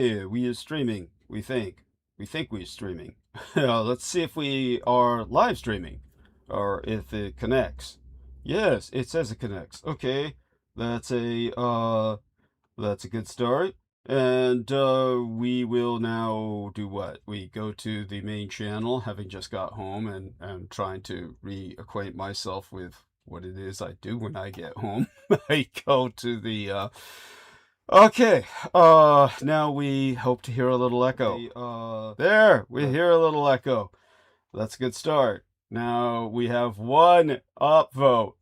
Yeah, we are streaming. We think. We think we're streaming. Let's see if we are live streaming or if it connects. Yes, it says it connects. Okay, that's a good start. And we will now do what? We go to the main channel, having just got home and trying to reacquaint myself with what it is I do when I get home. I go to the okay, now we hope to hear a little echo. There, we hear a little echo. That's a good start. Now we have one upvote.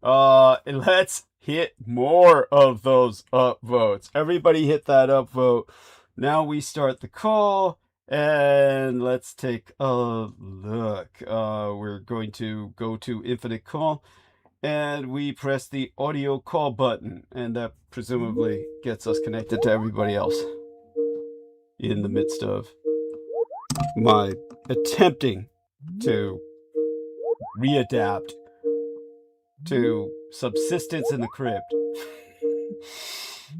Let's hit more of those upvotes. Everybody hit that upvote. Now we start the call, and let's take a look. We're going to go to infinite call, and we press the audio call button, and that presumably gets us connected to everybody else in the midst of my attempting to readapt to subsistence in the crypt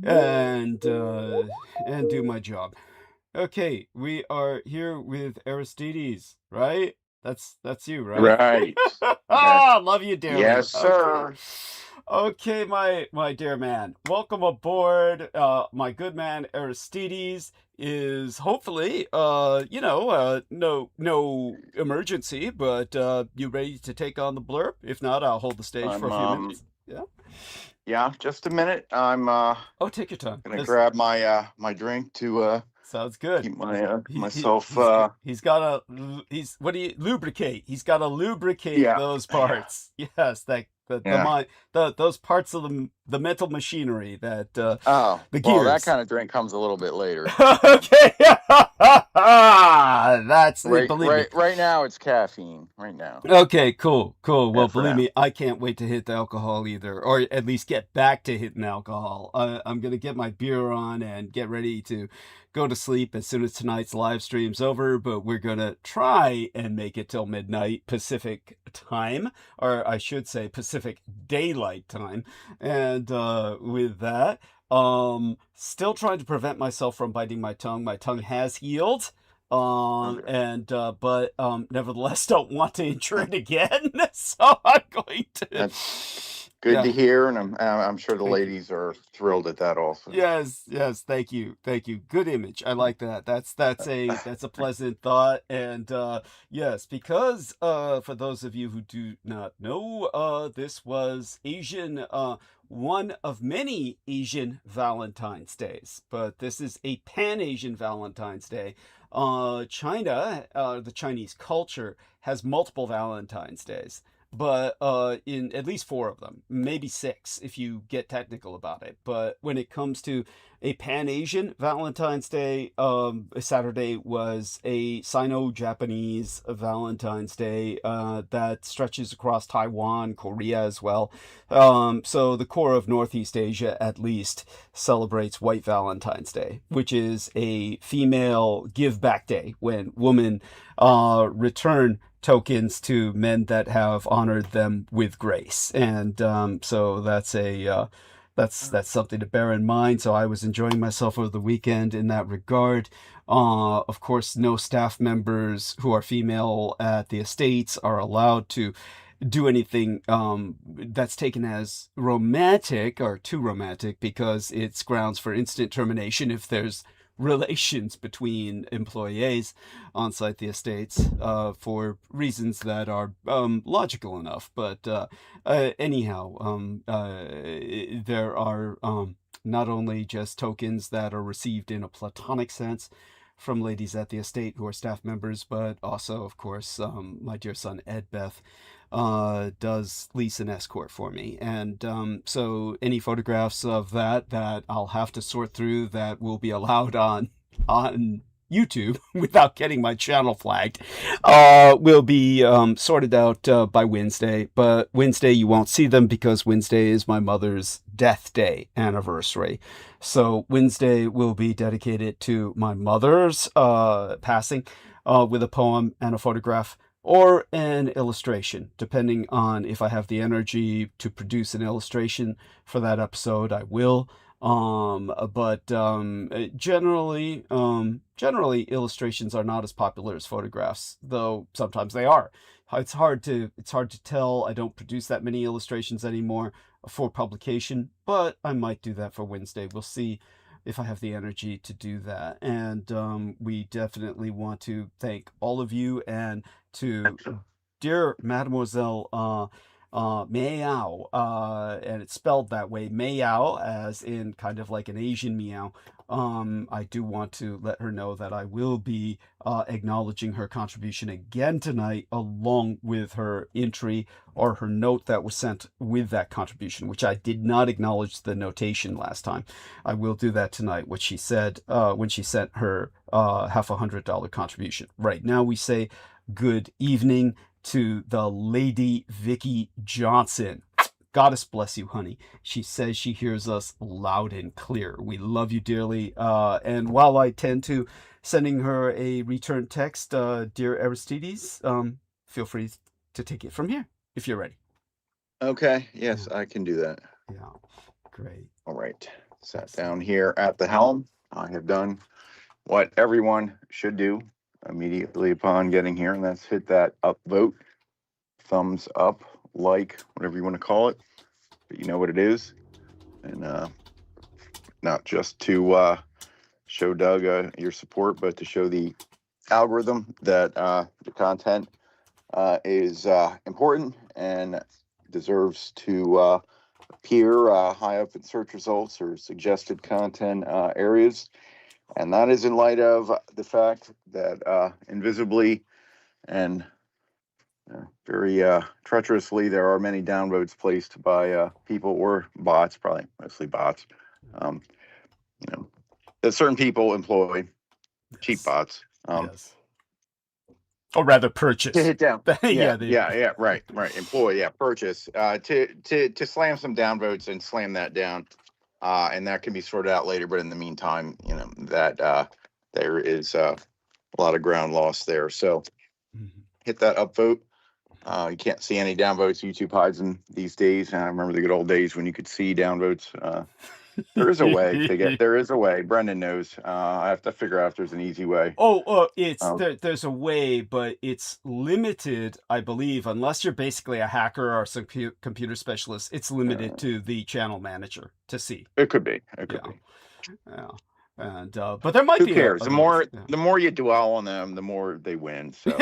and do my job. Okay, we are here with Aristides, right? That's you, right? Right. Ah, love you dearly. Yes, sir. Okay, my dear man, welcome aboard. My good man Aristides is hopefully, no emergency, but you ready to take on the blurb? If not, I'll hold the stage for a few minutes. Yeah. Yeah, just a minute. I'm Oh, take your time. gonna grab my drink to Sounds good. keep myself He's got to lubricate. He's got to lubricate those parts. Yes, those parts of the mental machinery that the gears. Well, that kind of drink comes a little bit later. Okay. That's right now it's caffeine right now. Okay, cool. Well, believe me, I can't wait to hit the alcohol either, or at least get back to hitting alcohol. I'm gonna get my beer on and get ready to go to sleep as soon as tonight's live stream's over, but we're gonna try and make it till midnight Pacific time, or I should say Pacific Daylight Time. And with that, still trying to prevent myself from biting my tongue. My tongue has healed. But nevertheless don't want to injure it again. So I'm going to. That's good to hear, and I'm sure the ladies are thrilled at that also. Yes, thank you. Good image. I like that. That's a pleasant thought. And yes, because for those of you who do not know, this was Asian one of many Asian Valentine's Days, but this is a Pan-Asian Valentine's Day. China, the Chinese culture has multiple Valentine's Days, but in at least 4 of them, maybe 6 if you get technical about it. But when it comes to a Pan-Asian Valentine's Day, Saturday was a Sino-Japanese Valentine's Day that stretches across Taiwan, Korea as well. So the core of Northeast Asia, at least, celebrates White Valentine's Day, which is a female give-back day when women return tokens to men that have honored them with grace. And so that's that's something to bear in mind. So I was enjoying myself over the weekend in that regard. Of course, no staff members who are female at the estates are allowed to do anything that's taken as romantic or too romantic, because it's grounds for instant termination if there's relations between employees on site the estates for reasons that are logical enough. But anyhow, there are not only just tokens that are received in a platonic sense from ladies at the estate who are staff members, but also, of course, my dear son Ed Beth does lease an escort for me. And so any photographs of that I'll have to sort through that will be allowed on YouTube without getting my channel flagged will be sorted out by Wednesday. But Wednesday you won't see them because Wednesday is my mother's death day anniversary. So Wednesday will be dedicated to my mother's passing with a poem and a photograph or an illustration, depending on if I have the energy to produce an illustration for that episode. I will. Generally illustrations are not as popular as photographs, though sometimes they are. It's hard to tell. I don't produce that many illustrations anymore for publication, but I might do that for Wednesday. We'll see if I have the energy to do that. And we definitely want to thank all of you, and to dear Mademoiselle Meow, and it's spelled that way, Meow, as in kind of like an Asian meow. I do want to let her know that I will be acknowledging her contribution again tonight, along with her entry or her note that was sent with that contribution, which I did not acknowledge the notation last time. I will do that tonight, what she said when she sent her $50 contribution. Right now we say good evening to the Lady Vicky Johnson. Goddess bless you, honey. She says she hears us loud and clear. We love you dearly. And while I tend to sending her a return text, dear Aristides, feel free to take it from here if you're ready. Okay. Yes, I can do that. Yeah. Great. All right. Sat down here at the helm. I have done what everyone should do immediately upon getting here, and that's hit that upvote, thumbs up, like, whatever you want to call it, but you know what it is. And not just to show Doug your support, but to show the algorithm that the content is important and deserves to appear high up in search results or suggested content areas. And that is in light of the fact that invisibly and very treacherously, there are many downvotes placed by people or bots, probably mostly bots. You know, that certain people employ cheap bots. Yes. Or rather, purchase. To hit down. Yeah, right. Employ, purchase. To slam some downvotes and slam that down. And that can be sorted out later, but in the meantime, you know, that there is a lot of ground lost there. So hit that upvote. You can't see any downvotes. YouTube hides them these days. I remember the good old days when you could see downvotes. There is a way to get. There is a way. Brendan knows. I have to figure out if there's an easy way. There's a way, but it's limited, I believe, unless you're basically a hacker or some computer specialist. It's limited to the channel manager to see. It could be. It could be. Yeah. And but there might be. Who cares? The more you dwell on them, the more they win. So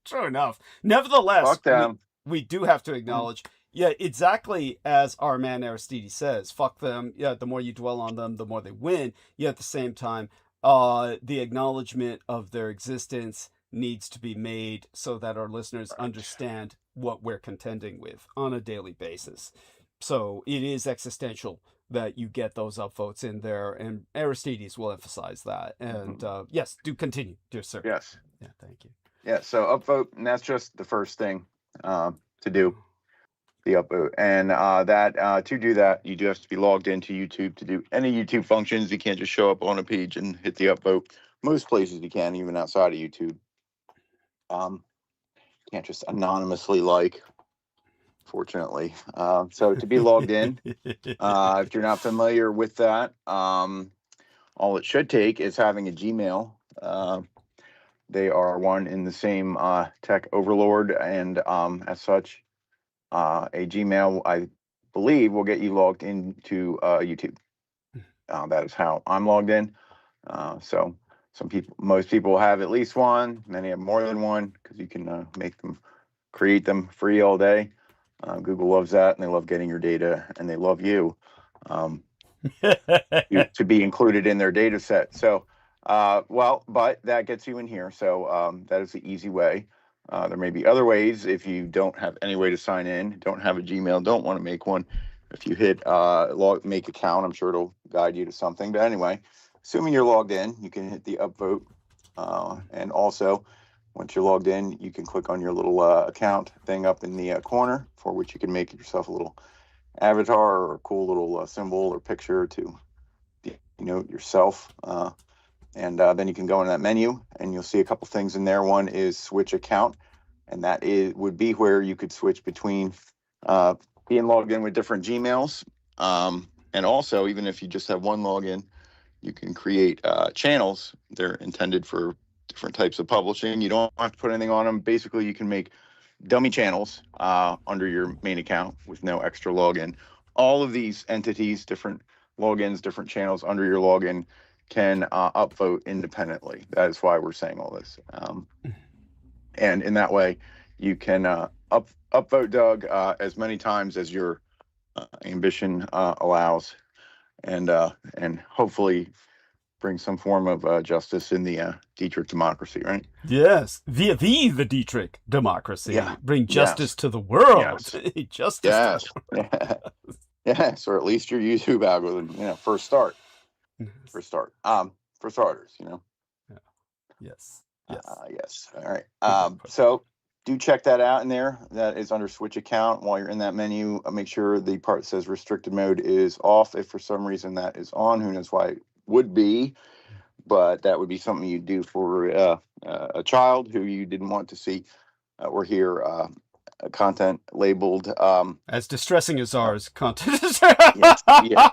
true enough. Nevertheless, we do have to acknowledge. Yeah, exactly as our man Aristides says, fuck them. Yeah, the more you dwell on them, the more they win. Yet at the same time, the acknowledgement of their existence needs to be made so that our listeners understand what we're contending with on a daily basis. So it is existential that you get those upvotes in there, and Aristides will emphasize that. And yes, do continue, dear sir. Yes. Yeah, thank you. Yeah, so upvote, and that's just the first thing to do. The upvote, and that to do that, you do have to be logged into YouTube to do any YouTube functions. You can't just show up on a page and hit the upvote. Most places you can, even outside of YouTube. You can't just anonymously like, fortunately. So to be logged in, if you're not familiar with that, all it should take is having a Gmail. They are one in the same tech overlord, and as such, a Gmail, I believe, will get you logged into YouTube. That is how I'm logged in. So most people have at least one. Many have more than one, because you can create them free all day. Google loves that, and they love getting your data, and they love you to be included in their data set. So, but that gets you in here. So that is the easy way. There may be other ways if you don't have any way to sign in, don't have a Gmail, don't want to make one. If you hit make account, I'm sure it'll guide you to something. But anyway, assuming you're logged in, you can hit the upvote. And also, once you're logged in, you can click on your little account thing up in the corner, for which you can make yourself a little avatar or a cool little symbol or picture to denote yourself. And then you can go in that menu, and you'll see a couple things in there. One is switch account, and that would be where you could switch between being logged in with different Gmails And also, even if you just have one login, you can create channels. They're intended for different types of publishing. You don't have to put anything on them. Basically, you can make dummy channels under your main account with no extra login. All of these entities, different logins, different channels under your login can upvote independently. That is why we're saying all this. And in that way, you can upvote Doug as many times as your ambition allows, and hopefully bring some form of justice in the Dietrich democracy, right? Yes, via the Dietrich democracy. Yeah. Bring justice to the world. Yes. Justice Yes. to the world. Yes, or at least your YouTube algorithm, first start. For starters, Yeah. Yes. Yes. All right. So do check that out in there. That is under Switch account. While you're in that menu, make sure the part that says restricted mode is off. If for some reason that is on, who knows why it would be, but that would be something you do for a child who you didn't want to see or hear content labeled as distressing as ours content.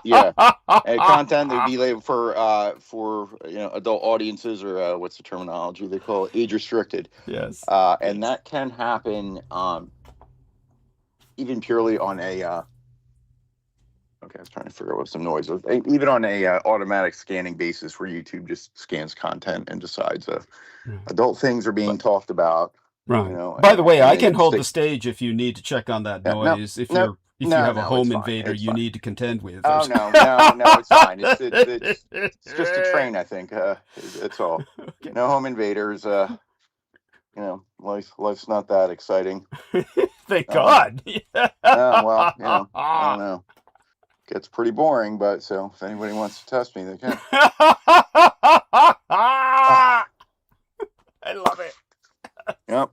yeah. Content that would be labeled for adult audiences, or what's the terminology they call it, age restricted. Yes. And that can happen even purely on a okay, I was trying to figure out what some noise was. Even on a automatic scanning basis, where YouTube just scans content and decides adult things are being talked about. Right. By the way, I can hold the stage if you need to check on that noise. If you have a home invader you need to contend with. Oh no, it's fine. It's just a train, I think. It's all. Okay. No home invaders. Life's not that exciting. Thank God. Well, I don't know. Gets pretty boring, but so if anybody wants to test me, they can. I love it. Yep.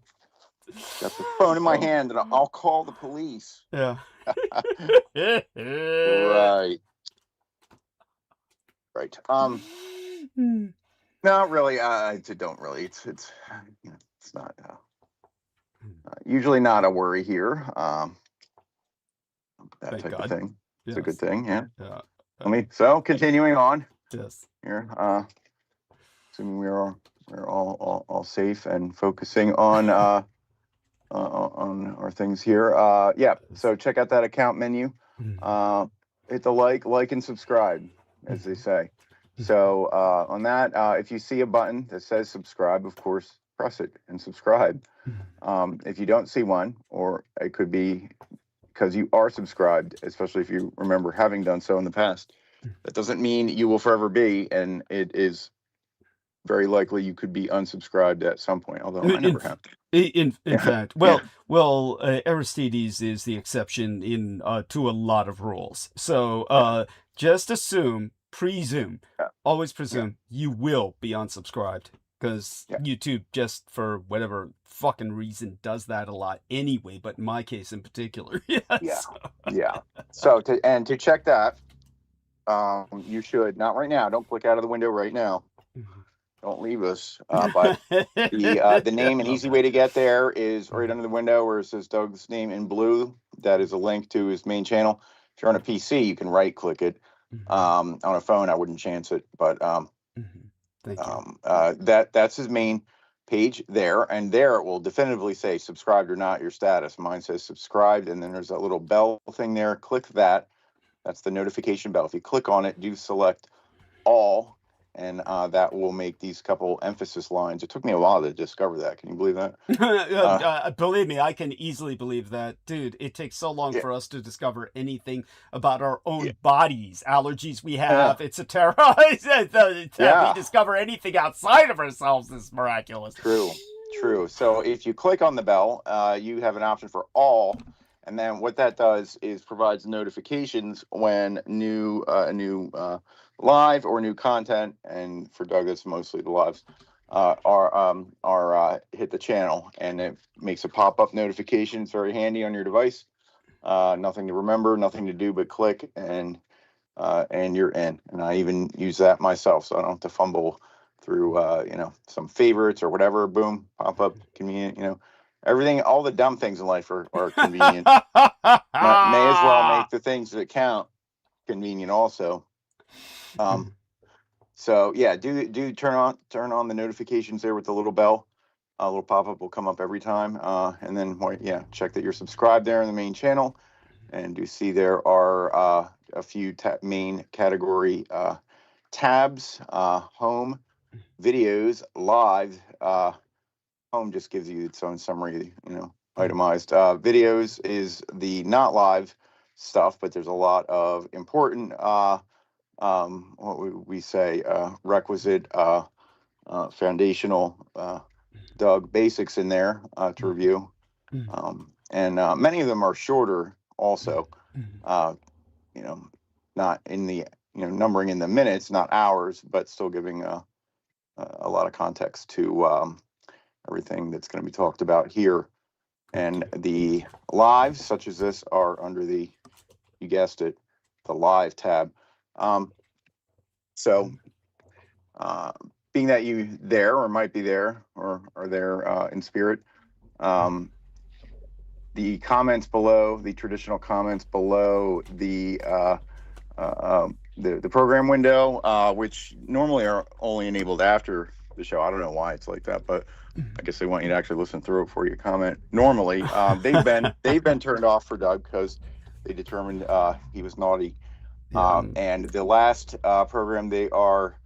Got the phone in my hand, and I'll call the police. Yeah. Right. No, really. Don't really. It's not usually not a worry here. That Thank type God. of thing. It's Yes. a good thing. Yeah. Yeah. So continuing on. Yes. Here, assuming we're all safe and focusing on our things here. Yeah. So check out that account menu. Hit the like and subscribe, as they say. So on that, if you see a button that says subscribe, of course, press it and subscribe. If you don't see one, or it could be because you are subscribed, especially if you remember having done so in the past, that doesn't mean you will forever be, and it is very likely you could be unsubscribed at some point, although I never have. In fact, Aristides is the exception to a lot of rules. So just always presume you will be unsubscribed, because YouTube, just for whatever fucking reason, does that a lot anyway, but in my case in particular. So to check that, you should, not right now, don't click out of the window right now. Don't leave us. But the name, an easy way to get there is right under the window where it says Doug's name in blue. That is a link to his main channel. If you're on a PC, you can right click it. On a phone, I wouldn't chance it, but Thank you. That's his main page there, and there it will definitively say subscribed or not, your status. Mine says subscribed, and then there's that little bell thing there. Click that. That's the notification bell. If you click on it, do select all, and that will make these couple emphasis lines. It took me a while to discover that. Can you believe that? Believe me, I can easily believe that. Dude, it takes so long for us to discover anything about our own bodies, allergies we have. It's a terror. We discover anything outside of ourselves is miraculous. True. So if you click on the bell, you have an option for all. And then what that does is provides notifications when new live or new content, and for Doug that's mostly the lives, are hit the channel, and it makes a pop-up notification. It's very handy on your device. Nothing to remember, nothing to do but click, and you're in. And I even use that myself, so I don't have to fumble through some favorites or whatever. Boom, pop-up, convenient. Everything, all the dumb things in life are convenient. May as well make the things that count convenient also. So yeah, do turn on the notifications there with the little bell. A little pop-up will come up every time. And then check that you're subscribed there in the main channel. And you see there are a few main category tabs: home, videos, live. Home just gives you its own summary, itemized. Videos is the not live stuff, but there's a lot of important, what we say, requisite, foundational, Doug basics in there to review. And many of them are shorter also, not in the, numbering in the minutes, not hours, but still giving a lot of context to everything that's going to be talked about here. And the lives, such as this, are under the, you guessed it, the live tab. So being that you there or might be there or are there in spirit, the comments below, the traditional comments below the program window, which normally are only enabled after the show. I don't know why it's like that, but I guess they want you to actually listen through it before you comment. Normally, they've been turned off for Doug because they determined he was naughty. And the last program they are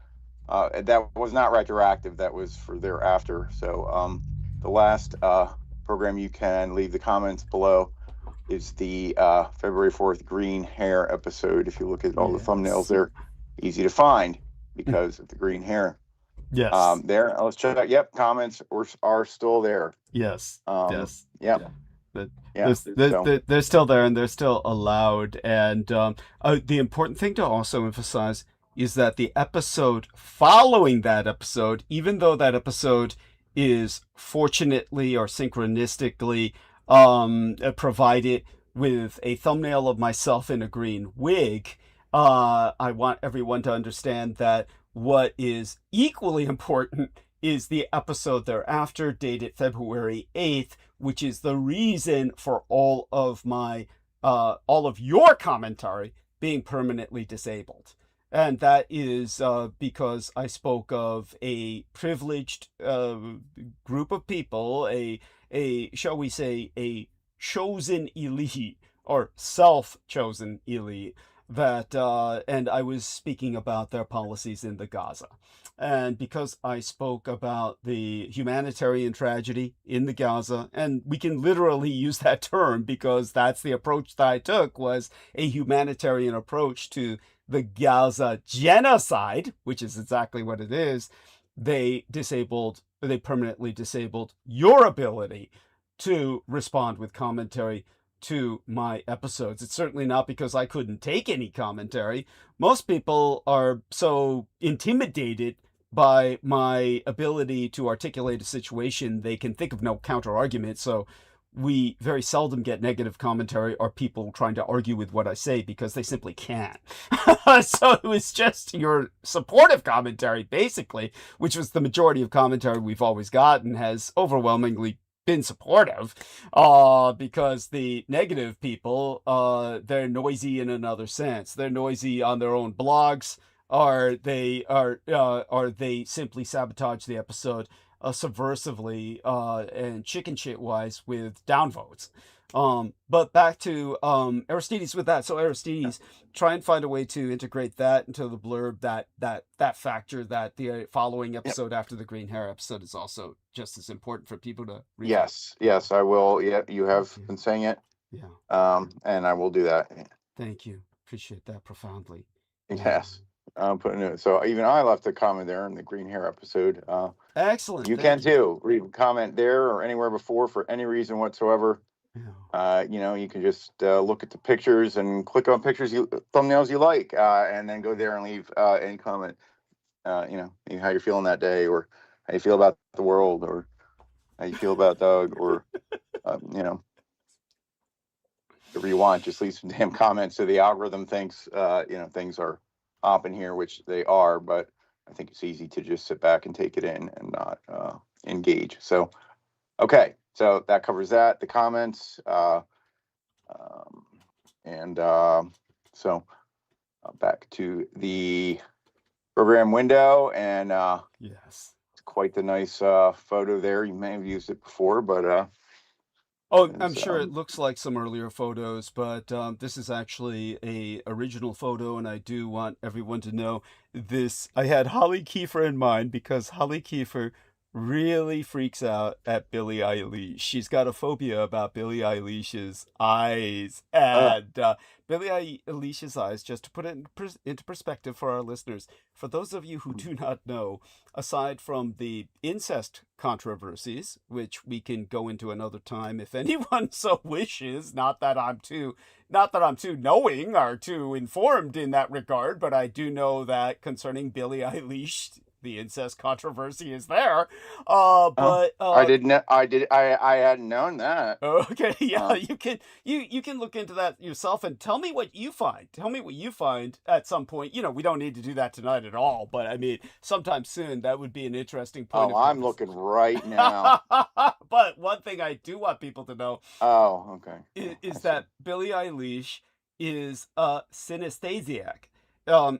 that was not retroactive. That was for thereafter. So the last program you can leave the comments below is the February 4th green hair episode. If you look at all the thumbnails, they're easy to find because of the green hair. Yes. There, let's check out. Yep, comments are still there. Yes. Yes. Yep. Yeah. They're still there and they're still allowed. And the important thing to also emphasize is that the episode following that episode, even though that episode is fortunately or synchronistically provided with a thumbnail of myself in a green wig, I want everyone to understand that what is equally important is the episode thereafter, dated February 8th, which is the reason for all of your commentary being permanently disabled. And that is because I spoke of a privileged group of people, shall we say, a chosen elite or self-chosen elite, that and I was speaking about their policies in the Gaza. And because I spoke about the humanitarian tragedy in the Gaza, and we can literally use that term because that's the approach that I took, was a humanitarian approach to the Gaza genocide, which is exactly what it is, they permanently disabled your ability to respond with commentary to my episodes. It's certainly not because I couldn't take any commentary. Most people are so intimidated by my ability to articulate a situation, they can think of no counter argument. So we very seldom get negative commentary or people trying to argue with what I say because they simply can't. So it was just your supportive commentary, basically, which was the majority of commentary we've always gotten, has overwhelmingly been supportive, because the negative people, they're noisy in another sense. They're noisy on their own blogs, or they simply sabotage the episode subversively and chicken shit wise with downvotes. But back to Aristides with that. So Aristides, try and find a way to integrate that into the blurb, that factor that the following episode after the green hair episode is also just as important for people to read. Yes, I will. Yeah, you have been saying it. Yeah. And I will do that. Thank you. Appreciate that profoundly. Yes. I'm putting it. So even I left a comment there in the green hair episode. Excellent. You can too. Leave a comment there or anywhere before for any reason whatsoever. Yeah. You can just look at the pictures and click on thumbnails you like, and then go there and leave any comment. How you're feeling that day, or how you feel about the world, or how you feel about Doug, or whatever you want. Just leave some damn comments so the algorithm thinks things are hopping here, which they are. But I think it's easy to just sit back and take it in and not engage. So, okay. So that covers that, the comments. So back to the program window, and Yes. it's quite the nice photo there. You may have used it before, but Oh, I'm it's, sure it looks like some earlier photos, but this is actually a original photo, and I do want everyone to know this. I had Holly Kiefer in mind because Holly Kiefer really freaks out at Billie Eilish. She's got a phobia about Billie Eilish's eyes, and Billie Eilish's eyes. Just to put it into perspective for our listeners, for those of you who do not know, aside from the incest controversies, which we can go into another time if anyone so wishes, not that I'm too knowing or too informed in that regard, but I do know that concerning Billie Eilish, the incest controversy is there. But I didn't. I hadn't known that. Okay, yeah, you can look into that yourself and tell me what you find. Tell me what you find at some point. We don't need to do that tonight at all, but I mean, sometime soon that would be an interesting point. Oh, I'm looking right now. But one thing I do want people to know. Oh, okay. Is that Billie Eilish is a synesthesiac,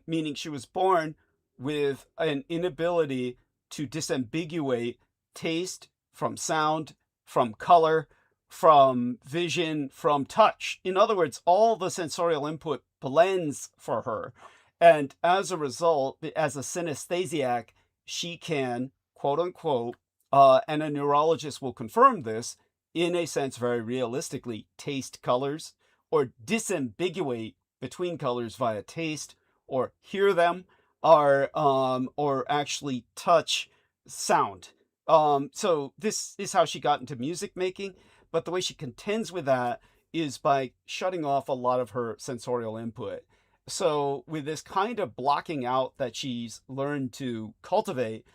meaning she was born with an inability to disambiguate taste from sound, from color, from vision, from touch. In other words, all the sensorial input blends for her. And as a result, as a synesthesiac, she can, quote unquote, and a neurologist will confirm this, in a sense, very realistically, taste colors or disambiguate between colors via taste, or hear them, or actually touch sound. So this is how she got into music making, but the way she contends with that is by shutting off a lot of her sensorial input. So with this kind of blocking out that she's learned to cultivate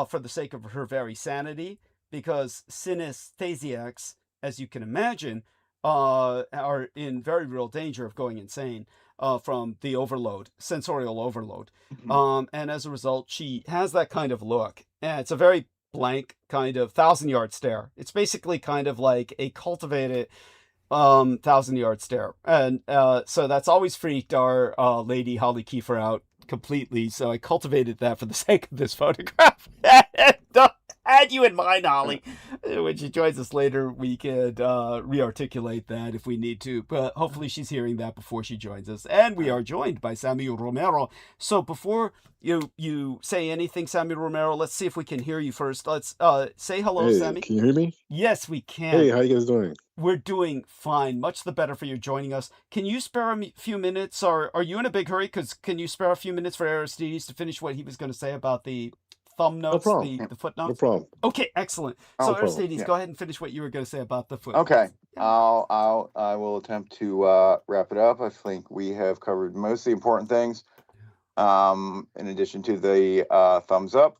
for the sake of her very sanity, because synesthesiacs, as you can imagine, are in very real danger of going insane from the overload, sensorial overload. And as a result, she has that kind of look. And it's a very blank kind of 1,000-yard stare. It's basically kind of like a cultivated 1,000-yard stare. And so that's always freaked our lady Holly Kiefer out completely. So I cultivated that for the sake of this photograph. Had you in mind, Holly. When she joins us later, we could re-articulate that if we need to. But hopefully she's hearing that before she joins us. And we are joined by Samuel Romero. So before you say anything, Samuel Romero, let's see if we can hear you first. Let's say hello, Hey, Sammy. can you hear me? Yes, we can. Hey, how you guys doing? We're doing fine. Much the better for you joining us. Can you spare a few minutes? Or are you in a big hurry? Because can you spare a few minutes for Aristides to finish what he was going to say about the thumb No notes, problem. the footnotes? No problem. Okay, excellent. No So problem. Aristides, Yeah. go ahead and finish what you were going to say about the footnotes. Okay. Yeah. I will attempt to wrap it up. I think we have covered most of the important things. In addition to the thumbs up,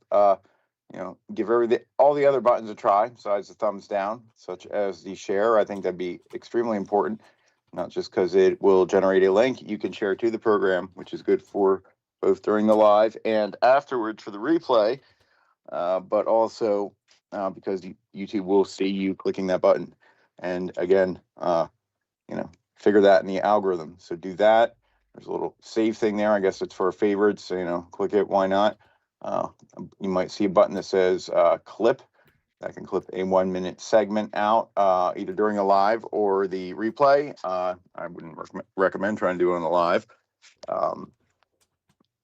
give all the other buttons a try besides the thumbs down, such as the share. I think that'd be extremely important, not just because it will generate a link. You can share to the program, which is good for both during the live and afterwards for the replay, but also because YouTube will see you clicking that button. And again, figure that in the algorithm. So do that. There's a little save thing there. I guess it's for favorites. So, click it. Why not? You might see a button that says clip. That can clip a 1-minute segment out either during a live or the replay. I wouldn't recommend trying to do it on the live.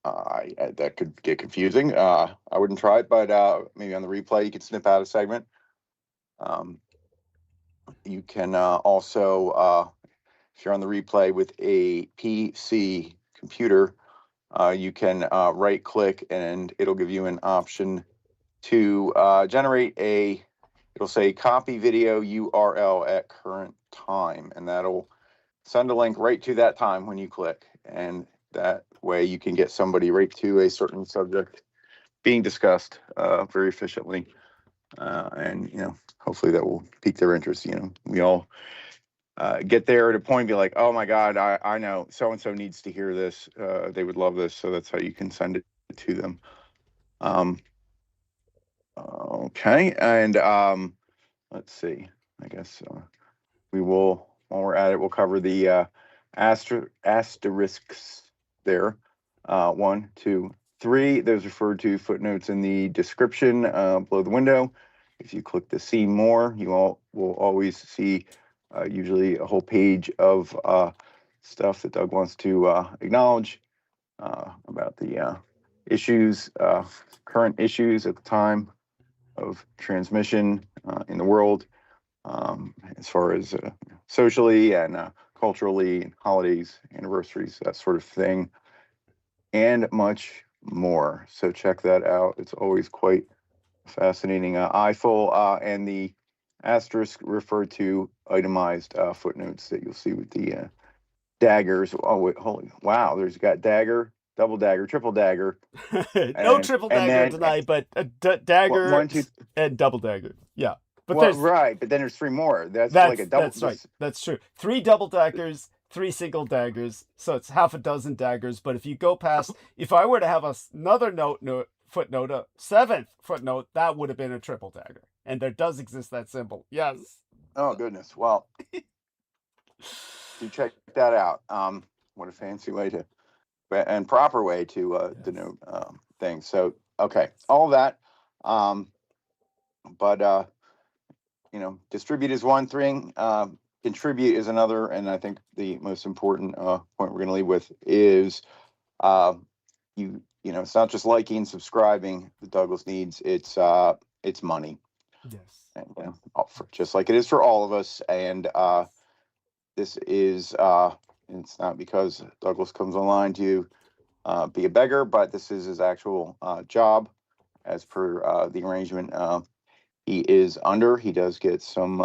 That could get confusing. I wouldn't try it, but maybe on the replay you can snip out a segment. You can also, if you're on the replay with a PC computer, you can right click and it'll give you an option to generate it'll say copy video URL at current time, and that'll send a link right to that time when you click. And that way you can get somebody right to a certain subject being discussed very efficiently. And, hopefully that will pique their interest. We all get there at a point and be like, oh my God, I know so-and-so needs to hear this. They would love this. So that's how you can send it to them. Okay. And let's see, I guess we will, while we're at it, we'll cover the asterisks there. 1, 2, 3. Those refer to footnotes in the description below the window. If you click the see more, you all will always see usually a whole page of stuff that Doug wants to acknowledge about the issues, current issues at the time of transmission in the world, as far as socially and culturally, holidays, anniversaries, that sort of thing, and much more. So check that out. It's always quite fascinating. IFUL and the asterisk refer to itemized footnotes that you'll see with the daggers. Oh, wait, holy wow! There's got dagger, double dagger, triple dagger. No triple dagger tonight, but dagger one, two, and double dagger. Yeah. But well, right, but then there's 3 more. That's like a double. That's right. That's true. 3 double daggers, 3 single daggers. So it's half a dozen daggers. But if you go past, if I were to have another footnote, a 7th footnote, that would have been a triple dagger. And there does exist that symbol. Yes. Oh goodness. Well, do check that out. What a fancy way to, and proper way to denote things. So okay, all that. But you know, distribute is one thing, contribute is another, and I think the most important point we're going to leave with is you know, it's not just liking, subscribing that Douglas needs, it's money. Yes. And, you know, just like it is for all of us. And this is it's not because Douglas comes online to be a beggar, but this is his actual job as per the arrangement he is under. He does get some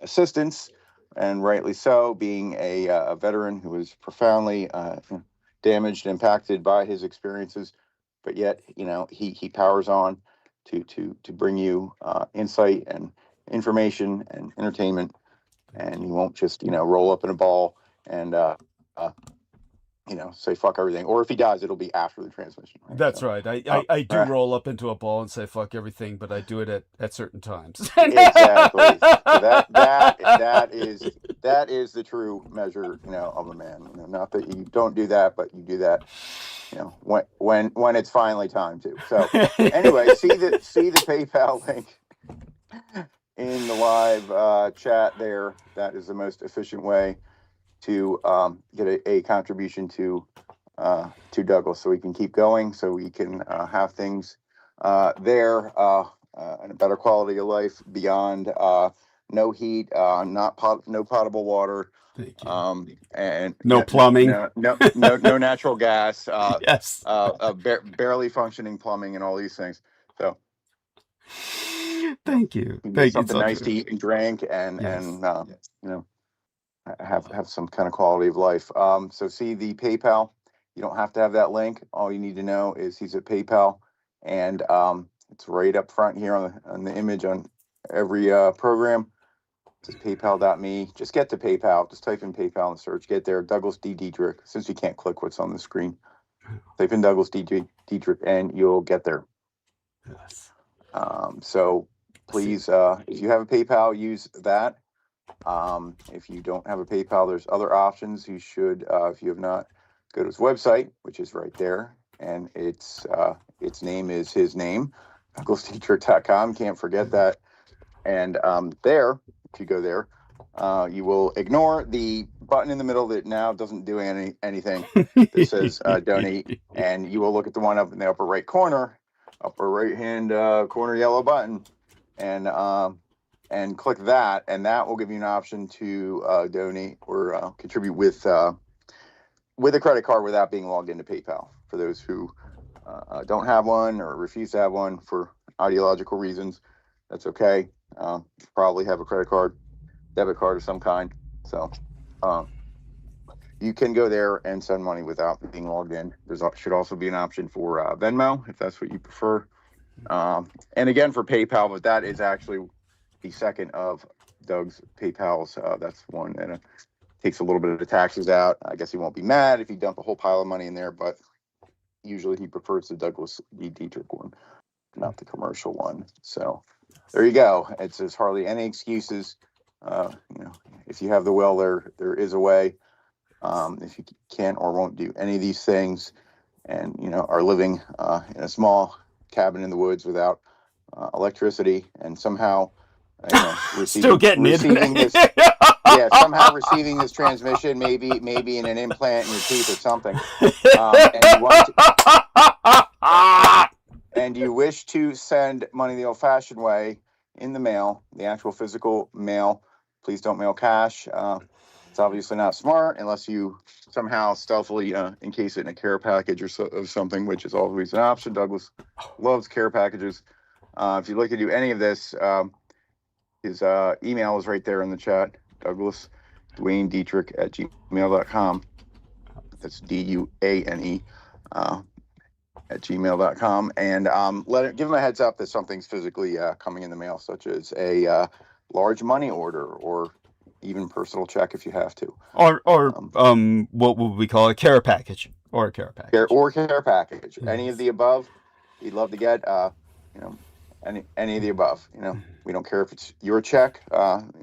assistance, and rightly so, being a veteran who was profoundly damaged, impacted by his experiences, but yet, you know, he powers on to bring you insight and information and entertainment, and he won't just, you know, roll up in a ball and you know, say fuck everything. Or if he does, it'll be after the transmission. Right? That's so, right. I do roll up into a ball and say fuck everything, but I do it at certain times. Exactly. So that is the true measure, you know, of a man. You know, not that you don't do that, but you do that, you know, when it's finally time to. So anyway, see the PayPal link in the live chat there. That is the most efficient way to get a contribution to Douglas, so we can keep going, so we can have things there and a better quality of life beyond no heat, no potable water, and no plumbing, no natural gas, yes, barely functioning plumbing, and all these things. So thank you. Something nice to eat and drink, and you know, have some kind of quality of life. So see the PayPal. You don't have to have that link. All you need to know is he's at PayPal, and it's right up front here on the image on every program. It's paypal.me. Just get to PayPal. Just type in PayPal in the search. Get there. Douglas D. Dietrich. Since you can't click what's on the screen, type in Douglas D. Dietrich, and you'll get there. Yes. So please, if you have a PayPal, use that. If you don't have a PayPal, there's other options. You should, if you have not, go to his website, which is right there, and its name is his name, DouglasDietrich.com. Can't forget that. And there, if you go there, you will ignore the button in the middle that now doesn't do anything that says donate, and you will look at the one up in the upper right corner, upper right hand corner yellow button, and click that, and that will give you an option to donate or contribute with a credit card without being logged into PayPal. For those who don't have one or refuse to have one for ideological reasons, that's okay. Probably have a credit card, debit card of some kind. So you can go there and send money without being logged in. There should also be an option for Venmo, if that's what you prefer. And again, for PayPal, but that is actually the second of Doug's PayPals. That's one, and it takes a little bit of the taxes out. I guess he won't be mad if you dump a whole pile of money in there, but usually he prefers the Douglas D. Dietrich one, not the commercial one. So there you go. There's hardly any excuses. You know, if you have the will, there is a way. If you can't or won't do any of these things, and are living in a small cabin in the woods without electricity, and somehow Still getting receiving internet. this, yeah, somehow receiving this transmission, maybe in an implant in your teeth or something, and you wish to send money the old-fashioned way in the mail, the actual physical mail, please don't mail cash. It's obviously not smart unless you somehow stealthily encase it in a care package or something, which is always an option. Douglas loves care packages. If you'd like to do any of this, his email is right there in the chat. Douglas Duane Dietrich at gmail.com. That's DUANE at gmail.com. And give him a heads up that something's physically coming in the mail, such as a large money order or even personal check if you have to. Or what would we call a care package? Or a care package. Care package. Yes. Any of the above, he'd love to get, any of the above. We don't care if it's your check.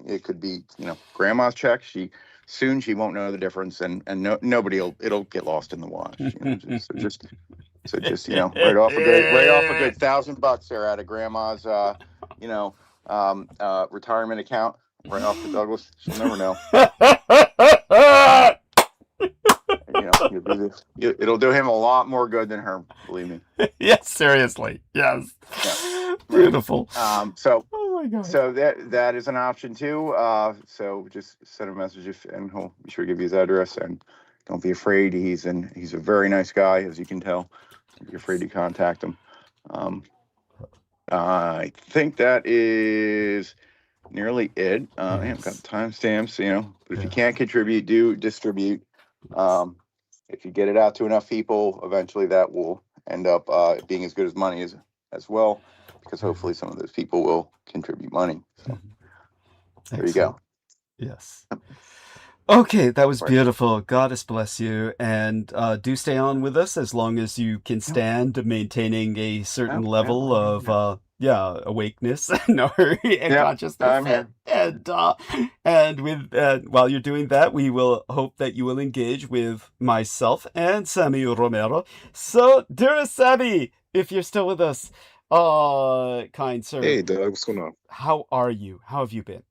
It could be, grandma's check. She won't know the difference, and it'll get lost in the wash. Just write off a good $1,000 there out of grandma's retirement account, right off to Douglas. She'll never know. It'll do him a lot more good than her, believe me. Yes, seriously. Yes. Yeah. Beautiful. So oh my God. So that is an option too. So just send a message and he'll be sure to give you his address, and don't be afraid. He's a very nice guy, as you can tell. Don't be afraid to contact him. I think that is nearly it. I haven't got the timestamps, but if you can't contribute, do distribute. If you get it out to enough people, eventually that will end up being as good as money as well, because hopefully some of those people will contribute money. So there you go. Yes. Okay, that was beautiful. Goddess bless you. And do stay on with us as long as you can stand maintaining a certain level of awakeness and consciousness. I'm here. And with while you're doing that, we will hope that you will engage with myself and Sammy Romero. So, dearest Sammy, if you're still with us, kind sir. Hey, Doug, what's going on? How are you? How have you been?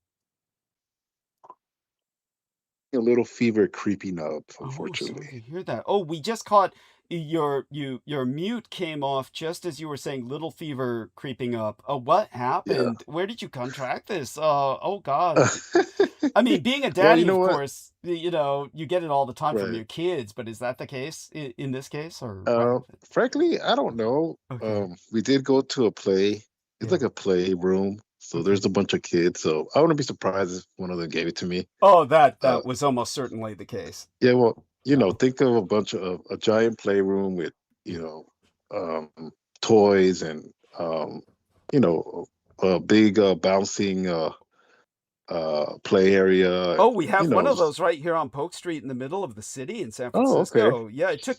A little fever creeping up, unfortunately. Oh, sorry to hear that. Oh, we just caught your mute came off just as you were saying little fever creeping up. What happened? Where did you contract this? Oh God. I mean, being a daddy, of course, you get it all the time from your kids, but is that the case in this case, or frankly, I don't know. Okay. We did go to a play. It's like a play room. So there's a bunch of kids. So I wouldn't be surprised if one of them gave it to me. Oh, that was almost certainly the case. Yeah, well, think of a giant playroom with, toys and, a big bouncing play area. Oh, we have one of those right here on Polk Street in the middle of the city in San Francisco. Oh, okay. Yeah, it took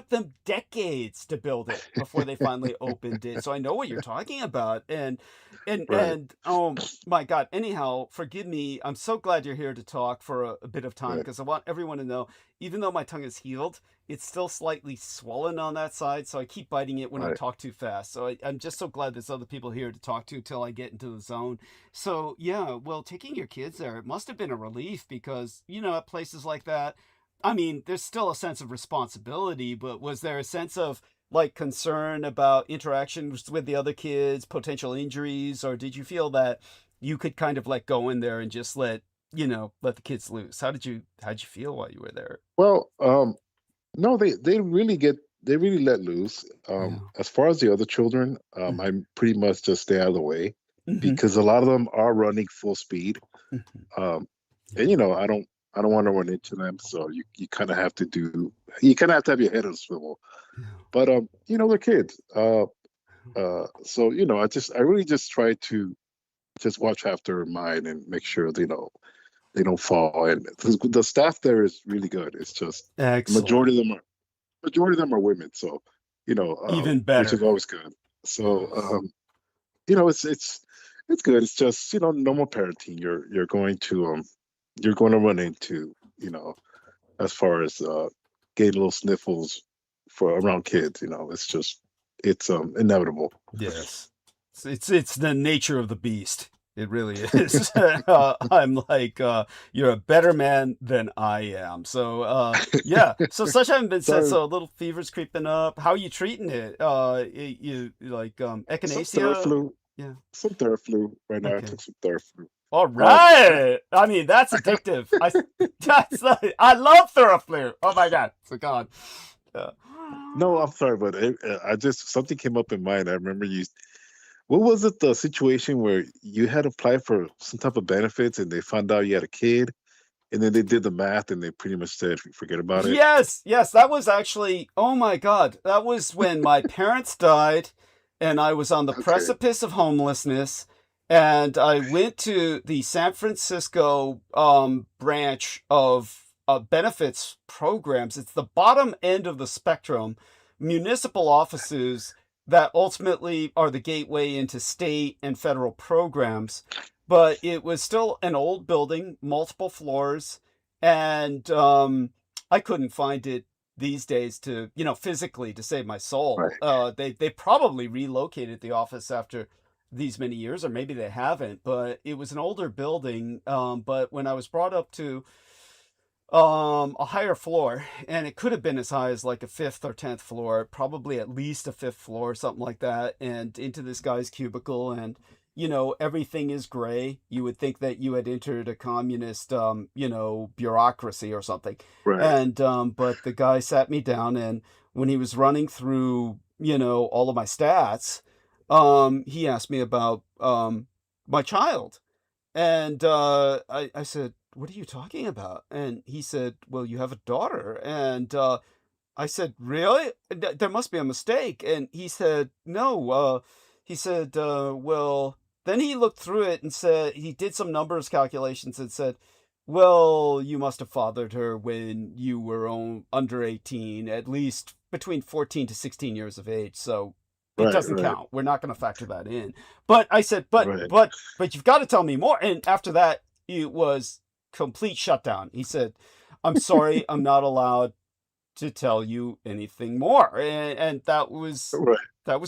them decades to build it before they finally opened it. So I know what you're talking about. And oh my God. Anyhow, forgive me. I'm so glad you're here to talk for a bit of time, because I want everyone to know, even though my tongue is healed, it's still slightly swollen on that side, so I keep biting it when I talk too fast. So I'm just so glad there's other people here to talk to till I get into the zone. So yeah, well, taking your kids there, it must have been a relief, because at places like that, I mean, there's still a sense of responsibility, but was there a sense of concern about interactions with the other kids, potential injuries, or did you feel that you could kind of let go in there and just let the kids loose? How'd you feel while you were there? Well, no, they really let loose. As far as the other children, I pretty much just stay out of the way, because a lot of them are running full speed. And I don't want to run into them, so you kind of have to have your head on a swivel. But they're kids. So I really just try to just watch after mine and make sure they don't fall. And the staff there is really good. It's just excellent. Majority of them are women, so even better, which is always good. So it's good. It's just normal parenting. You're going to run into as far as getting little sniffles for around kids. You know, it's inevitable. Yes. It's the nature of the beast. It really is. I'm like, you're a better man than I am. So, yeah. So such haven't been said. Sorry, So a little fever's creeping up. How are you treating it? You like some echinacea? Theraflu, Yeah. some Theraflu right now. I Okay. took some Theraflu. All I, right. I mean, that's addictive. I love Theraflu. Oh my God. So God. Yeah. no, I'm sorry, but I just something came up in mind. I remember you. What was it? The situation where you had applied for some type of benefits and they found out you had a kid, and then they did the math and they pretty much said forget about it. Yes, yes, that was actually, oh my God, that was when my parents died and I was on the Okay, precipice of homelessness. And I went to the San Francisco branch of benefits programs. It's the bottom end of the spectrum, municipal offices that ultimately are the gateway into state and federal programs. But it was still an old building, multiple floors, and I couldn't find it these days to, physically to save my soul. right. They probably relocated the office after these many years, or maybe they haven't. But it was an older building. But when I was brought up to a higher floor, and it could have been as high as like a fifth or 10th floor, probably at least a fifth floor, something like that, and into this guy's cubicle, and everything is gray. You would think that you had entered a communist bureaucracy or something. Right. And but the guy sat me down, and when he was running through all of my stats, he asked me about my child. And I said, "What are you talking about?" And he said, "Well, you have a daughter." And I said, "Really? There must be a mistake." And he said, "No." He said, "Well," then he looked through it and said, he did some numbers calculations and said, "Well, you must have fathered her when you were under 18, at least between 14 to 16 years of age. So it Right. doesn't Right. count. We're not going to factor that in." But I said, Right. but you've got to tell me more. And after that, it was complete shutdown. He said, "I'm sorry, I'm not allowed to tell you anything more." And that was Right.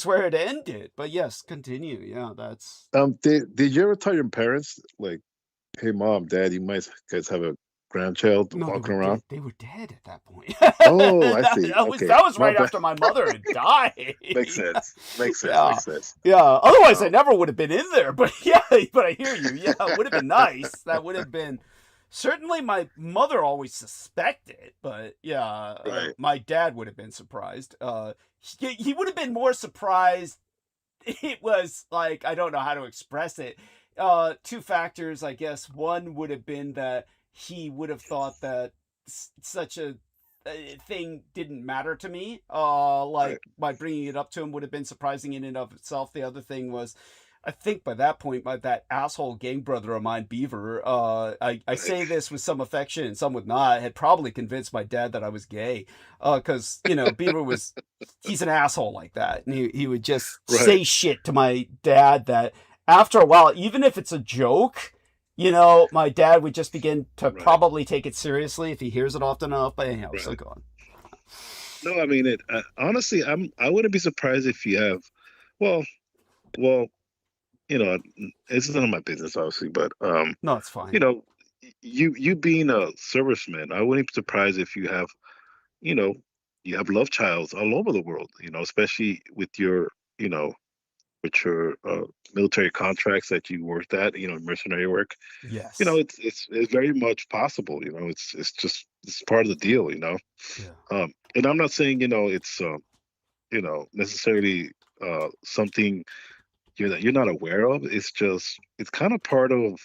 where it ended. But yes, continue. Yeah, that's Did you ever tell your parents like, "Hey, mom, dad, you might guys have a grandchild no, they walking were dead. around"? They were dead at that point. Oh, I see. that Okay, was my right bad. after my mother had died. Makes sense. Makes sense. Yeah. Makes sense. Yeah. Otherwise, I Um, never would have been in there. But yeah, but I hear you. Yeah, it would have been nice. That would have been. Certainly, my mother always suspected, but yeah, right. my dad would have been surprised. He would have been more surprised. It was like, I don't know how to express it. Two factors, I guess. One would have been that he would have thought that such a thing didn't matter to me. Like Right. by bringing it up to him would have been surprising in and of itself. The other thing was, I think by that point, that asshole gang brother of mine, Beaver, I Right. say this with some affection and some with not, had probably convinced my dad that I was gay. Because, Beaver he's an asshole like that. And he would just Right. say shit to my dad that after a while, even if it's a joke, my dad would just begin to Right. probably take it seriously if he hears it often enough. But anyhow, so Right. go on. No, I mean it. Honestly, I wouldn't be surprised if you have. Well, well, it's none of my business, obviously, but No, it's you fine. know, you being a serviceman, I wouldn't be surprised if you have, you know, you have love childs all over the world. Especially you know, with your military contracts that you worked at, mercenary work. Yes. It's very much possible. It's part of the deal. Yeah. And I'm not saying it's necessarily something you're not aware of. It's kind of part of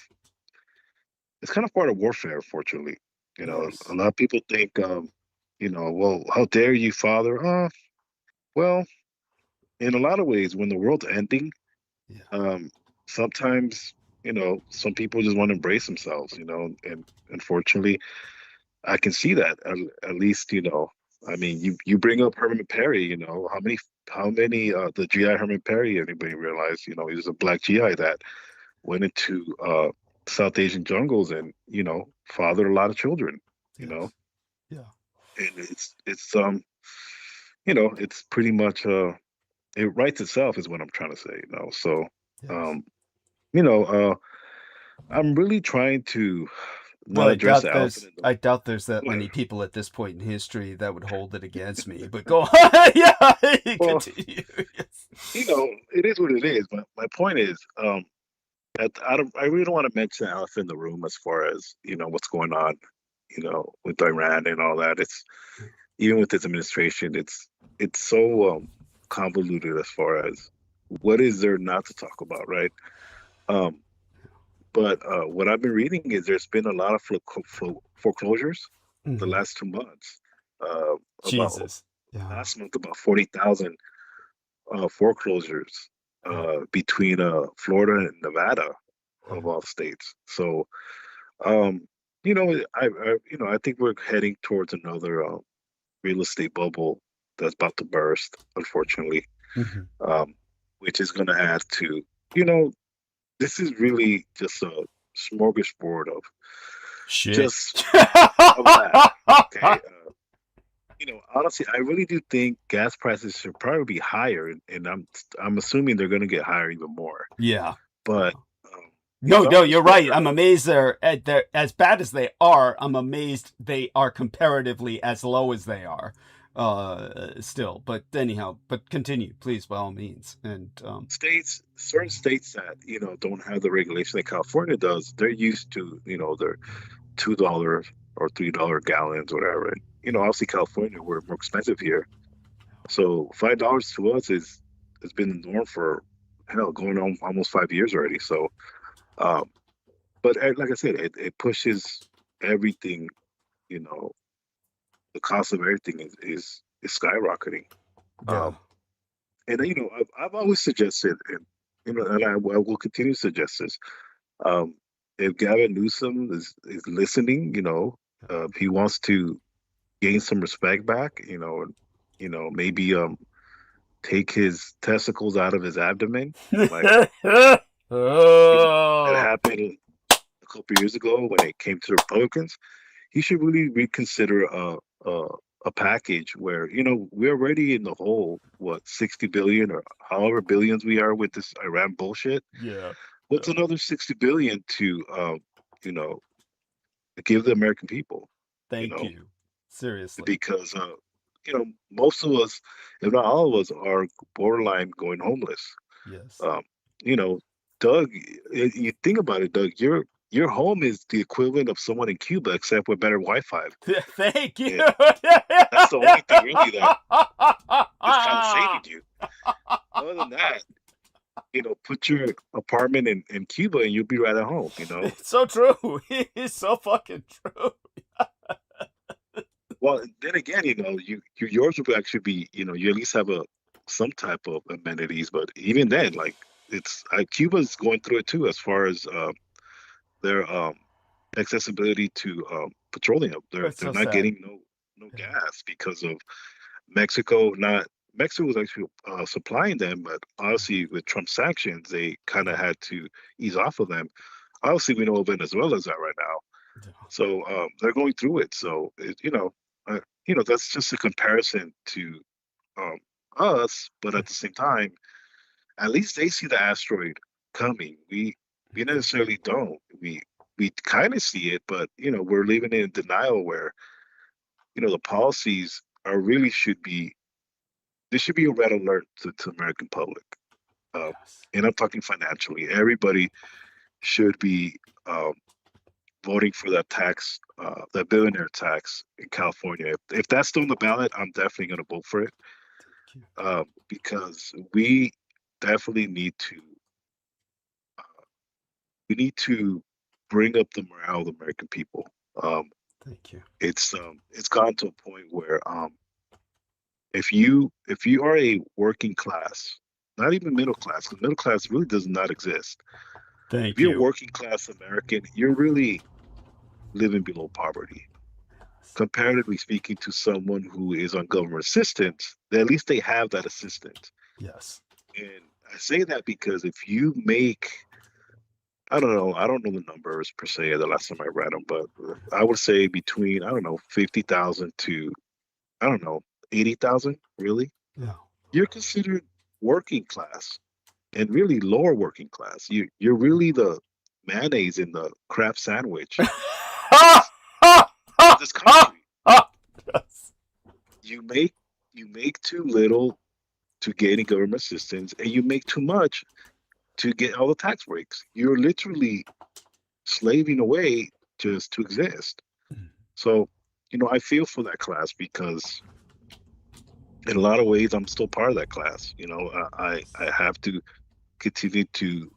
warfare. Fortunately, Yes. a lot of people think, well, how dare you, father? Well, in a lot of ways, when the world's ending, Yeah. sometimes some people just want to embrace themselves, and unfortunately, I can see that. At least, I mean, you bring up Herman Perry. How many the GI Herman Perry? Anybody realize? He was a black GI that went into South Asian jungles and fathered a lot of children. Yes. Yeah. and it's it's pretty much it writes itself is what I'm trying to say. So Yes. you know, I'm really trying to Well, not address the elephant in the I doubt there's that Well, many people at this point in history that would hold it against me. But go on, yeah, well, continue. Yes. it is what it is. But my point is, I really don't want to mention the elephant in the room as far as what's going on, with Iran and all that. It's even with this administration, it's so convoluted as far as what is there not to talk about, right? But what I've been reading is there's been a lot of foreclosures the Mhm. last 2 months. About Jesus. Yeah. last month, about 40,000 foreclosures between Florida and Nevada, of all states. So, I think we're heading towards another real estate bubble that's about to burst, unfortunately, Mhm. which is going to add to, this is really just a smorgasbord of Shit. just of that. Okay. Honestly, I really do think gas prices should probably be higher, and I'm assuming they're going to get higher even more. Yeah. But No, some you're right. perspective, I'm amazed they're as bad as they are. I'm amazed they are comparatively as low as they are. Still, but anyhow, but continue, please, by all means. And certain states that don't have the regulation that California does, they're used to their $2 or $3 gallons, whatever. Obviously California, we're more expensive here, so $5 to us has been the norm for hell, going on almost 5 years already. So, but like I said, it pushes everything. The cost of everything is skyrocketing. yeah, And I've always suggested, and I will continue to suggest this. If Gavin Newsom is listening, he wants to gain some respect back, maybe take his testicles out of his abdomen, like that oh, happened a couple years ago when it came to the Republicans. He should really reconsider a package where we're already in the hole, what, 60 billion or however billions we are with this Iran bullshit. yeah. What's another 60 billion to you know give the American people, you Thank know you. Seriously. because most of us, if not all of us, are borderline going homeless. Yes. um you know Doug, you think about it, Doug, your home is the equivalent of someone in Cuba, except with better Wi-Fi. Thank you. And that's the only thing really that is kind of saving you. Other than that, put your apartment in Cuba and you'll be right at home. It's so true. It's so fucking true. Well, then again, yours will actually be, you at least have some type of amenities, but even then, like, it's Cuba's going through it too, as far as their accessibility to petroleum. They're It's so not sad. getting no gas because of Mexico. Not Mexico was actually supplying them, but obviously with Trump sanctions, they kind of had to ease off of them. Obviously, we know Venezuela's at right now, so they're going through it. So that's just a comparison to um, us, but at the same time, at least they see the asteroid coming. We necessarily don't. We kind of see it, but we're living in denial where the policies are really should be this should be a red alert to American public. Yes. And I'm talking financially. Everybody should be um, voting for that billionaire tax in California. If that's still on the ballot, I'm definitely going to vote for it, because we definitely need to bring up the morale of the American people. Um, Thank you. it's gone to a point where if you are a working class, not even middle class, because middle class really does not exist. Thank If you're a you. working class American, you're really living below poverty. Comparatively speaking to someone who is on government assistance, at least they have that assistance. Yes. And I say that because if you make, I don't know the numbers per se, the last time I read them, but I would say between, I don't know, 50,000 to I don't know, 80,000, really? Yeah. You're considered working class and really lower working class. You're really the mayonnaise in the Kraft sandwich of this country. Yes. You make too little to get any government assistance, and you make too much to get all the tax breaks. You're literally slaving away just to exist. So, I feel for that class because in a lot of ways, I'm still part of that class. I have to continue to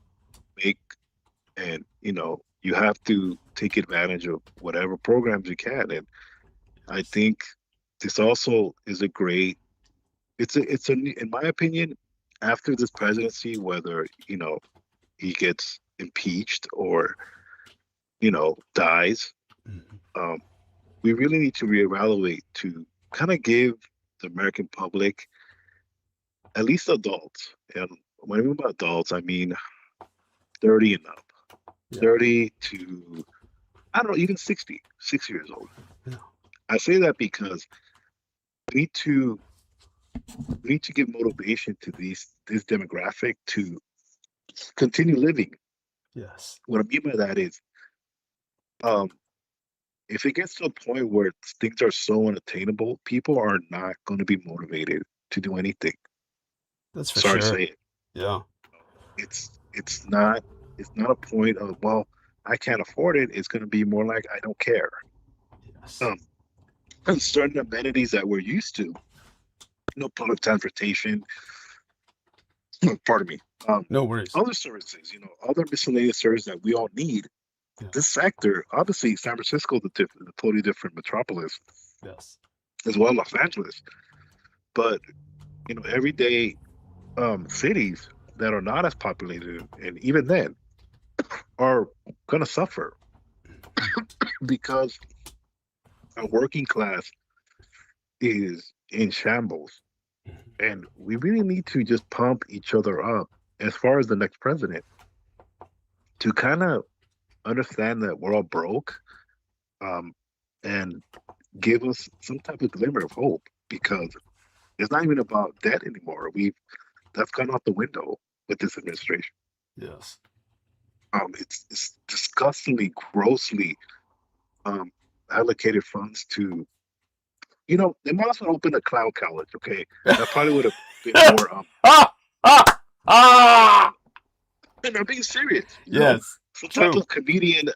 make, and you have to take advantage of whatever programs you can. And I think this also is a great. It's a in my opinion, after this presidency, whether he gets impeached or dies, we really need to reevaluate to kind of give the American public, at least adults, and when I mean by adults, I mean 30 and up, 30 to, I don't know, even 6 years old. Yeah. I say that because we need to give motivation to this demographic to continue living. Yes. What I mean by that is, if it gets to a point where things are so unattainable, people are not going to be motivated to do anything. That's for Sorry to sure. say it. Yeah. It's not a point of, well, I can't afford it. It's going to be more like I don't care. Yes. And certain amenities that we're used to, public transportation. Pardon me. No worries. Other services, other miscellaneous services that we all need. Yeah. This sector, obviously, San Francisco is a totally different metropolis, Yes. as well as Los Angeles. But everyday cities that are not as populated, and even then, are going to suffer because our working class is in shambles. And we really need to just pump each other up as far as the next president to kind of understand that we're all broke, and give us some type of glimmer of hope, because it's not even about debt anymore. That's gone out the window with this administration. Yes. It's disgustingly, grossly allocated funds to, they might as well open a clown college. Okay, that probably would have been more. And I'm being serious. Yes. Some type of comedian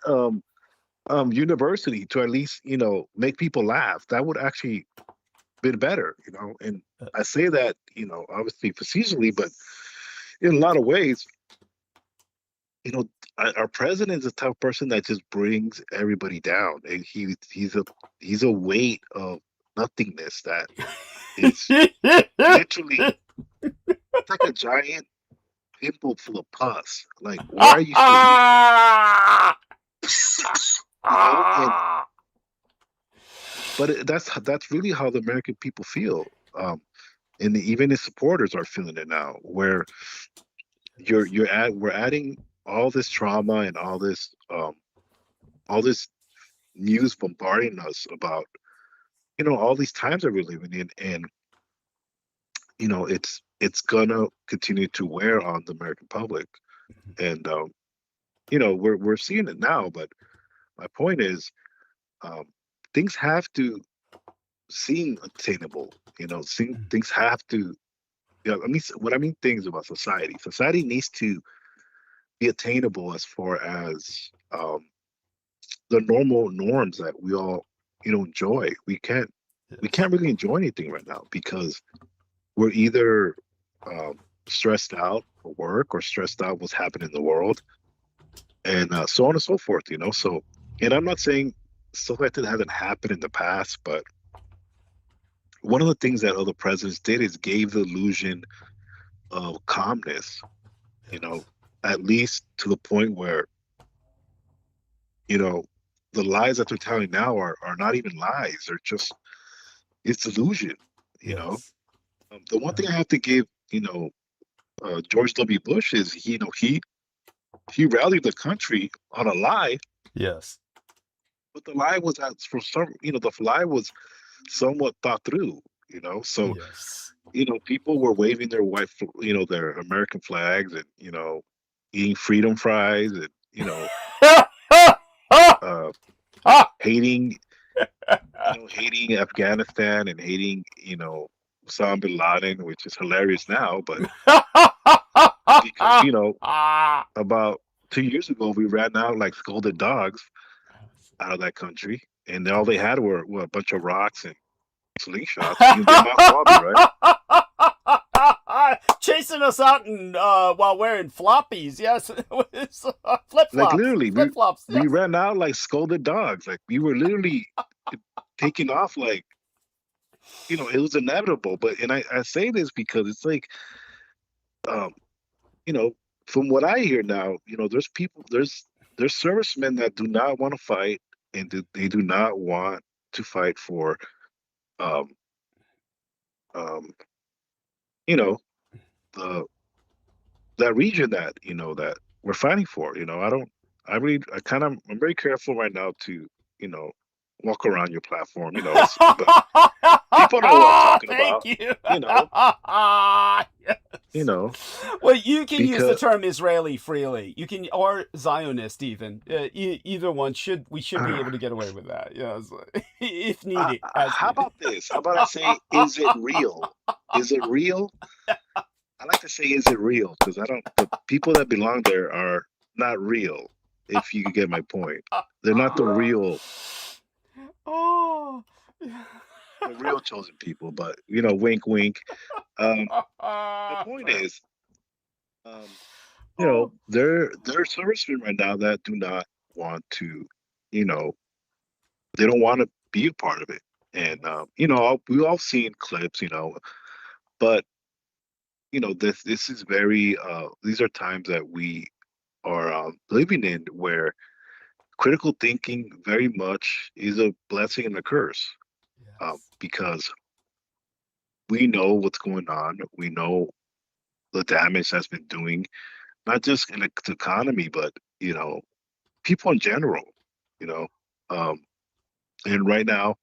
university to at least make people laugh. That would actually been better. And I say that obviously facetiously, but in a lot of ways, our president is the type of person that just brings everybody down, and he's a weight of nothingness that is literally, it's like a giant pimple full of pus. Like, why are you still here? But that's really how the American people feel, and even his supporters are feeling it now. Where we're adding all this trauma and all this news bombarding us about all these times that we're living in, and it's gonna continue to wear on the American public, and we're seeing it now. But my point is, things have to seem attainable. Things have to. Things about society. Society needs to be attainable as far as the normal norms that we all enjoy. We can't really enjoy anything right now because we're either stressed out for work or stressed out what's happening in the world, and so on and so forth. So, and I'm not saying stuff like that hasn't happened in the past, but one of the things that other presidents did is gave the illusion of calmness, at least to the point where, the lies that they're telling now are not even lies. They're just, it's delusion, Yes. The one thing I have to give, George W. Bush is, he rallied the country on a lie. Yes. But the lie was for some, the lie was somewhat thought through, So, Yes. People were waving their their American flags and, eating freedom fries and, uh, hating, hating Afghanistan and hating, Osama bin Laden, which is hilarious now, but because, about 2 years ago, we ran out like scolded dogs out of that country, and all they had were a bunch of rocks and slingshots. They're not Bobby, right? Chasing us out and while wearing floppies. Yes, flip flops. Like literally, flip flops. We ran out like scolded dogs. Like we were literally taking off. Like it was inevitable. But I say this because it's like, from what I hear now, there's servicemen that do not want to fight, and they do not want to fight for, that region that that we're fighting for. I'm very careful right now to walk around your platform. But people know what I'm talking about. Thank you. Yes. Well, you can use the term Israeli freely. You can, or Zionist even. Either one we should be able to get away with that. Yes, if needed. How about this? How about I say, is it real? Is it real? I like to say, is it real? Because the people that belong there are not real. If you get my point, they're not the real. Oh. The real chosen people, but wink, wink. The point is, there are servicemen right now that do not want to, they don't want to be a part of it, and we all seen clips, but this is very. These are times that we are living in where critical thinking very much is a blessing and a curse. Because we know what's going on. We know the damage that's been doing, not just in the economy, but, people in general, and right now,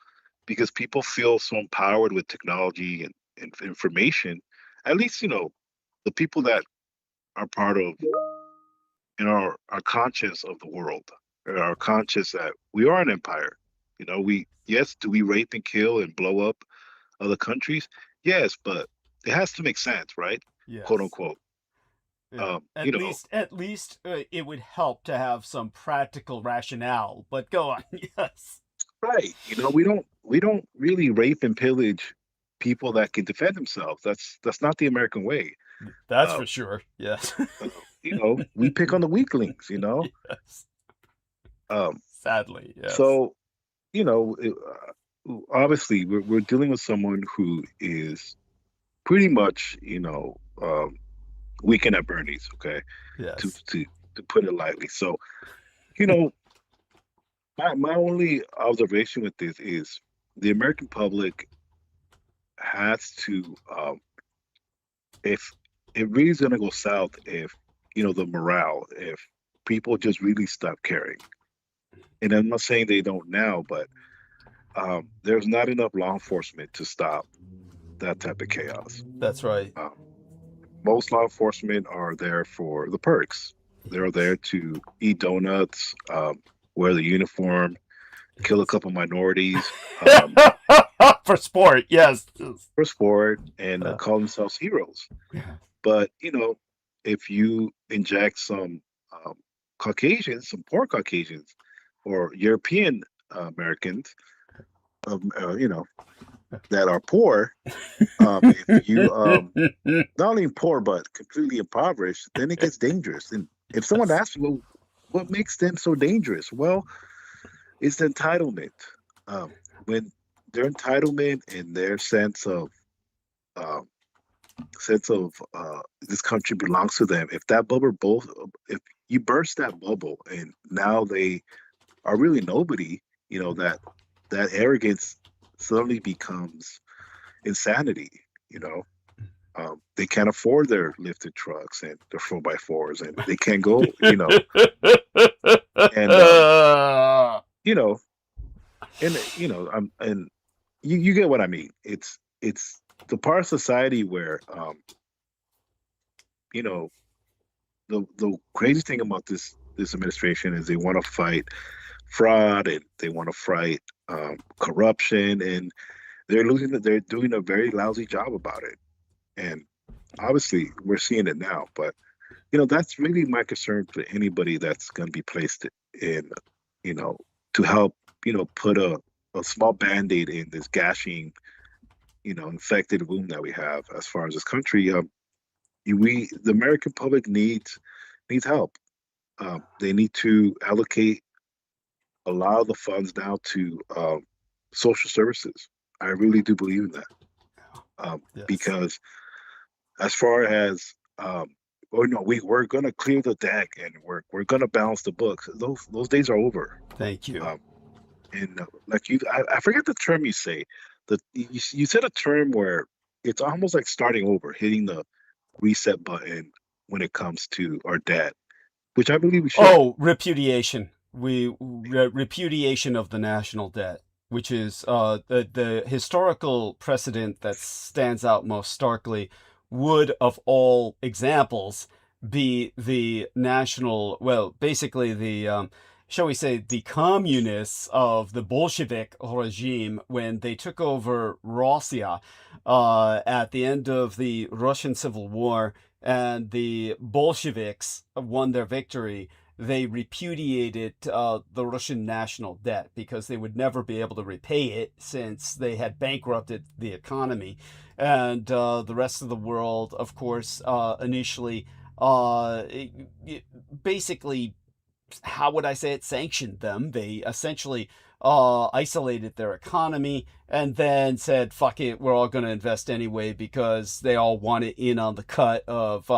because people feel so empowered with technology and information, at least, the people that are part of, are conscious of the world, are conscious that we are an empire. Do we rape and kill and blow up other countries? Yes, but it has to make sense, right? Yes. Quote unquote. Yeah. At least it would help to have some practical rationale. But go on. Yes. Right. We don't really rape and pillage people that can defend themselves. That's not the American way. That's for sure. Yes. We pick on the weaklings. Yes. Sadly. Yes. So. Obviously, we're dealing with someone who is pretty much, weekend at Bernie's. Okay, yes. To put it lightly. So, my only observation with this is the American public has to, if it really is going to go south, if the morale, if people just really stop caring. And I'm not saying they don't now, but there's not enough law enforcement to stop that type of chaos. That's right. Most law enforcement are there for the perks. They're there to eat donuts, wear the uniform, kill a couple minorities. For sport, yes. For sport, and call themselves heroes. Yeah. But, if you inject some Caucasians, some poor Caucasians, or European Americans, that are poor, if you not only poor but completely impoverished, then it gets dangerous. And if someone asks you, well, what makes them so dangerous? Well, it's the entitlement. When their entitlement and their sense of this country belongs to them, if you burst that bubble and now they are really nobody, that arrogance suddenly becomes insanity. They can't afford their lifted trucks and their 4x4s, and they can't go, and you get what I mean. It's the part of society where you know, the crazy thing about this administration is they want to fight fraud and they want to fight corruption, and they're doing a very lousy job about it. And obviously we're seeing it now, but that's really my concern for anybody that's going to be placed in, to help, put a small band-aid in this gashing, infected wound that we have as far as this country. The American public needs help. They need to allocate a lot of the funds now to social services. I really do believe in that. Yes. Because as far as we're going to clear the deck and we're going to balance the books. Those days are over. Thank you. And like I forget the term you say. You said a term where it's almost like starting over, hitting the reset button when it comes to our debt, which I believe we should. Oh, repudiation. Repudiation of the national debt, which is the historical precedent that stands out most starkly, would, of all examples, be the national, well, basically the, shall we say, the communists of the Bolshevik regime when they took over Russia at the end of the Russian Civil War, and the Bolsheviks won their victory. They repudiated the Russian national debt because they would never be able to repay it since they had bankrupted the economy. And the rest of the world, of course, initially, basically, how would I say it, sanctioned them. They essentially isolated their economy and then said, fuck it, we're all going to invest anyway because they all wanted in on the cut of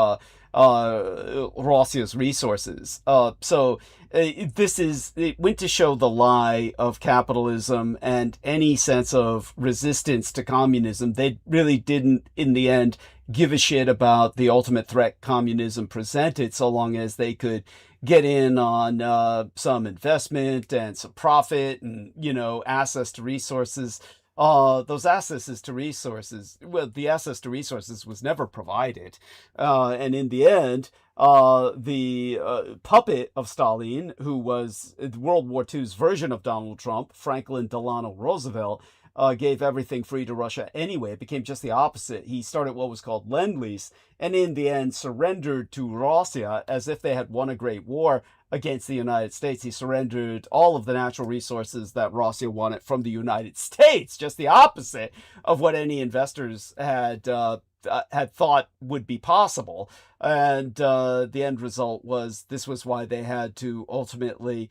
Russia's resources. So it went to show the lie of capitalism and any sense of resistance to communism. They really didn't, in the end, give a shit about the ultimate threat communism presented, so long as they could get in on some investment and some profit and, access to resources. Those accesses to resources, well, the access to resources was never provided. And in the end, the puppet of Stalin, who was World War II's version of Donald Trump, Franklin Delano Roosevelt, gave everything free to Russia anyway. It became just the opposite. He started what was called Lend-Lease, and in the end surrendered to Russia as if they had won a great war against the United States. He surrendered all of the natural resources that Russia wanted from the United States, just the opposite of what any investors had thought would be possible. And the end result was, this was why they had to ultimately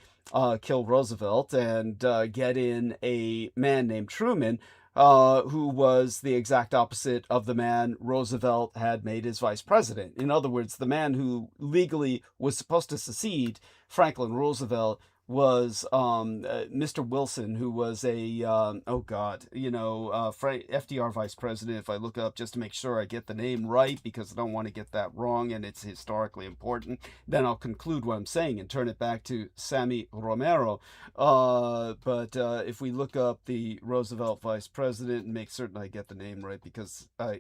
kill Roosevelt and get in a man named Truman, who was the exact opposite of the man Roosevelt had made his vice president. In other words, the man who legally was supposed to succeed Franklin Roosevelt was Mr. Wilson, who was a FDR vice president. If I look up just to make sure I get the name right, because I don't want to get that wrong and it's historically important, then I'll conclude what I'm saying and turn it back to Sammy Romero. But if we look up the Roosevelt vice president and make certain I get the name right, because I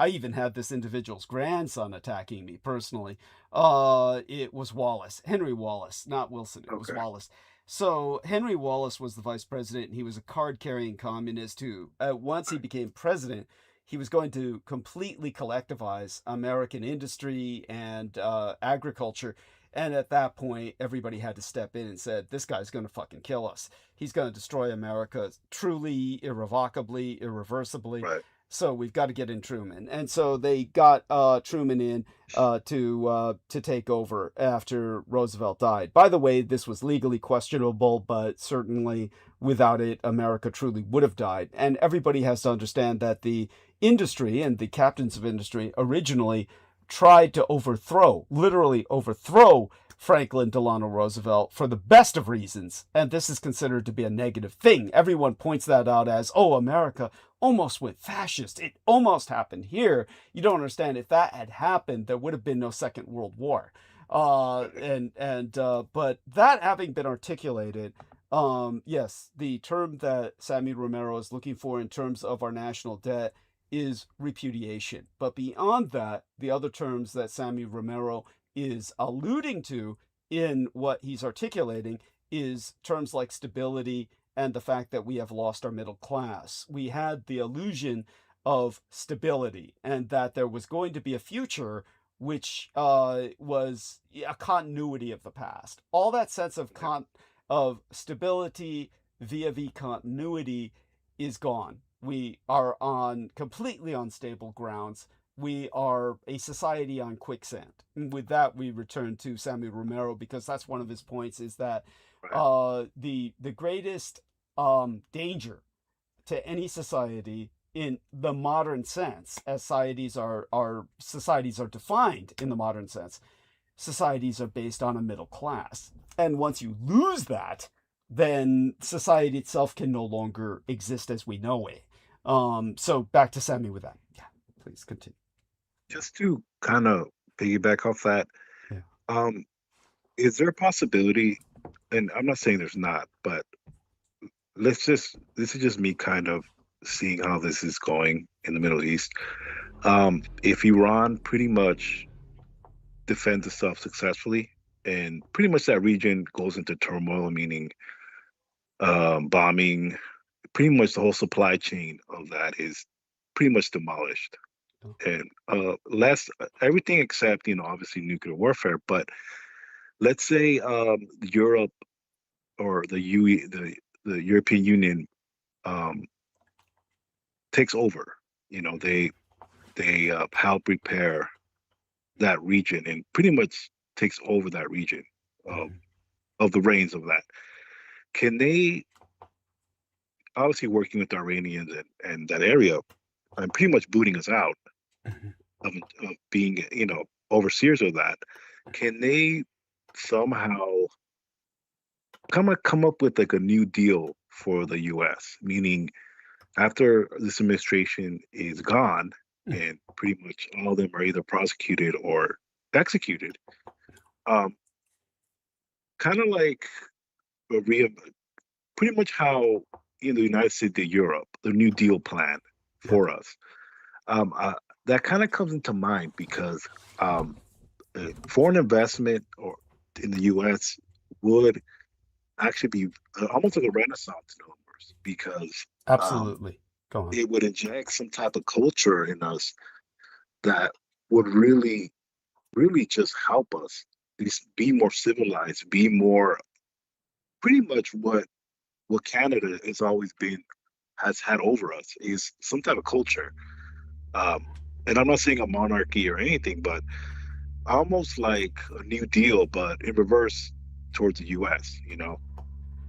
even had this individual's grandson attacking me personally. It was Wallace, Henry Wallace, not Wilson. It was Wallace. So Henry Wallace was the vice president, and he was a card-carrying communist who, once he became president, he was going to completely collectivize American industry and agriculture. And at that point, everybody had to step in and said, this guy's going to fucking kill us. He's going to destroy America truly, irrevocably, irreversibly. Right. So we've got to get in Truman. And so they got Truman in to take over after Roosevelt died. By the way, this was legally questionable, but certainly without it, America truly would have died. And everybody has to understand that the industry and the captains of industry originally tried to literally overthrow Franklin Delano Roosevelt for the best of reasons. And this is considered to be a negative thing. Everyone points that out as, oh, America almost went fascist. It almost happened here. You don't understand. If that had happened, there would have been no Second World War. But that having been articulated, Yes, the term that Sammy Romero is looking for in terms of our national debt is repudiation. But beyond that, the other terms that Sammy Romero is alluding to in what he's articulating is terms like stability and the fact that we have lost our middle class. We had the illusion of stability and that there was going to be a future which was a continuity of the past. All that sense of stability vis-a-vis continuity is gone. We are on completely unstable grounds. We are a society on quicksand. And with that, we return to Sammy Romero because that's one of his points: is that the greatest danger to any society in the modern sense, as societies are defined in the modern sense, societies are based on a middle class. And once you lose that, then society itself can no longer exist as we know it. So back to Sammy with that. Yeah, please continue. Just to kind of piggyback off that, Yeah. Is there a possibility, and I'm not saying there's not, but this is just me kind of seeing how this is going in the Middle East. If Iran pretty much defends itself successfully, and pretty much that region goes into turmoil, meaning bombing, pretty much the whole supply chain of that is pretty much demolished. And less everything except, obviously nuclear warfare. But let's say Europe or the European Union takes over. They help repair that region and pretty much takes over that region of the reins of that. Can they, obviously working with the Iranians and that area, and pretty much booting us out of being, overseers of that, can they somehow come up with like a new deal for the U.S., meaning after this administration is gone and pretty much all of them are either prosecuted or executed, kind of like pretty much how the United States did Europe, the New Deal plan for us. That kind of comes into mind because foreign investment or in the U.S. would actually be almost like a renaissance in numbers, because Absolutely. Go on. it would inject some type of culture in us that would really, really just help us be more civilized, be more pretty much what Canada has always has had over us, is some type of culture. And I'm not saying a monarchy or anything, but almost like a New Deal, but in reverse towards the U.S.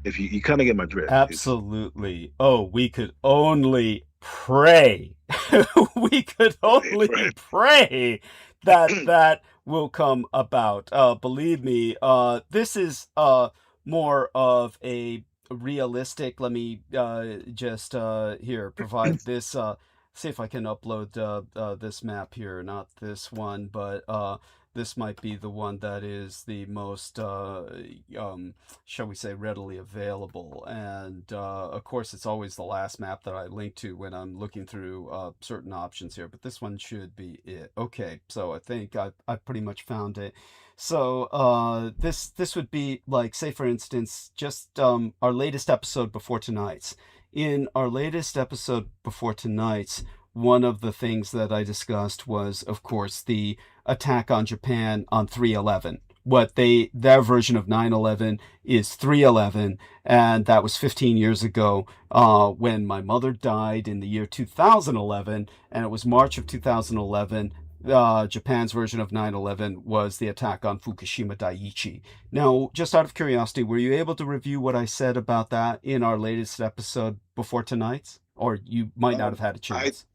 If you kind of get my drift. Absolutely. Oh, we could only pray. We could only pray that that will come about. Believe me, this is more of a realistic. Let me just here provide this. See if I can upload this map here. Not this one, but this might be the one that is the most, shall we say, readily available. And of course, it's always the last map that I link to when I'm looking through certain options here. But this one should be it. Okay, so I think I've pretty much found it. So this would be like, say, for instance, just our latest episode before tonight's. In our latest episode before tonight's, one of the things that I discussed was, of course, the attack on Japan on 3/11. Their version of 9/11 is 3/11, and that was 15 years ago when my mother died in the year 2011, and it was March of 2011. Japan's version of 9/11 was the attack on Fukushima Daiichi. Now, just out of curiosity, were you able to review what I said about that in our latest episode before tonight's? Or you might not have had a chance.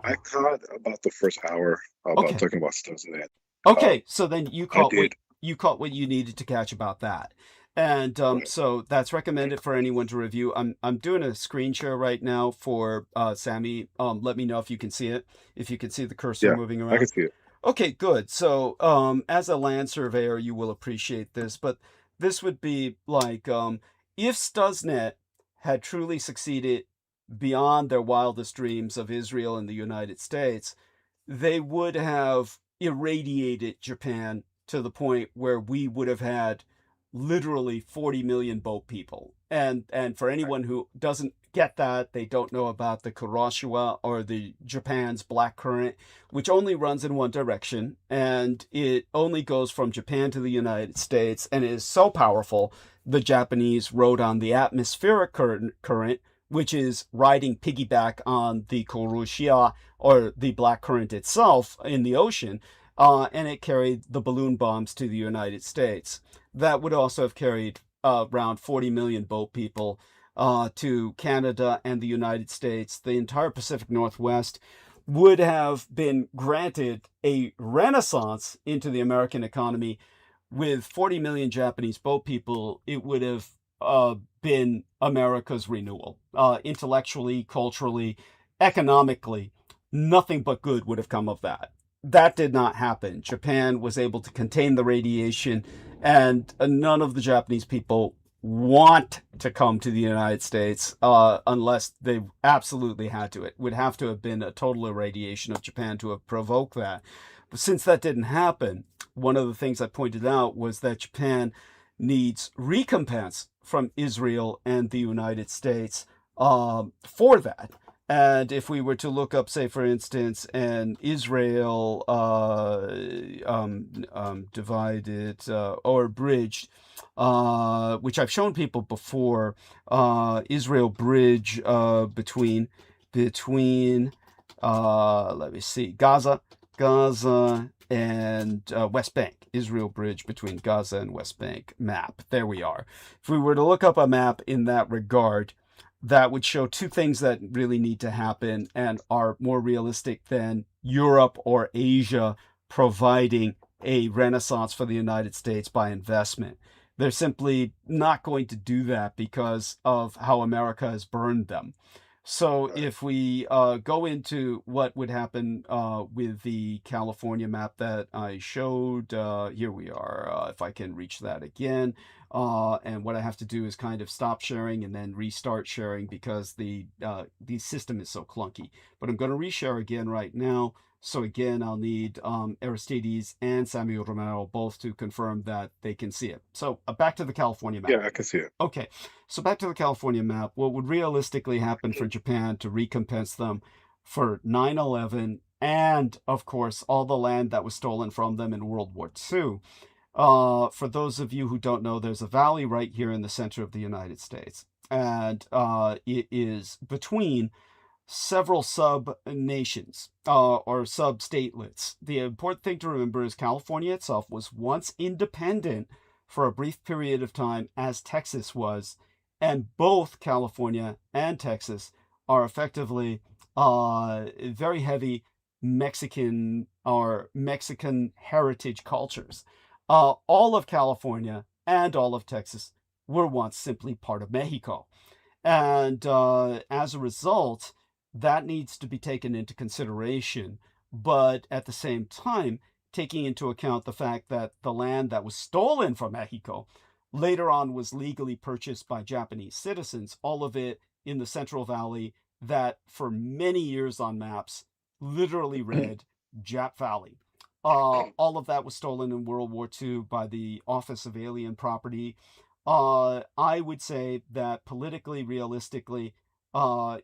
I caught about the first hour about talking about stuff in that. Okay, so then you caught what you needed to catch about that. And so that's recommended for anyone to review. I'm doing a screen share right now for Sammy. Let me know if you can see it. If you can see the cursor moving around. I can see it. Okay, good. So as a land surveyor, you will appreciate this. But this would be like if Stuxnet had truly succeeded beyond their wildest dreams of Israel and the United States, they would have irradiated Japan to the point where we would have had literally 40 million boat people. And for anyone who doesn't get that, they don't know about the Kuroshima, or the Japan's Black Current, which only runs in one direction, and it only goes from Japan to the United States, and is so powerful the Japanese rode on the atmospheric current, which is riding piggyback on the Kuroshima, or the Black Current itself in the ocean, and it carried the balloon bombs to the United States. That would also have carried around 40 million boat people to Canada and the United States. The entire Pacific Northwest would have been granted a renaissance into the American economy. With 40 million Japanese boat people, it would have been America's renewal. Intellectually, culturally, economically, nothing but good would have come of that. That did not happen. Japan was able to contain the radiation, and none of the Japanese people want to come to the United States unless they absolutely had to. It would have to have been a total irradiation of Japan to have provoked that. But since that didn't happen, one of the things I pointed out was that Japan needs recompense from Israel and the United States for that. And if we were to look up, say, for instance, an Israel divided or bridged, which I've shown people before, Israel bridge between let me see, Gaza and West Bank. Israel bridge between Gaza and West Bank map. There we are. If we were to look up a map in that regard, that would show two things that really need to happen and are more realistic than Europe or Asia providing a renaissance for the United States by investment. They're simply not going to do that because of how America has burned them. So if we go into what would happen with the California map that I showed, here we are, if I can reach that again. And what I have to do is kind of stop sharing and then restart sharing because the system is so clunky. But I'm going to reshare again right now. So again, I'll need Aristides and Samuel Romero both to confirm that they can see it. So back to the California map. Yeah, I can see it. Okay, so back to the California map. What would realistically happen for Japan to recompense them for 9/11 and, of course, all the land that was stolen from them in World War II? For those of you who don't know, there's a valley right here in the center of the United States, and it is between several sub-nations or sub-statelets. The important thing to remember is California itself was once independent for a brief period of time, as Texas was, and both California and Texas are effectively very heavy Mexican or Mexican heritage cultures. All of California and all of Texas were once simply part of Mexico. And as a result, that needs to be taken into consideration. But at the same time, taking into account the fact that the land that was stolen from Mexico later on was legally purchased by Japanese citizens, all of it in the Central Valley that for many years on maps literally read Jap Valley. All of that was stolen in World War II by the Office of Alien Property. I would say that politically, realistically,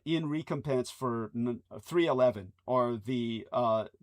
in recompense for 3/11, or the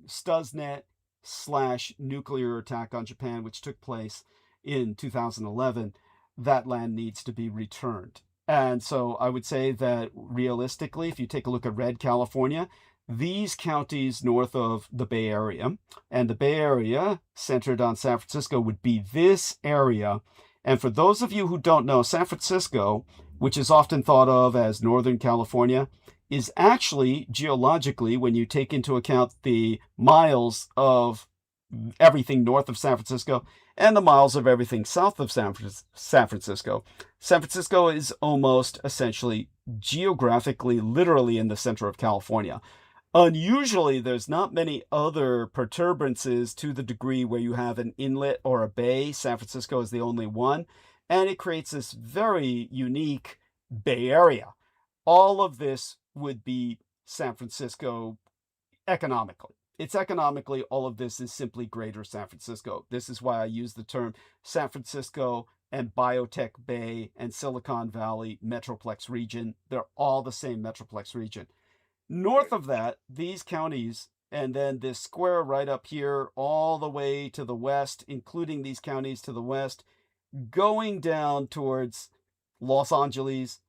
Stuxnet/nuclear attack on Japan, which took place in 2011, that land needs to be returned. And so I would say that realistically, if you take a look at red California, these counties north of the Bay Area, and the Bay Area centered on San Francisco would be this area. And for those of you who don't know, San Francisco, which is often thought of as Northern California, is actually geologically, when you take into account the miles of everything north of San Francisco and the miles of everything south of San Francisco, San Francisco is almost essentially geographically, literally in the center of California. Unusually, there's not many other protuberances to the degree where you have an inlet or a bay. San Francisco is the only one. and it creates this very unique Bay Area. All of this would be San Francisco economically. It's economically, all of this is simply greater San Francisco. This is why I use the term San Francisco and Biotech Bay and Silicon Valley Metroplex region. They're all the same Metroplex region. North of that, these counties, and then this square right up here, all the way to the west, including these counties to the west, going down towards Los Angeles,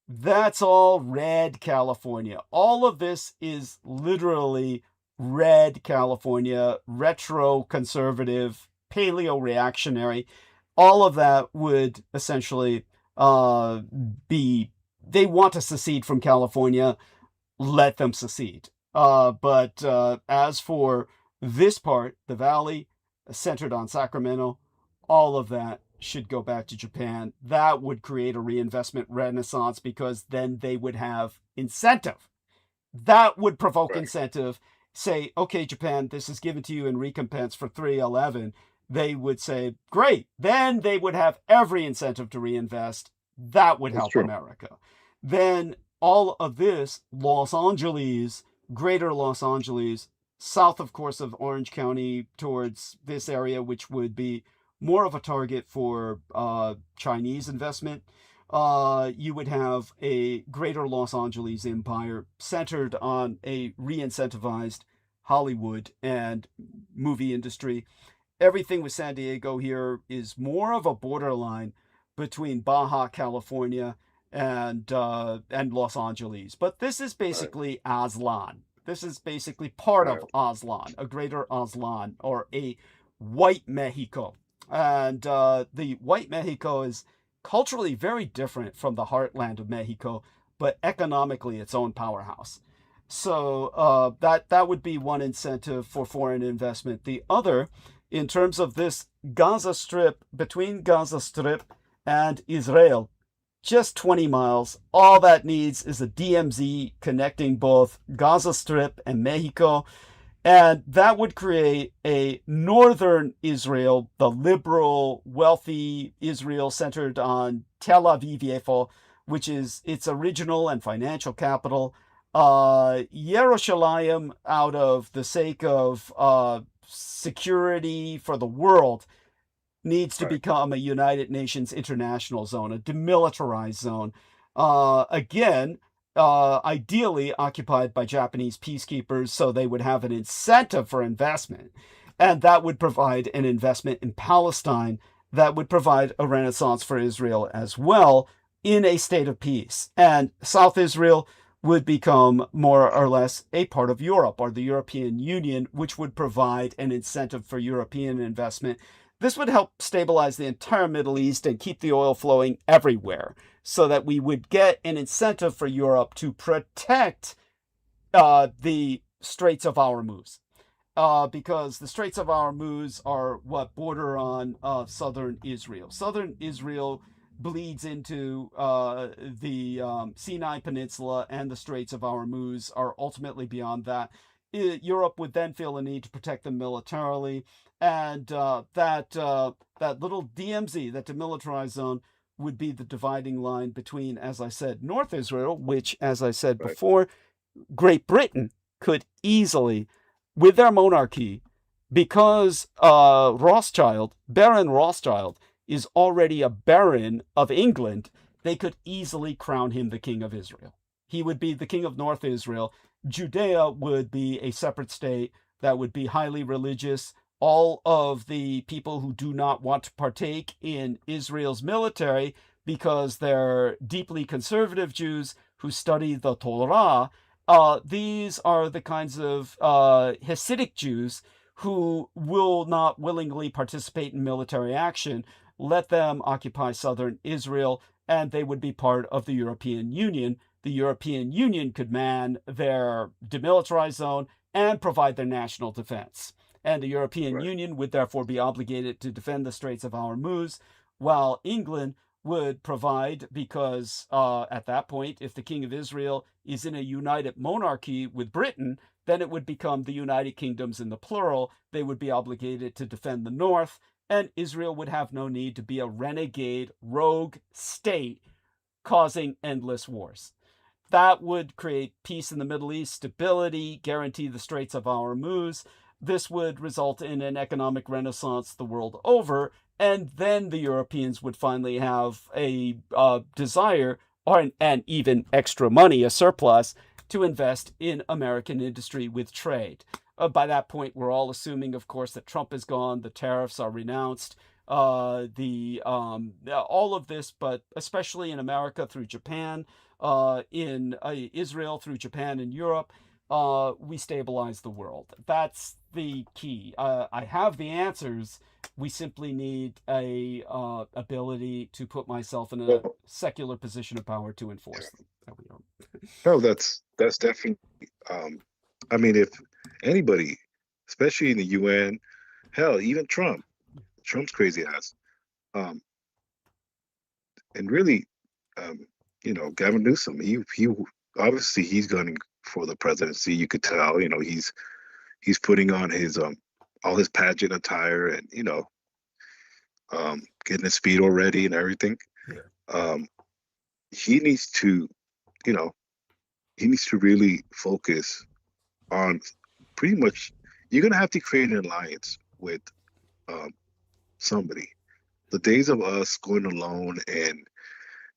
that's all red California. All of this is literally red California, retro-conservative, paleo-reactionary. All of that would essentially be, they want to secede from California, let them secede. But as for this part, the valley, centered on Sacramento, all of that should go back to Japan. That would create a reinvestment renaissance because then they would have incentive. That would provoke incentive. Say, okay, Japan, this is given to you in recompense for 3/11. They would say, great. Then they would have every incentive to reinvest. That would help America. Then all of this, Los Angeles, greater Los Angeles, south, of course, of Orange County towards this area, which would be more of a target for Chinese investment. You would have a greater Los Angeles empire centered on a re-incentivized Hollywood and movie industry. Everything with San Diego here is more of a borderline between Baja California and Los Angeles. But this is basically Aztlan. This is basically part of Aztlan, a greater Aztlan, or a white Mexico. And the white Mexico is culturally very different from the heartland of Mexico, but economically its own powerhouse. So that would be one incentive for foreign investment. The other, in terms of this Gaza Strip, between Gaza Strip and Israel, just 20 miles. All that needs is a DMZ connecting both Gaza Strip and Mexico. And that would create a northern Israel, the liberal, wealthy Israel centered on Tel Aviv, which is its original and financial capital. Yerushalayim, out of the sake of security for the world, needs to become a United Nations international zone, a demilitarized zone. Again, ideally occupied by Japanese peacekeepers, so they would have an incentive for investment. And that would provide an investment in Palestine that would provide a renaissance for Israel as well in a state of peace. And South Israel would become more or less a part of Europe or the European Union, which would provide an incentive for European investment. This would help stabilize the entire Middle East and keep the oil flowing everywhere, so that we would get an incentive for Europe to protect the Straits of Hormuz. Because the Straits of Hormuz are what border on southern Israel. Southern Israel bleeds into the Sinai Peninsula, and the Straits of Hormuz are ultimately beyond that. Europe would then feel a need to protect them militarily, and that little DMZ, that demilitarized zone, would be the dividing line between, as I said, North Israel, which, as I said before, Great Britain could easily, with their monarchy, because Baron Rothschild is already a baron of England, they could easily crown him the king of Israel. He would be the king of North Israel. Judea would be a separate state that would be highly religious. All of the people who do not want to partake in Israel's military because they're deeply conservative Jews who study the Torah, these are the kinds of Hasidic Jews who will not willingly participate in military action. Let them occupy southern Israel, and they would be part of the European Union. The European Union could man their demilitarized zone and provide their national defense. And the European Union would therefore be obligated to defend the Straits of Hormuz, while England would provide, because at that point, if the King of Israel is in a united monarchy with Britain, then it would become the United Kingdoms in the plural. They would be obligated to defend the North, and Israel would have no need to be a renegade, rogue state causing endless wars. That would create peace in the Middle East, stability, guarantee the Straits of Hormuz. This would result in an economic renaissance the world over, and then the Europeans would finally have a desire and even extra money, a surplus, to invest in American industry with trade. By that point, we're all assuming, of course, that Trump is gone, the tariffs are renounced, all of this, but especially in America through Japan, in Israel through Japan and Europe, we stabilize the world. That's the key. I have the answers. We simply need a ability to put myself in a secular position of power to enforce them. There we go. No, that's definitely. I mean, if anybody, especially in the UN, hell, even Trump's crazy ass, and really, Gavin Newsom, he obviously he's gunning for the presidency. You could tell, he's putting on his all his pageant attire and getting his feet already and everything. Yeah. He needs to, really focus on pretty much. You're gonna have to create an alliance with somebody. The days of us going alone and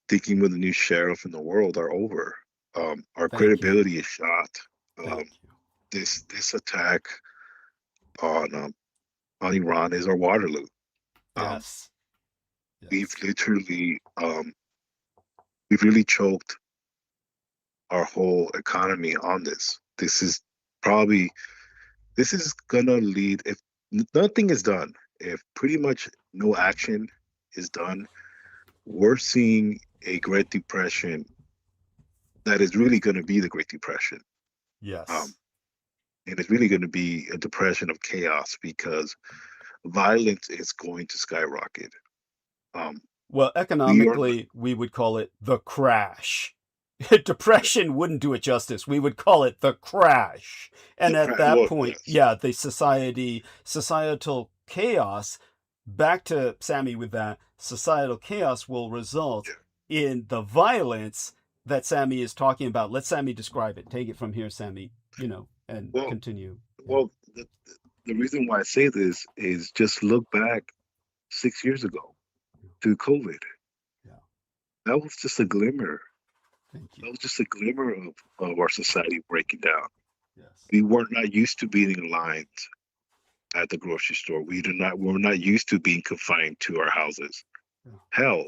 thinking we're the new sheriff in the world are over. Our credibility is shot. This attack on Iran is our Waterloo. Yes. We've literally we've really choked our whole economy on this. This is gonna lead, if nothing is done, if pretty much no action is done, we're seeing a Great Depression that is really going to be the Great Depression. Yes. And it's really going to be a depression of chaos because violence is going to skyrocket. Well, economically, we would call it the crash. Depression wouldn't do it justice. We would call it the crash. And at that point, yes. The societal chaos, back to Sammy with that, societal chaos will result in the violence that Sammy is talking about. Let Sammy describe it. Take it from here, Sammy, and continue. Well, the reason why I say this is just look back 6 years ago to COVID. Yeah. That was just a glimmer. Thank you. That was just a glimmer of our society breaking down. Yes. We were not used to being in lines at the grocery store. We're not used to being confined to our houses. Yeah. Hell,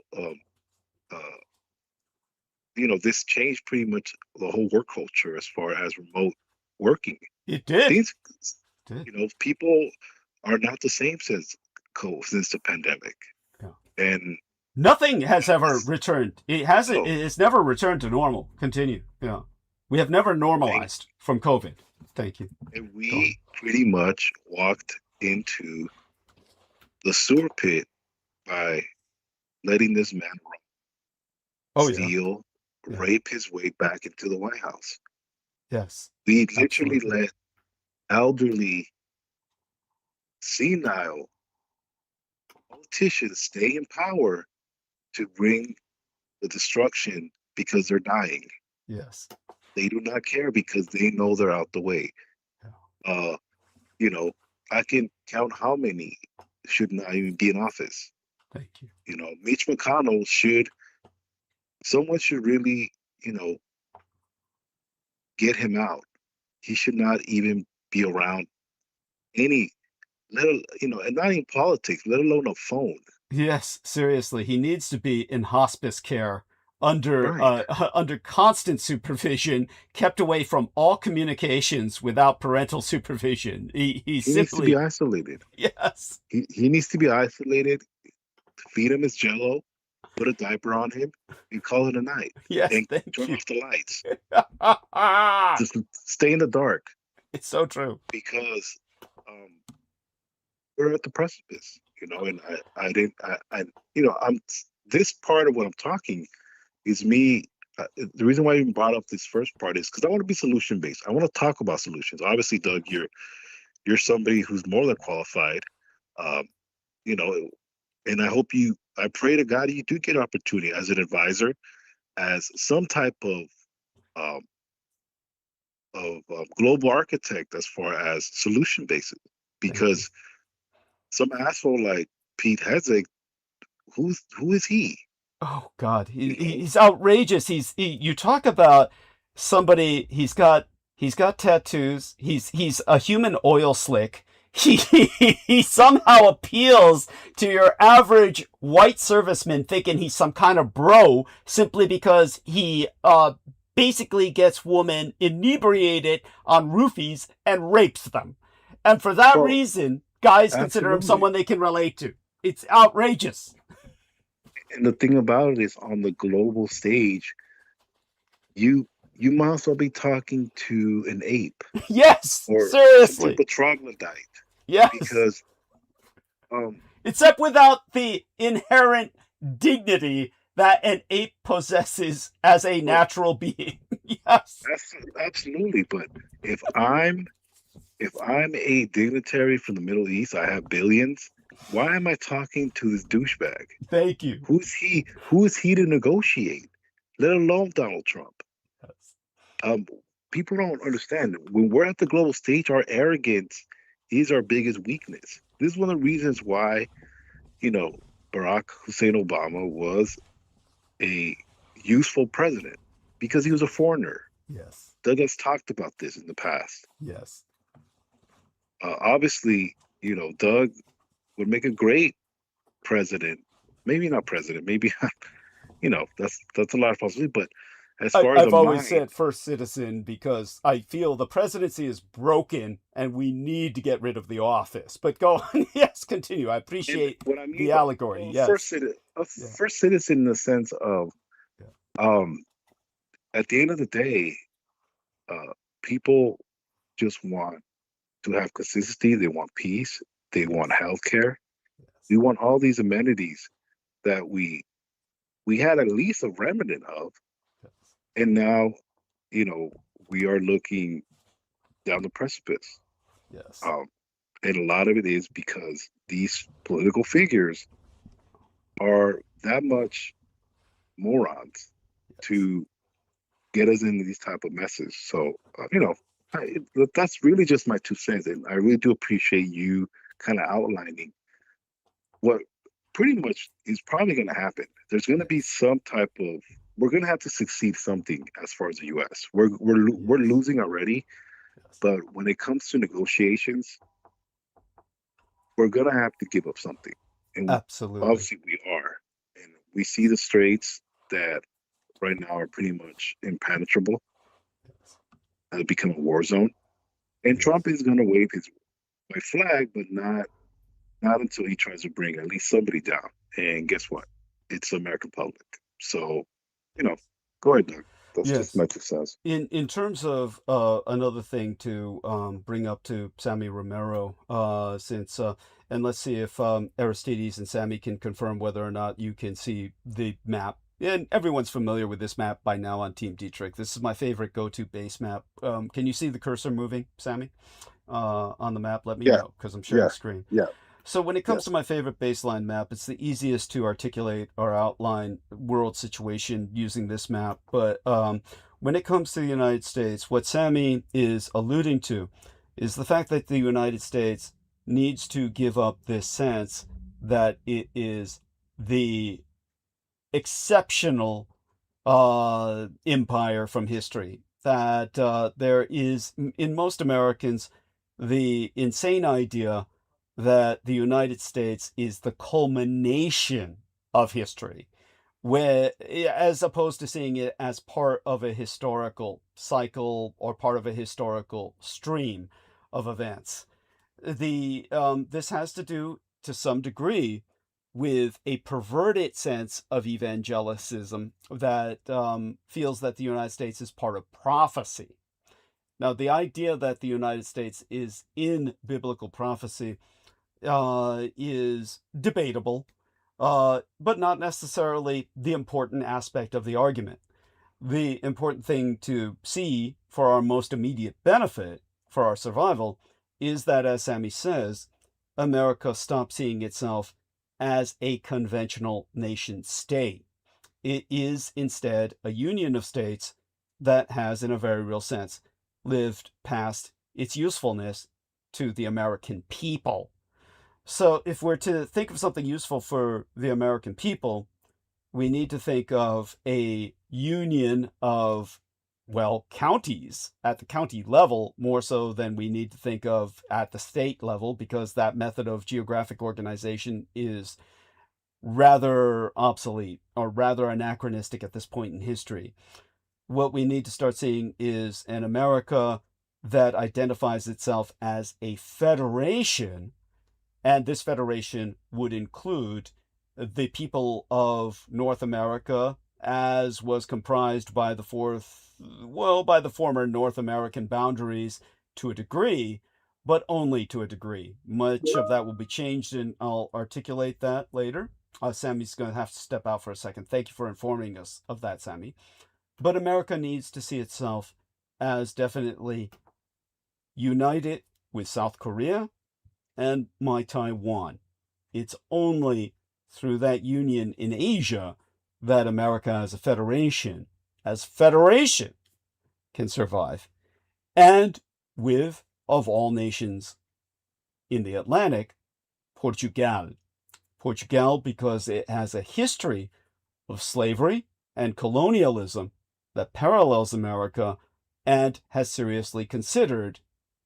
this changed pretty much the whole work culture as far as remote working. It did. People are not the same since the pandemic. Yeah. And nothing has ever returned. It hasn't. It's never returned to normal. Continue. Yeah. We have never normalized from COVID. Thank you. And we pretty much walked into the sewer pit by letting this man steal, rape his way back into the White House. Yes. We literally let elderly, senile politicians stay in power to bring the destruction because they're dying. Yes. They do not care because they know they're out the way. Yeah. I can count how many should not even be in office. Thank you. Mitch McConnell someone should really, get him out. He should not even be around and not in politics, let alone a phone. Yes, seriously. He needs to be in hospice care under constant supervision, kept away from all communications without parental supervision. He needs to be isolated. Yes. He needs to be isolated. Feed him his Jell-O, put a diaper on him, and call it a night. Yes, and thank turn you. off the lights. Just stay in the dark. It's so true. Because we're at the precipice, and this part of what I'm talking is me. The reason why I even brought up this first part is because I want to be solution based. I want to talk about solutions. Obviously, Doug, you're somebody who's more than qualified. you know, and I pray to God you do get opportunity as an advisor, as some type um, global architect as far as solution basis, Thank you. because some asshole like Pete Hegseth, who is he? Oh God, You know, he's outrageous. You talk about somebody. He's got tattoos. He's a human oil slick. He somehow appeals to your average white serviceman, thinking he's some kind of bro simply because he basically gets women inebriated on roofies and rapes them, and for that well, reason, guys consider him absolutely. someone they can relate to. It's outrageous. And the thing about it is, on the global stage, you might as well be talking to an ape Yes, or some seriously. type of troglodyte, Yes. because Except without the inherent dignity that an ape possesses as a natural being. Yes. absolutely. But if I'm a dignitary from the Middle East, I have billions. Why am I talking to this douchebag? Thank you. Who's he? Who is he to negotiate? Let alone Donald Trump. Yes. People don't understand. When we're at the global stage, our arrogance is our biggest weakness. This is one of the reasons why, Barack Hussein Obama was a useful president, because he was a foreigner. Yes. Doug has talked about this in the past. Yes. Obviously, Doug would make a great president. Maybe not president. Maybe, that's a lot of possibility. But as far as I've always said first citizen because I feel the presidency is broken and we need to get rid of the office. But go on. Yes, continue. I appreciate what I mean the allegory. Yes. First citizen in the sense of, at the end of the day, people just want to have consistency. They want peace. They want healthcare. We want all these amenities that we had at least a remnant of, and now, we are looking down the precipice. Yes. And a lot of it is because these political figures are that much morons to get us into these type of messes. So, that's really just my 2 cents. And I really do appreciate you kind of outlining what pretty much is probably going to happen. There's going to be some type of, we're going to have to succeed something as far as the U.S. We're losing already, but when it comes to negotiations, we're going to have to give up something. And absolutely. Obviously we are. And we see the straits that right now are pretty much impenetrable. Has become a war zone. And Trump is going to wave his white flag, but not until he tries to bring at least somebody down. And guess what? It's the American public. So, go ahead, Doug. That's just my 2 cents. In terms of another thing to bring up to Sammy Romero, since and let's see if Aristides and Sammy can confirm whether or not you can see the map. And everyone's familiar with this map by now on Team Dietrich. This is my favorite go-to base map. Can you see the cursor moving, Sammy, on the map? Let me know, because I'm sharing screen. Yeah. So when it comes to my favorite baseline map, it's the easiest to articulate or outline world situation using this map. But when it comes to the United States, what Sammy is alluding to is the fact that the United States needs to give up this sense that it is the exceptional empire from history, that there is, in most Americans, the insane idea that the United States is the culmination of history, where, as opposed to seeing it as part of a historical cycle or part of a historical stream of events. This has to do, to some degree, with a perverted sense of evangelicism that feels that the United States is part of prophecy. Now, the idea that the United States is in biblical prophecy is debatable, but not necessarily the important aspect of the argument. The important thing to see for our most immediate benefit, for our survival, is that, as Sammy says, America stop seeing itself as a conventional nation state. It is instead a union of states that has, in a very real sense, lived past its usefulness to the American people. So if we're to think of something useful for the American people, we need to think of a union of, well, counties at the county level, more so than we need to think of at the state level, because that method of geographic organization is rather obsolete or rather anachronistic at this point in history. What we need to start seeing is an America that identifies itself as a federation, and this federation would include the people of North America, as was comprised by the former North American boundaries to a degree, but only to a degree. Much of that will be changed, and I'll articulate that later. Sammy's going to have to step out for a second. Thank you for informing us of that, Sammy. But America needs to see itself as definitely united with South Korea and my Taiwan. It's only through that union in Asia that America as a federation can survive. And with, of all nations in the Atlantic, Portugal. Portugal, because it has a history of slavery and colonialism that parallels America and has seriously considered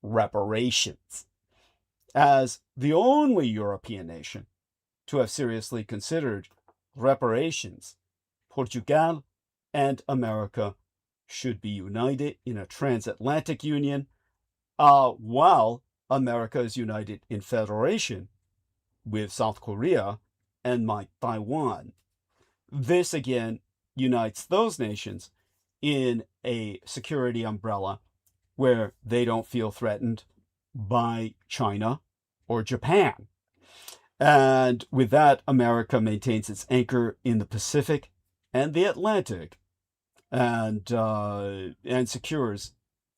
reparations. As the only European nation to have seriously considered reparations, Portugal and America should be united in a transatlantic union, while America is united in federation with South Korea and my Taiwan. This again unites those nations in a security umbrella where they don't feel threatened by China or Japan. And with that, America maintains its anchor in the Pacific and the Atlantic, and secures,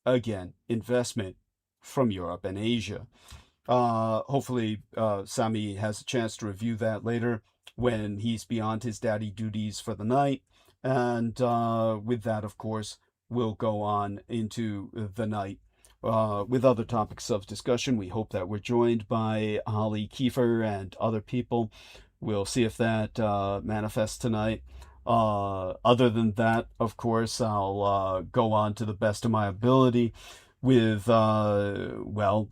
again, investment from Europe and Asia. Hopefully, Sami has a chance to review that later when he's beyond his daddy duties for the night. And with that, of course, we'll go on into the night with other topics of discussion. We hope that we're joined by Holly Kiefer and other people. We'll see if that manifests tonight. Other than that, of course, I'll go on to the best of my ability with,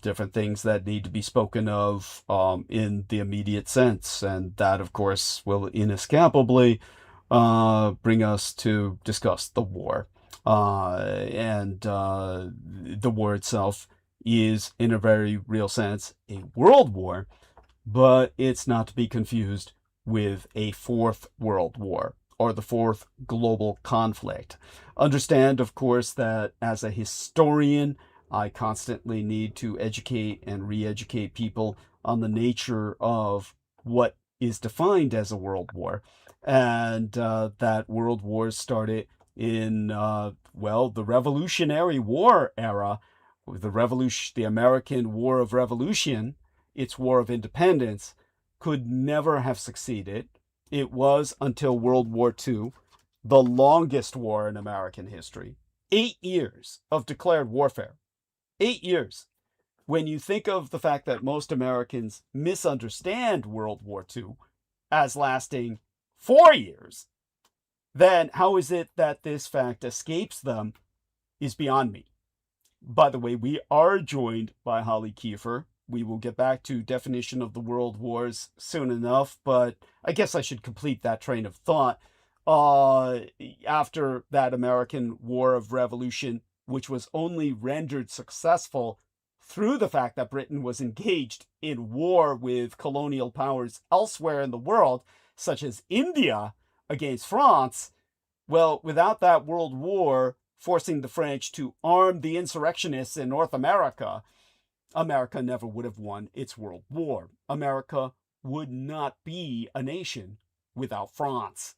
different things that need to be spoken of in the immediate sense. And that, of course, will inescapably bring us to discuss the war. The war itself is, in a very real sense, a world war, but it's not to be confused with a fourth world war or the fourth global conflict. Understand, of course, that as a historian, I constantly need to educate and re-educate people on the nature of what is defined as a world war. And that world wars started in, the Revolutionary War era, the American War of Revolution, its War of Independence, could never have succeeded. It was, until World War II, the longest war in American history. 8 years of declared warfare. 8 years. When you think of the fact that most Americans misunderstand World War II as lasting 4 years, then how is it that this fact escapes them is beyond me. By the way, we are joined by Holly Kiefer. We will get back to definition of the world wars soon enough, but I guess I should complete that train of thought. After that American War of Revolution, which was only rendered successful through the fact that Britain was engaged in war with colonial powers elsewhere in the world, such as India against France, well, without that world war forcing the French to arm the insurrectionists in North America, America never would have won its world war. America would not be a nation without France.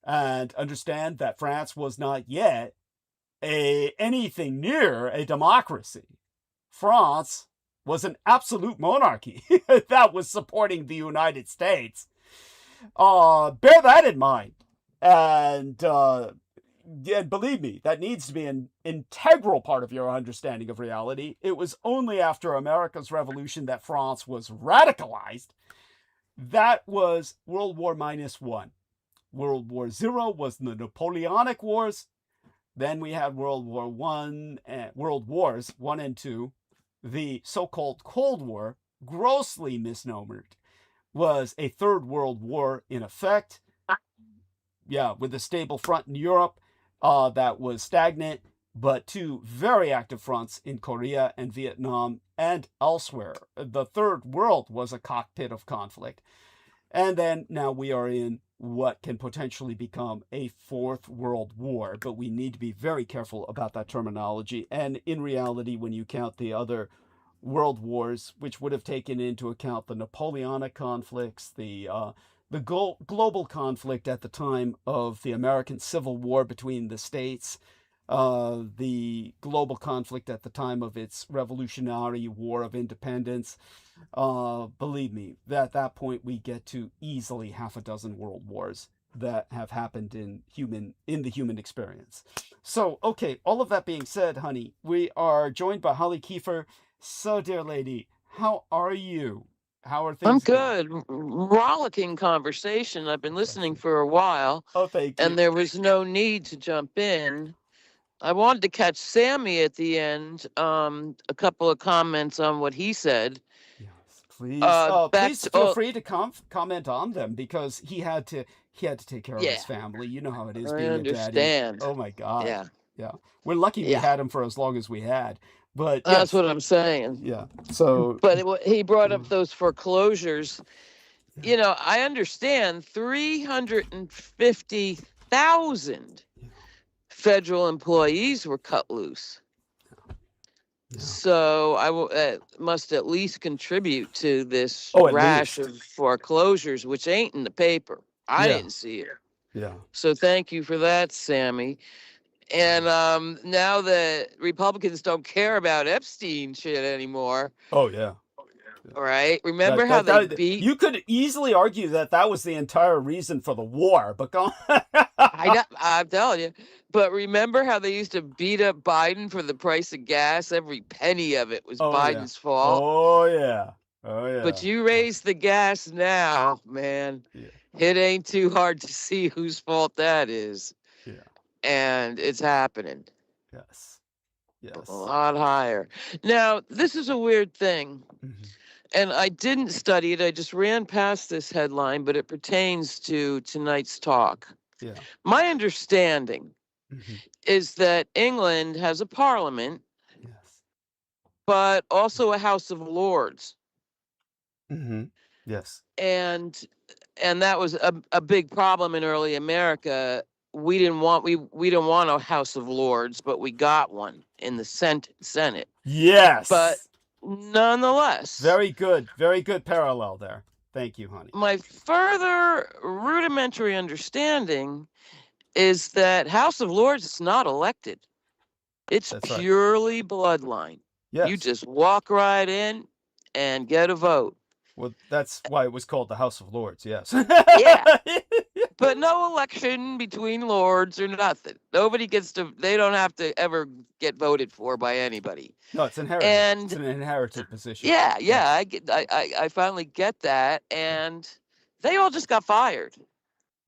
And understand that France was not yet anything near a democracy. France was an absolute monarchy that was supporting the United States. Bear that in mind. And believe me, that needs to be an integral part of your understanding of reality. It was only after America's Revolution that France was radicalized. That was World War -1. World War Zero was the Napoleonic Wars. Then we had World Wars I and II. The so-called Cold War, grossly misnomered, was a third world war in effect. Yeah, with a stable front in Europe that was stagnant, but two very active fronts in Korea and Vietnam and elsewhere. The third world was a cockpit of conflict. And then now we are in what can potentially become a fourth world war, but we need to be very careful about that terminology. And in reality, when you count the other world wars, which would have taken into account the Napoleonic conflicts, the global conflict at the time of the American Civil War between the states, the global conflict at the time of its Revolutionary War of Independence. Believe me, at that point we get to easily half a dozen world wars that have happened in the human experience. So, okay, all of that being said, honey, we are joined by Holly Kiefer. So, dear lady, how are you? How are things? I'm good. Rollicking conversation. I've been listening for a while. Oh, thank you. And there was no need to jump in. I wanted to catch Sammy at the end. A couple of comments on what he said. Yes, please. Please feel free to comment on them, because he had to take care of his family. You know how it is being a daddy. Oh my God. Yeah. We're lucky we had him for as long as we had. But that's what I'm saying. Yeah. So, but he brought up those foreclosures. You know, I understand 350,000 federal employees were cut loose. So I must at least contribute to this rash of foreclosures, which ain't in the paper. I didn't see it. Yeah. So thank you for that, Sammy. And now that Republicans don't care about Epstein shit anymore. Oh, yeah. All right. Remember how they beat... You could easily argue that was the entire reason for the war, but go on. I'm telling you. But remember how they used to beat up Biden for the price of gas? Every penny of it was Biden's fault. Oh, yeah. Oh, yeah. But you raise the gas now, man. Yeah. It ain't too hard to see whose fault that is. Yeah. And it's happening. Yes. A lot higher. Now, this is a weird thing. Mm-hmm. And I didn't study it. I just ran past this headline, but it pertains to tonight's talk. Yeah. My understanding is that England has a parliament, but also a House of Lords. Yes. And that was a big problem in early America. We didn't want a House of Lords, but we got one in the Senate. Yes. But nonetheless. Very good parallel there. Thank you, honey. My further rudimentary understanding is that House of Lords is not elected. It's purely bloodline. Yes. You just walk right in and get a vote. Well, that's why it was called the House of Lords, yes. Yeah. But no election between lords or nothing. Nobody gets to, they don't have to ever get voted for by anybody. No, it's inherited. And it's an inherited position. Yeah. I finally get that. And they all just got fired.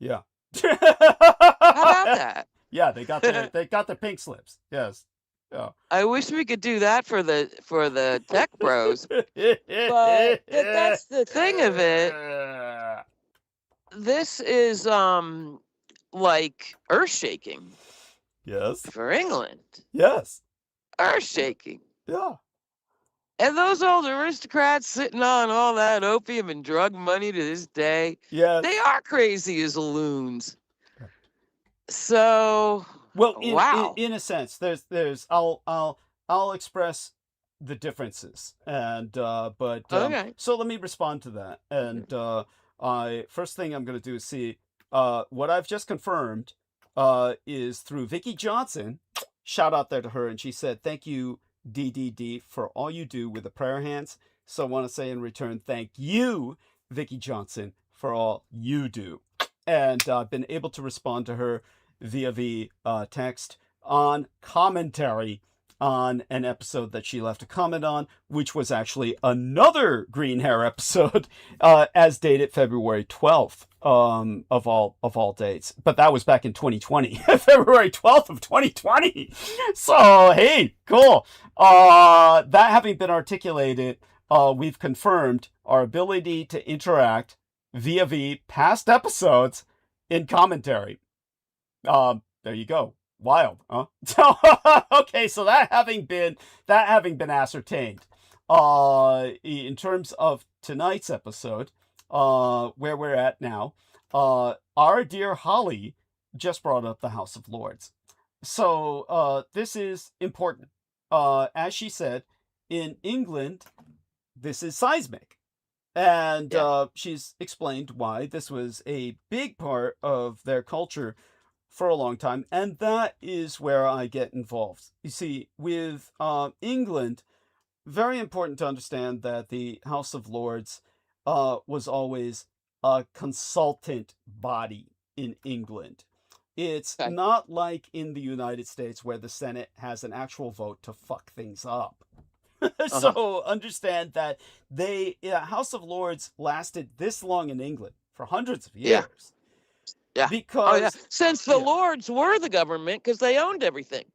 Yeah. How about that? Yeah, they got their pink slips. Yes. Yeah. I wish we could do that for the tech bros. But that's the thing of it. This is like earth-shaking. Yes. For England. Yes. Earth-shaking. Yeah. And those old aristocrats sitting on all that opium and drug money to this day. Yes. They are crazy as loons. So well, in a sense, there's I'll express the differences, and but so let me respond to that. And first thing I'm going to do is see what I've just confirmed is through Vicky Johnson. Shout out there to her, and she said, "Thank you, DDD for all you do with the prayer hands. So I want to say in return, thank you, Vicki Johnson, for all you do. And I've been able to respond to her via text on commentary on an episode that she left a comment on, which was actually another green hair episode, as dated February 12th, of all dates. But that was back in 2020, February 12th of 2020. So, hey, cool. That having been articulated, we've confirmed our ability to interact via past episodes in commentary. There you go. Wild, huh? So, okay, so that having been ascertained, in terms of tonight's episode, where we're at now, our dear Holly just brought up the House of Lords. So, this is important. As she said, in England, this is seismic. And she's explained why this was a big part of their culture for a long time, and that is where I get involved. You see, with England, very important to understand that the House of Lords was always a consultant body in England. It's not like in the United States where the Senate has an actual vote to fuck things up. So understand that House of Lords lasted this long in England for hundreds of years. Yeah. Because since the Lords were the government, because they owned everything.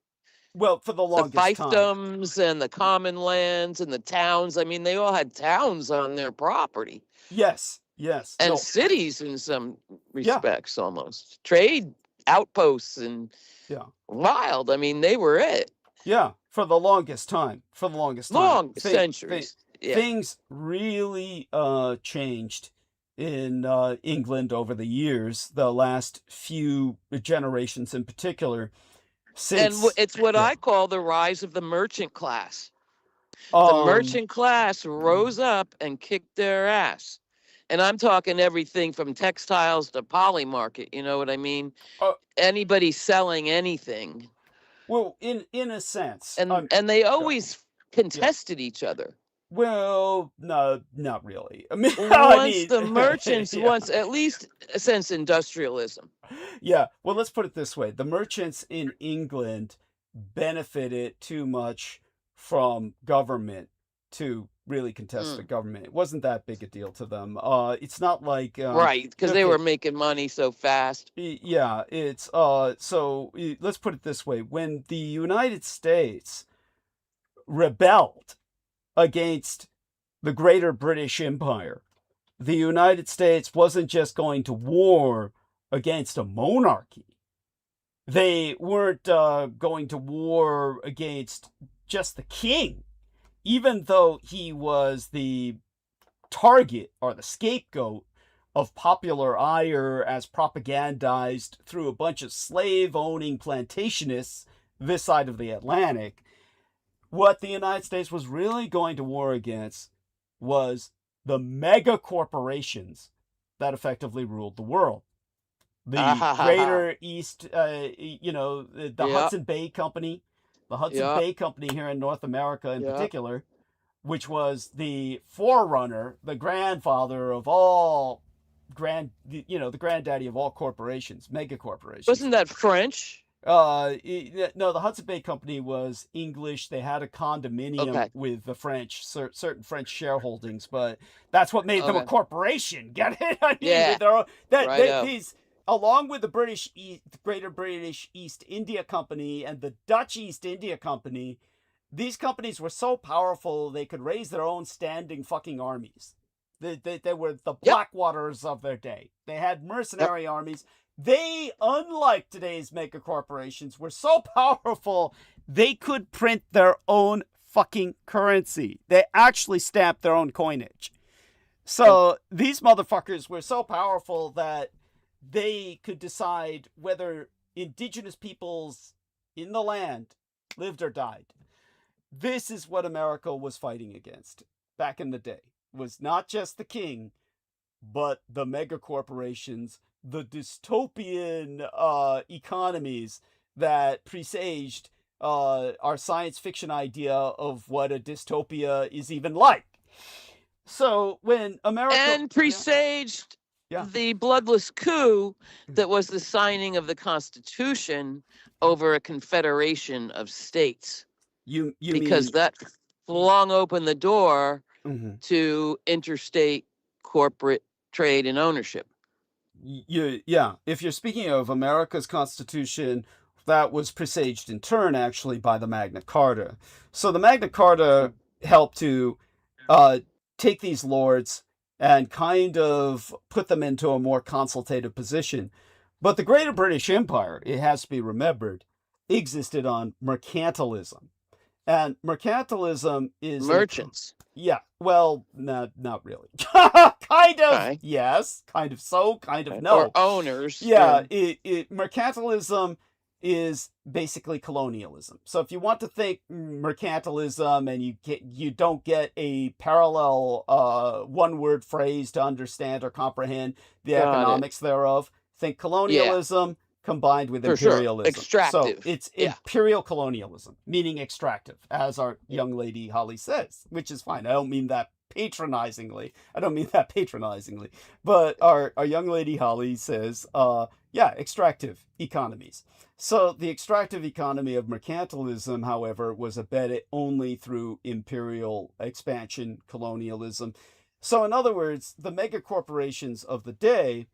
Well, for the longest time. The fiefdoms and the common lands and the towns. I mean, they all had towns on their property. Yes. And cities in some respects, almost. Trade outposts and wild. I mean, they were it. Yeah, for the longest time. Centuries. Things really changed in England over the years, the last few generations in particular. And it's what I call the rise of the merchant class. The merchant class rose up and kicked their ass. And I'm talking everything from textiles to polymarket, you know what I mean? Anybody selling anything. Well, in a sense. And they always contested each other. Well, no, not really. I mean, the merchants, at least since industrialism. Yeah, well, let's put it this way. The merchants in England benefited too much from government to really contest the government. It wasn't that big a deal to them. It's not like... right, because they were making money so fast. Yeah, it's... So, let's put it this way. When the United States rebelled against the greater British Empire, the United States wasn't just going to war against a monarchy. They weren't going to war against just the king, even though he was the target or the scapegoat of popular ire as propagandized through a bunch of slave-owning plantationists this side of the Atlantic. What the United States was really going to war against was the mega corporations that effectively ruled the world. The Greater East, the Hudson Bay Company, Bay Company here in North America in particular, which was the forerunner, the grandfather of all the granddaddy of all corporations, mega corporations. Wasn't that French? No, the Hudson Bay Company was English. They had a condominium with the French, certain French shareholdings, but that's what made them a corporation. Get it? I mean, these, along with the Greater British East India Company and the Dutch East India Company, these companies were so powerful they could raise their own standing fucking armies. They were the Blackwaters of their day. They had mercenary armies. They, unlike today's mega corporations, were so powerful they could print their own fucking currency. They actually stamped their own coinage. So these motherfuckers were so powerful that they could decide whether indigenous peoples in the land lived or died. This is what America was fighting against back in the day. It was not just the king, but the mega corporations, the dystopian economies that presaged our science fiction idea of what a dystopia is even like. So when America and presaged Yeah. the bloodless coup that was the signing of the Constitution over a confederation of states, you because mean that flung open the door Mhm. to interstate corporate trade and ownership. Yeah, if you're speaking of America's Constitution, that was presaged in turn actually by the Magna Carta. So the Magna Carta helped to take these lords and kind of put them into a more consultative position. But the Greater British Empire, it has to be remembered, existed on mercantilism. And mercantilism is Merchants. Yeah, well, not really. Kind of, Okay. yes. Kind of so, kind of Or no. owners. Yeah, mercantilism is basically colonialism. So if you want to think mercantilism and you don't get a parallel one-word phrase to understand or comprehend the Got it. economics thereof, think colonialism combined with For sure. imperialism. Extractive. So it's Yeah. imperial colonialism, meaning extractive, as our young lady Holly says, which is fine. I don't mean that patronizingly. But our young lady Holly says, extractive economies. So the extractive economy of mercantilism, however, was abetted only through imperial expansion, colonialism. So in other words, the mega corporations of the day,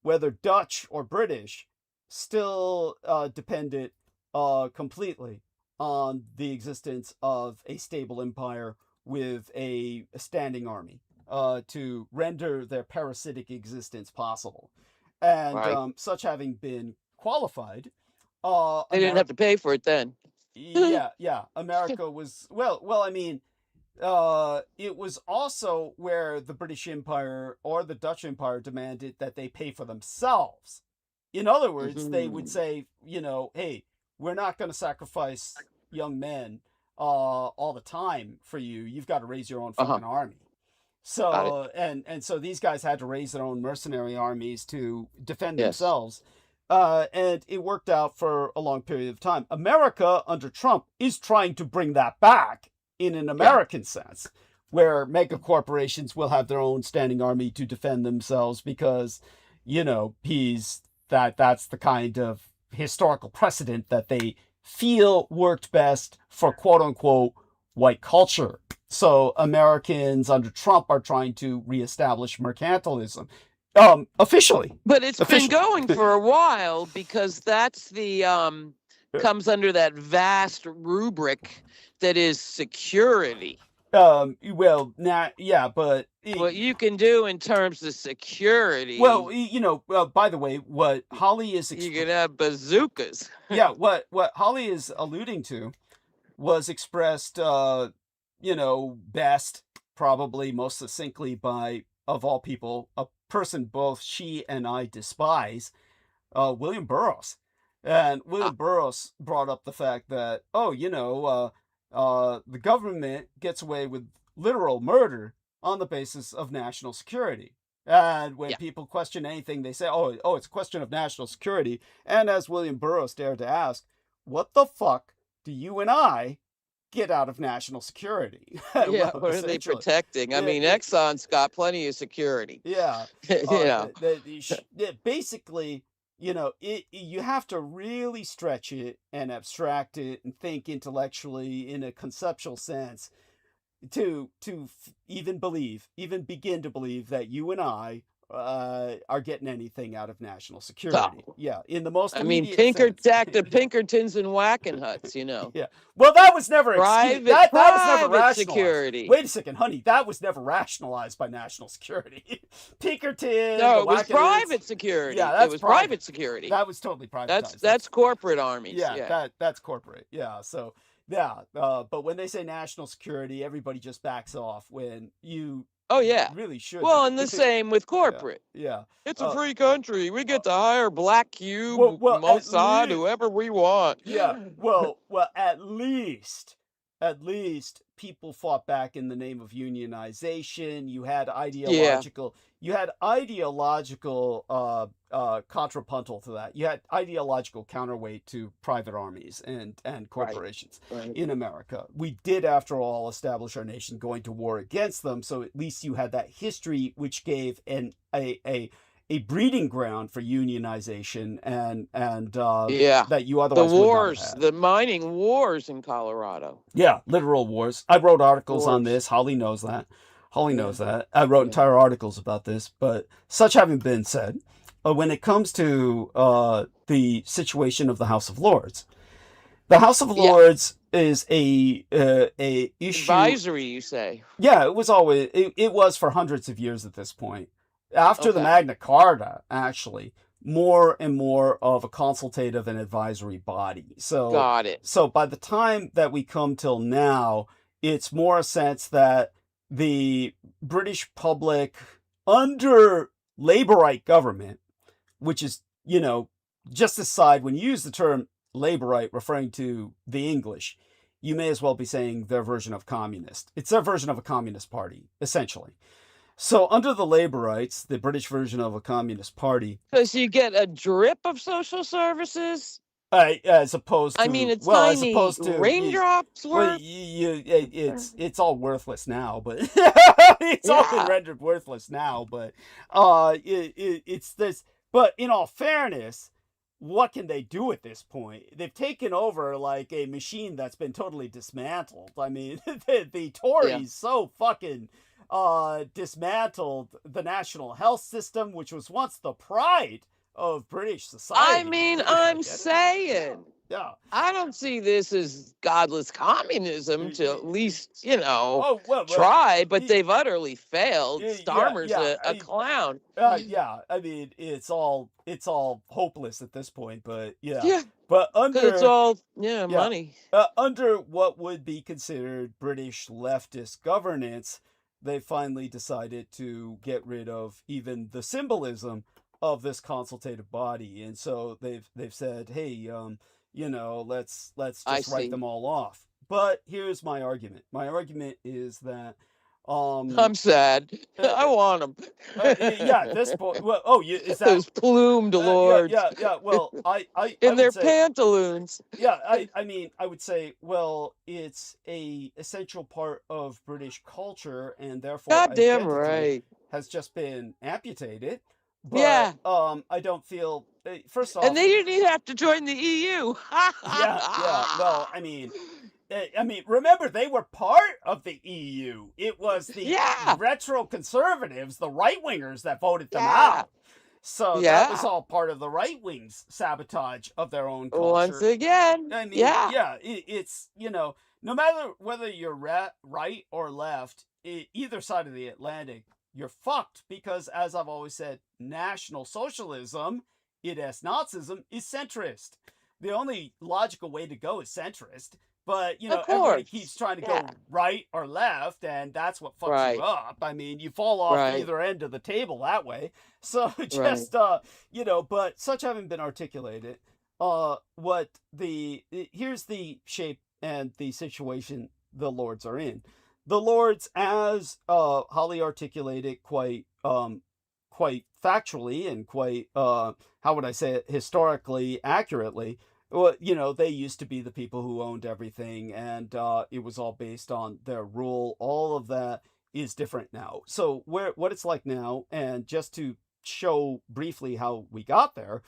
whether Dutch or British, still depended completely on the existence of a stable empire with a standing army to render their parasitic existence possible. And Right. such having been qualified, They didn't have to pay for it then. yeah, America was I mean, it was also where the British Empire or the Dutch Empire demanded that they pay for themselves. In other words, they would say, hey, we're not going to sacrifice young men all the time for you. You've got to raise your own fucking army. So and so these guys had to raise their own mercenary armies to defend themselves. And it worked out for a long period of time. America under Trump is trying to bring that back in an American sense, where mega corporations will have their own standing army to defend themselves because, that's the kind of historical precedent that they feel worked best for quote unquote white culture. So Americans under Trump are trying to reestablish mercantilism. Officially. But it's been going for a while because that's the comes under that vast rubric that is security. But what you can do in terms of security. Well, by the way, what Holly is you can have bazookas. Yeah, what Holly is alluding to was expressed best, probably most succinctly by, of all people, a person both she and I despise, William Burroughs. And William Burroughs brought up the fact that, the government gets away with literal murder on the basis of national security. And when people question anything, they say, oh, it's a question of national security. And as William Burroughs dared to ask, what the fuck do you and I get out of national security? What are they protecting? I mean, Exxon's got plenty of security. Yeah. Basically, you have to really stretch it and abstract it and think intellectually in a conceptual sense to even begin to believe that you and I are getting anything out of national security. Yeah, in the most immediate sense. Pinkertons and Wackenhuts, Yeah. Well, that was never private that was never rationalized. Security. Wait a second, honey. That was never rationalized by national security. Pinkerton. No, it was private security. Yeah, it was private security. That was totally privatized. That's corporate armies. Yeah, that's corporate. Yeah, so. Yeah, but when they say national security, everybody just backs off when you really should. Well, and the same with corporate. Yeah. It's a free country. We get to hire Black Cube, Mossad, whoever we want. Yeah, well, at least at least people fought back in the name of unionization. You had Yeah. ideological contrapuntal to that. You had ideological counterweight to private armies and Right. corporations Right. in America. We did, after all, establish our nation going to war against them. So at least you had that history, which gave a breeding ground for unionization and Yeah. that you The otherwise would not have wars, had. the mining wars in Colorado. Yeah, literal wars. I wrote articles on Wars. this. Holly knows that. Holly Yeah. knows that. I wrote Yeah. entire articles about this. But such having been said, when it comes to the situation of the House of Lords, the House of Yeah. Lords is a issue. Advisory, you say? Yeah, it was for hundreds of years at this point. After the Okay. Magna Carta, actually, more and more of a consultative and advisory body. So Got it. by the time that we come till now, it's more a sense that the British public under Labourite government, which is, just aside, when you use the term Labourite referring to the English, you may as well be saying their version of communist. It's their version of a communist party, essentially. So under the Labourites, the British version of a communist party, Because you get a drip of social services. as opposed to, I mean, a as tiny opposed to, raindrops well, worth. it's all worthless now, but it's all been Yeah. rendered worthless now. But it's this. But in all fairness, what can they do at this point? They've taken over like a machine that's been totally dismantled. I mean, the Tories so fucking dismantled the national health system, which was once the pride of British society. I mean, People I'm forget it. saying, Yeah. I don't see this as godless communism to at least, Oh, well, try, but y- they've utterly failed. yeah, Starmer's yeah, a clown. yeah. I mean, it's all hopeless at this point, but yeah. Yeah, But because it's under all, money. under what would be considered British leftist governance, they finally decided to get rid of even the symbolism of this consultative body, and so they've said, hey, let's I just write see. them all off. But here's my argument. My argument is that I'm sad. I want them. yeah, at this point, well, is that Those plumed lords yeah. Well, I in would their say, pantaloons. yeah, I mean, I would say, well, it's a essential part of British culture, and therefore Goddamn identity right. has just been amputated. But Yeah. I don't feel. First off, And they didn't even have to join the EU. yeah. Well, I mean, remember they were part of the EU. It was the Yeah. retro conservatives, the right wingers, that voted them Yeah. out. So that was all part of the right wing's sabotage of their own culture. Once again. I mean, Yeah. it's no matter whether you're right or left, either side of the Atlantic, you're fucked, because, as I've always said, National Socialism, i.e. Nazism, is centrist. The only logical way to go is centrist, but everybody keeps trying to go right or left, and that's what fucks you up. I mean, you fall off either end of the table that way. So just but such having been articulated, here's the shape and the situation the Lords are in. The Lords, as Holly articulated quite factually and quite how would I say it, historically accurately, well, they used to be the people who owned everything, and it was all based on their rule. All of that is different now. So what it's like now, and just to show briefly how we got there,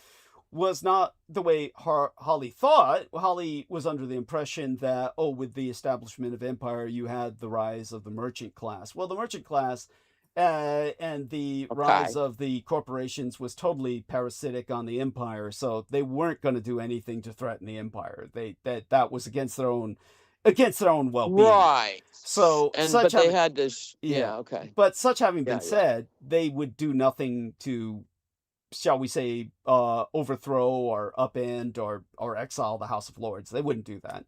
was not the way Holly thought. Holly was under the impression that, with the establishment of empire, you had the rise of the merchant class. Well, the merchant class and the rise of the corporations was totally parasitic on the empire, so they weren't going to do anything to threaten the empire. That was against their own well-being. Right. So, but they had to. But such having been said, they would do nothing to, shall we say, overthrow or upend or exile the House of Lords. They wouldn't do that.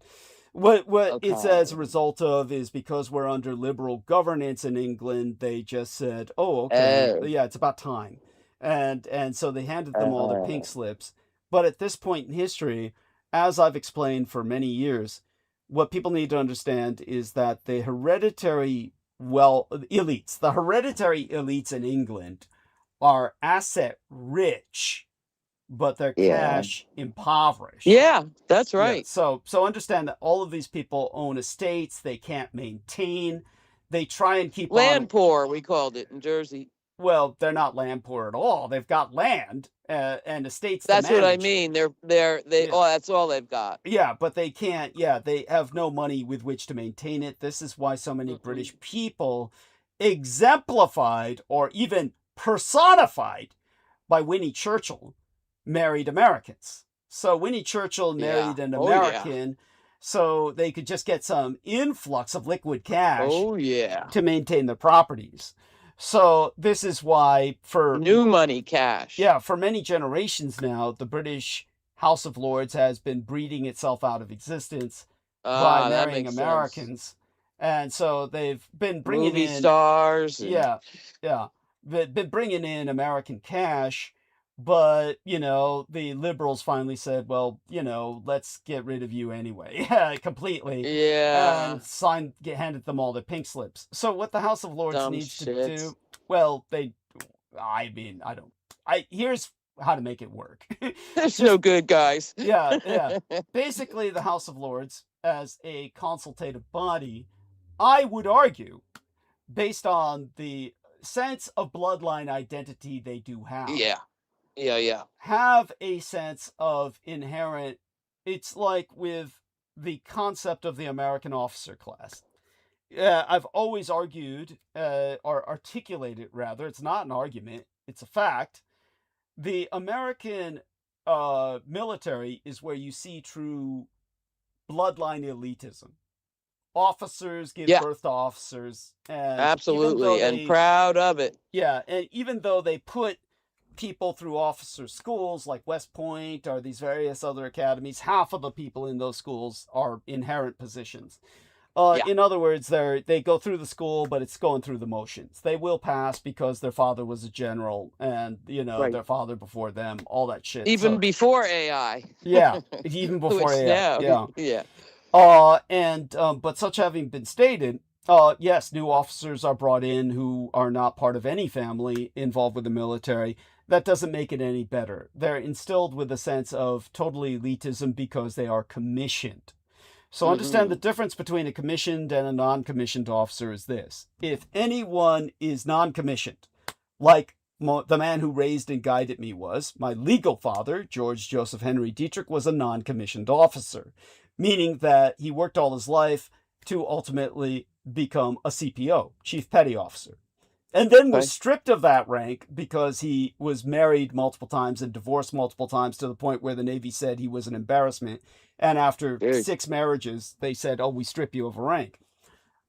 What it's as a result of is, because we're under liberal governance in England, they just said, it's about time. And so they handed them all their pink slips. But at this point in history, as I've explained for many years, what people need to understand is that the hereditary elites in England are asset rich, but they're cash impoverished. Yeah, that's Yeah, right. so understand that all of these people own estates they can't maintain. They try and keep Land poor, we called it in Jersey. Well, they're not land poor at all. They've got land and estates to That's what I manage. mean. They Yeah. that's all they've got. Yeah, but they can't. Yeah, they have no money with which to maintain it. This is why so many British people, exemplified or even personified by Winnie Churchill, married Americans. So Winnie Churchill married an American, so they could just get some influx of liquid cash to maintain their properties. So this is why for new money cash. Yeah, for many generations now, the British House of Lords has been breeding itself out of existence by marrying Americans. Sense. And so they've been bringing movie in stars. been bringing in American cash, but the liberals finally said, well, let's get rid of you anyway, completely. Yeah. And handed them all the pink slips. So what the House of Lords needs to do, well, here's how to make it work. There's no good guys. Yeah. Basically, the House of Lords, as a consultative body, I would argue, based on the sense of bloodline identity they do have. Yeah. Have a sense of inherent, it's like with the concept of the American officer class. I've always argued, or articulated rather, it's not an argument, it's a fact. The American military is where you see true bloodline elitism. Officers give birth to officers. And absolutely, and proud of it. Yeah, and even though they put people through officer schools like West Point or these various other academies, half of the people in those schools are inherent positions. In other words, they go through the school, but it's going through the motions. They will pass because their father was a general and, their father before them, all that shit. Even before AI. Yeah, even before AI. Yeah. But such having been stated, yes, new officers are brought in who are not part of any family involved with the military. That doesn't make it any better. They're instilled with a sense of total elitism because they are commissioned. So understand the difference between a commissioned and a non-commissioned officer is this. If anyone is non-commissioned, like the man who raised and guided me was, my legal father, George Joseph Henry Dietrich, was a non-commissioned officer, meaning that he worked all his life to ultimately become a CPO, Chief Petty Officer, and then was stripped of that rank because he was married multiple times and divorced multiple times to the point where the Navy said he was an embarrassment. And after 6 marriages, they said, we strip you of a rank.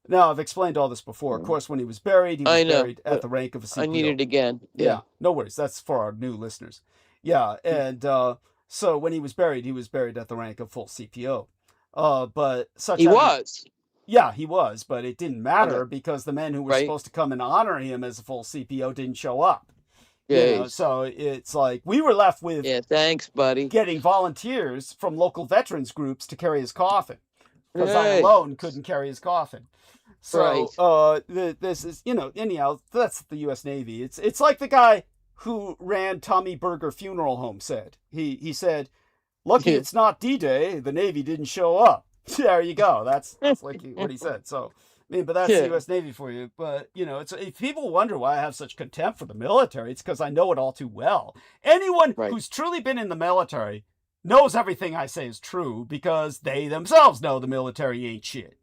Now, I've explained all this before. Of course, when he was buried, he was buried at the rank of a CPO. I need it again. Yeah, no worries. That's for our new listeners. Yeah, and so when he was buried at the rank of full CPO. But such was. Yeah, he was, but it didn't matter because the men who were supposed to come and honor him as a full CPO didn't show up. So it's like we were left with thanks, buddy, getting volunteers from local veterans groups to carry his coffin because I alone couldn't carry his coffin. So this is anyhow that's the U.S. Navy. It's like the guy who ran Tommy Burger Funeral Home said. He said, "Lucky it's not D-Day. The Navy didn't show up." There you go. That's like what he said. So. But that's the U.S. Navy for you. But, if people wonder why I have such contempt for the military, it's because I know it all too well. Anyone who's truly been in the military knows everything I say is true because they themselves know the military ain't shit.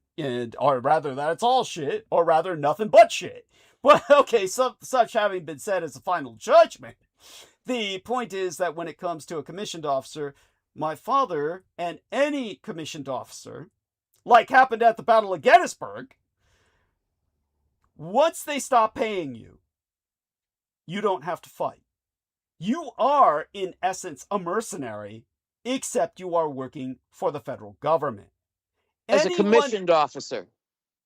Or rather that it's all shit, or rather nothing but shit. Well, okay, such having been said as a final judgment, the point is that when it comes to a commissioned officer, my father and any commissioned officer, like happened at the Battle of Gettysburg, once they stop paying you, you don't have to fight. You are, in essence, a mercenary, except you are working for the federal government. As a commissioned officer.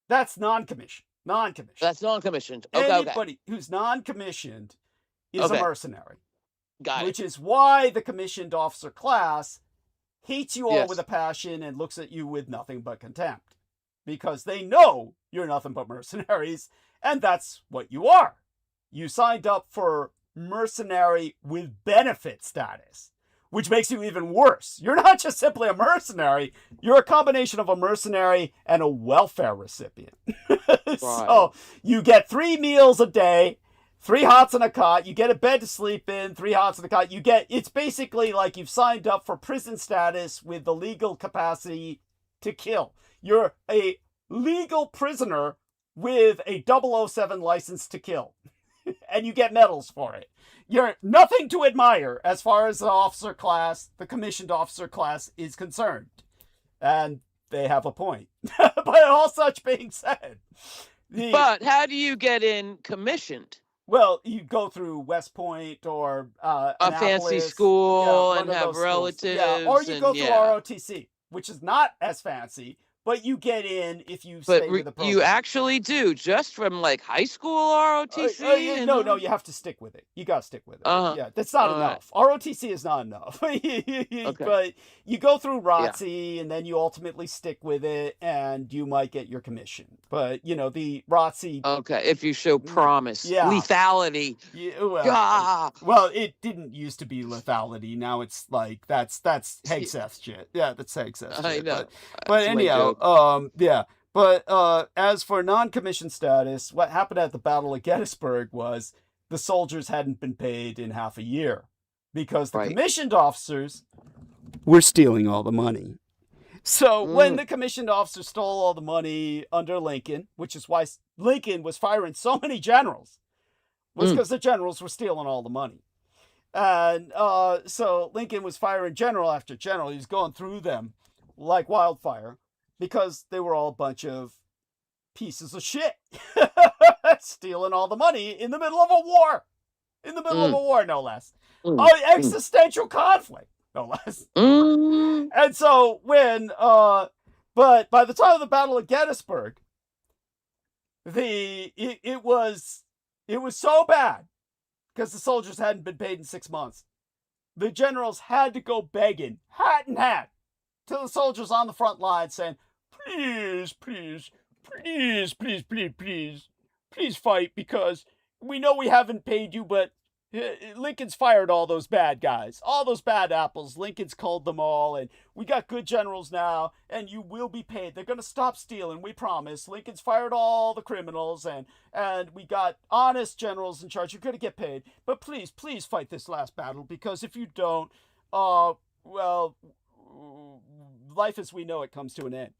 That's non-commissioned. That's non-commissioned. Anybody who's non-commissioned is a mercenary. Got it. Which is why the commissioned officer class hates you all with Yes. a passion and looks at you with nothing but contempt. Because they know you're nothing but mercenaries, and that's what you are. You signed up for mercenary with benefit status, which makes you even worse. You're not just simply a mercenary, you're a combination of a mercenary and a welfare recipient. So you get 3 meals a day, 3 hots and a cot, you get a bed to sleep in, 3 hots and a cot. It's basically like you've signed up for prison status with the legal capacity to kill. You're a legal prisoner with a 007 license to kill. And you get medals for it. You're nothing to admire as far as the officer class, the commissioned officer class is concerned. And they have a point. But all such being said. But how do you get in commissioned? Well, you go through West Point or a fancy school and have relatives. Yeah, or you go through yeah. ROTC, which is not as fancy, but you get in if you stay with the program. You actually do, just from like high school ROTC? No, you have to stick with it. You got to stick with it. Yeah, that's not enough. ROTC is not enough. Okay. But you go through ROTC, and then you ultimately stick with it, and you might get your commission. But, you know, the ROTC... Okay, if you show promise. Yeah. Lethality. Yeah, well, it didn't used to be lethality. Now it's like, that's Hegseth shit. Yeah, that's Hegseth shit. I know. But anyhow, yeah. But as for non-commissioned status, what happened at the Battle of Gettysburg was the soldiers hadn't been paid in half a year because the commissioned officers were stealing all the money. So when the commissioned officers stole all the money under Lincoln, which is why Lincoln was firing so many generals, was because the generals were stealing all the money. And so Lincoln was firing general after general. He was going through them like wildfire because they were all a bunch of pieces of shit. Stealing all the money in the middle of a war. In the middle of a war, no less. Existential conflict, no less. And so when, but by the time of the Battle of Gettysburg, it was so bad because the soldiers hadn't been paid in 6 months. The generals had to go begging, hat in hand, to the soldiers on the front line saying, please, please, please, please, please, please, please fight because we know we haven't paid you, but Lincoln's fired all those bad guys, all those bad apples. Lincoln's culled them all, and we got good generals now, and you will be paid. They're going to stop stealing, we promise. Lincoln's fired all the criminals, and we got honest generals in charge. You're going to get paid, but please, please fight this last battle, because if you don't, well, life as we know it comes to an end.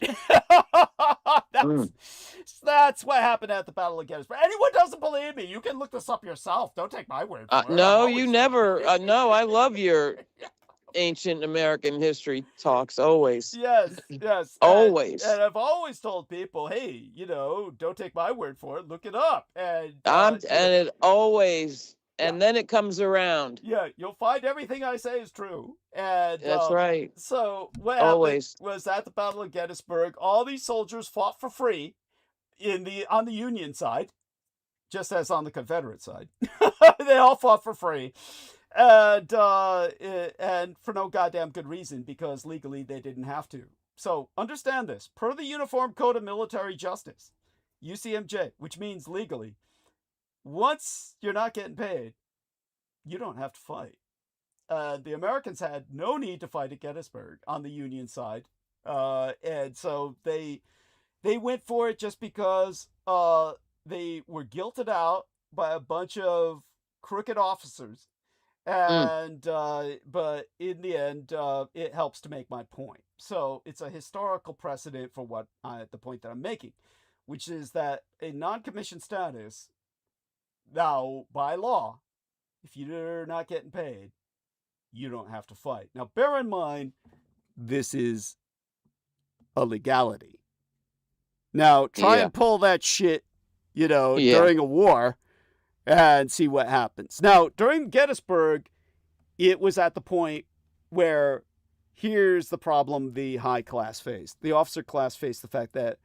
That's what happened at the Battle of Gettysburg. Anyone doesn't believe me, you can look this up yourself. Don't take my word for it. No, you never. No, I love your ancient American history talks, always. Yes. Always. And I've always told people, hey, you know, don't take my word for it. Look it up. And it always... And then it comes around. Yeah, you'll find everything I say is true. And that's right. So what happened was at the Battle of Gettysburg, all these soldiers fought for free on the Union side, just as on the Confederate side. They all fought for free. And for no goddamn good reason, because legally they didn't have to. So understand this. Per the Uniform Code of Military Justice, UCMJ, which means legally, once you're not getting paid, you don't have to fight. The Americans had no need to fight at Gettysburg on the Union side. And so they went for it just because they were guilted out by a bunch of crooked officers. And but in the end, it helps to make my point. So it's a historical precedent for the point that I'm making, which is that a non-commissioned status, now, by law, if you're not getting paid, you don't have to fight. Now, bear in mind, this is a legality. Now, try and pull that shit, during a war and see what happens. Now, during Gettysburg, it was at the point where here's the problem the high class faced. The officer class faced the fact that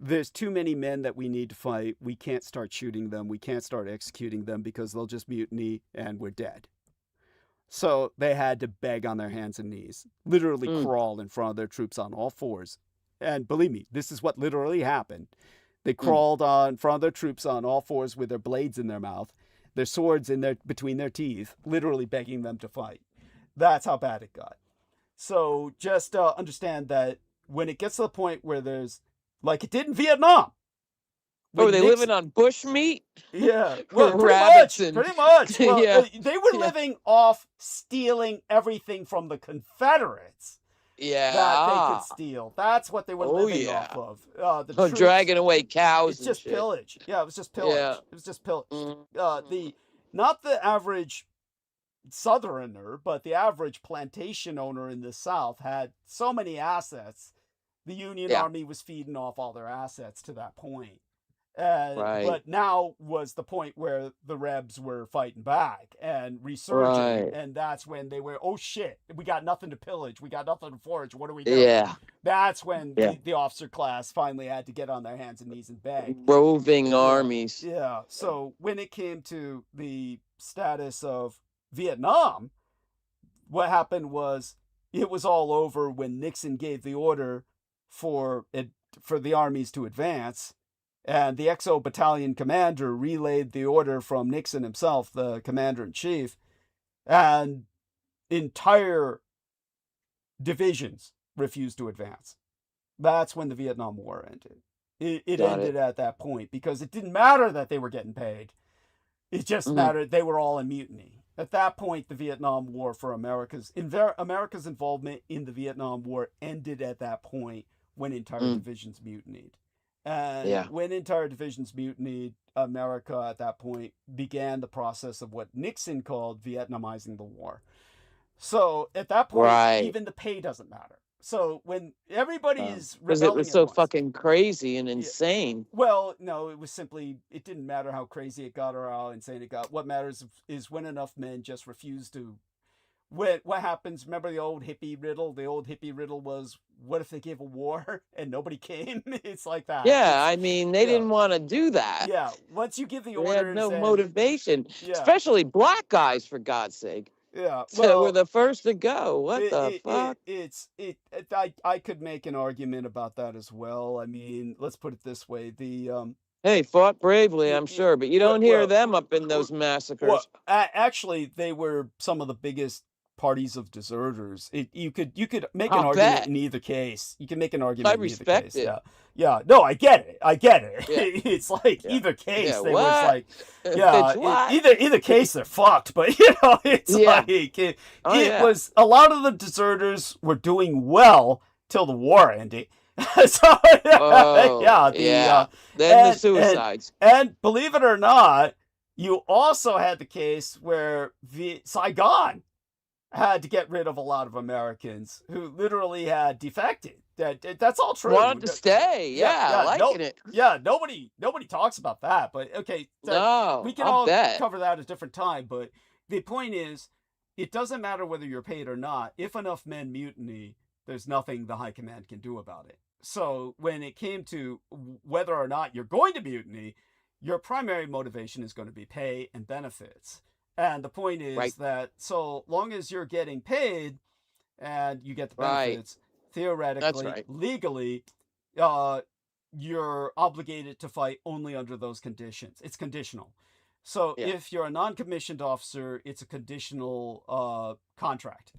there's too many men that we need to fight. We can't start shooting them. We can't start executing them because they'll just mutiny and we're dead. So they had to beg on their hands and knees, literally Mm. crawl in front of their troops on all fours. And believe me, this is what literally happened. They Mm. crawled on in front of their troops on all fours with their blades in their mouth, their swords in between their teeth, literally begging them to fight. That's how bad it got. So just understand that when it gets to the point where there's, like it did in Vietnam. Oh, when they Nixon- living on bush meat? Yeah, well, Rabbits and- pretty much. Well, Yeah. they were Yeah. living off stealing everything from the Confederates Yeah. that they could steal. That's what they were Oh, living yeah. off of. The Oh, troops, dragging away cows it's and just shit. pillage. Yeah, it was just pillage. Yeah. It was just pillage. Mm. Not the average Southerner, but the average plantation owner in the South had so many assets. The Union Yeah. Army was feeding off all their assets to that point. Right. But now was the point where the Rebs were fighting back and resurging. Right. And that's when they were, oh shit, we got nothing to pillage. We got nothing to forage. What do we do? Yeah. That's when Yeah. the officer class finally had to get on their hands and knees and beg. Roving armies. Yeah. So when it came to the status of Vietnam, what happened was it was all over when Nixon gave the order for the armies to advance. And the XO battalion commander relayed the order from Nixon himself, the commander-in-chief, and entire divisions refused to advance. That's when the Vietnam War ended. It Got ended at that point because it didn't matter that they were getting paid. It just Mhm. mattered they were all in mutiny. At that point, the Vietnam War for America's involvement in the Vietnam War ended at that point when entire divisions mutinied. And Yeah. when entire divisions mutinied, America at that point began the process of what Nixon called Vietnamizing the war. So at that point, Right. even the pay doesn't matter. So when everybody is Because it rebelling was at so once- fucking crazy and insane. well, no, it was simply, it didn't matter how crazy it got or how insane it got. What matters is when enough men just refuse to. What happens, remember the old hippie riddle? The old hippie riddle was, what if they gave a war and nobody came? It's like that. Yeah, I mean, they yeah. didn't want to do that. Yeah, once you give the They order had no and motivation, Yeah. especially black guys, for God's sake. Yeah, So we're the first to go. What the fuck? I could make an argument about that as well. I mean, let's put it this way: Hey, fought bravely, I'm sure, but you don't hear well, them up in those massacres. well, actually, they were some of the biggest parties of deserters. You could make an I'll argument bet. in either case. You can make an argument. I in either respect case. it. Yeah. No, I get it. Yeah. It's like Yeah. either case, Yeah, they what? was like, It's what? either case they're fucked. But it's Yeah. like it yeah. was a lot of the deserters were doing well till the war ended. So Oh, yeah, then the and- suicides. and believe it or not, you also had the case where Saigon had to get rid of a lot of Americans who literally had defected. That's all true. Wanted to stay. Yeah, liking it. Yeah, nobody talks about that. But okay, No, we can I'll all bet. cover that at a different time. But the point is, it doesn't matter whether you're paid or not. If enough men mutiny, there's nothing the high command can do about it. So when it came to whether or not you're going to mutiny, your primary motivation is going to be pay and benefits. And the point is Right. that so long as you're getting paid and you get the Right. benefits, theoretically, right. legally, you're obligated to fight only under those conditions. It's conditional. So Yeah. if you're a non-commissioned officer, it's a conditional contract.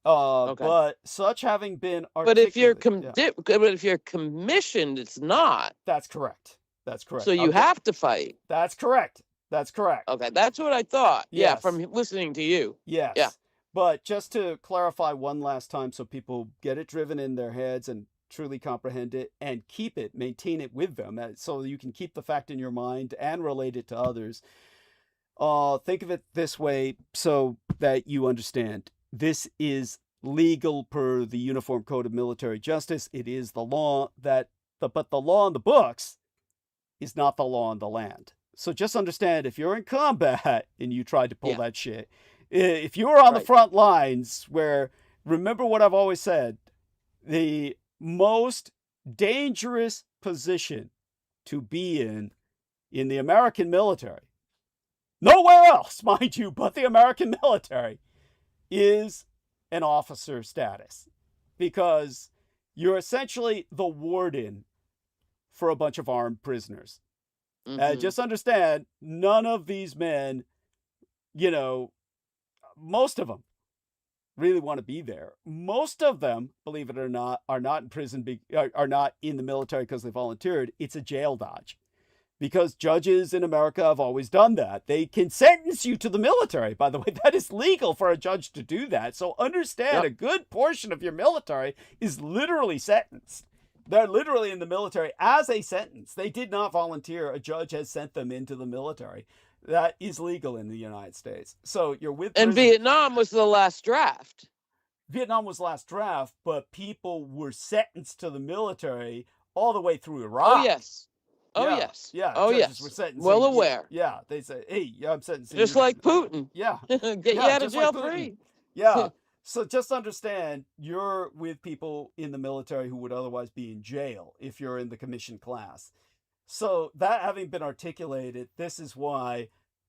Okay. But such having been But if you're articulated- but if you're commissioned, it's not. that's correct. That's correct. So you Okay. have to fight. That's correct. That's correct. Okay, that's what I thought. Yeah, Yes. from listening to you. Yes. Yeah. But just to clarify one last time so people get it driven in their heads and truly comprehend it and keep it, maintain it with them so you can keep the fact in your mind and relate it to others. Think of it this way so that you understand. This is legal per the Uniform Code of Military Justice. It is the law but the law in the books is not the law on the land. So just understand, if you're in combat and you tried to pull Yeah. that shit, if you're on the Right. front lines where, remember what I've always said, the most dangerous position to be in the American military, nowhere else, mind you, but the American military, is an officer status, because you're essentially the warden for a bunch of armed prisoners. Just understand, none of these men, you know, most of them really want to be there. Most of them, believe it or not, are not in prison, are not in the military because they volunteered. It's a jail dodge. Because judges in America have always done that. They can sentence you to the military. By the way, that is legal for a judge to do that. So understand, a good portion of your military is literally sentenced. They're literally in the military as a sentence. They did not volunteer. A judge has sent them into the military. That is legal in the United States. So you're with And Vietnam was the last draft. Vietnam was last draft, but people were sentenced to the military all the way through Iraq. Oh, yes. Oh, Yeah, yes. Yeah. Oh, judges yes. were sentencing Well you. aware. Yeah. They say, hey, I'm sentencing Just you. like Putin. Yeah. Get you Yeah, out of just like jail Putin. free. Yeah. So just understand, you're with people in the military who would otherwise be in jail if you're in the commissioned class. So that having been articulated, this is why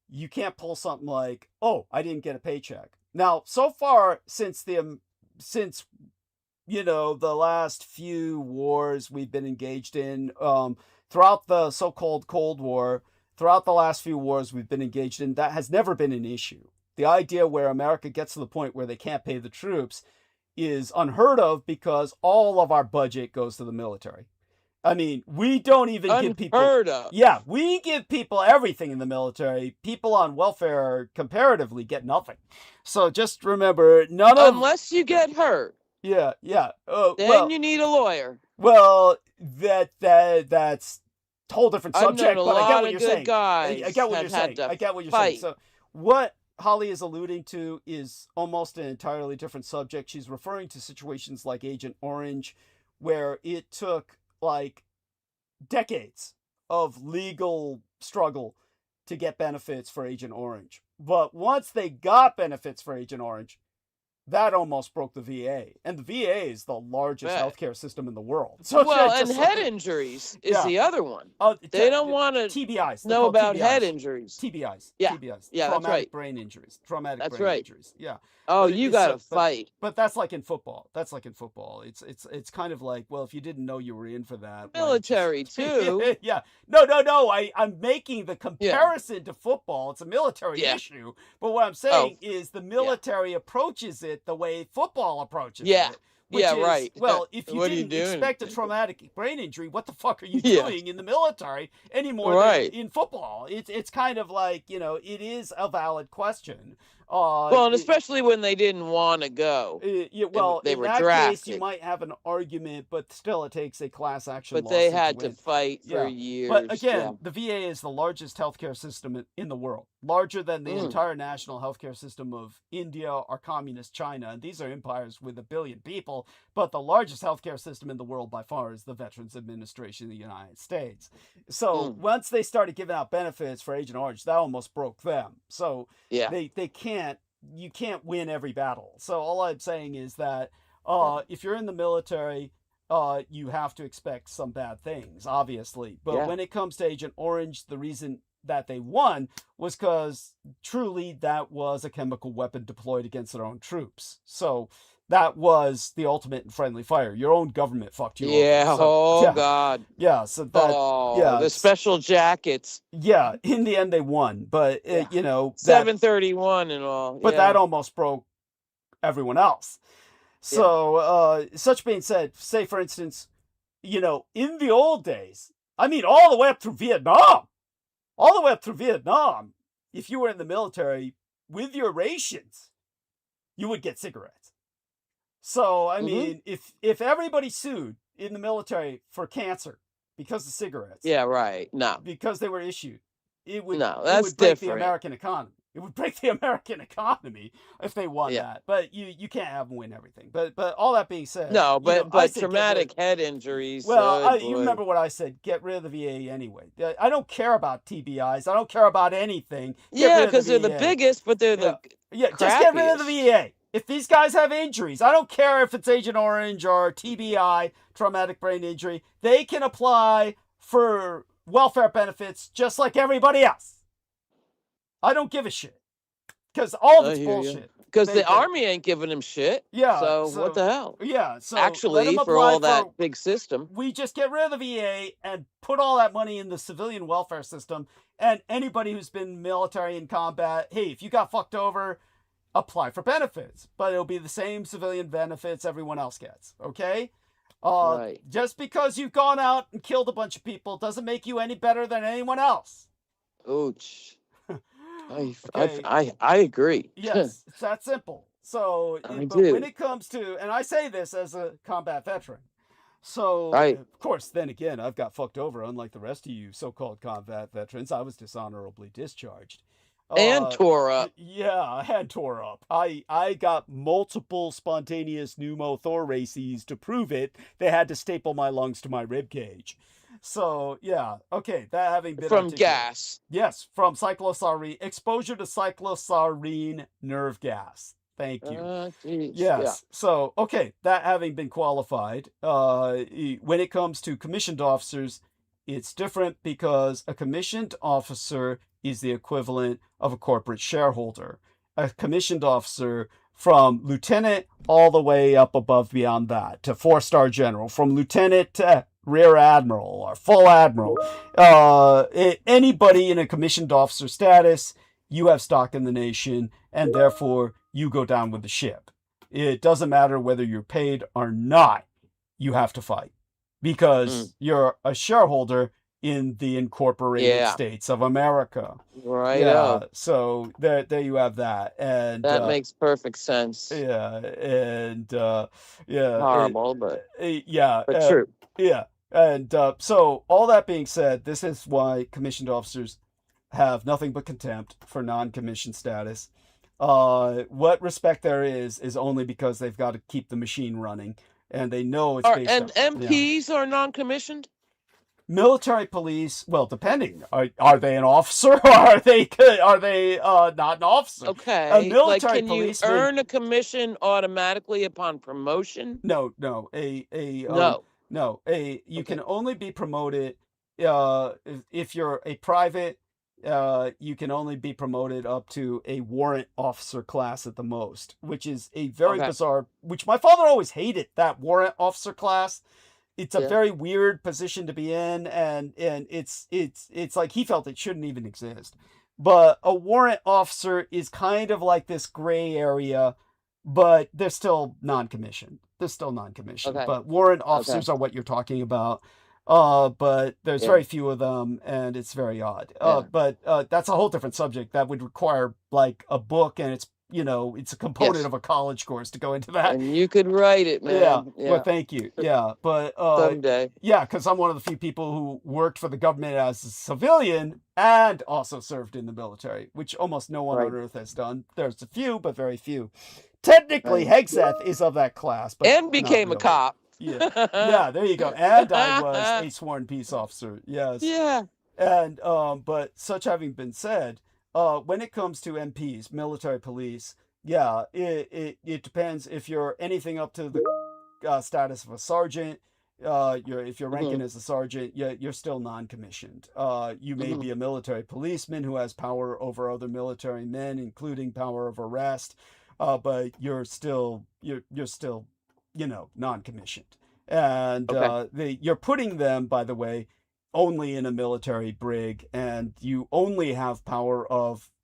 you can't pull something like, oh, I didn't get a paycheck. Now, so far since you know, the last few wars we've been engaged in, throughout the so-called Cold War, throughout the last few wars we've been engaged in, that has never been an issue. The idea where America gets to the point where they can't pay the troops is unheard of, because all of our budget goes to the military. I mean, we don't even give people... Unheard of. Yeah, we give people everything in the military. People on welfare comparatively get nothing. So just remember, Unless you get hurt. Yeah. Then you need a lawyer. Well, that's a whole different subject, I've known but I get what of you're good saying. guys I get what you're have had saying. to I get what you're fight. saying. So what Holly is alluding to is almost an entirely different subject. She's referring to situations like Agent Orange, where it took like decades of legal struggle to get benefits for Agent Orange. But once they got benefits for Agent Orange, that almost broke the VA. And the VA is the largest healthcare system in the world. So well, and head injuries is the other one. They don't want to TBIs. know about TBIs. head injuries. TBIs. Yeah. TBIs. Yeah, Traumatic that's right. brain injuries. Traumatic That's brain right. injuries. Yeah. Oh, But you it's- got to fight. But that's like in football. It's kind of like, well, if you didn't know you were in for that. Military, too. Yeah. No. I'm making the comparison to football. It's a military issue. But what I'm saying is the military approaches it the way football approaches it. Which is, right. Well, if you What are you didn't doing? expect a traumatic brain injury, what the fuck are you doing in the military anymore than in football? It's kind of like, you know, it is a valid question. Well, and especially when they didn't want to go. Well, they in were that drafted. case, you might have an argument, but still it takes a class action But lawsuit they had to to fight for years. But again, the VA is the largest healthcare system in the world, larger than the entire national healthcare system of India or communist China. And these are empires with 1 billion people, but the largest healthcare system in the world by far is the Veterans Administration in the United States. So once they started giving out benefits for Agent Orange, that almost broke them. So you can't win every battle. So all I'm saying is that if you're in the military, you have to expect some bad things, obviously. But when it comes to Agent Orange, the reason that they won was because truly that was a chemical weapon deployed against their own troops. So that was the ultimate in friendly fire. Your own government fucked you over. So, God. Yeah, so that... the special jackets. Yeah, in the end they won, but you know... 731 and all. But that almost broke everyone else. So, such being said, say for instance, you know, in the old days, I mean all the way up through Vietnam, if you were in the military, with your rations, you would get cigarettes. So, I mean, if everybody sued in the military for cancer because of cigarettes. Yeah, right. No. Because they were issued, it would that's break different. the American economy. It would break the American economy if they won that. But you can't have them win everything. But all that being said, no, but you know, traumatic head injuries. Well, you remember what I said? Get rid of the VA anyway. I don't care about TBIs. I don't care about anything. Because they're the biggest, but they're the just get rid of the VA. If these guys have injuries, I don't care if it's Agent Orange or TBI, traumatic brain injury, they can apply for welfare benefits just like everybody else. I don't give a shit. Because all this bullshit. because they, the they, army ain't giving him shit. yeah. So what So the hell? yeah. So let Actually, them for apply all that for. big system. We just get rid of the VA and put all that money in the civilian welfare system. And anybody who's been military in combat, hey, if you got fucked over, apply for benefits. But it'll be the same civilian benefits everyone else gets. Okay. Right. Just because you've gone out and killed a bunch of people doesn't make you any better than anyone else. Ouch. Okay. I agree. Yes, it's that simple. So, I but do. when it comes to, and I say this as a combat veteran, so Right. of course, then again, I've got fucked over, unlike the rest of you so-called combat veterans. I was dishonorably discharged. And tore up. Yeah, I had tore up. I got multiple spontaneous pneumothoraces to prove it. They had to staple my lungs to my rib cage. So yeah, okay. That having been From articulated. gas. Yes, from cyclosaurine exposure to cyclosaurine nerve gas. Thank you. Geez. Yes. Yeah. So okay, that having been qualified, when it comes to commissioned officers, it's different because a commissioned officer is the equivalent of a corporate shareholder. A commissioned officer from lieutenant all the way up above beyond that to 4-star general, from lieutenant to rear admiral or full admiral. Anybody in a commissioned officer status, you have stock in the nation, and therefore you go down with the ship. It doesn't matter whether you're paid or not, you have to fight because you're a shareholder in the Incorporated States of America. Right. Yeah. So there you have that, and that makes perfect sense. Yeah, and yeah, Horrible, but yeah, but true. Yeah, and so all that being said, this is why commissioned officers have nothing but contempt for non-commissioned status. What respect there is only because they've got to keep the machine running, and they know it's based and on, MPs are non-commissioned. Military police, well, depending, are they an officer or are they not an officer? Okay, A military like can policeman, you earn a commission automatically upon promotion? No, you can only be promoted if you're a private. You can only be promoted up to a warrant officer class at the most, which is a very bizarre. Which my father always hated, that warrant officer class. It's a very weird position to be in, and it's like he felt it shouldn't even exist. But a warrant officer is kind of like this gray area, but they're still non-commissioned. But warrant officers are what you're talking about. But there's very few of them, and it's very odd. But that's a whole different subject that would require like a book, and it's a component of a college course to go into that. And you could write it, man. Yeah. Well, thank you. Yeah, but someday. Yeah, because I'm one of the few people who worked for the government as a civilian and also served in the military, which almost no one on earth has done. There's a few, but very few. Technically, Hegseth is of that class, but and became a cop. Yeah, yeah. There you go. And I was a sworn peace officer. Yes. Yeah. And but such having been said, when it comes to MPs, military police, yeah, it depends if you're anything up to the status of a sergeant. If you're ranking as a sergeant, you're still non-commissioned. You may be a military policeman who has power over other military men, including power of arrest, but you're still non-commissioned. And you're putting them, by the way, only in a military brig, and you only have power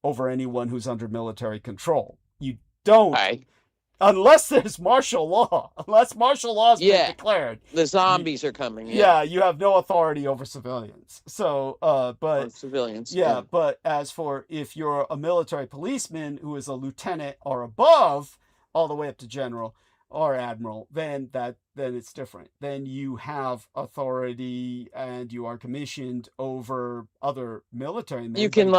over anyone who's under military control. You don't, unless there's martial law. Unless martial law has been declared, the zombies are coming. Yeah, you have no authority over civilians. So, but civilians. Yeah, but as for if you're a military policeman who is a lieutenant or above, all the way up to general or admiral, then it's different. Then you have authority and you are commissioned over other military men. You can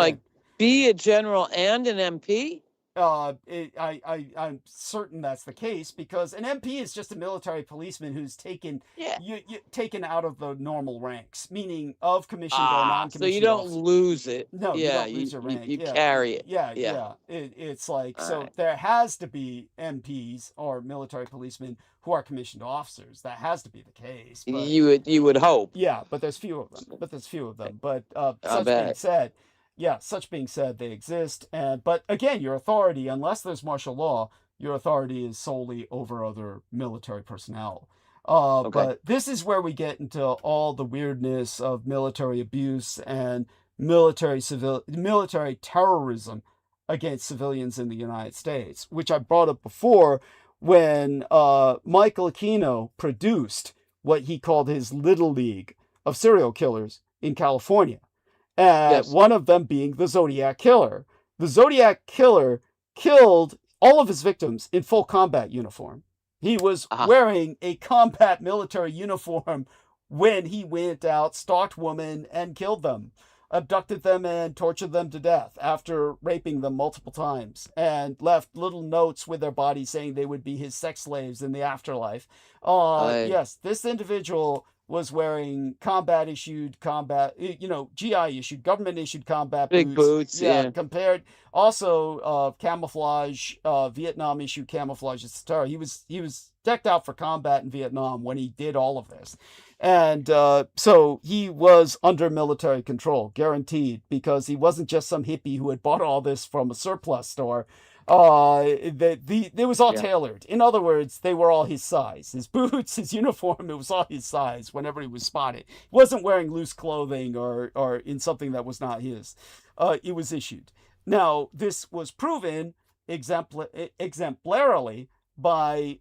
be a general and an MP? I'm certain that's the case, because an MP is just a military policeman who's taken out of the normal ranks, meaning of commissioned or non-commissioned. So you don't lose it. No, you don't lose your rank. You carry it. Yeah. It's like, so there has to be MPs or military policemen who are commissioned officers. That has to be the case. But, you would hope. Yeah, but there's few of them. But such being said, yeah, such being said, they exist. But again, your authority, unless there's martial law, your authority is solely over other military personnel. Okay. But this is where we get into all the weirdness of military abuse and military terrorism against civilians in the United States, which I brought up before when Michael Aquino produced what he called his Little League of serial killers in California. Yes. One of them being the Zodiac Killer. The Zodiac Killer killed all of his victims in full combat uniform. He was wearing a combat military uniform when he went out, stalked women, and killed them, abducted them, and tortured them to death after raping them multiple times, and left little notes with their bodies saying they would be his sex slaves in the afterlife. Yes, this individual was wearing GI-issued, government-issued combat Big boots, yeah. Compared, also camouflage, Vietnam-issued camouflage, etc. He was decked out for combat in Vietnam when he did all of this. And so he was under military control, guaranteed, because he wasn't just some hippie who had bought all this from a surplus store. It was all tailored. In other words, they were all his size. His boots, his uniform, it was all his size whenever he was spotted. He wasn't wearing loose clothing or in something that was not his. It was issued. Now, this was proven exemplarily by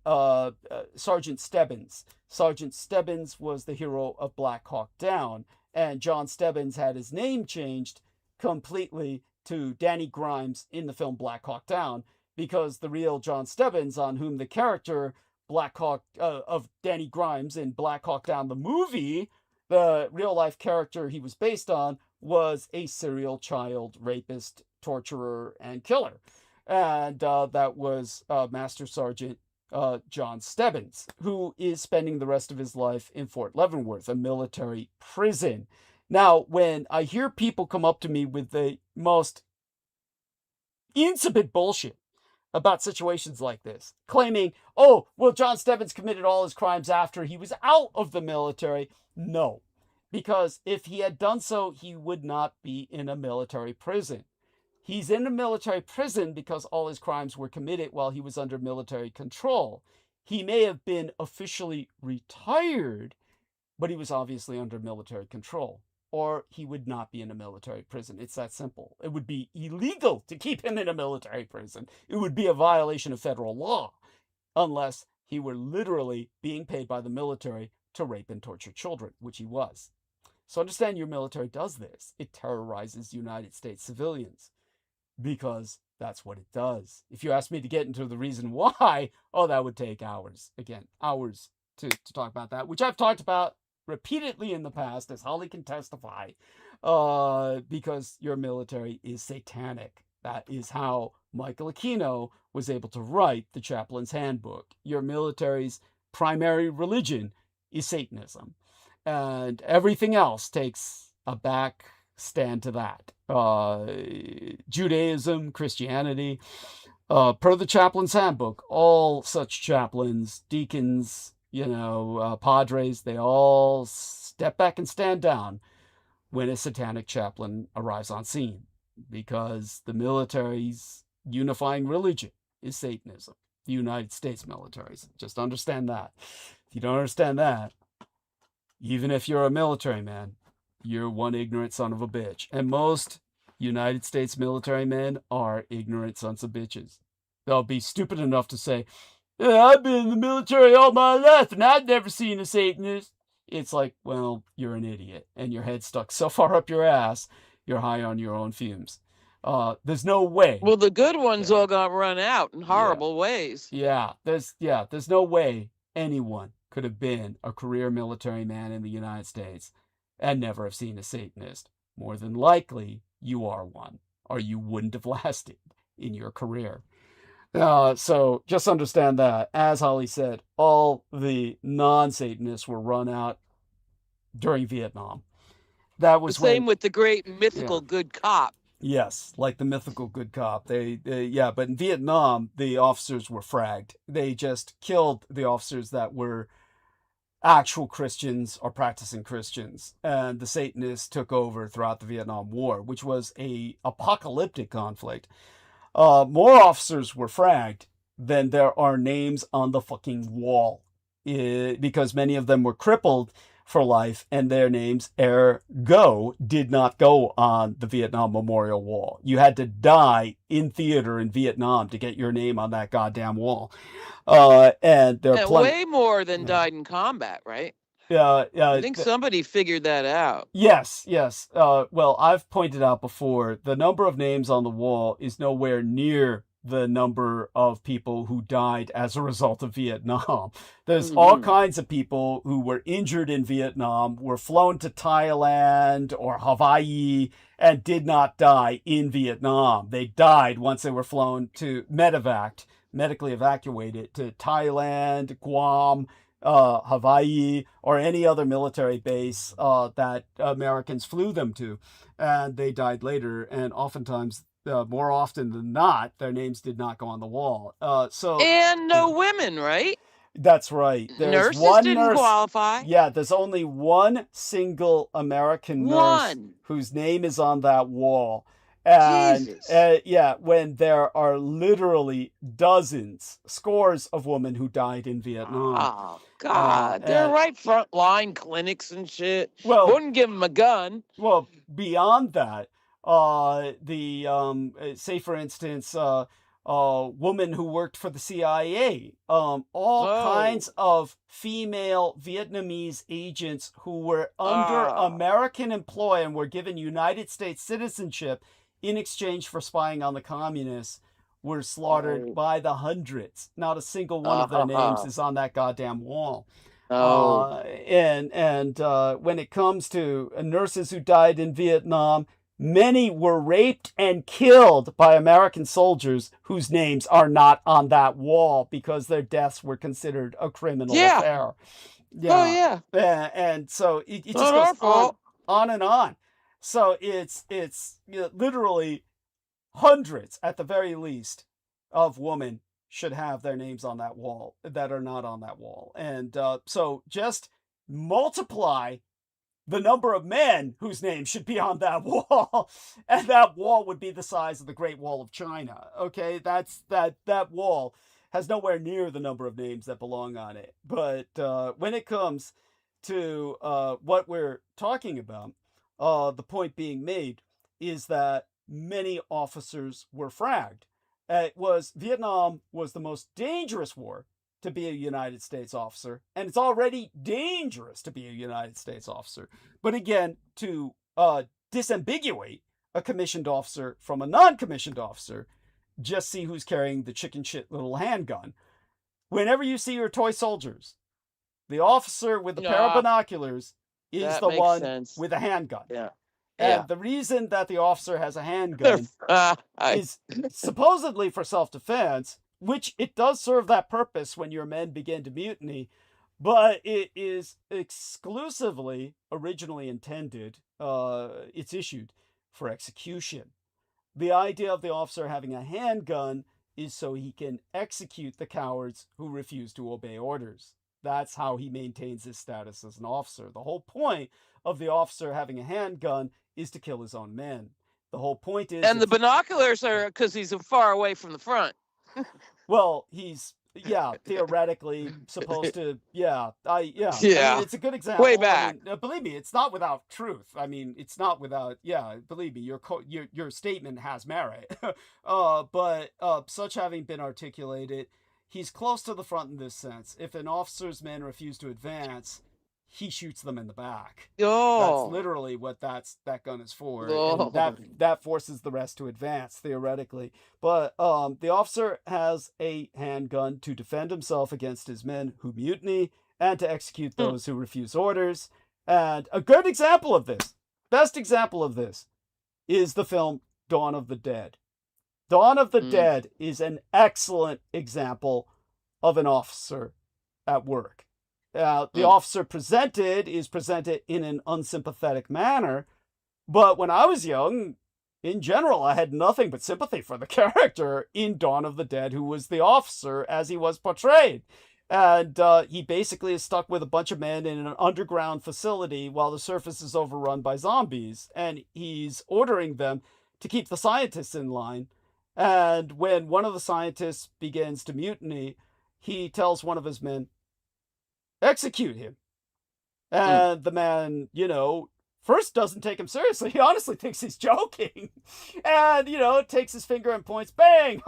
Sergeant Stebbins. Sergeant Stebbins was the hero of Black Hawk Down, and John Stebbins had his name changed completely to Danny Grimes in the film Black Hawk Down, because the real John Stebbins, on whom the character of Danny Grimes in Black Hawk Down, the movie, the real life character he was based on, was a serial child rapist, torturer, and killer. And that was Master Sergeant John Stebbins, who is spending the rest of his life in Fort Leavenworth, a military prison. Now, when I hear people come up to me with the most insipid bullshit about situations like this, claiming, oh, well, John Stebbins committed all his crimes after he was out of the military. No, because if he had done so, he would not be in a military prison. He's in a military prison because all his crimes were committed while he was under military control. He may have been officially retired, but he was obviously under military control, or he would not be in a military prison. It's that simple. It would be illegal to keep him in a military prison. It would be a violation of federal law, unless he were literally being paid by the military to rape and torture children, which he was. So understand, your military does this. It terrorizes United States civilians, because that's what it does. If you ask me to get into the reason why, oh, that would take hours. Again, hours to talk about that, which I've talked about repeatedly in the past, as Holly can testify, because your military is satanic. That is how Michael Aquino was able to write the Chaplain's Handbook. Your military's primary religion is Satanism, and everything else takes a back stand to that. Judaism, Christianity, per the Chaplain's Handbook, all such chaplains, deacons, padres, they all step back and stand down when a satanic chaplain arrives on scene, because the military's unifying religion is Satanism. The United States military's. Just understand that. If you don't understand that, even if you're a military man, you're one ignorant son of a bitch. And most United States military men are ignorant sons of bitches. They'll be stupid enough to say, yeah, I've been in the military all my life and I've never seen a Satanist. It's like, well, you're an idiot and your head's stuck so far up your ass, you're high on your own fumes. There's no way. Well, the good ones all got run out in horrible ways. There's no way anyone could have been a career military man in the United States and never have seen a Satanist. More than likely, you are one, or you wouldn't have lasted in your career. So just understand that, as Holly said, all the non-Satanists were run out during Vietnam. That was the same with the great mythical good cop. Yes, like the mythical good cop. But in Vietnam, the officers were fragged. They just killed the officers that were actual Christians or practicing Christians, and the Satanists took over throughout the Vietnam War, which was a apocalyptic conflict. More officers were fragged than there are names on the fucking wall, because many of them were crippled for life, and their names, ergo, did not go on the Vietnam Memorial Wall. You had to die in theater in Vietnam to get your name on that goddamn wall. And there are way more than died in combat, right? I think somebody figured that out. Yes. Well, I've pointed out before, the number of names on the wall is nowhere near the number of people who died as a result of Vietnam. There's all kinds of people who were injured in Vietnam, were flown to Thailand or Hawaii, and did not die in Vietnam. They died once they were flown to medically evacuated to Thailand, Guam, Hawaii, or any other military base that Americans flew them to. And they died later, and oftentimes, more often than not, their names did not go on the wall. And no women, right? That's right. Nurses didn't qualify. Yeah, there's only one single American nurse whose name is on that wall. And when there are literally dozens, scores of women who died in Vietnam. Oh, God. They're right front line clinics and shit. Well, wouldn't give them a gun. Well, beyond that, say for instance, a woman who worked for the CIA, kinds of female Vietnamese agents who were under American employ and were given United States citizenship in exchange for spying on the communists, were slaughtered by the hundreds. Not a single one of their names is on that goddamn wall. And when it comes to nurses who died in Vietnam, many were raped and killed by American soldiers whose names are not on that wall because their deaths were considered a criminal affair. And so it just goes on and on. So it's literally hundreds, at the very least, of women should have their names on that wall that are not on that wall. And so just multiply the number of men whose names should be on that wall, and that wall would be the size of the Great Wall of China. Okay, that wall has nowhere near the number of names that belong on it. But when it comes to what we're talking about, the point being made is that many officers were fragged. Vietnam was the most dangerous war to be a United States officer, and it's already dangerous to be a United States officer. But again, to disambiguate a commissioned officer from a non-commissioned officer, just see who's carrying the chicken shit little handgun. Whenever you see your toy soldiers, the officer with the pair of binoculars is the one with a handgun. And the reason that the officer has a handgun is supposedly for self-defense, which it does serve that purpose when your men begin to mutiny, but it is exclusively originally intended, it's issued for execution. The idea of the officer having a handgun is so he can execute the cowards who refuse to obey orders. That's how he maintains his status as an officer. The whole point of the officer having a handgun is to kill his own men. The whole point is... And the binoculars are because he's far away from the front. Well, he's, theoretically supposed to, I mean, it's a good example. Way back. I mean, believe me, it's not without truth. I mean, it's not without, believe me, your statement has merit. But such having been articulated, he's close to the front in this sense. If an officer's men refuse to advance, he shoots them in the back. That's literally what that gun is for. And that forces the rest to advance, theoretically. But the officer has a handgun to defend himself against his men who mutiny and to execute those who refuse orders. And a good example of this, best example of this, is the film Dawn of the Dead. Dawn of the Dead is an excellent example of an officer at work. The officer is presented in an unsympathetic manner, but when I was young, in general, I had nothing but sympathy for the character in Dawn of the Dead, who was the officer as he was portrayed. And he basically is stuck with a bunch of men in an underground facility while the surface is overrun by zombies. And he's ordering them to keep the scientists in line. And when one of the scientists begins to mutiny, he tells one of his men, execute him. And the man, first doesn't take him seriously. He honestly thinks he's joking. And, takes his finger and points, bang!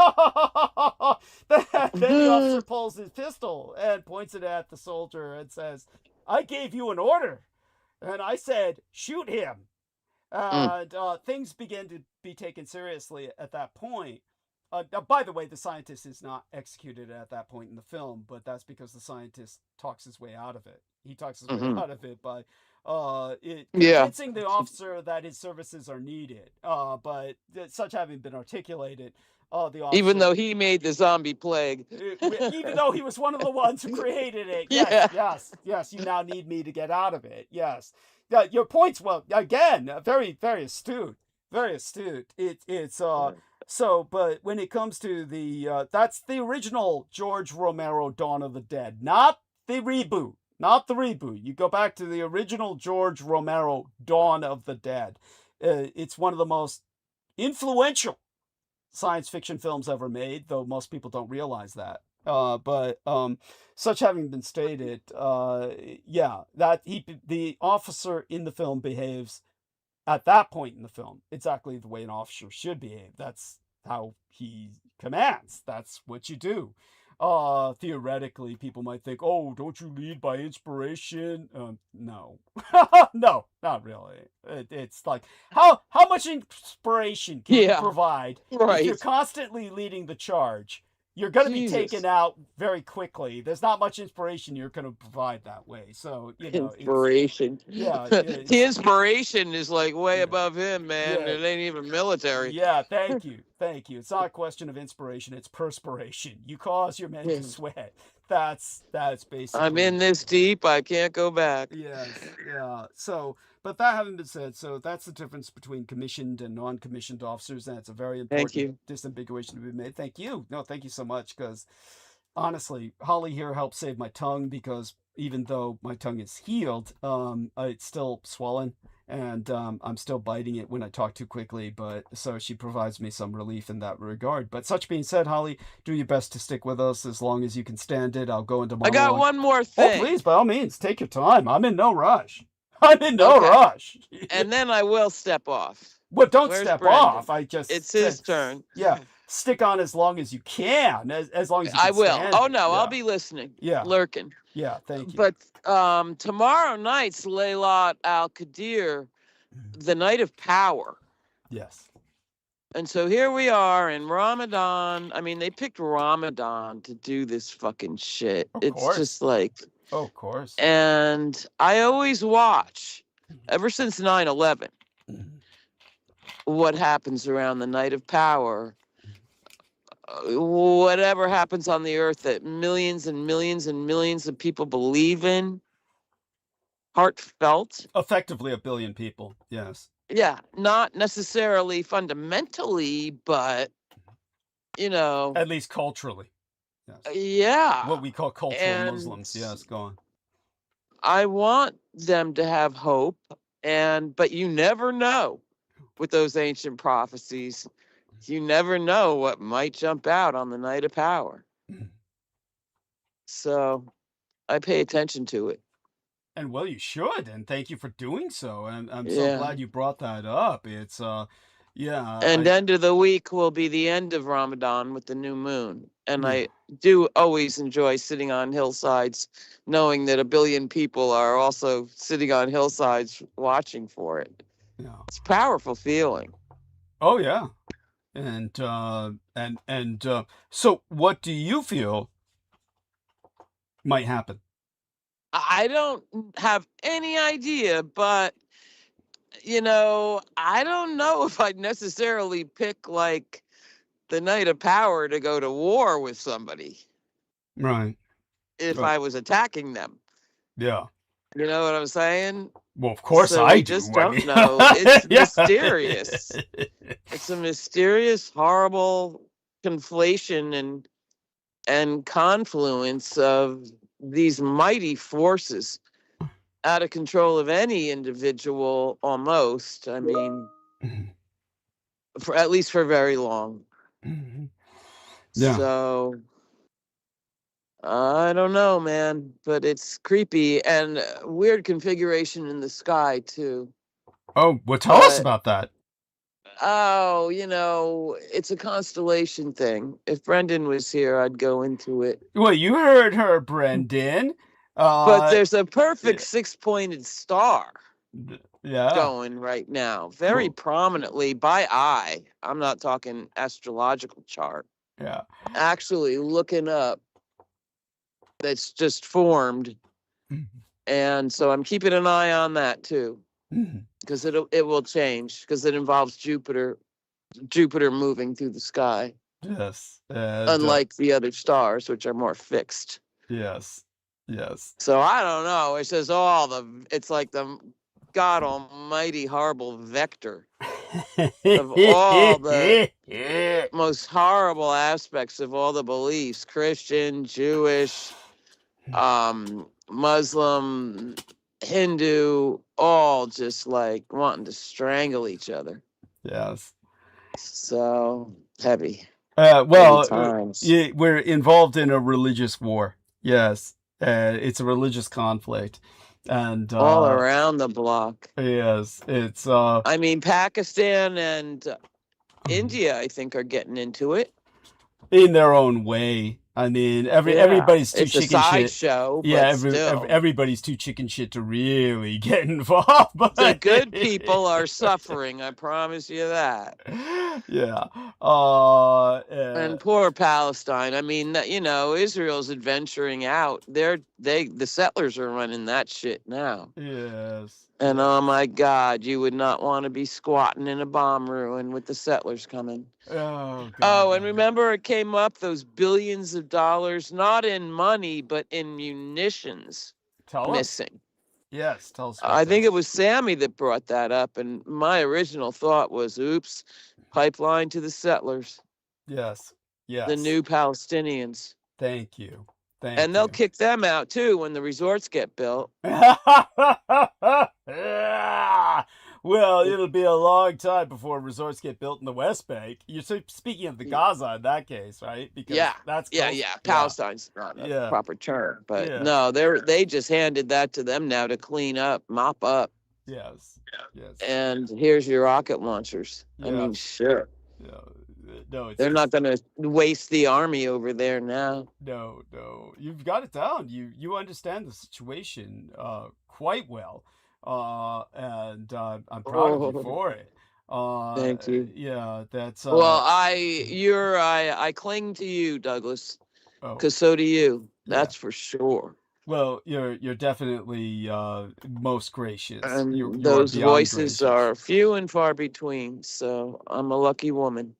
Then the officer pulls his pistol and points it at the soldier and says, I gave you an order. And I said, shoot him. And things begin to be taken seriously at that point. By the way, the scientist is not executed at that point in the film, but that's because the scientist talks his way out of it. He talks his way out of it by convincing the officer that his services are needed. But such having been articulated, the officer, even though he made the zombie plague, even though he was one of the ones who created it, yes, you now need me to get out of it. Yes, your points. Well, again, very, very astute, very astute. It's So, but when it comes to the, that's the original George Romero Dawn of the Dead, not the reboot. Not the reboot. You go back to the original George Romero Dawn of the Dead. It's one of the most influential science fiction films ever made, though most people don't realize that. But such having been stated, that the officer in the film behaves at that point in the film exactly the way an officer should behave. That's how he commands. That's what you do. Theoretically, people might think, oh, don't you lead by inspiration? No. No, not really. It's like, how much inspiration can you provide if you're constantly leading the charge? You're going to be taken out very quickly. There's not much inspiration you're going to provide that way. So, inspiration. The inspiration is like way above him, man. It ain't even military. Yeah, thank you. It's not a question of inspiration. It's perspiration. You cause your men to sweat. That's basically. I'm in this deep. I can't go back. Yes, yeah. So, but that having been said, so that's the difference between commissioned and non-commissioned officers, and it's a very important disambiguation to be made. Thank you. No, thank you so much, because honestly, Holly here helped save my tongue, because even though my tongue is healed, it's still swollen, and I'm still biting it when I talk too quickly, but so she provides me some relief in that regard. But such being said, Holly, do your best to stick with us as long as you can stand it. I'll go into monologue. I got one more thing. Oh, please, by all means, take your time. I'm in no rush. Rush. And then I will step off. Well, don't step off. It's his turn. Yeah. Stick on as long as you can, as long as you can. I will. Stand Oh, no, I'll be listening. Yeah. Lurking. Yeah, thank you. But tomorrow night's Laylat al-Qadr, the Night of Power. Yes. And so here we are in Ramadan. I mean, they picked Ramadan to do this fucking shit. Of course. Just like... Oh, of course. And I always watch, ever since 9/11, what happens around the Night of Power. Whatever happens on the earth that millions and millions and millions of people believe in, heartfelt. Effectively 1 billion people, yes. Yeah, not necessarily fundamentally, but, At least culturally. Yes. Yeah. What we call cultural Muslims. Yes, go on. I want them to have hope, but you never know with those ancient prophecies. You never know what might jump out on the Night of Power. So I pay attention to it. And well, you should, and thank you for doing so. And I'm so glad you brought that up. It's And end of the week will be the end of Ramadan with the new moon. And I do always enjoy sitting on hillsides, knowing that 1 billion people are also sitting on hillsides watching for it. Yeah. It's a powerful feeling. Oh yeah. And so what do you feel might happen? I don't have any idea, but I don't know if I'd necessarily pick like the Night of Power to go to war with somebody. Right. If I was attacking them. Yeah. You know what I'm saying? Well, of course so I just do. don't know. It's mysterious. It's a mysterious, horrible conflation and and confluence of these mighty forces out of control of any individual almost. I mean, for at least for very long. Yeah. So I don't know, man, but it's creepy and weird configuration in the sky too. Oh, well, tell us But about that. oh, you know, it's a constellation thing. If Brendan was here, I'd go into it. Well, you heard her, Brendan. But there's a perfect six-pointed star yeah. going right now, very Cool. prominently by eye. I'm not talking astrological chart. Yeah. Actually looking up, that's just formed. And so I'm keeping an eye on that too, because it will change, because it involves Jupiter moving through the sky. Yes. Unlike the other stars, which are more fixed. Yes. Yes. So I don't know. It says it's like the God Almighty horrible vector of all the most horrible aspects of all the beliefs, Christian, Jewish, Muslim, Hindu, all just like wanting to strangle each other. Yes. So heavy. Well, times. we're involved in a religious war. Yes. It's a religious conflict. And all around the block. Yes. It's I mean, Pakistan and India, I think, are getting into it. In their own way. I mean, everybody's too chicken shit. Show, yeah, still. Everybody's too chicken shit to really get involved. But the good people are suffering. I promise you that. Yeah. And poor Palestine. I mean, you know, Israel's adventuring out. The settlers are running that shit now. Yes. And oh my God, you would not want to be squatting in a bomb ruin with the settlers coming. Oh, God. Oh, and remember it came up, those billions of dollars, not in money, but in munitions missing. Yes, tell us. I think it was Sammy that brought that up. And my original thought was, oops, pipeline to the settlers. Yes. Yes. The new Palestinians. Thank you. And they'll kick them out too when the resorts get built. Well, it'll be a long time before resorts get built in the West Bank. You're speaking of the Gaza in that case, right? Because that's Palestine's not a proper term, but no, they just handed that to them now to clean up, mop up. Yes. Yes. And here's your rocket launchers. I mean, sure. Yeah. No, they're not going to waste the army over there now. No, you've got it down. You understand the situation quite well, and I'm proud of you for it. Thank you. Yeah, that's. Well, I cling to you, Douglas, because so do you. That's for sure. Well, you're definitely most gracious. And those voices are few and far between. So I'm a lucky woman.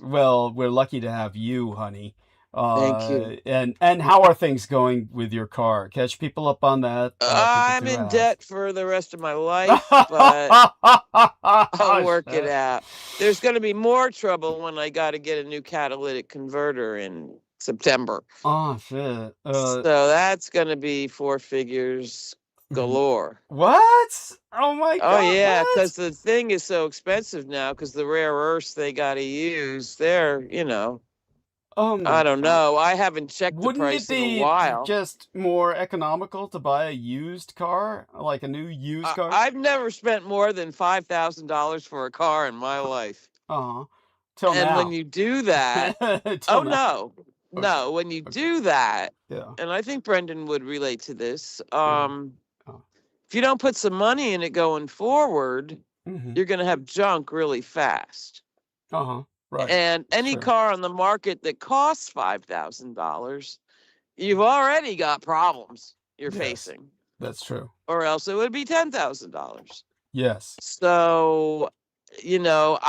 Well, we're lucky to have you, honey. Thank you. And how are things going with your car? Catch people up on that. I'm in debt for the rest of my life, but I'll work it out. There's going to be more trouble when I got to get a new catalytic converter in September. Oh, shit. So that's going to be 4 figures galore. What? Oh my God. Oh yeah, because the thing is so expensive now because the rare earths they got to use, they're, you know, I don't know. I haven't checked the price in a while. Wouldn't it be just more economical to buy a used car, like a new used car? I've never spent more than $5,000 for a car in my life. Till and now. When you do that, no, when you do that, and I think Brendan would relate to this. If you don't put some money in it going forward, you're going to have junk really fast. Right. And any car on the market that costs $5,000, you've already got problems you're facing. That's true. Or else it would be $10,000. Yes. So, you know,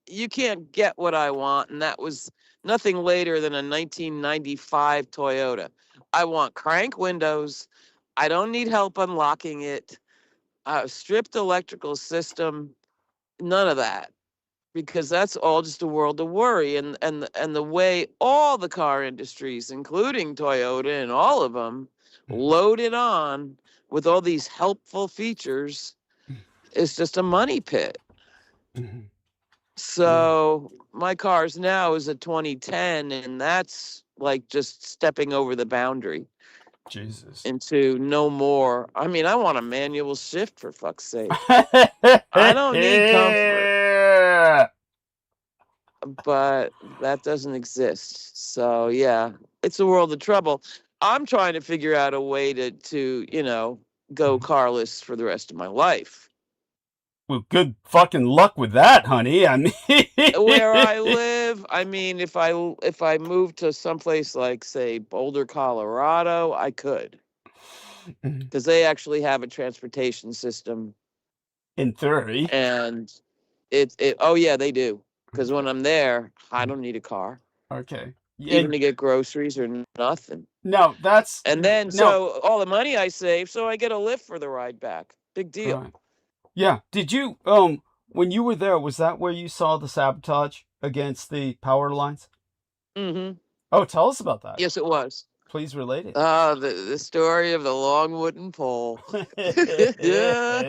you can't get what I want. And that was nothing later than a 1995 Toyota. I want crank windows. I don't need help unlocking it. Stripped electrical system. None of that. because that's all just a world of worry. And the way all the car industries, including Toyota and all of them, load it on with all these helpful features is just a money pit. So my car's now is a 2010, and that's like just stepping over the boundary. Jesus. Into no more. I mean, I want a manual shift, for fuck's sake. I don't need comfort. But that doesn't exist. So yeah, it's a world of trouble. I'm trying to figure out a way to you know, go carless for the rest of my life. Well, good fucking luck with that, honey. I mean, where I live, I mean, if I move to someplace like, say, Boulder, Colorado, I could, because they actually have a transportation system. In theory. And oh yeah, they do. Because when I'm there, I don't need a car. Okay. Even to get groceries or nothing. No, that's. And then so all the money I save, so I get a lift for the ride back. Big deal. Right. Yeah. Did you when you were there, was that where you saw the sabotage against the power lines? Mm-hmm. Oh, tell us about that. Yes, it was. Please relate it. The story of the long wooden pole. Yeah.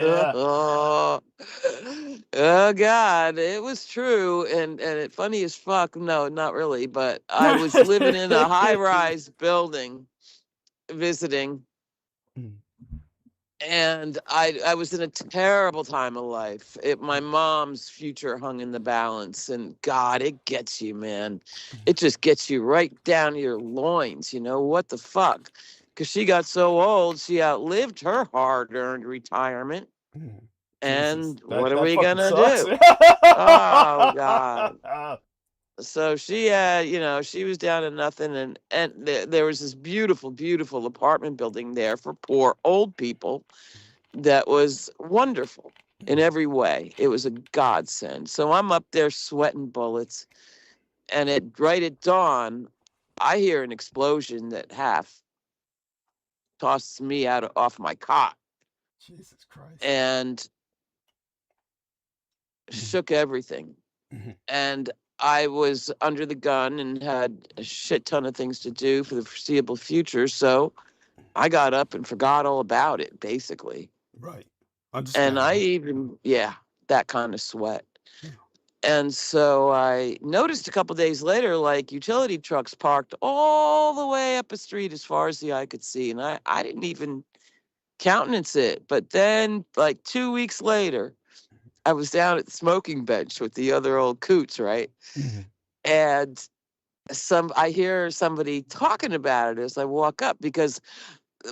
Oh God, it was true, and it funny as fuck. No, not really, but I was living in a high-rise building, visiting, and I was in a terrible time of life. My mom's future hung in the balance, and God, it gets you, man. It just gets you right down to your loins. You know what the fuck? Because she got so old, she outlived her hard-earned retirement. And what are we gonna do? Oh God. So she had, you know, she was down to nothing, and there was this beautiful, beautiful apartment building there for poor old people that was wonderful in every way. It was a godsend. So I'm up there sweating bullets, and right at dawn, I hear an explosion that half tosses me off my cot. Jesus Christ. And shook everything. And I was under the gun and had a shit ton of things to do for the foreseeable future. So I got up and forgot all about it, basically. Right. And I even, that kind of sweat. Yeah. And so I noticed a couple days later, like utility trucks parked all the way up a street as far as the eye could see. And I didn't even countenance it. But then, like 2 weeks later, I was down at the smoking bench with the other old coots, right? And I hear somebody talking about it as I walk up, because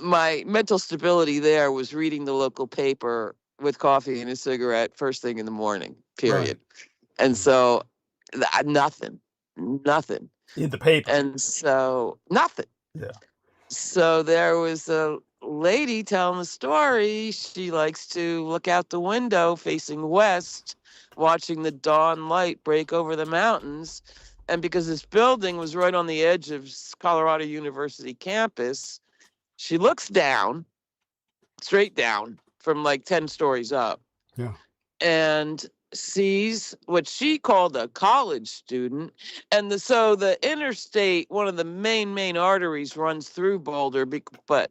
my mental stability there was reading the local paper with coffee and a cigarette first thing in the morning, period. Right. And so nothing in the paper. And so nothing. Yeah. So there was a lady telling the story. She likes to look out the window facing west, watching the dawn light break over the mountains. And because this building was right on the edge of Colorado University campus, she looks down, straight down from like 10 stories up. Yeah. And sees what she called a college student. And so the interstate, one of the main arteries, runs through Boulder, but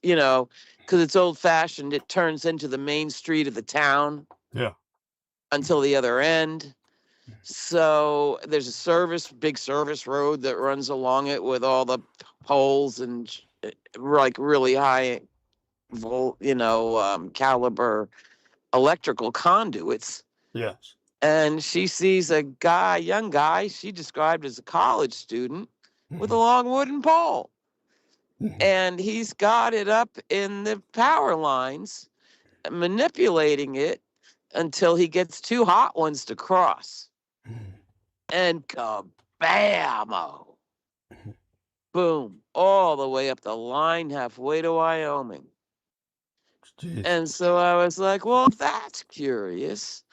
you know, because it's old fashioned, it turns into the main street of the town. Yeah. Until the other end. So there's a big service road that runs along it with all the poles and like really high caliber electrical conduits. Yes. And she sees a young guy, she described as a college student, with a long wooden pole. And he's got it up in the power lines, manipulating it until he gets two hot ones to cross. And kabam! Boom, all the way up the line, halfway to Wyoming. Jeez. And so I was like, well, that's curious.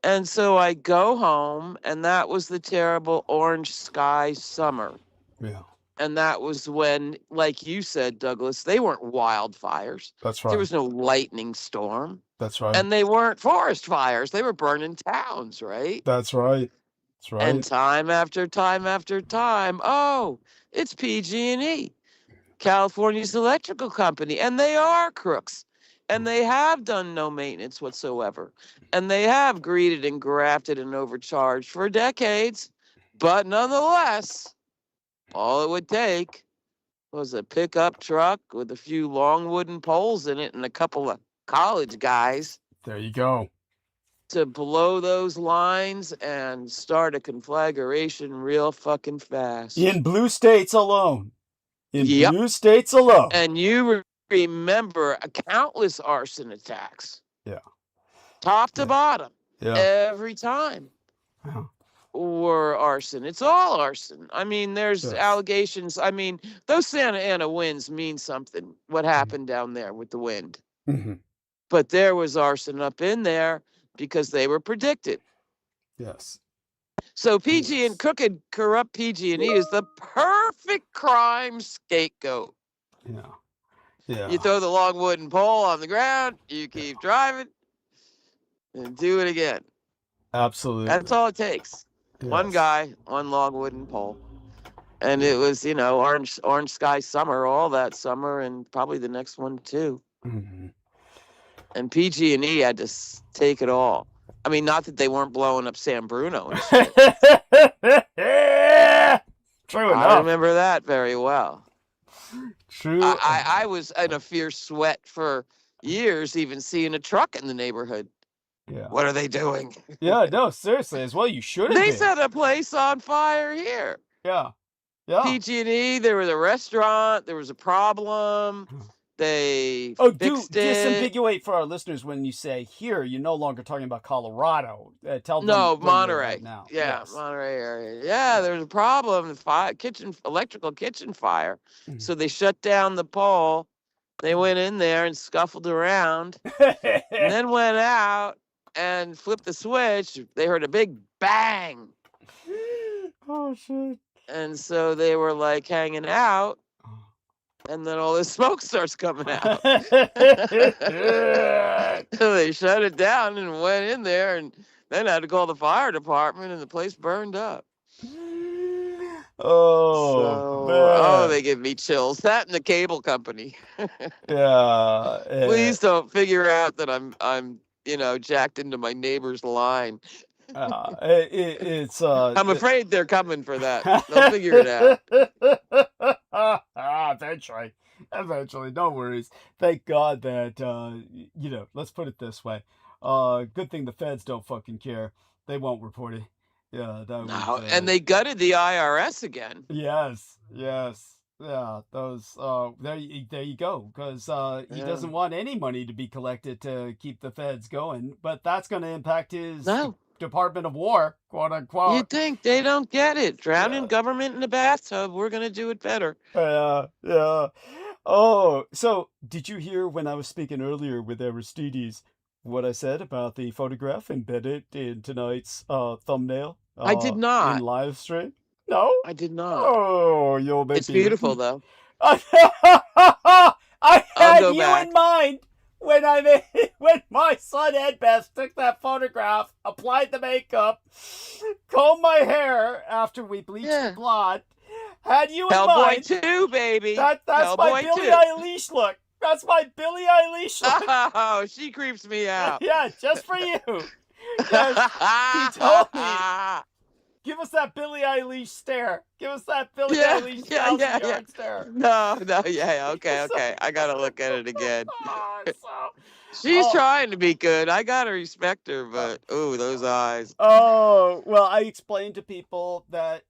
And so I go home, and that was the terrible orange sky summer. Yeah. And that was when, like you said, Douglas, they weren't wildfires. That's There right. was no lightning storm. That's right. And they weren't forest fires. They were burning towns, right? That's right. That's right. And time after time after time, oh, it's PG&E, California's electrical company, and they are crooks. And they have done no maintenance whatsoever. And they have greeted and grafted and overcharged for decades. But nonetheless, all it would take was a pickup truck with a few long wooden poles in it and a couple of college guys There you go. to blow those lines and start a conflagration real fucking fast. In blue states alone. In Yep. blue states alone. And you remember countless arson attacks. Yeah. Top to bottom. Yeah. Every time. Yeah. Or arson. It's all arson. I mean, there's Yes. allegations. I mean, those Santa Ana winds mean something, what happened down there with the wind. Mm-hmm. But there was arson up in there because they were predicted. Yes. So PG and Yes. crooked, corrupt PG&E is the perfect crime scapegoat. Yeah. Yeah. You throw the long wooden pole on the ground, you keep driving, and do it again. Absolutely. That's all it takes. One Yes. guy, one long wooden pole. And it was, you know, orange sky summer, all that summer, and probably the next one too. Mhm. And PG&E had to take it all. I mean, not that they weren't blowing up San Bruno and shit. True I enough. remember that very well. True. I was in a fierce sweat for years, even seeing a truck in the neighborhood. Yeah. What are they doing? Yeah. No. Seriously, as well. You should have. They been. set a place on fire here. Yeah. Yeah. PG&E, there was a restaurant, there was a problem. They fixed it. Disambiguate for our listeners when you say here, you're no longer talking about Colorado. Tell them. No, where you're Monterey. at now. Yeah, Yes. Monterey area. Yeah, there was a problem. Electrical kitchen fire. Mhm. So they shut down the pole. They went in there and scuffled around, and then went out and flipped the switch. They heard a big bang, Oh shit. and so they were like hanging out. And then all this smoke starts coming out. So they shut it down and went in there, and then had to call the fire department, and the place burned up. Oh, They give me chills. That and the cable company. yeah. Please don't figure out that I'm jacked into my neighbor's line. It's I'm afraid they're coming for that. They'll figure it out. Eventually, no worries. Thank God that let's put it this way. Good thing the feds don't fucking care. They won't report it. Yeah, that was, No, and they gutted the IRS again. Yes. Yeah, those there you go, because he Yeah. doesn't want any money to be collected to keep the feds going, but that's going to impact his No. Department of War, quote unquote. You think they don't get it? Drowning Yeah. government in a bathtub. We're gonna do it better. Yeah. Oh, so did you hear when I was speaking earlier with Aristides what I said about the photograph embedded in tonight's thumbnail? I did not. In live stream. No. I did not. Oh, you'll make It's beautiful though. I I'll had go you back. in mind when when my son Ed Best took that photograph, applied the makeup, combed my hair after we bleached Yeah. it blonde. Had you in Hellboy mind. 2, baby. That's my Hellboy Billie 2. Eilish look. That's my Billie Eilish look. Oh, she creeps me out. Yeah, just for you. Yes, he told me. Give us that Billie Eilish stare. Give us that Billie Eilish yard stare. No, okay. I gotta look at it again. She's Oh. trying to be good. I gotta respect her, but those eyes. Oh, well, I explained to people that,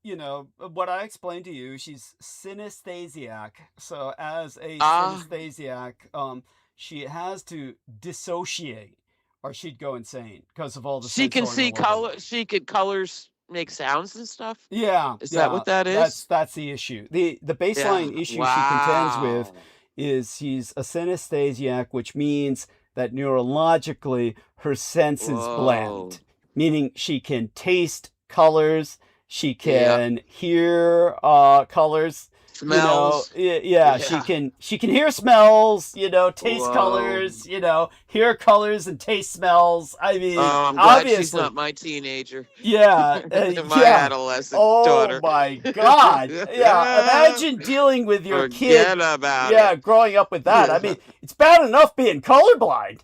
what I explained to you, she's synesthesiac. So as a synesthesiac, she has to dissociate or she'd go insane because of all the She can see sensorial organs. color. She could colors make sounds and stuff. Yeah. Is that what that is? That's the issue. The baseline issue she contends with is she's a synesthesiac, which means that neurologically her senses blend, meaning she can taste colors, she can hear colors. Smells. Yeah, she can hear smells, taste Whoa. colors, hear colors and taste smells. I mean, I'm glad obviously, she's not my teenager. yeah, My adolescent daughter. Oh my God. Yeah, imagine dealing with your kid. Forget about Yeah, it. growing up with that. I mean, it's bad enough being colorblind.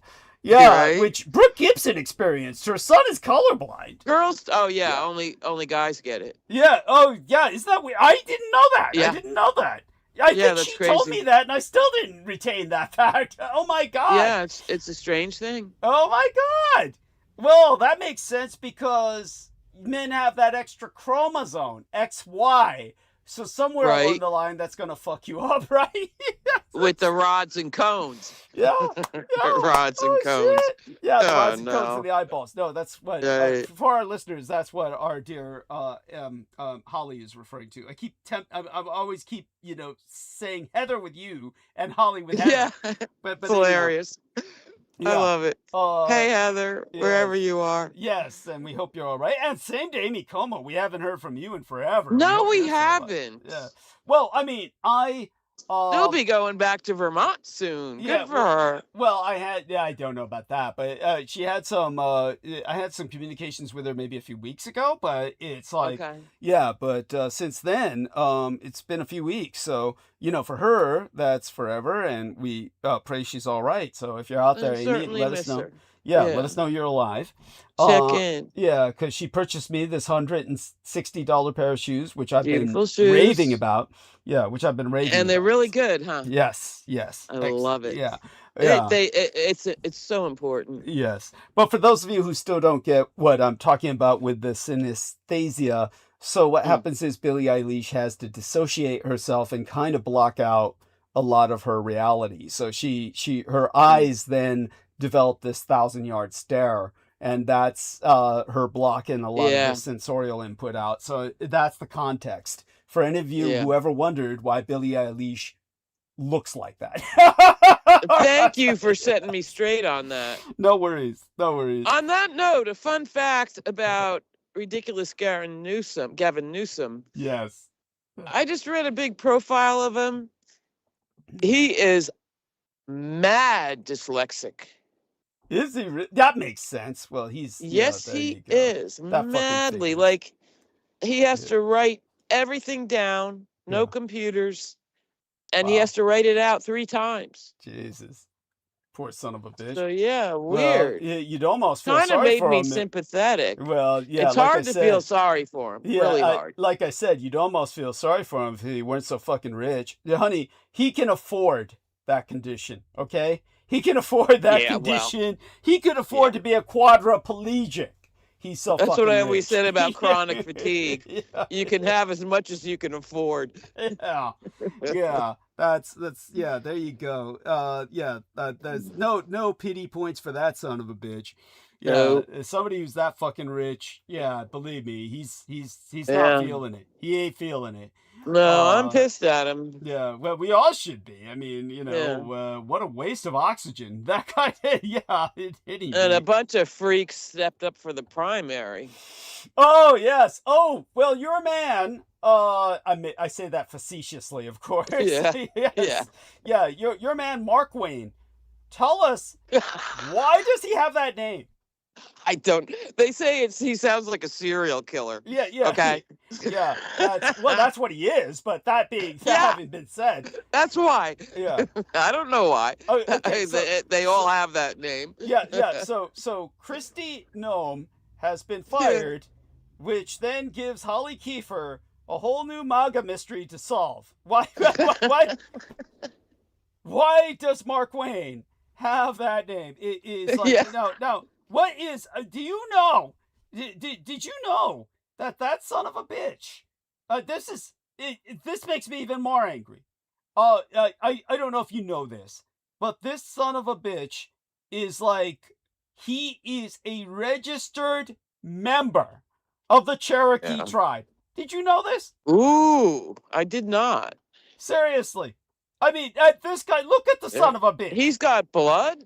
Yeah, Right? which Brooke Gibson experienced. Her son is colorblind. Girls, oh yeah, only guys get it. Yeah. Oh, yeah. Isn't that weird? I didn't know that. Yeah. I didn't know that. I Yeah, think that's she told crazy. me that, and I still didn't retain that fact. Oh my God. Yeah, it's a strange thing. Oh my God. Well, that makes sense because men have that extra chromosome, XY. So somewhere along Right. the line, that's gonna fuck you up, right? With the rods and cones. Yeah. Rods and cones. Shit. Yeah, the Oh, rods and cones no. and the eyeballs. No, that's what Right. for our listeners. That's what our dear Holly is referring to. I always keep saying Heather with you and Holly with Heather. Yeah, but it's hilarious. Yeah. I love it. Hey Heather, wherever yes. you are. Yes, and we hope you're all right. And same to Amy Como. We haven't heard from you in forever. No, hope we you're still alive. haven't. Yeah. Well, I mean, She'll be going back to Vermont soon. yeah, Good for her. Well, I don't know about that, but she had some. I had some communications with her maybe a few weeks ago, but it's like, Okay. yeah, but since then, it's been a few weeks. So for her, that's forever, and we pray she's all right. So if you're out there, Amy, Certainly let miss us know. her. Yeah, Yeah. let us know you're alive. Check in. Yeah, because she purchased me this $160 pair of shoes, which I've Beautiful been shoes. raving about. Yeah, which I've been raving And they're about. really good, huh? Yes. I love it. Yeah. It's so important. Yes. But for those of you who still don't get what I'm talking about with the synesthesia, so what happens is Billie Eilish has to dissociate herself and kind of block out a lot of her reality. So her eyes then develop this 1,000-yard stare, and that's her blocking a lot of the sensorial input out. So that's the context. For any of you who ever wondered why Billie Eilish looks like that. Thank you for setting me straight on that. No worries. No worries. On that note, a fun fact about ridiculous Gavin Newsom. Yes. I just read a big profile of him. He is mad dyslexic. Is he? That makes sense. Well, he's Yes, there he you go. is That fucking madly. figures. Like he has to write everything down, no Yeah. computers, and he Wow. has to write it out 3 times. Jesus, poor son of a bitch. So yeah, Well, weird. you'd almost feel Kind of sorry made for me him. sympathetic. Well, yeah, It's like hard I to said, feel sorry for him. Yeah, Really hard. like I said, you'd almost feel sorry for him if he weren't so fucking rich. Yeah, honey, he can afford that condition. Okay, he can afford that Yeah, well. condition. He could afford to be a quadriplegic. He's so That's fucking what I rich. always said about chronic fatigue. Yeah. You can have as much as you can afford. Yeah, that's yeah, there you go. There's no pity points for that son of a bitch. Yeah, No. somebody who's that fucking rich, yeah, believe me, he's Yeah. not feeling it. He ain't feeling it. No, I'm pissed at him. Yeah, well, we all should be. I mean, what a waste of oxygen. That guy, yeah, hitting And me. a bunch of freaks stepped up for the primary. Oh yes. Oh well, your man. I say that facetiously, of course. Yeah. Yes. Yeah. Your man, Mark Wayne. Tell us, why does he have that name? I don't. They say he sounds like a serial killer. Yeah. Okay. Yeah. That's what he is. But that having been said, That's why. yeah. I don't know why. Oh, okay, so- they all have that name. Yeah. So Kristi Noem has been fired, which then gives Holly Kiefer a whole new MAGA mystery to solve. Why does Mark Wayne have that name? It is like no. What is? Do you know? Did you know that son of a bitch? This makes me even more angry. I don't know if you know this, but this son of a bitch is like, he is a registered member of the Cherokee tribe. Did you know this? Ooh, I did not. Seriously. I mean, this guy, look at the son of a bitch. He's got blood.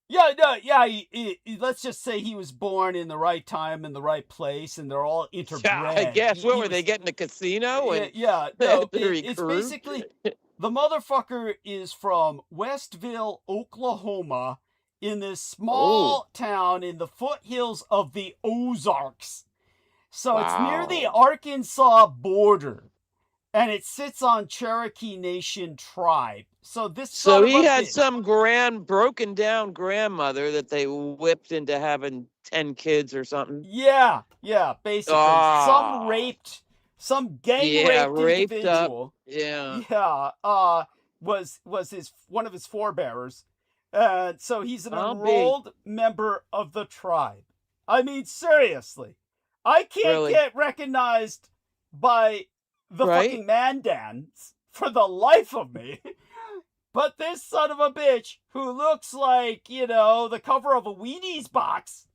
Yeah, no, yeah. Let's just say he was born in the right time in the right place, and they're all interbred. Yeah, I guess. What He were they was, getting a casino and yeah. they No, had to it's recruit? basically the motherfucker is from Westville, Oklahoma, in this small town in the foothills of the Ozarks. So it's near the Wow. Arkansas border, and it sits on Cherokee Nation tribe. So this son So of he a had bitch. some broken down grandmother that they whipped into having 10 kids or something. Yeah, basically. Some Ah, raped, some gang yeah, raped raped up. individual. Yeah. Yeah, was one of his forebearers. So he's an I'll be. enrolled member of the tribe. I mean, seriously. I can't Really. get recognized by the Right? fucking Mandans for the life of me. But this son of a bitch who looks like, the cover of a Wheaties box,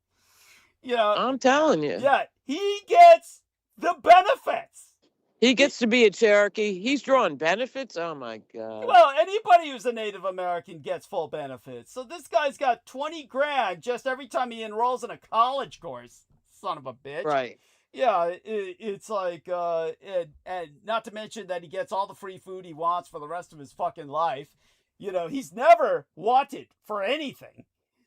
I'm telling you. yeah, he gets the benefits. He gets to be a Cherokee. He's drawing benefits. Oh my God. Well, anybody who's a Native American gets full benefits. So this guy's got 20 grand just every time he enrolls in a college course. Son of a bitch. Right. Yeah, it's like, and not to mention that he gets all the free food he wants for the rest of his fucking life. He's never wanted for anything.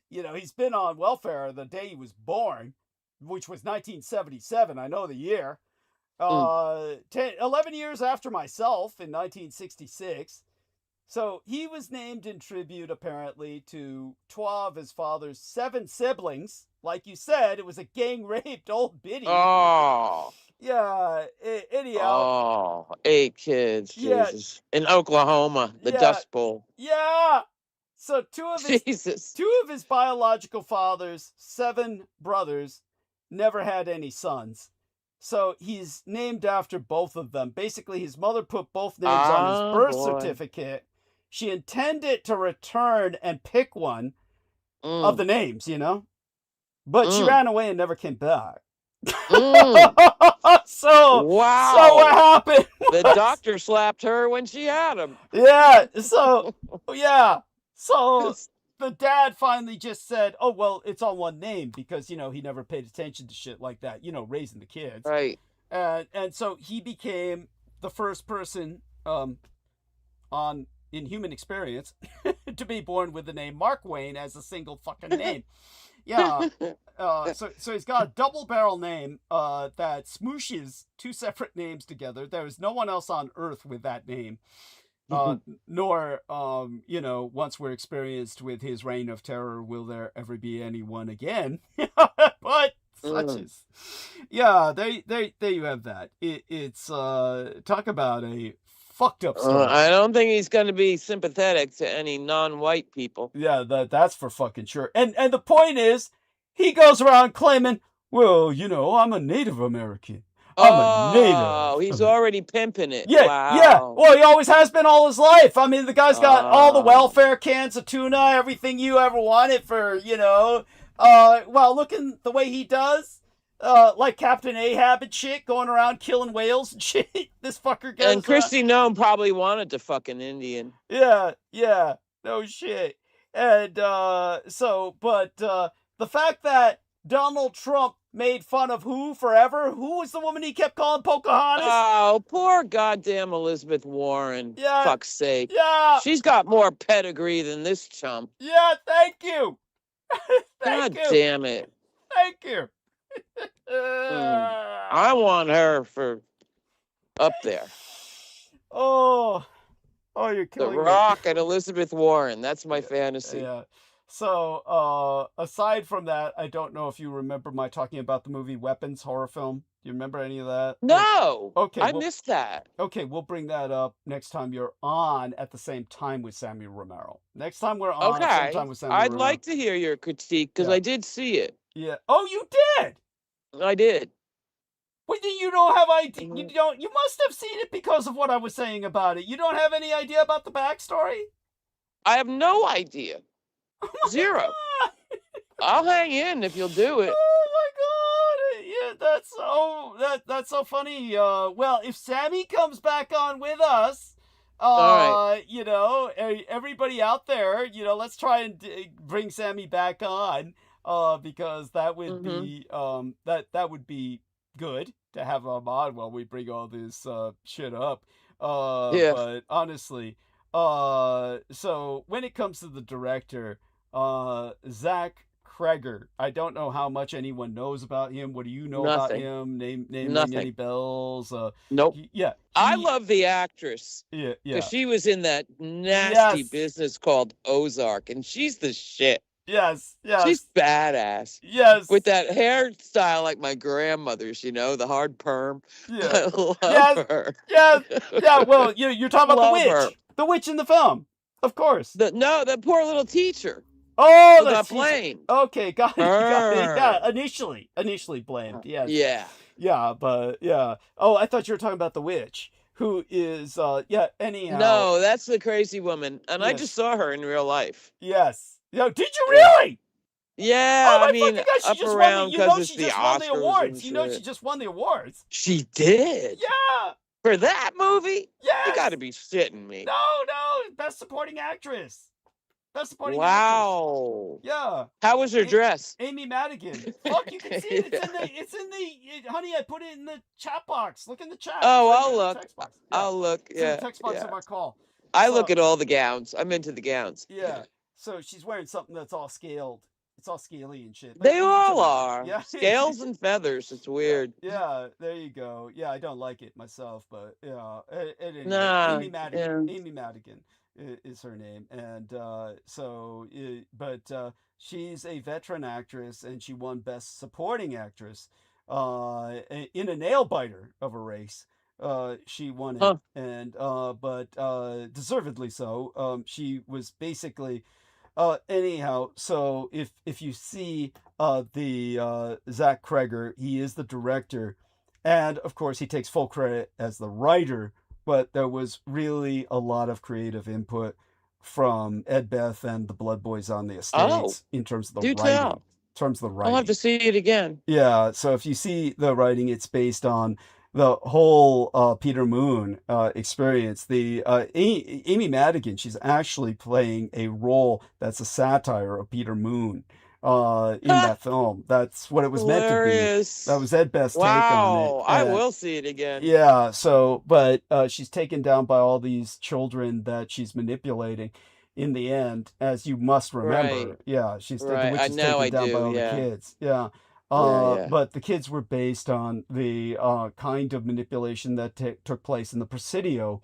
He's been on welfare the day he was born, which was 1977. I know the year. 11 years after myself in 1966. So he was named in tribute, apparently, to 12 of his father's 7 siblings. Like you said, it was a gang-raped old biddy. Oh. Yeah, anyhow. Oh, 8 kids. Yeah. Jesus. In Oklahoma, the Yeah. Dust Bowl. Yeah. So two of Jesus. his biological fathers, 7 brothers, never had any sons. So he's named after both of them. Basically, his mother put both names on his birth certificate. She intended to return and pick one of the names, but she ran away and never came back. So what happened? The doctor slapped her when she had him. Yeah. So the dad finally just said, "Oh well, it's on one name," because he never paid attention to shit like that. Raising the kids. Right. And so he became the first person in human experience to be born with the name Mark Wayne as a single fucking name. Yeah. So he's got a double barrel name that smooshes 2 separate names together. There is no one else on earth with that name. Nor, once we're experienced with his reign of terror, will there ever be anyone again? But such is, yeah. There you have that. It's talk about a fucked up story. I don't think he's going to be sympathetic to any non-white people. Yeah, that's for fucking sure. And the point is, he goes around claiming, well, I'm a Native American. I'm a Native. Oh, he's already pimping it. Yeah, wow. Yeah. Well, he always has been all his life. I mean, the guy's got all the welfare cans of tuna, everything you ever wanted for, well, looking the way he does, like Captain Ahab and shit, going around killing whales and shit. This fucker goes. And Christy Nome probably wanted to fuck an Indian. Yeah, no shit. And the fact that Donald Trump made fun of who forever? Who was the woman he kept calling Pocahontas? Oh, poor goddamn Elizabeth Warren. Yeah. Fuck's sake. Yeah. She's got more pedigree than this chump. Yeah, thank you. God damn it. Thank you. I want her for up there. Oh, you're killing The Rock and Elizabeth Warren. That's my fantasy. Yeah. So, aside from that, I don't know if you remember my talking about the movie Weapons horror film. Do you remember any of that? No. Okay. I missed that. Okay, we'll bring that up next time you're on at the same time with Samuel Romero. Next time we're on at the same time with Samuel I'd Romero. like to hear your critique because I did see it. Yeah. Oh, you did? I did. Wait, you don't have idea? You must have seen it because of what I was saying about it. You don't have any idea about the backstory? I have no idea. Zero. I'll hang in if you'll do it. Oh my god! Yeah, that's so funny. Well, if Sammy comes back on with us, right. You know, everybody out there, you know, let's try and bring Sammy back on, because that would Mm-hmm. be, that would be good to have him on while we bring all this shit up. Yeah. But honestly, so when it comes to the director, Zach Kreger, I don't know how much anyone knows about him. What do you know about Nothing. him? Name ring any Nothing. bells? Nope. Yeah, I love the actress yeah, because yeah. she was in that nasty Yes. business called Ozark, and she's the shit. Yes, She's yes, badass. yes, With that hairstyle like my grandmother's, you know, the hard perm. yeah, I love yes, her. yes, yeah. Well, you're talking about Love her. the witch in the film, of course. The poor little teacher Oh, who got that's blamed. okay. Got it. Yeah, Her. initially blamed. Yes. Yeah. Yeah, but yeah. Oh, I thought you were talking about the witch, who is yeah. Anyhow. No, that's the crazy woman. And I Yes. just saw her in real life. Yes. Yo, did you Yeah. really? Yeah, Oh my I mean, fucking God! She up just around won the. You because know, it's she the just won the Oscars and awards. You know, she shit. just won the awards. She did? Yeah. For that movie? Yes. You got to be shitting me. No, best supporting actress. Best supporting actress. Wow. Yeah. How was her dress? Amy Madigan. Look, you can see it. It's in the. Honey, I put it in the chat box. Look in the chat. Oh, It's right I'll there in the look. text box. Yeah. I'll look. It's in Yeah. the text box Yeah. of our call. I So- look at all the gowns. I'm into the gowns. Yeah. So she's wearing something that's all scaled. It's all scaly and shit. They Like, all each of are. them. Yeah. Scales and feathers. It's weird. Yeah, there you go. Yeah, I don't like it myself, but yeah. Anyway, Nah, Amy Madigan. yeah. Amy Madigan is her name, and she's a veteran actress, and she won Best Supporting Actress in a nail biter of a race. She won it, Huh. and but deservedly so. She was basically. Anyhow, so if you see the Zach Kreger, he is the director, and of course he takes full credit as the writer. But there was really a lot of creative input from Ed Beth and the Blood Boys on the Estates in terms of the Do writing. tell. In terms of the writing. I'll have to see it again. Yeah, so if you see the writing, it's based on the whole Peter Moon experience. The Amy Madigan, she's actually playing a role that's a satire of Peter Moon in that film. That's what it was meant to be. Hilarious. That was Ed Best's take on Wow. it. I And- will see it again. Yeah, so, but she's taken down by all these children that she's manipulating in the end, as you must remember. Right. Yeah, she's the Right. witch is Now taken I down by do, all yeah. the kids. Yeah. Yeah. But the kids were based on the kind of manipulation that took place in the Presidio.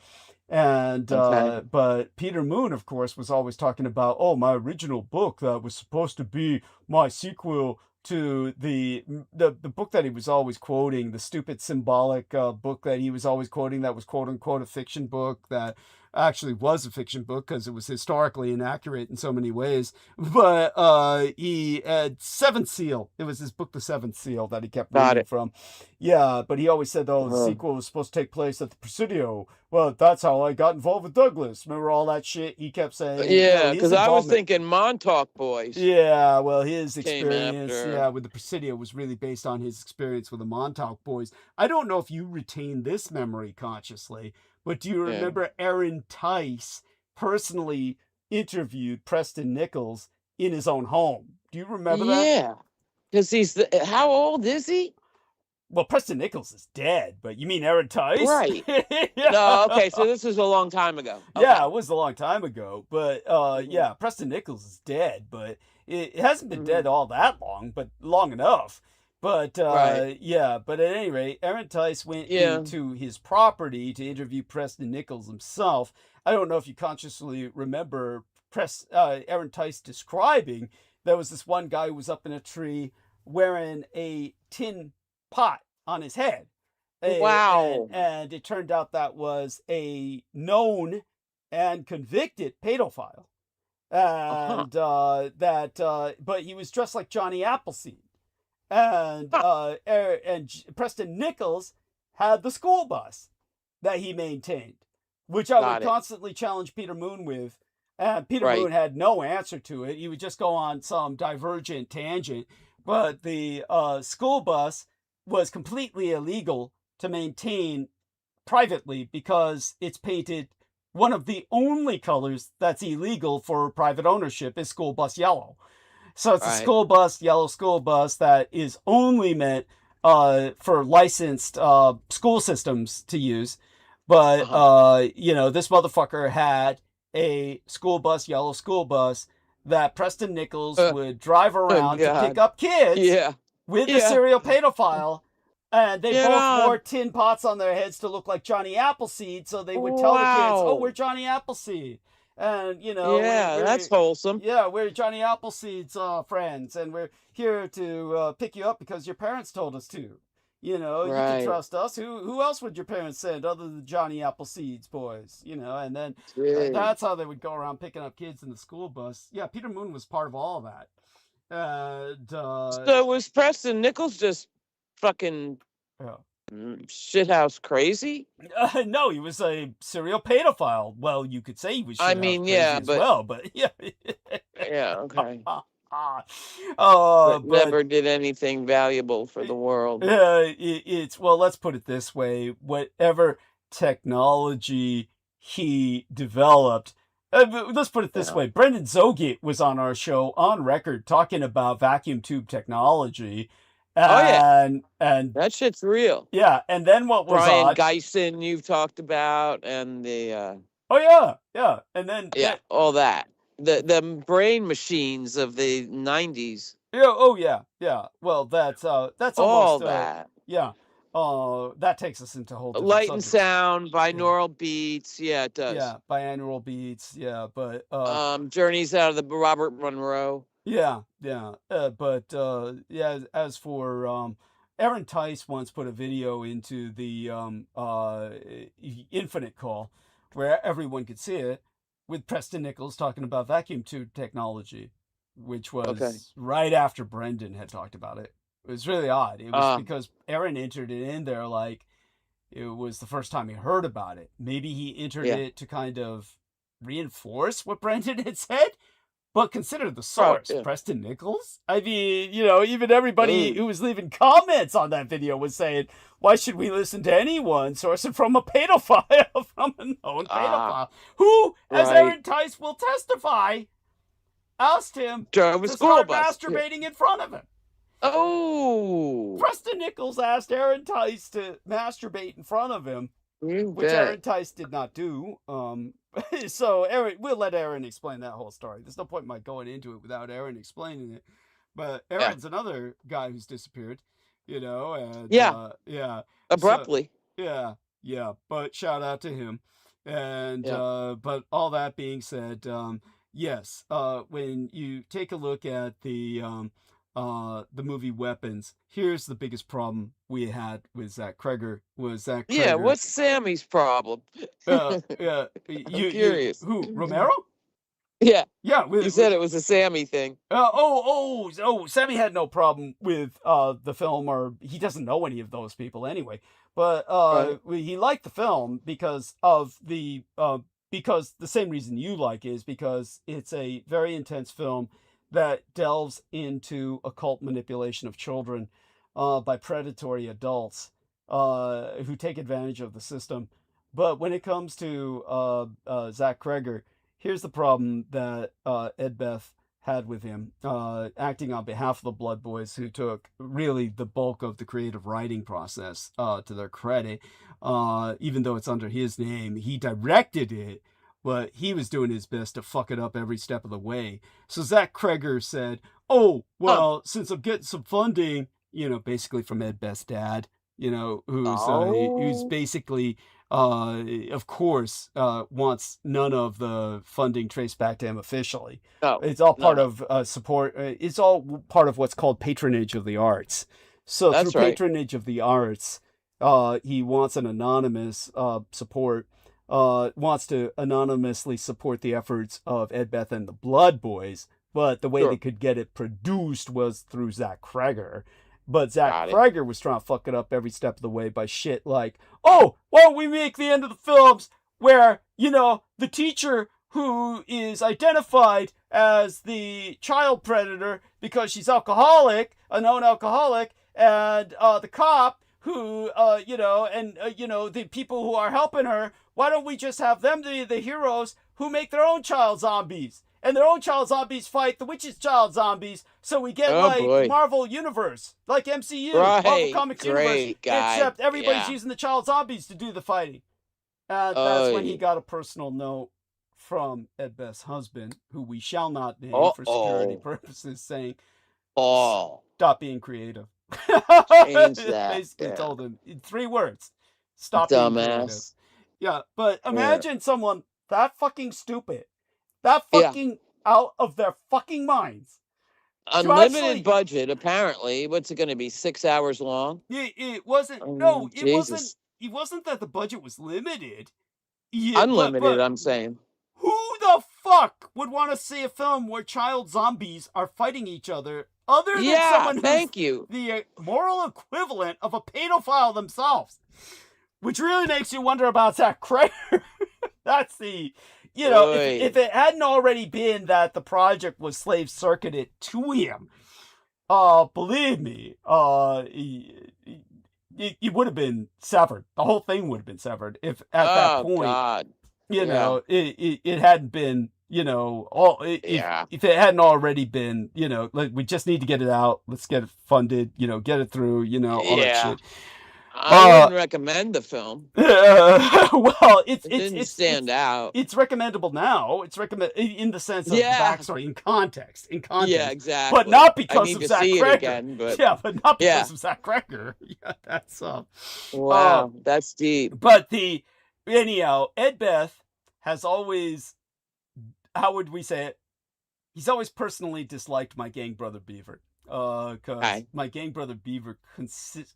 And Okay. but Peter Moon, of course, was always talking about, oh, my original book that was supposed to be my sequel to the book that he was always quoting, the stupid symbolic book that he was always quoting, that was quote unquote a fiction book that actually was a fiction book because it was historically inaccurate in so many ways. But he had Seventh Seal. It was his book, The Seventh Seal, that he kept Got reading it. from. Yeah, but he always said, oh, the Uh-huh. sequel was supposed to take place at the Presidio. Well, that's how I got involved with Douglas. Remember all that shit he kept saying? Yeah, his because I was involvement- thinking Montauk Boys. Yeah, well, his Came experience, after. yeah, with the Presidio was really based on his experience with the Montauk Boys. I don't know if you retain this memory consciously, but do you Yeah. remember Aaron Tice personally interviewed Preston Nichols in his own home? Do you remember that? Yeah, because how old is he? Well, Preston Nichols is dead, but you mean Aaron Tice? Right. Yeah. No, okay, so this was a long time ago. Okay. Yeah, it was a long time ago, but yeah, Preston Nichols is dead, but it hasn't been dead all that long, but long enough. But Right. yeah, but at any rate, Aaron Tice went Yeah. into his property to interview Preston Nichols himself. I don't know if you consciously remember Aaron Tice describing there was this one guy who was up in a tree wearing a tin pot on his head. Wow. And it turned out that was a known and convicted pedophile. And but he was dressed like Johnny Appleseed. And Preston Nichols had the school bus that he maintained, which I Got would it. constantly challenge Peter Moon with. And Peter Right. Moon had no answer to it. He would just go on some divergent tangent. But the school bus was completely illegal to maintain privately because it's painted one of the only colors that's illegal for private ownership is school bus yellow. So it's a school bus, yellow school bus, that is only meant for licensed school systems to use. But, this motherfucker had a school bus, yellow school bus, that Preston Nichols would drive around to pick up kids with the serial pedophile. And they both wore tin pots on their heads to look like Johnny Appleseed, so they would tell the kids, "Oh, we're Johnny Appleseed." And, that's wholesome. Yeah, we're Johnny Appleseed's friends, and we're here to pick you up because your parents told us to. You can trust us. Who else would your parents send other than Johnny Appleseed's boys? And then that's how they would go around picking up kids in the school bus. Yeah, Peter Moon was part of all of that. And so was Preston Nichols just fucking shithouse crazy? No, he was a serial pedophile. Well, you could say he was. I mean, as well, but yeah. Okay. But never did anything valuable for the world. Let's put it this way: whatever technology he developed. Let's put it this way: Brendan Zogit was on our show on record talking about vacuum tube technology. And that shit's real. Yeah, and then what was Brian Geisen you've talked about, and the and then all that, the brain machines of the 90s. Yeah. Well, that's almost all that. That takes us into whole light and sound, binaural beats. Yeah, it does. Yeah, binaural beats. Yeah, but Journeys Out of the Robert Monroe. Yeah. As for Aaron Tice once put a video into the Infinite Call where everyone could see it, with Preston Nichols talking about vacuum tube technology, which was right after Brendan had talked about it. It was really odd. It was because Aaron entered it in there like it was the first time he heard about it. Maybe he entered it to kind of reinforce what Brendan had said. But consider the source, Preston Nichols. I mean, even everybody who was leaving comments on that video was saying, why should we listen to anyone sourcing from a pedophile, from a known pedophile, who, as Aaron Tice will testify, asked him to start masturbating in front of him. Oh! Preston Nichols asked Aaron Tice to masturbate in front of him, which Aaron Tice did not do. So Aaron, we'll let Aaron explain that whole story. There's no point in my going into it without Aaron explaining it. But Aaron's another guy who's disappeared, and abruptly. So, but shout out to him. And but all that being said, yes, when you take a look at the movie Weapons, here's the biggest problem we had with Zach Cregger. Yeah, what's Sammy's problem? I'm curious. Who, Romero? Yeah. Yeah. You said it was a Sammy thing. Sammy had no problem with the film, or he doesn't know any of those people anyway. But he liked the film because the same reason you like is because it's a very intense film that delves into occult manipulation of children by predatory adults who take advantage of the system. But when it comes to Zach Cregger, here's the problem that Ed Beth had with him, acting on behalf of the Blood Boys, who took really the bulk of the creative writing process to their credit. Even though it's under his name, he directed it, but he was doing his best to fuck it up every step of the way. So Zach Cregger said, since I'm getting some funding, basically from Ed Beth's dad, who's basically, of course, wants none of the funding traced back to him officially. It's all part of support. It's all part of what's called patronage of the arts. So through patronage of the arts, he wants an anonymous support. Wants to anonymously support the efforts of Ed Beth and the Blood Boys, but the way they could get it produced was through Zach Cregger. But Zach Cregger was trying to fuck it up every step of the way by shit like, why don't we make the end of the films where, the teacher who is identified as the child predator because she's alcoholic, a known alcoholic, and the cop who, you know, and, you know, the people who are helping her, why don't we just have them be the heroes who make their own child zombies? And their own child zombies fight the witch's child zombies, so we get Marvel Universe, like MCU, Marvel Comics Universe, except everybody's using the child zombies to do the fighting. That's when he got a personal note from Ed Beth's husband, who we shall not name for security purposes, saying, stop being creative. Change that. Basically told him in 3 words, stop being creative. Yeah, but imagine someone that fucking stupid, that fucking out of their fucking minds. Unlimited budget, apparently. What's it going to be, 6 hours long? It wasn't, it wasn't that the budget was limited. Unlimited, but I'm saying. Who the fuck would want to see a film where child zombies are fighting each other other than someone who's the moral equivalent of a pedophile themselves? Which really makes you wonder about Zach Crater. That's the, you know, if it hadn't already been that the project was slave circuited to him, believe me, it would have been severed. The whole thing would have been severed if at that point, you know, it hadn't been, you know, if it hadn't already been, you know, like, we just need to get it out. Let's get it funded, you know, get it through, you know, all that shit. I wouldn't recommend the film. Well, it didn't stand out. It's recommendable now. It's recommend in the sense of backstory, in context. Yeah, exactly. But not because of Zach Crater. Again, but but not because of Zach Crater. Yeah, that's wow, that's deep. But anyhow, Ed Beth has always, how would we say it? He's always personally disliked my gang brother Beaver. Because my gang brother Beaver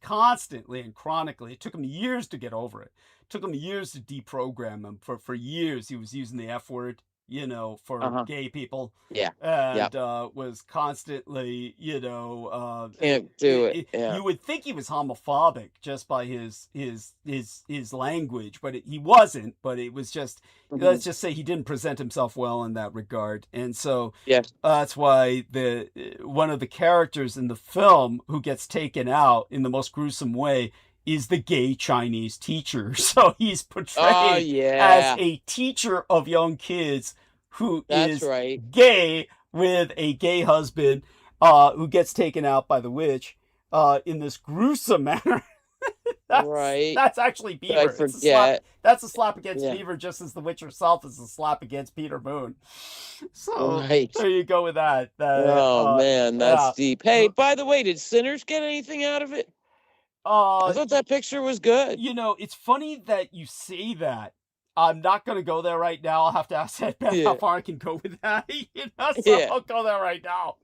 constantly and chronically, it took him years to get over it. It took him years to deprogram him. For years, he was using the F word, you know, for gay people. And was constantly, you know, can't do it. You would think he was homophobic just by his language, but he wasn't. But it was just, let's just say he didn't present himself well in that regard. And so that's why one of the characters in the film who gets taken out in the most gruesome way is the gay Chinese teacher. So he's portrayed as a teacher of young kids who is gay with a gay husband who gets taken out by the witch in this gruesome manner. That's actually Beaver. I forget. That's a slap against Beaver, just as the witch herself is a slap against Peter Moon. So there you go with that. Man, that's deep. Hey, by the way, did Sinners get anything out of it? I thought that picture was good. You know, it's funny that you say that. I'm not going to go there right now. I'll have to ask Ed Beth how far I can go with that. You know, so I'll go there right now.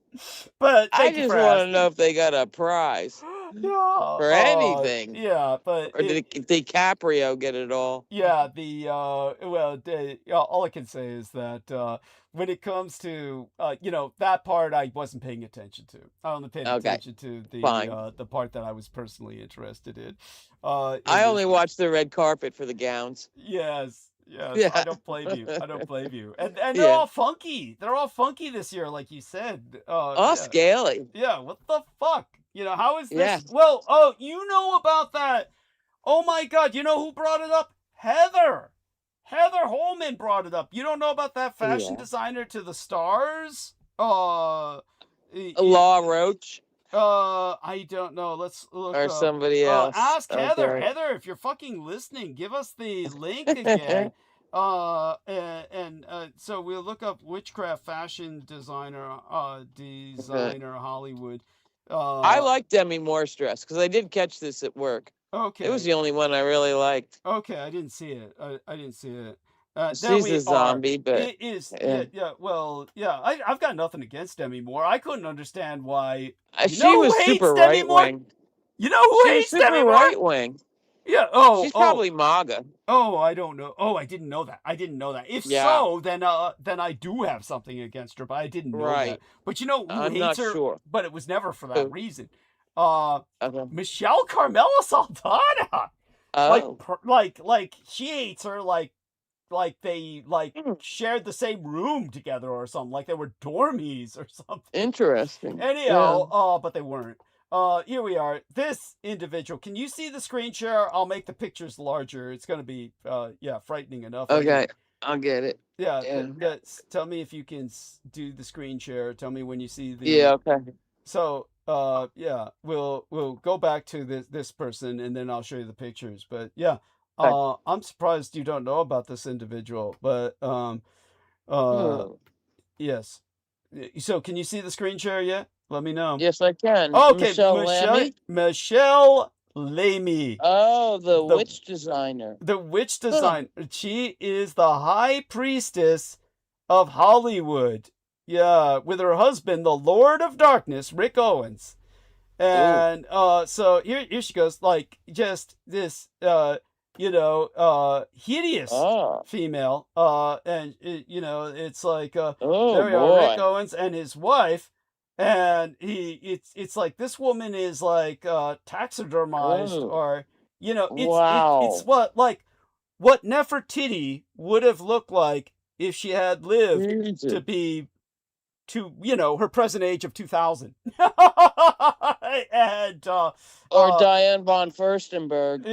But I just want to know if they got a prize for anything. Yeah, but or did DiCaprio get it all? Yeah, all I can say is that when it comes to you know, that part I wasn't paying attention to. I only paid attention to the part that I was personally interested in. I only watched the red carpet for the gowns. Yes. I don't blame you. And they're all funky. They're all funky this year, like you said. Scaly. Yeah, what the fuck? You know, how is this? Well, you know about that. Oh my God, you know who brought it up? Heather Holman brought it up. You don't know about that fashion designer to the stars? Law Roach? I don't know. Let's look or somebody else. Ask Heather. Heather, if you're fucking listening, give us the link again. So we'll look up witchcraft fashion designer Hollywood. I like Demi Moore's dress because I did catch this at work. Okay. It was the only one I really liked. Okay, I didn't see it. I didn't see it. She's a zombie, but it is. I've got nothing against Demi Moore. I couldn't understand why. She was super right wing. You know who hates Demi Moore? Right wing. Yeah. She's probably MAGA. Oh, I don't know. Oh, I didn't know that. If so, then I do have something against her, but I didn't know that. But you know who hates her? Sure. But it was never for that reason. Michelle Carmela Saldana. Like she hates her like they shared the same room together or something, like they were dormies or something. Interesting. Anyhow, but they weren't. here we are. This individual. Can you see the screen share? I'll make the pictures larger. It's going to be, yeah, frightening enough. Okay, I'll get it. Yeah. Yeah. Tell me if you can do the screen share. Tell me when you see the. Yeah. Okay. So, yeah, we'll go back to this person, and then I'll show you the pictures. But yeah, I'm surprised you don't know about this individual. But yes. So, can you see the screen share yet? Let me know. Yes, I can. Okay, Michelle Lamy. Oh, the witch designer. The witch designer. She is the high priestess of Hollywood. Yeah, with her husband, the Lord of Darkness, Rick Owens. And so here she goes, like just this hideous female. And it's like there we are, Rick Owens and his wife. And it's like this woman is like taxidermized, or it's what Nefertiti would have looked like if she had lived to be her present age of 2000. And or Diane von Furstenberg.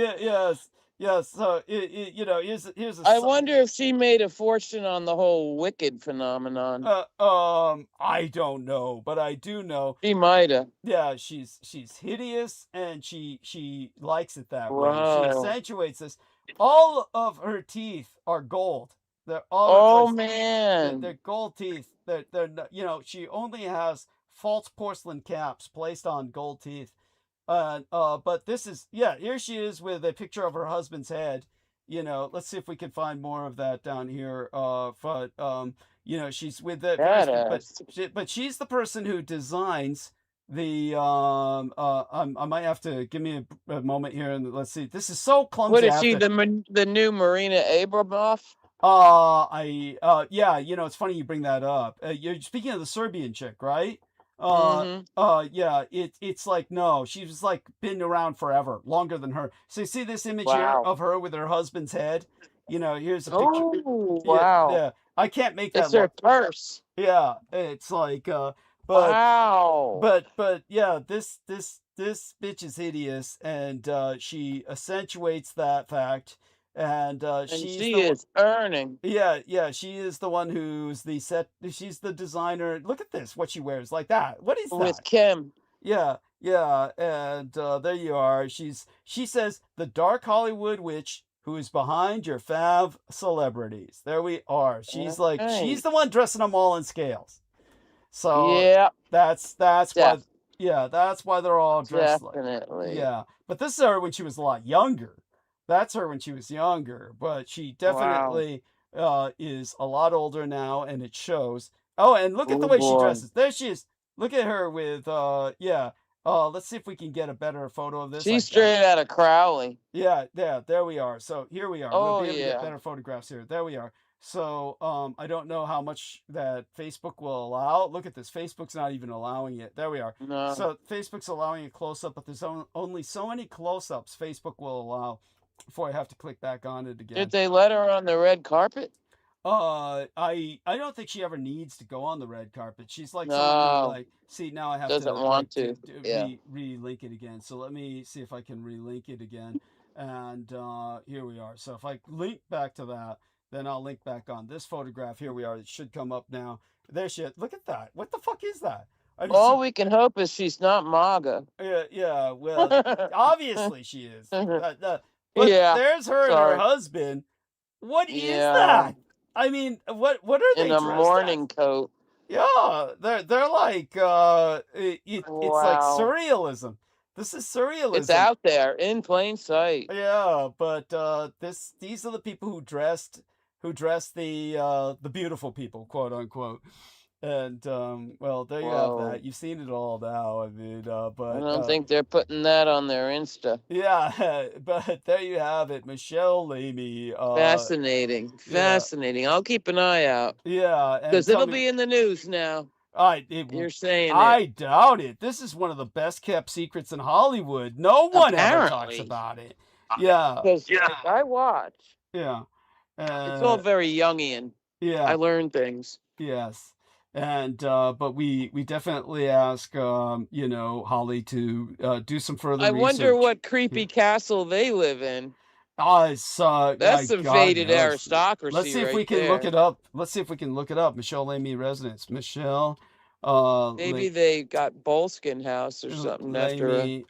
Yes. So here's I wonder if she made a fortune on the whole Wicked phenomenon. I don't know, but I do know she might have. Yeah, she's hideous, and she likes it that way. She accentuates this. All of her teeth are gold. They're all man, they're gold teeth. They're she only has false porcelain caps placed on gold teeth. But this is, here she is with a picture of her husband's head. Let's see if we can find more of that down here. But she's with the, but she's the person who designs the, I might have to give me a moment here, and let's see. This is so clumsy. What is she, the new Marina Abramoff? Yeah, it's funny you bring that up. You're speaking of the Serbian chick, right? Yeah, it's like, no, she's like been around forever, longer than her. So you see this image here of her with her husband's head? Here's a picture. Oh, wow. Yeah. I can't make that. It's her purse. Yeah, it's like, but yeah, this bitch is hideous, and she accentuates that fact. And she is earning. Yeah, she is the one who's she's the designer. Look at this, what she wears, like that. What is that? With Kim. Yeah, and there you are. She says, the dark Hollywood witch who is behind your fav celebrities. There we are. She's like, she's the one dressing them all in scales. So yeah, that's why. Yeah, that's why they're all dressed definitely. Yeah, but this is her when she was a lot younger. That's her when she was younger, but she definitely is a lot older now, and it shows. Oh, and look at the way she dresses. There she is. Look at her with, let's see if we can get a better photo of this. She's straight out of Crowley. Yeah, there we are. So here we are. We'll be able to get better photographs here. There we are. So I don't know how much that Facebook will allow. Look at this. Facebook's not even allowing it. There we are. No. So Facebook's allowing a close-up, but there's only so many close-ups Facebook will allow before I have to click back on it again. Did they let her on the red carpet? I don't think she ever needs to go on the red carpet. She's like someone who, like, see, now I have doesn't want to re-link it again. So let me see if I can re-link it again. And here we are. So if I link back to that, then I'll link back on this photograph. Here we are. It should come up now. There she is. Look at that. What the fuck is that? All we can hope is she's not MAGA. Yeah. Well, obviously she is. But there's her and her husband. What is that? I mean, what are they in a morning coat? Yeah, they're like it's like surrealism. This is surrealism. It's out there in plain sight. Yeah, but these are the people who dressed the beautiful people, quote unquote. And well, there you have that. You've seen it all now. I mean, but I don't think they're putting that on their Insta. Yeah, but there you have it, Michelle Lamy. Fascinating. I'll keep an eye out. Yeah, because it'll be in the news now. You're saying I doubt it. This is one of the best kept secrets in Hollywood. No one ever talks about it. Yeah, because I watch. Yeah, it's all very Jungian. Yeah, I learn things. Yes. And but we definitely ask you know, Holly to do some further I research. wonder what Yeah. creepy castle they live in. It's That's some God faded knows. aristocracy Let's see if right we can look there. it up. Let's see if we can look it up. Michelle Lamy residence. Michelle Maybe they got Boleskine House or something after a... Lamy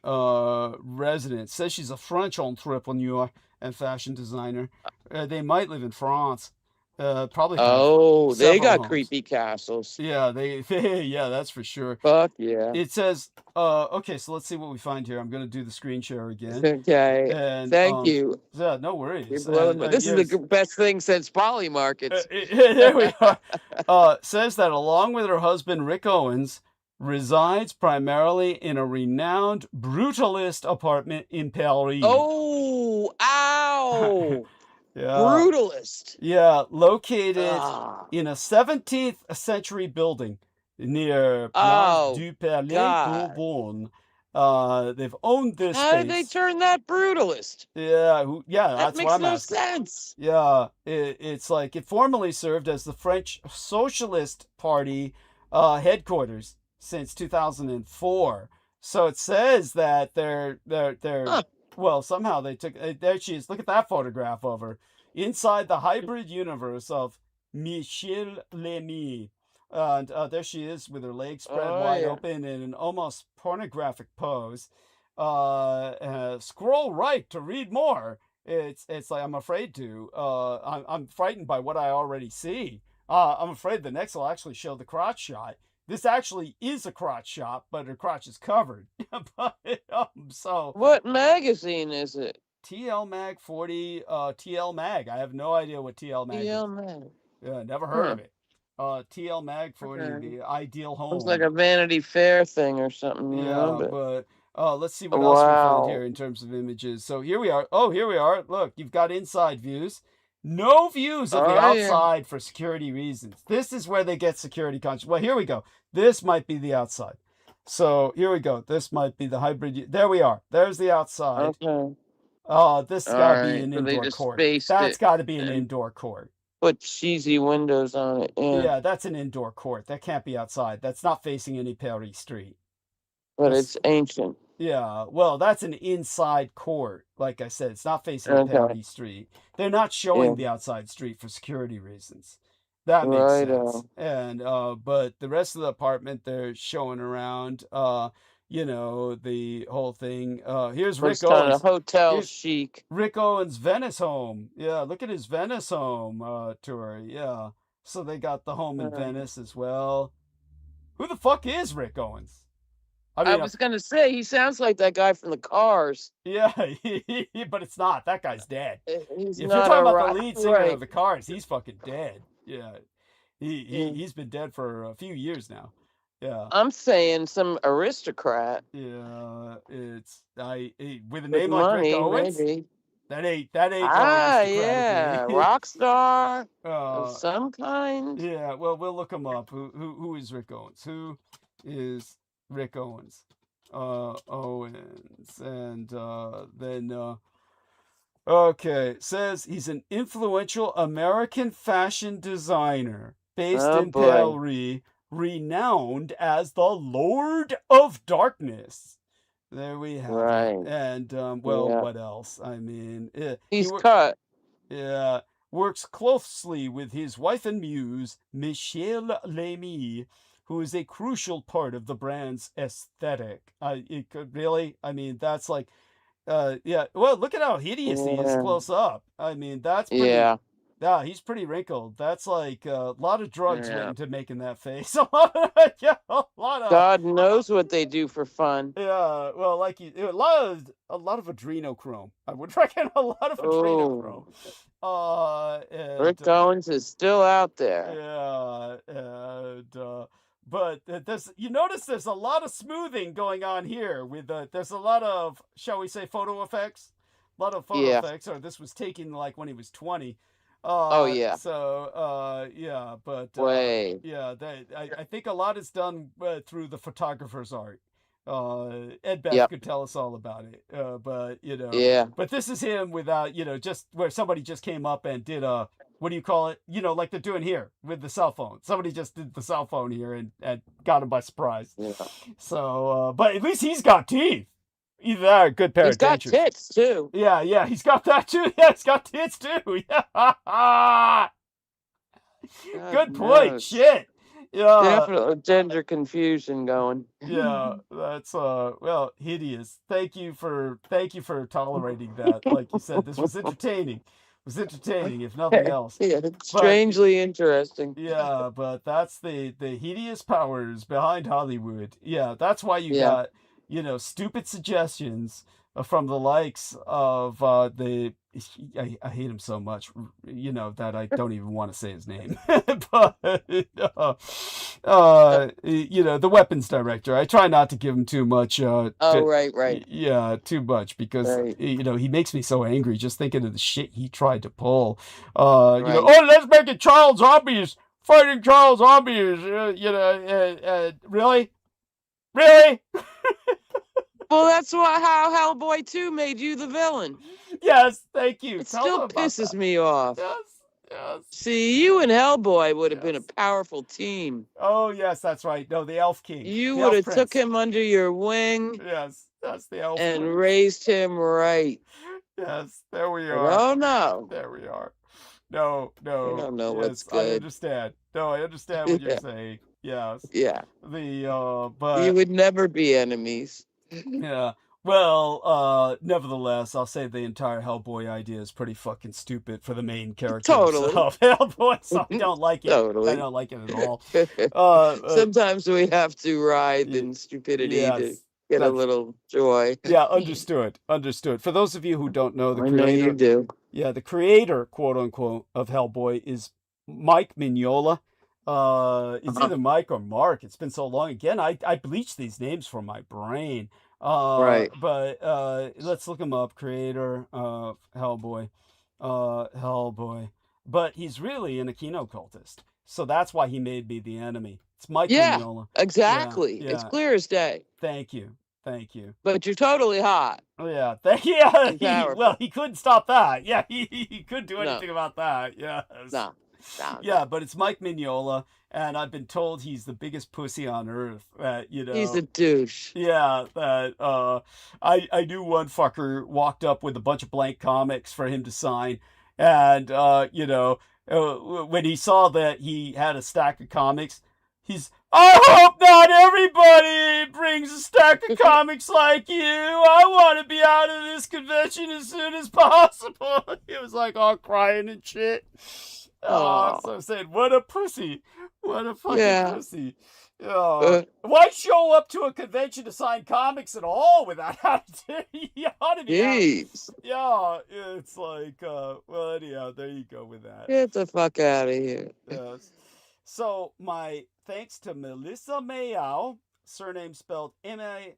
residence. Says she's a French entrepreneur and fashion designer. They might live in France. Probably have Oh, they several got homes. creepy castles. Yeah, they yeah, that's for sure. Fuck yeah. It says okay, so let's see what we find here. I'm gonna do the screen share again. Okay. And Thank you. yeah, no worries. You're blowing And, this is yes. the best thing since poly markets. There we are. Says that along with her husband Rick Owens, resides primarily in a renowned brutalist apartment in Paris. Oh, ow. Yeah. Brutalist. Yeah, located Ah. in a 17th century building near Place Oh, du Palais God. Bourbon. They've owned this How space. did they turn that brutalist? Yeah, yeah, That that's makes what I'm no asking. sense. Yeah, it's like it formerly served as the French Socialist Party headquarters since 2004. So it says that they're Huh. well, somehow they took there she is. Look at that photograph of her inside the hybrid universe of Michel Lamy. And there she is with her legs spread Oh, wide yeah. open in an almost pornographic pose. Scroll right to read more. It's like I'm afraid to. I'm frightened by what I already see. I'm afraid the next will actually show the crotch shot. This actually is a crotch shot, but her crotch is covered. But, so What magazine is it? TL Mag 40, TL Mag. I have no idea what TL Mag TL is. Mag. Yeah, never heard Huh. of it. TL Mag 40, Okay. the ideal home. Looks like a Vanity Fair thing or something, you know, Yeah, but but let's see what else we find wow. here in terms of images. So here we are. Oh, here we are. Look, you've got inside views. No views of the Oh, yeah. outside for security reasons. This is where they get security conscious. Well, here we go. This might be the outside. So here we go. This might be the hybrid. There we are. There's the outside. Okay. This has All got to be right. an So they indoor just court. spaced That's it got to be an and indoor court. put cheesy windows on it. Yeah. Yeah, that's an indoor court. That can't be outside. That's not facing any Paris street. But That's, it's ancient. yeah, well, that's an inside court. Like I said, it's not facing Okay. Paris street. They're not showing Yeah. the outside street for security reasons. That makes Righto. sense. And but the rest of the apartment they're showing around you know, the whole thing. Here's Rick Looks kind of Owens. hotel Here's chic. Rick Owens' Venice home. Yeah, look at his Venice home tour. Yeah. So they got the home in Venice as well. Who the fuck is Rick Owens? I I mean, was gonna say he sounds like that guy from the Cars. yeah, but it's not. That guy's dead. He's If you're not talking a about rock. the lead singer Right. of the Cars, he's fucking dead. Yeah, Mm. he's been dead for a few years now. Yeah, I'm saying some aristocrat yeah. It's with a with name like Rick money, Owens, maybe. that ain't no Ah, aristocratic yeah, name. rock star of uh, some kind. yeah. Well, we'll look him up. Who is Rick Owens? Who is Rick Owens? Owens, and then. Okay, says he's an influential American fashion designer based Oh in boy. Paris, renowned as the Lord of Darkness. There we have it. Right. And well, Yeah. what else? I mean, He's cut. yeah, works closely with his wife and muse, Michel Lamy, who is a crucial part of the brand's aesthetic. It could really, I mean, that's like. Yeah. Well, look at how hideous he is Yeah. close up. I mean, that's pretty. Yeah. Yeah, he's pretty wrinkled. That's like a lot of drugs went Yeah. into making that face. A lot of, yeah, a lot of. God knows what they do for fun. Yeah. Well, like a lot of adrenochrome. I would reckon a lot of adrenochrome. Oh, And Rick Owens is still out there. yeah, and but you notice there's a lot of smoothing going on here with there's a lot of, shall we say, photo effects. A lot of photo Yeah. effects, or this was taken like when he was 20. Oh yeah. So yeah, but Way. yeah, I think a lot is done through the photographer's art. Ed Beth Yep. could tell us all about it. But you know, Yeah. but this is him without, you know, just where somebody just came up and did a what do you call it? Like they're doing here with the cell phone. Somebody just did the cell phone here and got him by surprise. Yeah. So, but at least he's got teeth. Either that or a good pair He's of got dentures. tits too. Yeah, he's got that too. Yeah, he's got tits too. Yeah. Good point. knows. Shit. Yeah. Definitely gender confusion going. Yeah, that's well, hideous. Thank you for tolerating that. Like you said, this was entertaining. It was entertaining, if nothing else. Yeah, it's strangely interesting. Yeah, but that's the hideous powers behind Hollywood. Yeah, that's why you Yeah. got, stupid suggestions from the likes of I hate him so much, that I don't even want to say his name. But the weapons director. I try not to give him too much. Right. Yeah, too much because Right. he makes me so angry just thinking of the shit he tried to pull. Right. Let's make it child zombies fighting child zombies. Really. Well, that's how Hellboy 2 made you the villain. Yes, thank you. It Tell still them about pisses that. me off. Yes. See, you and Hellboy would have been a Yes. powerful team. Oh, yes, that's right. No, the Elf King. You the would have Elf took Prince. him under your wing Yes, that's the Elf and Prince. raised him right. Yes, there we But are. oh no. There we are. No. You don't know what's I good. understand. No, I understand what you're Yeah. saying. Yes. Yeah. But You would never be enemies. yeah. Well, nevertheless, I'll say the entire Hellboy idea is pretty fucking stupid for the main character Totally. himself. Hellboy, so I don't like it. Totally. I don't like it at all. Sometimes we have to writhe in stupidity to Yes, get a that's- little joy. Yeah, understood. For those of you who don't know, the I know you creator, do. the creator, quote unquote, of Hellboy is Mike Mignola. It's either Mike or Mark. It's been so long. Again, I bleached these names from my brain. Right. But let's look him up. Creator of Hellboy. Hellboy. But he's really an Aquino cultist. So that's why he made me the enemy. It's Mike Yeah, Mignola. exactly. Yeah, It's yeah. clear as day. Thank you. But you're totally hot. Oh yeah, yeah. Powerful. He couldn't stop that. Yeah, he couldn't do No. anything about that. Yes. No. Yeah, but it's Mike Mignola, and I've been told he's the biggest pussy on earth. He's a douche. Yeah, that I knew one fucker walked up with a bunch of blank comics for him to sign, and when he saw that he had a stack of comics, I hope not everybody brings a stack of comics like you. I want to be out of this convention as soon as possible. He was like all crying and shit. Aw. So I said, what a pussy. What a fucking Yeah. pussy. Why show up to a convention to sign comics at all without having to? You ought to be out. Jeez. Yeah, it's like, well, anyhow, there you go with that. Get the fuck out of here. Yes. So my thanks to Melissa Mayao, surname spelled M-A-I-O,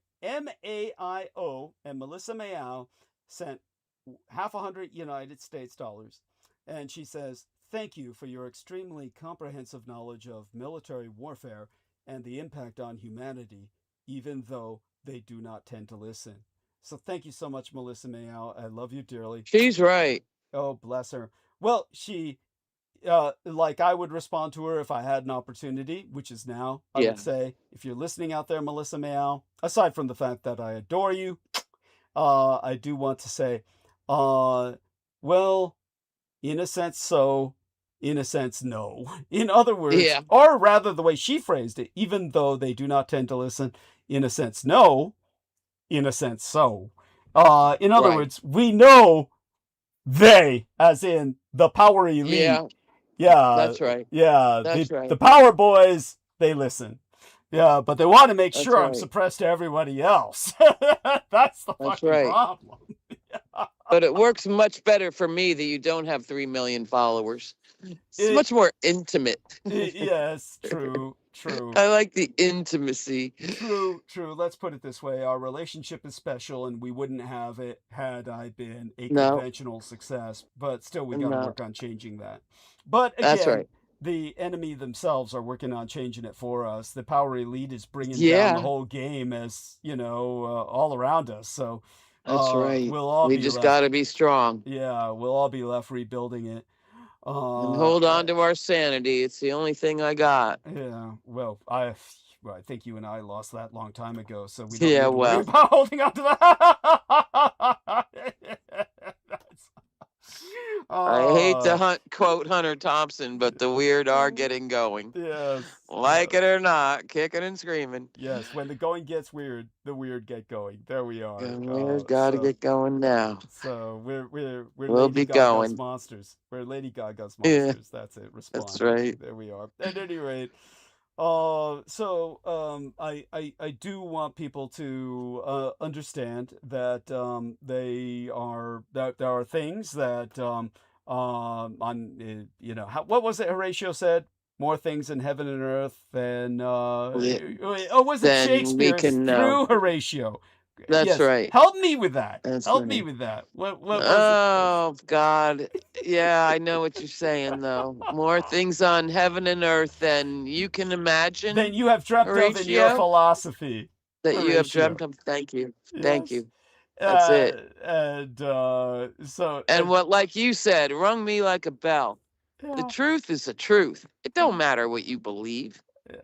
and Melissa Mayao sent $50 United States dollars. And she says, thank you for your extremely comprehensive knowledge of military warfare and the impact on humanity, even though they do not tend to listen. So thank you so much, Melissa Mayao. I love you dearly. She's right. Oh, bless her. Well, she, like I would respond to her if I had an opportunity, which is now. I Yeah. would say, if you're listening out there, Melissa Mayao, aside from the fact that I adore you, I do want to say, well, in a sense, so, in a sense, no. In other words, Yeah. or rather the way she phrased it, even though they do not tend to listen, in a sense, no, in a sense, so. In other Right. words, we know they, as in the power elite. Yeah. Yeah. That's right. Yeah. That's right. The power boys, they listen. Yeah, but they want to make That's sure I'm right. suppressed to everybody else. That's the That's fucking right. problem. But it works much better for me that you don't have 3 million followers. It's It- much more intimate. Yes, true. I like the intimacy. True. Let's put it this way. Our relationship is special, and we wouldn't have it had I been a No. conventional success. But still, we got to No. work on changing that. But again, That's right. the enemy themselves are working on changing it for us. The power elite is bringing down Yeah. the whole game as, all around us. So That's right. we'll all We be just left. got to be strong. Yeah, we'll all be left rebuilding it. And hold on to our sanity. It's the only thing I got. Yeah, well, I think you and I lost that long time ago, so we don't Yeah, need to worry well. about holding on to that. I hate to quote Hunter Thompson, but the weird are getting going. Yes. Like it or not, kicking and screaming. Yes, when the going gets weird, the weird get going. There we are. We've got to get going now. So we'll Lady be Gaga's going. Monsters. We're Lady Gaga's monsters. Yeah, That's it. Respond. that's right. There we are. At any rate, I do want people to understand that there are things that what was it Horatio said? More things in heaven and earth than was it Shakespeare through Horatio? That's right. Help me with that. Help me with that. What was it? God. Yeah, I know what you're saying, though. More things on heaven and earth than you can imagine. Than you have dreamt of in your philosophy. That Horatio. You have dreamt of. Thank you. Yes. Thank you. That's it. And what, like you said, rung me like a bell. Yeah. The truth is the truth. It don't matter what you believe. Yeah.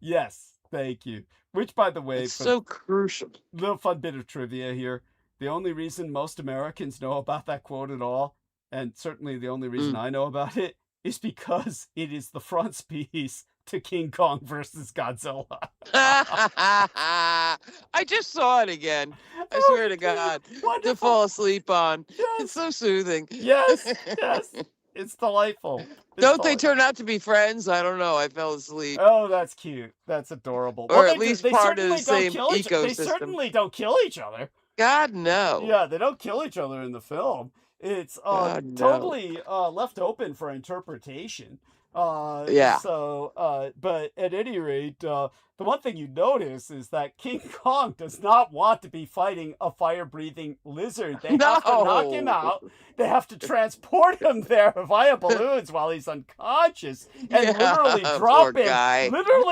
Yes, thank you. Which, by the way, it's so crucial. Little fun bit of trivia here. The only reason most Americans know about that quote at all, and certainly the only reason I know about it, is because it is the frontispiece to King Kong versus Godzilla. I just saw it again. I swear to God. Wonderful. To fall asleep on. Yes. It's so soothing. Yes, yes. It's delightful. Don't they turn out to be friends? I don't know. I fell asleep. Oh, that's cute. That's adorable. Or at least part of the same ecosystem. They certainly don't kill each other. God, no. Yeah, they don't kill each other in the film. It's totally left open for interpretation. Yeah. So, but at any rate, the one thing you notice is that King Kong does not want to be fighting a fire-breathing lizard. They have to knock him out. They have to transport him there via balloons while he's unconscious and literally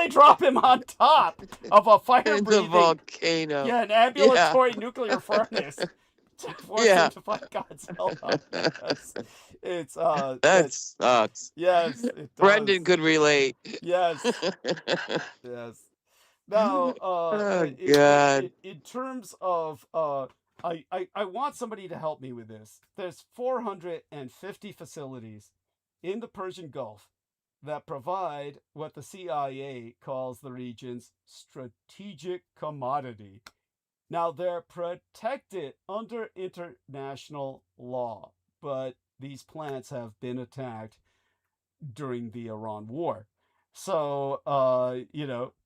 drop him on top of a fire-breathing volcano. Yeah, an ambulatory nuclear furnace. Force him to fight Godzilla. It's that sucks. Yes, it does. Brendan could relate. Yes. Yes. Now, God. In terms of I want somebody to help me with this. There's 450 facilities in the Persian Gulf that provide what the CIA calls the region's strategic commodity. Now, they're protected under international law, but these plants have been attacked during the Iran war. So,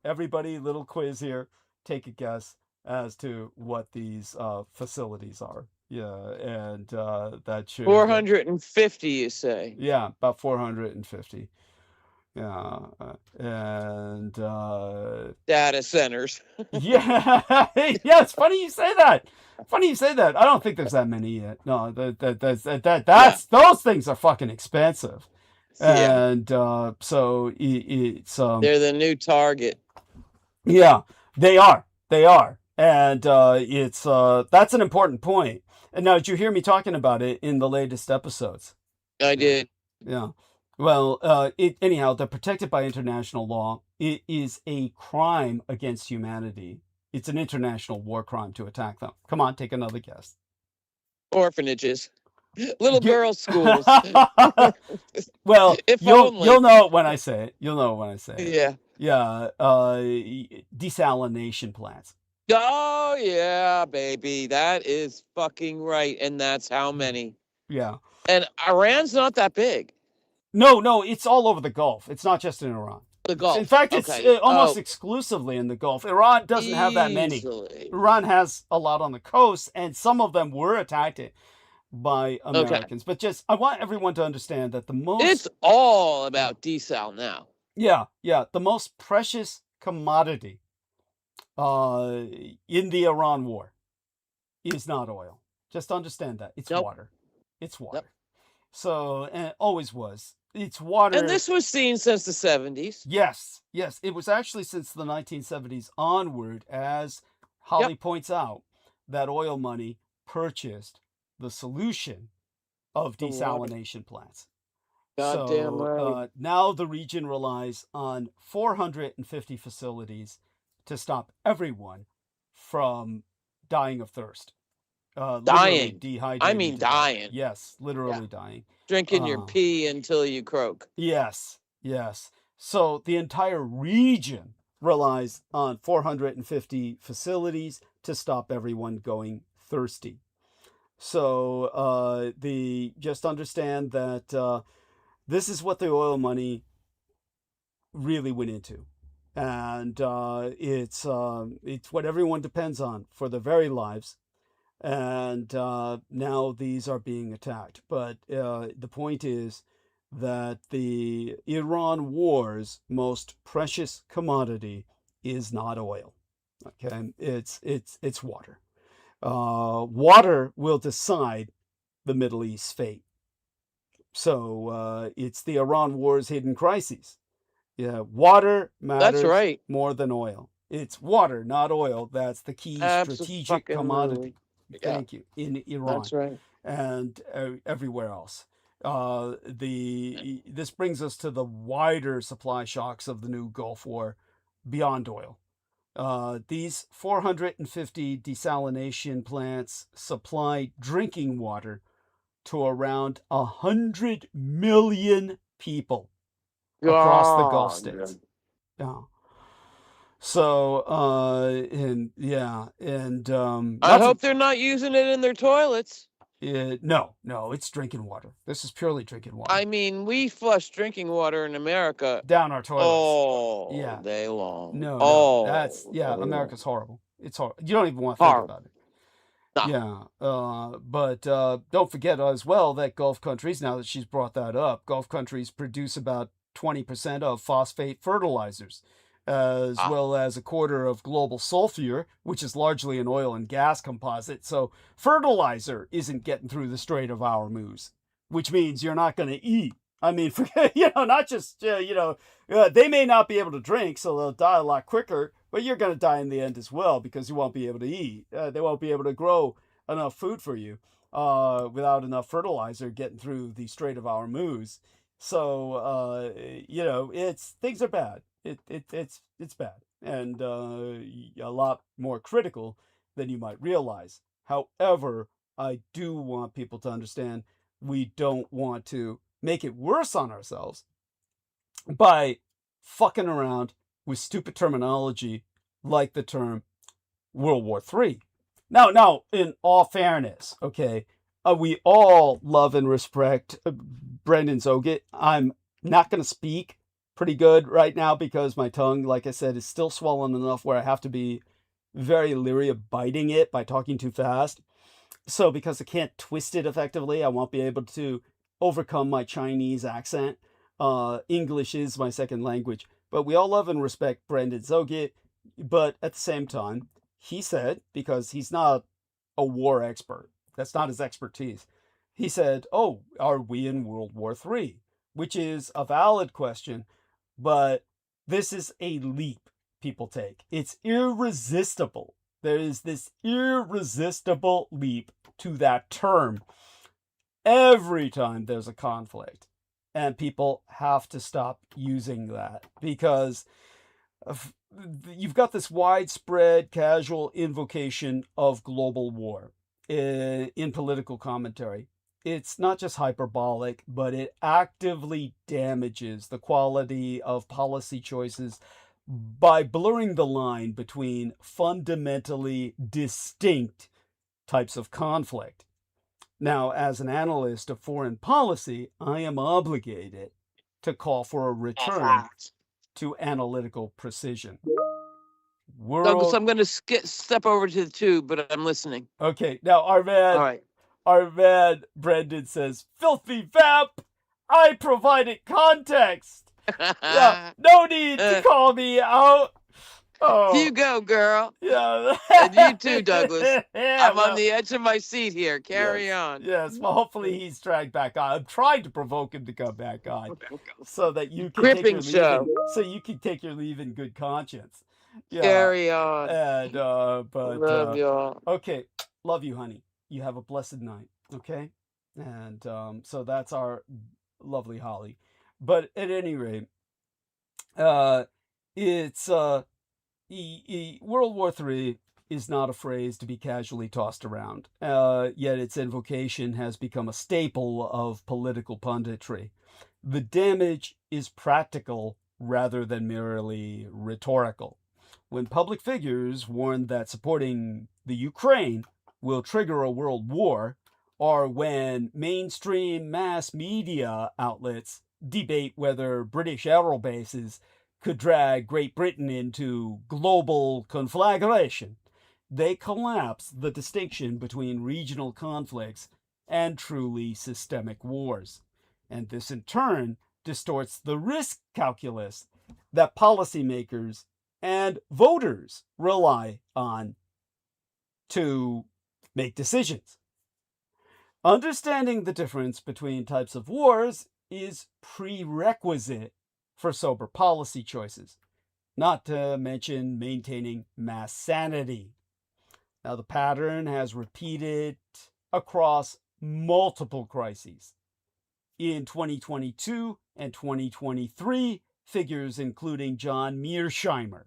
everybody, little quiz here, take a guess as to what these facilities are. Yeah, and that should... 450, you say? Yeah, about 450. Yeah, and data centers. Yeah, yeah. It's funny you say that. I don't think there's that many yet. No, those things are fucking expensive, and so it's they're the new target. Yeah, they are, and it's that's an important point. And now, did you hear me talking about it in the latest episodes? I did. Yeah. Well, anyhow, they're protected by international law. It is a crime against humanity. It's an international war crime to attack them. Come on, take another guess. Orphanages. Little girls' schools. Well, you'll know it when I say it. Yeah. Yeah. Desalination plants. Oh, yeah, baby. That is fucking right. And that's how many. Yeah. And Iran's not that big. No, it's all over the Gulf. It's not just in Iran. The Gulf. In fact, it's almost exclusively in the Gulf. Iran doesn't have that many. Iran has a lot on the coast, and some of them were attacked by Americans. But I want everyone to understand that it's all about desal now. Yeah. The most precious commodity in the Iran war is not oil. Just understand that. It's water. It's water. Yep. So, and it always was. It's water. And this was seen since the 70s. Yes. It was actually since the 1970s onward, as Holly points out, that oil money purchased the solution of desalination plants. Goddamn right. So now the region relies on 450 facilities to stop everyone from dying of thirst. Literally Dying. dehydrating. I mean to death. dying. Yes, literally dying. Drinking your pee until you croak. Yes, yes. So the entire region relies on 450 facilities to stop everyone going thirsty. So just understand that this is what the oil money really went into, and it's what everyone depends on for their very lives. And now these are being attacked. But the point is that the Iran war's most precious commodity is not oil. Okay, it's water. Water will decide the Middle East's fate. So it's the Iran war's hidden crises. Yeah, water matters That's right. more than oil. It's water, not oil. That's the key strategic commodity. Thank you. In Iran. That's right. And everywhere else. This brings us to the wider supply shocks of the new Gulf War beyond oil. These 450 desalination plants supply drinking water to around 100 million people across the Gulf states. Yeah. So, I hope they're not using it in their toilets. No, it's drinking water. This is purely drinking water. I mean, we flush drinking water in America down our toilets all day long. No, that's America's horrible. It's horrible. You don't even want to think about it. No. Yeah, but don't forget as well that Gulf countries, now that she's brought that up, Gulf countries produce about 20% of phosphate fertilizers, as well as a quarter of global sulfur, which is largely an oil and gas composite. So fertilizer isn't getting through the Strait of Hormuz, which means you're not going to eat. I mean, not just, they may not be able to drink, so they'll die a lot quicker, but you're going to die in the end as well because you won't be able to eat. They won't be able to grow enough food for you without enough fertilizer getting through the Strait of Hormuz. So, things are bad. It's bad, and a lot more critical than you might realize. However, I do want people to understand we don't want to make it worse on ourselves by fucking around with stupid terminology like the term World War III. Now, in all fairness, okay, we all love and respect Brendan Zoget. I'm not going to speak pretty good right now because my tongue, like I said, is still swollen enough where I have to be very leery of biting it by talking too fast. So because I can't twist it effectively, I won't be able to overcome my Chinese accent. English is my second language. But we all love and respect Brendan Zoget. But at the same time, he said, because he's not a war expert, that's not his expertise, he said, oh, are we in World War III? Which is a valid question, but this is a leap people take. It's irresistible. There is this irresistible leap to that term every time there's a conflict. And people have to stop using that because you've got this widespread casual invocation of global war in political commentary. It's not just hyperbolic, but it actively damages the quality of policy choices by blurring the line between fundamentally distinct types of conflict. Now, as an analyst of foreign policy, I am obligated to call for a return to analytical precision. Douglas, I'm going to step over to the tube, but I'm listening. Okay, now our man Brendan says, filthy vamp, I provided context. Yeah, no need to call me out. Oh. You go, girl. Yeah. And you too, Douglas. I'm on the edge of my seat here. Carry on. Yes, well, hopefully he's dragged back on. I'm trying to provoke him to come back on so that you can take your leave in good conscience. Yeah. Carry on. And love y'all. Okay, love you, honey. You have a blessed night. Okay, and so that's our lovely Holly. But at any rate, it's World War III is not a phrase to be casually tossed around, yet its invocation has become a staple of political punditry. The damage is practical rather than merely rhetorical. When public figures warn that supporting the Ukraine will trigger a world war, or when mainstream mass media outlets debate whether British aero bases could drag Great Britain into global conflagration, they collapse the distinction between regional conflicts and truly systemic wars. And this in turn distorts the risk calculus that policymakers and voters rely on to make decisions. Understanding the difference between types of wars is prerequisite for sober policy choices, not to mention maintaining mass sanity. Now, the pattern has repeated across multiple crises. In 2022 and 2023, figures including John Mearsheimer,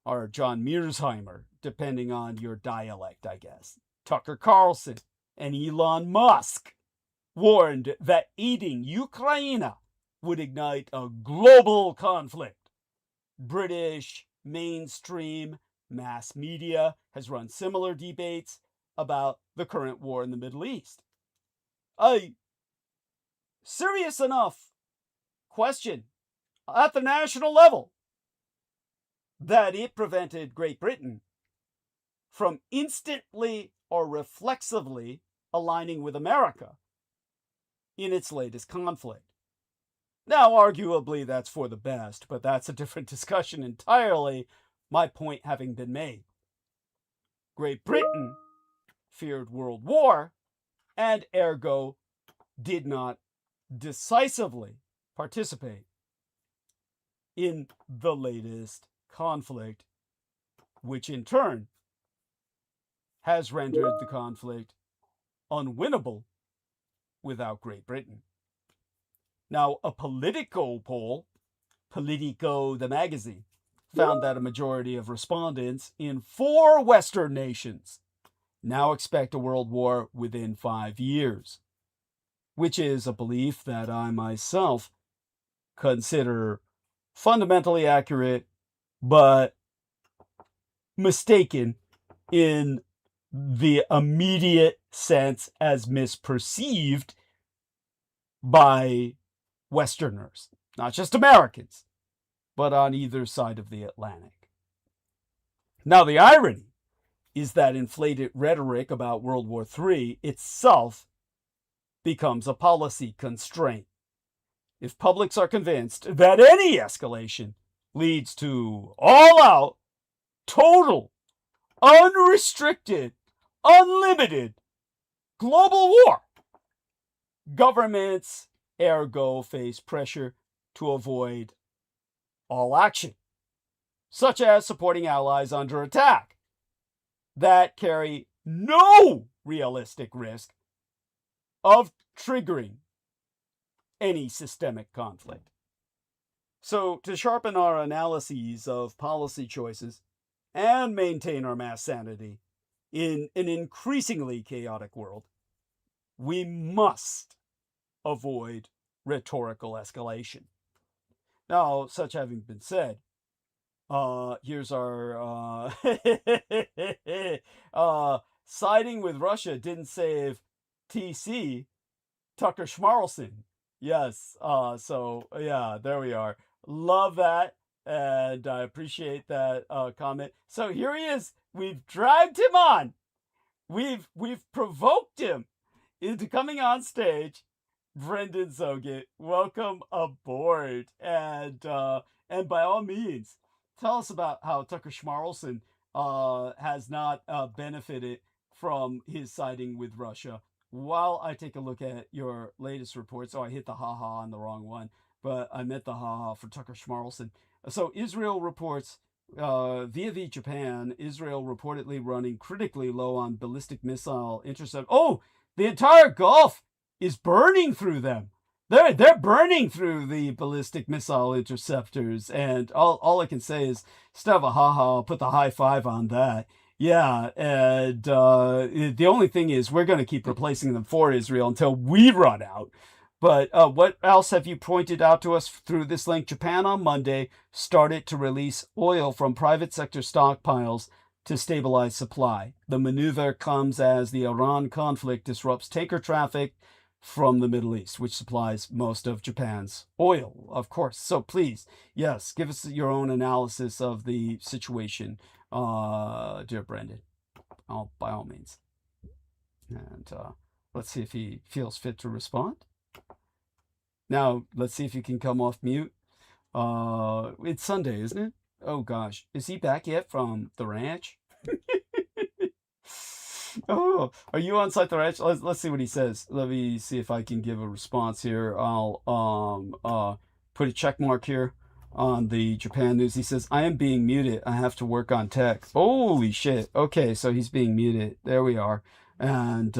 or John Mearsheimer, depending on your dialect, I guess, Tucker Carlson, and Elon Musk warned that aiding Ukraine would ignite a global conflict. British mainstream mass media has run similar debates about the current war in the Middle East. A serious enough question at the national level that it prevented Great Britain from instantly or reflexively aligning with America in its latest conflict. Now, arguably, that's for the best, but that's a different discussion entirely, my point having been made. Great Britain feared world war, and ergo did not decisively participate in the latest conflict, which in turn has rendered the conflict unwinnable without Great Britain. Now, a Politico poll, Politico the magazine, found that a majority of respondents in 4 Western nations now expect a world war within 5 years, which is a belief that I myself consider fundamentally accurate, but mistaken in the immediate sense as misperceived by Westerners, not just Americans, but on either side of the Atlantic. Now, the irony is that inflated rhetoric about World War III itself becomes a policy constraint. If publics are convinced that any escalation leads to all-out, total, unrestricted, unlimited global war, governments ergo face pressure to avoid all action, such as supporting allies under attack that carry no realistic risk of triggering any systemic conflict. So, to sharpen our analyses of policy choices and maintain our mass sanity in an increasingly chaotic world, we must avoid rhetorical escalation. Now, such having been said, here's our siding with Russia didn't save TC, Tucker Schmarlson. Yes, so yeah, there we are. Love that, and I appreciate that comment. So here he is. We've dragged him on. We've provoked him into coming on stage. Brendan Zoget, welcome aboard, and by all means, tell us about how Tucker Schmarlson has not benefited from his siding with Russia. While I take a look at your latest reports, I hit the haha on the wrong one, but I meant the haha for Tucker Schmarlson. So Israel reports via Japan, Israel reportedly running critically low on ballistic missile intercept. Oh, the entire Gulf is burning through them. they're burning through the ballistic missile interceptors, and all I can say is, instead of a haha, I'll put the high five on that. Yeah, and the only thing is, we're going to keep replacing them for Israel until we run out. But what else have you pointed out to us through this link? Japan on Monday started to release oil from private sector stockpiles to stabilize supply. The maneuver comes as the Iran conflict disrupts tanker traffic from the Middle East, which supplies most of Japan's oil, of course. So please, yes, give us your own analysis of the situation, dear Brendan, by all means. And let's see if he feels fit to respond. Now, let's see if you can come off mute. It's Sunday, isn't it? Oh, gosh. Is he back yet from the ranch? Oh, are you on site the ranch? Let's see what he says. Let me see if I can give a response here. I'll put a check mark here on the Japan news. He says, I am being muted. I have to work on tech. Holy shit. Okay, so he's being muted. There we are. And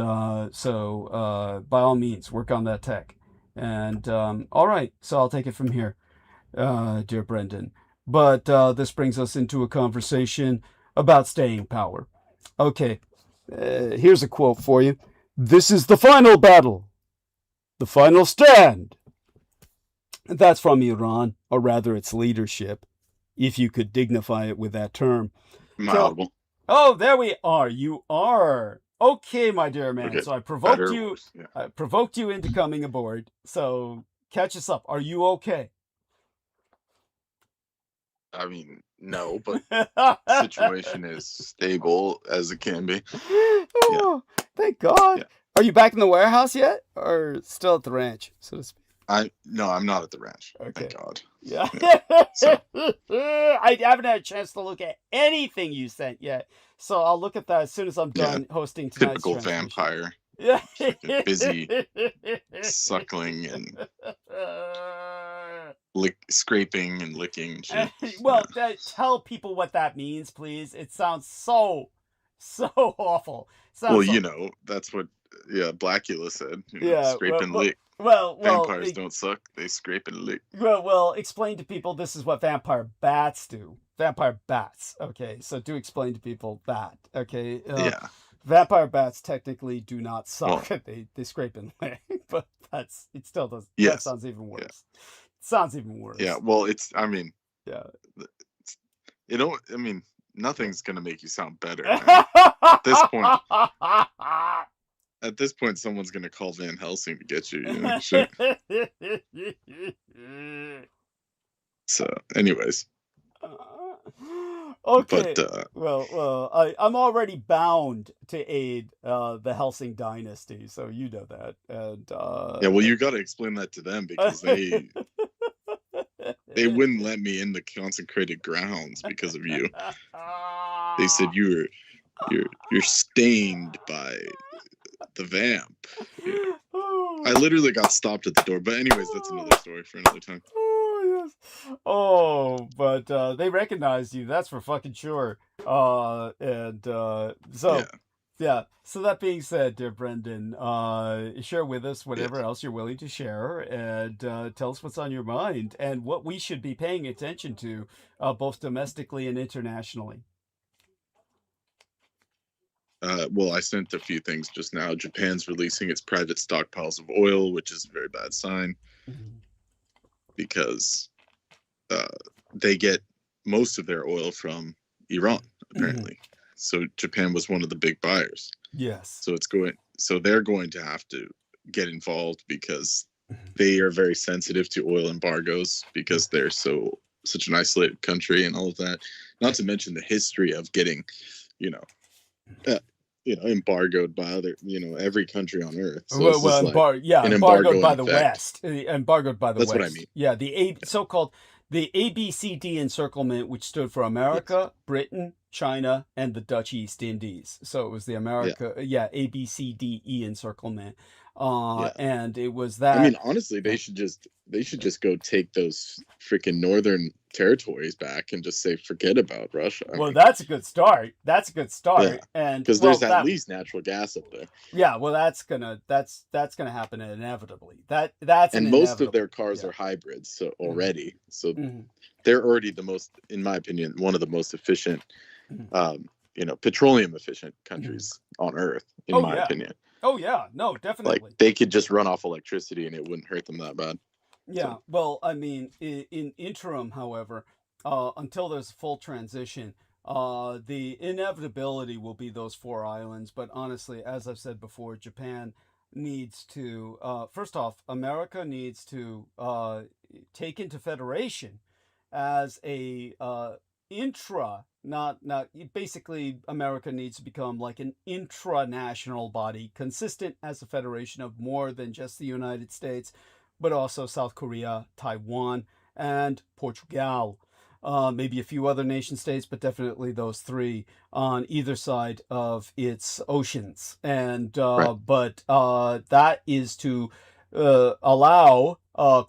so by all means, work on that tech. And all right, so I'll take it from here, dear Brendan. But this brings us into a conversation about staying power. Okay, here's a quote for you. This is the final battle, the final stand. That's from Iran, or rather its leadership, if you could dignify it with that term. Audible. Oh, there we are. You are. Okay, my dear man. Okay. So I provoked you. Yeah. I provoked you into coming aboard. So catch us up. Are you okay? I mean, no, but the situation is stable as it can be. Oh, yeah. Thank God. Yeah. Are you back in the warehouse yet, or still at the ranch, so to speak? No, I'm not at the ranch. Okay. Thank God. Yeah. So. I haven't had a chance to look at anything you sent yet, so I'll look at that as soon as I'm done hosting tonight's typical vampire. Yeah. Like busy suckling and scraping and licking shit. Well, tell people what that means, please. It sounds so awful. You know, that's what Blackula said. Scrape and lick. Well, vampires don't suck; they scrape and lick. Well, explain to people this is what vampire bats do. Vampire bats. Okay, so do explain to people that. Okay. Yeah. Vampire bats technically do not suck. Well, they scrape and lick, but it still does. Yes. That sounds even worse. Yeah. It sounds even worse. Yeah. Well, nothing's gonna make you sound better. At this point. At this point, someone's going to call Van Helsing to get you. Shit. So, anyways. Okay. But, I'm already bound to aid the Helsing dynasty, so you know that. And you got to explain that to them because they wouldn't let me in the consecrated grounds because of you. They said you're stained by the vamp. Yeah. I literally got stopped at the door, but anyways, that's another story for another time. Oh yes. Oh, but they recognized you. That's for fucking sure. So that being said, dear Brendan, share with us whatever else you're willing to share, and tell us what's on your mind and what we should be paying attention to, both domestically and internationally. I sent a few things just now. Japan's releasing its private stockpiles of oil, which is a very bad sign because they get most of their oil from Iran, apparently. So Japan was one of the big buyers. Yes. So they're going to have to get involved because they are very sensitive to oil embargoes because they're such an isolated country and all of that. Not to mention the history of getting, embargoed by every country on earth. So embargoed by the West. Embargoed by the West. That's what I mean. Yeah, the so-called the ABCD encirclement, which stood for America, Britain, China, and the Dutch East Indies. So it was the ABCDE encirclement. And it was I mean, that. honestly, they should just go take those freaking northern territories back and just say forget about Russia. I Well, mean, that's a good start. That's a good start. Yeah, And because well, there's at that, least natural gas up there, yeah, well, that's gonna happen inevitably. That's an and most of inevitable. their cars Yeah. are hybrids, so Mhm. already, so Mhm. they're already the most, in my opinion, one of the most efficient, Mhm. petroleum efficient countries on Earth, in Oh my yeah. opinion. Oh yeah. No, Like definitely. they could just run off electricity and it wouldn't hurt them that bad. Yeah. Well, I mean, in interim, however, until there's a full transition, the inevitability will be those four islands. But honestly, as I've said before, Japan needs to, first off, America needs to take into federation as a not basically America needs to become like an intranational body, consistent as a federation of more than just the United States, but also South Korea, Taiwan, and Portugal. Maybe a few other nation states, but definitely those three on either side of its oceans. And Right. but that is to allow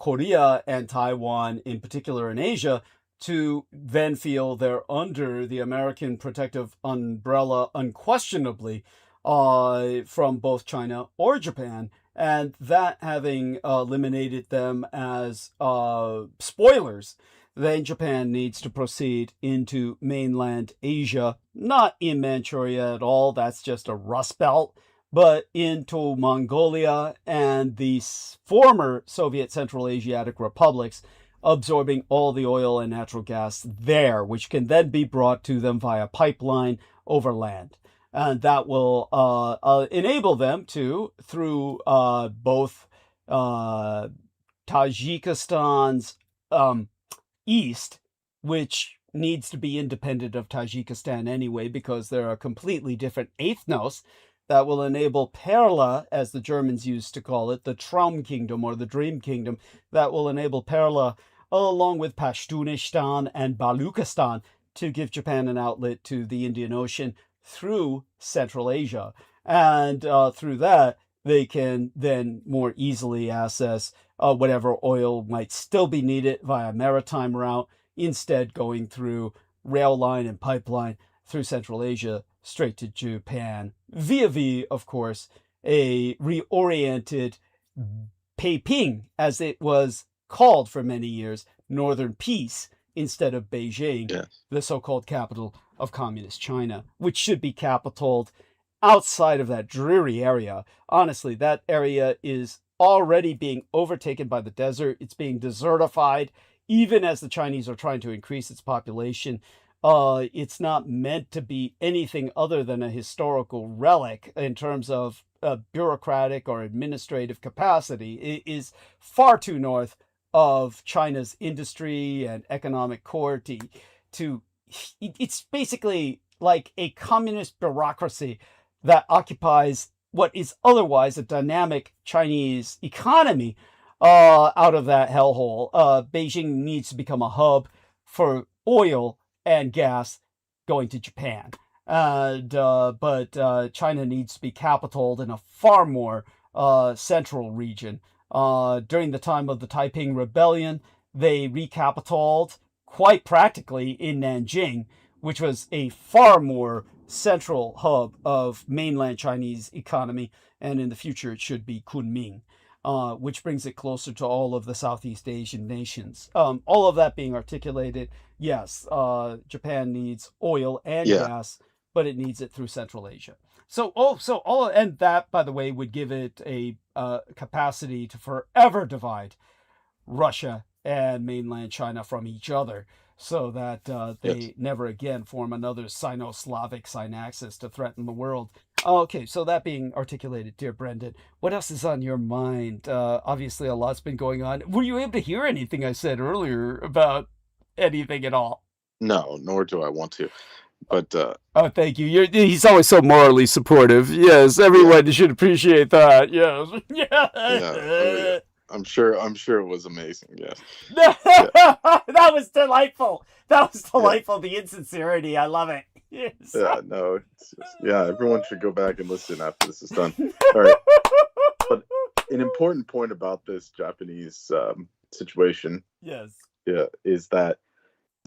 Korea and Taiwan, in particular in Asia, to then feel they're under the American protective umbrella unquestionably from both China or Japan, and that having eliminated them as spoilers, then Japan needs to proceed into mainland Asia, not in Manchuria at all, that's just a rust belt, but into Mongolia and the former Soviet Central Asiatic republics, absorbing all the oil and natural gas there, which can then be brought to them via pipeline over land. And that will enable them to, through both Tajikistan's east, which needs to be independent of Tajikistan anyway, because they're a completely different ethnos, that will enable Perla, as the Germans used to call it, the Traum Kingdom or the Dream Kingdom, that will enable Perla, along with Pashtunistan and Baluchistan, to give Japan an outlet to the Indian Ocean through Central Asia. And through that, they can then more easily access whatever oil might still be needed via maritime route, instead going through rail line and pipeline through Central Asia straight to Japan. Vić-à-viś, of course, a reoriented Peiping, as it was called for many years, Northern Peace, instead of Beijing, Yes. the so-called capital of Communist China, which should be capitaled outside of that dreary area. Honestly, that area is already being overtaken by the desert. It's being desertified, even as the Chinese are trying to increase its population. It's not meant to be anything other than a historical relic in terms of bureaucratic or administrative capacity. It is far too north of China's industry and economic core to it's basically like a communist bureaucracy that occupies what is otherwise a dynamic Chinese economy out of that hellhole. Beijing needs to become a hub for oil and gas going to Japan. But China needs to be capitaled in a far more central region. During the time of the Taiping Rebellion, they recapitalized quite practically in Nanjing, which was a far more central hub of mainland Chinese economy, and in the future it should be Kunming, which brings it closer to all of the Southeast Asian nations. All of that being articulated, yes, Japan needs oil and gas, but it needs it through Central Asia. And that, by the way, would give it a capacity to forever divide Russia and mainland China from each other, so that they never again form another Sino-Slavic synaxis to threaten the world. Okay, so that being articulated, dear Brendan, what else is on your mind? Obviously, a lot's been going on. Were you able to hear anything I said earlier about anything at all? No, nor do I want to. But oh, thank you. He's always so morally supportive. Yes, everyone should appreciate that. Yes. Yeah. I'm sure it was amazing. Yes. That was delightful. The insincerity. I love it. Yes. Yeah. No. It's just, everyone should go back and listen after this is done. All right. But an important point about this Japanese situation, Yes. is that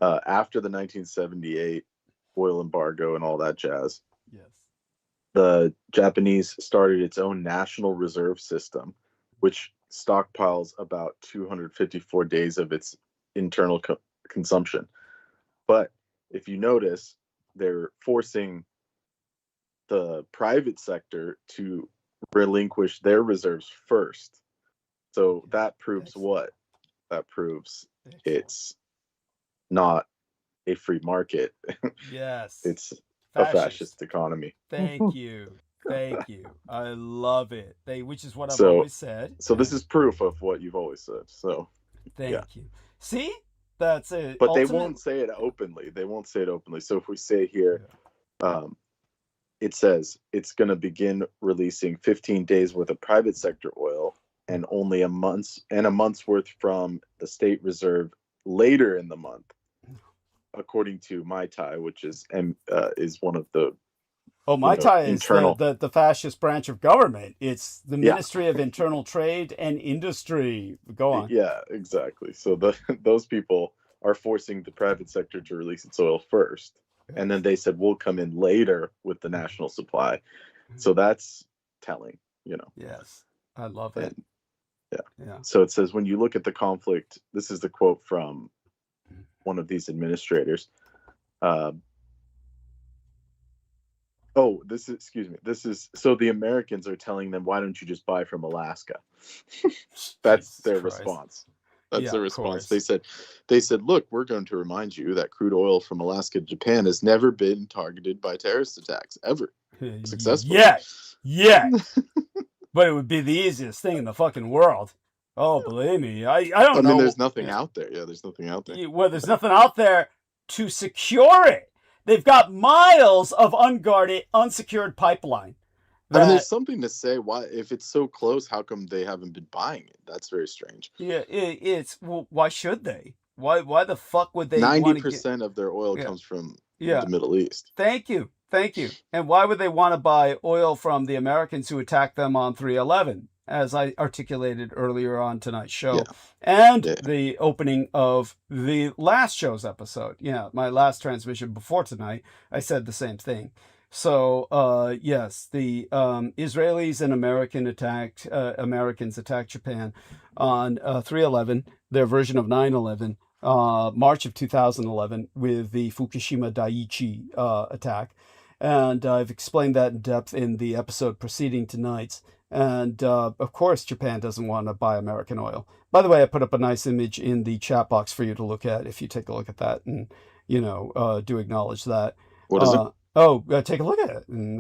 after the 1978 oil embargo and all that jazz, Yes. the Japanese started its own national reserve system, which stockpiles about 254 days of its internal consumption. But if you notice, they're forcing the private sector to relinquish their reserves first. So that proves what? That proves it's not a free market. Yes. It's a fascist economy. Thank you. Thank you. I love it. Which is what I've So- always said. So this is proof of what you've always said. So, Thank you. See? That's it. but they won't say it openly. They won't say it openly. So if we say here, it says it's going to begin releasing 15 days worth of private sector oil and only a month's worth from the state reserve later in the month, according to Mediæ, which is one of the Mediæ is internal the fascist branch of government. It's the Ministry of Internal Trade and Industry. Go on. Yeah, exactly. So those people are forcing the private sector to release its oil first. And then they said, we'll come in later with the national supply. So that's telling, Yes, I love it. And, yeah. So it says, when you look at the conflict, this is the quote from one of these administrators. This is so the Americans are telling them, why don't you just buy from Alaska? That's their response. That's their response. They said, look, we're going to remind you that crude oil from Alaska to Japan has never been targeted by terrorist attacks ever successfully. Yeah. But it would be the easiest thing in the fucking world. Oh, believe me. I don't know. I mean, there's nothing out there. Yeah, there's nothing out there. Well, there's nothing out there to secure it. They've got miles of unguarded, unsecured pipeline. I mean, there's something to say. Why, if it's so close, how come they haven't been buying it? That's very strange. Yeah, why should they? Why the fuck would they? 90% of their oil comes from the Middle East. Thank you. And why would they want to buy oil from the Americans who attacked them on 3/11, as I articulated earlier on tonight's show, and the opening of the last show's episode? Yeah, my last transmission before tonight, I said the same thing. So, yes, the Israelis and Americans attacked Japan on 3/11, their version of 9/11, March of 2011, with the Fukushima Daiichi attack. And I've explained that in depth in the episode preceding tonight's. And, of course, Japan doesn't want to buy American oil. By the way, I put up a nice image in the chat box for you to look at if you take a look at that and, do acknowledge that. What is it? Oh, take a look at it. And,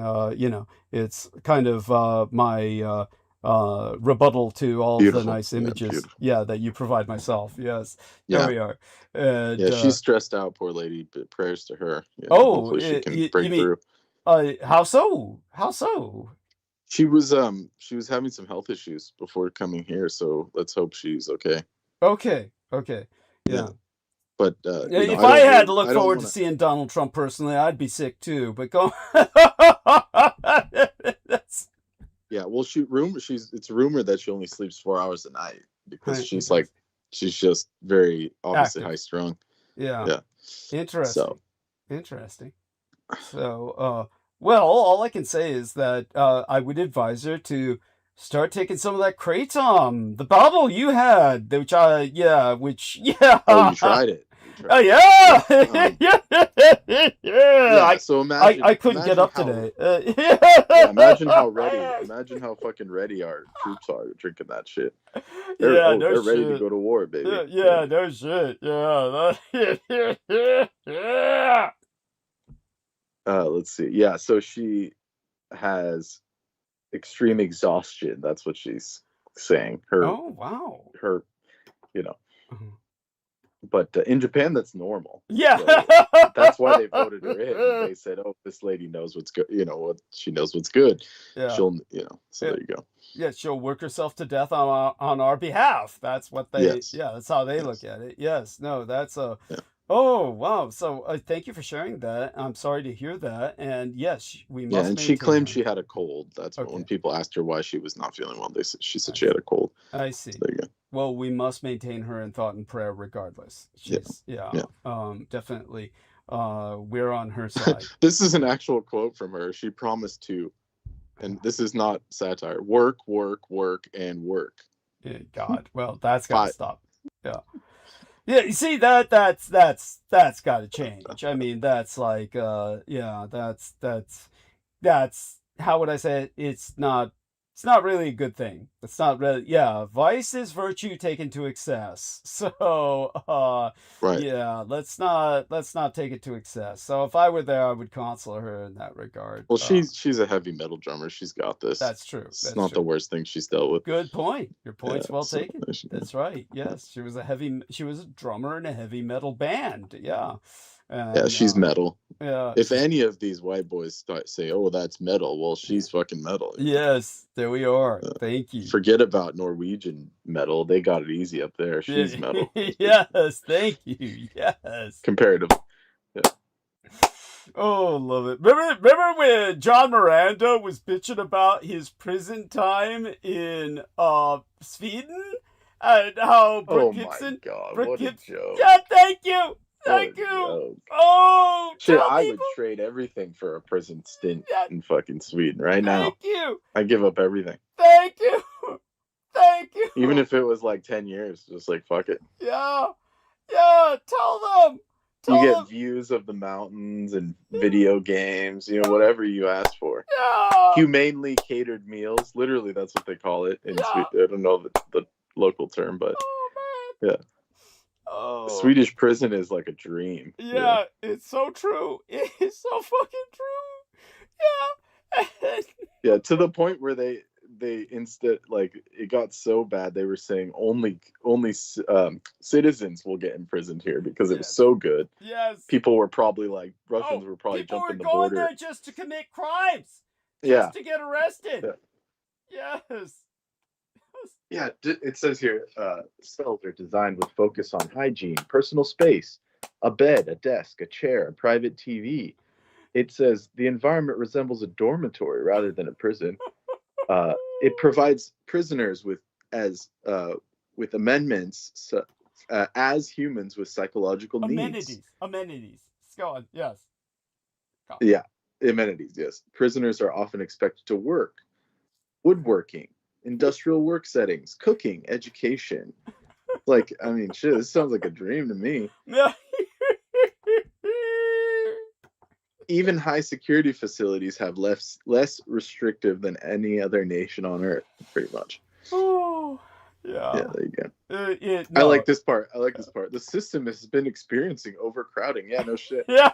it's kind of my rebuttal to all the nice images that you provide myself. Yes, there we are. And, she's stressed out, poor lady, but prayers to her. Hopefully she can break through. How so? She was having some health issues before coming here, so let's hope she's okay. Okay. Yeah. But if I had to look forward to seeing Donald Trump personally, I'd be sick too. But go. Yeah, well, it's rumored that she only sleeps 4 hours a night because she's just very obviously high strung. Yeah. Interesting. So, well, all I can say is that I would advise her to start taking some of that kratom, the bottle you had, which Oh, you tried it. Oh yeah, So imagine. I couldn't get up today. Imagine how fucking ready our troops are drinking that shit. They're ready to go to war, baby. No shit. Yeah. Let's see. Yeah, so she has extreme exhaustion. That's what she's saying. Oh wow. Her, But in Japan, that's normal. Yeah, so that's why they voted her in. They said, "Oh, this lady knows what's good. She knows what's good. Yeah. She'll, So there you go. Yeah, she'll work herself to death on our behalf. That's what they. Yes. Yeah, that's how they look at it. Yes, no, that's Oh, wow. So thank you for sharing that. I'm sorry to hear that. And yes, we Yeah, must and she maintain claimed her. she had a cold. That's what, when Okay. people asked her why she was not feeling well, she said I she had a cold. I So see. there you go. Well, we must maintain her in thought and prayer regardless. Yeah, She's, yeah, yeah. definitely. We're on her side. This is an actual quote from her. She promised to, and this is not satire, work, work, work, and work. God, well, that's got to 5. stop. Yeah. Yeah, you see that's got to change. I mean, that's like yeah, that's how would I say it? It's not really a good thing. It's not really, yeah, vice is virtue taken to excess. So Right. yeah, let's not take it to excess. So if I were there, I would counsel her in that regard. Well, she's a heavy metal drummer. She's got this. That's true. It's That's not true. the worst thing she's dealt with. Good point. Your point's Yeah, well so taken. there she go. That's right. Yes, she was a drummer in a heavy metal band. Yeah. Yeah, And she's metal. yeah. If any of these white boys say, "Oh, that's metal," well, she's fucking metal. you know? Yes, there we are. Thank you. Forget about Norwegian metal. They got it easy up there. She's metal. Yes, thank you. Yes. Comparatively. Oh, love it. Remember when John Miranda was bitching about his prison time in Sweden? And how Oh Brooke my Gibson. god, Brooke what a Gibson. joke. Yeah, thank you. What Thank a you. joke. Oh, Shit, tell I would people. trade everything for a prison stint Yeah. in fucking Sweden right now. Thank you. I give up everything. Thank you. Thank you. Even if it was like 10 years, just like fuck it. Yeah. Yeah, tell them. You get views of the mountains and video games, whatever you ask for. Yeah. Humanely catered meals. Literally, that's what they call it in Sweden. I don't know the local term, but oh, man. yeah. Oh. Swedish prison is like a dream. Yeah, it's so true. It's so fucking true. Yeah. Yeah, to the point where they instead, like, it got so bad they were saying only citizens will get imprisoned here because it was so good. Yes. People were probably like, Russians were probably jumping the border. People were going there just to commit crimes. Just to get arrested. Yeah. Yes. Yeah, it says here, cells are designed with focus on hygiene, personal space, a bed, a desk, a chair, a private TV. It says the environment resembles a dormitory rather than a prison. It provides prisoners with amendments as humans with psychological needs. Amenities. Go on. Yes. Go. Yeah, amenities. Yes, prisoners are often expected to work, woodworking, industrial work settings, cooking, education. Like, I mean, shit, this sounds like a dream to me. Even high security facilities have less restrictive than any other nation on earth, pretty much. Oh, yeah. Yeah, there you go. No. I like this part. The system has been experiencing overcrowding. Yeah, no shit. Yeah.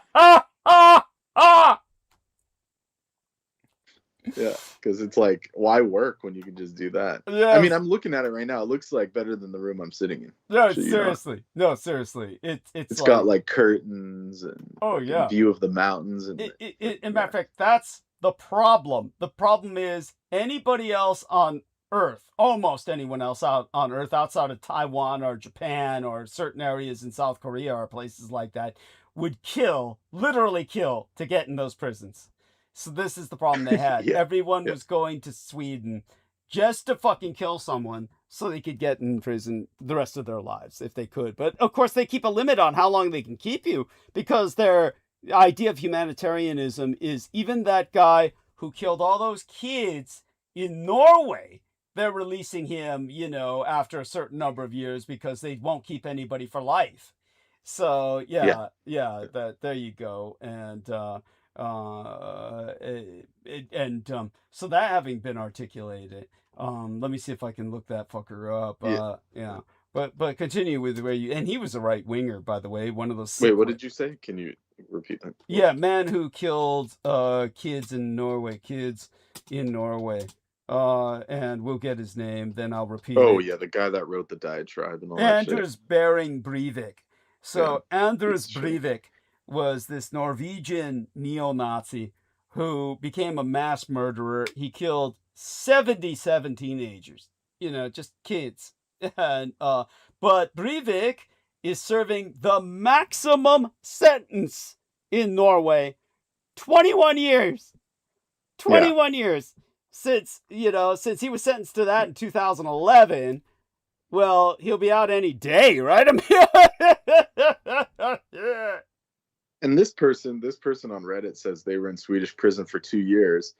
Yeah, because it's like, why work when you can just do that? Yes. I mean, I'm looking at it right now. It looks like better than the room I'm sitting in. No, So, seriously. No, seriously. It's like, got like curtains and yeah, view of the mountains. And in matter of fact, that's the problem. The problem is anybody else on Earth, almost anyone else out on Earth outside of Taiwan or Japan or certain areas in South Korea or places like that, would literally kill to get in those prisons. So this is the problem they had. Yeah. Everyone was going to Sweden just to fucking kill someone so they could get in prison the rest of their lives if they could. But of course they keep a limit on how long they can keep you because their idea of humanitarianism is even that guy who killed all those kids in Norway, they're releasing him, after a certain number of years because they won't keep anybody for life. So yeah, there you go. And so that having been articulated, let me see if I can look that fucker up. Yeah. But continue with where and he was a right winger, by the way, one of those. Wait, what did you say? Can you repeat that? Yeah, man who killed kids in Norway. And we'll get his name, then I'll repeat it. Oh yeah, the guy that wrote the diatribe and all that shit. Anders Behring Breivik. So Yeah, Anders it's true. Breivik was this Norwegian neo-Nazi who became a mass murderer. He killed 77 teenagers, just kids. And but Breivik is serving the maximum sentence in Norway. 21 years. 21 years. Since he was sentenced to that in 2011. Well, he'll be out any day, right? I mean, yeah. And this person on Reddit says they were in Swedish prison for 2 years,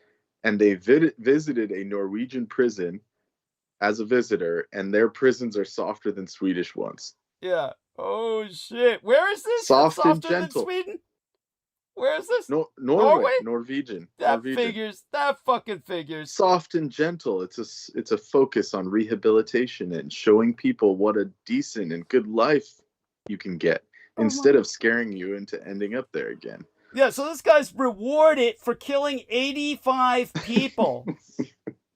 and they visited a Norwegian prison as a visitor, and their prisons are softer than Swedish ones. Yeah. Oh shit. Where is this? Soft and Softer gentle. than Sweden? Where is this? Norway? Norwegian. That figures. That fucking figures. Soft and gentle. It's a focus on rehabilitation and showing people what a decent and good life you can get, instead of scaring you into ending up there again. Yeah, so this guy's rewarded for killing 85 people.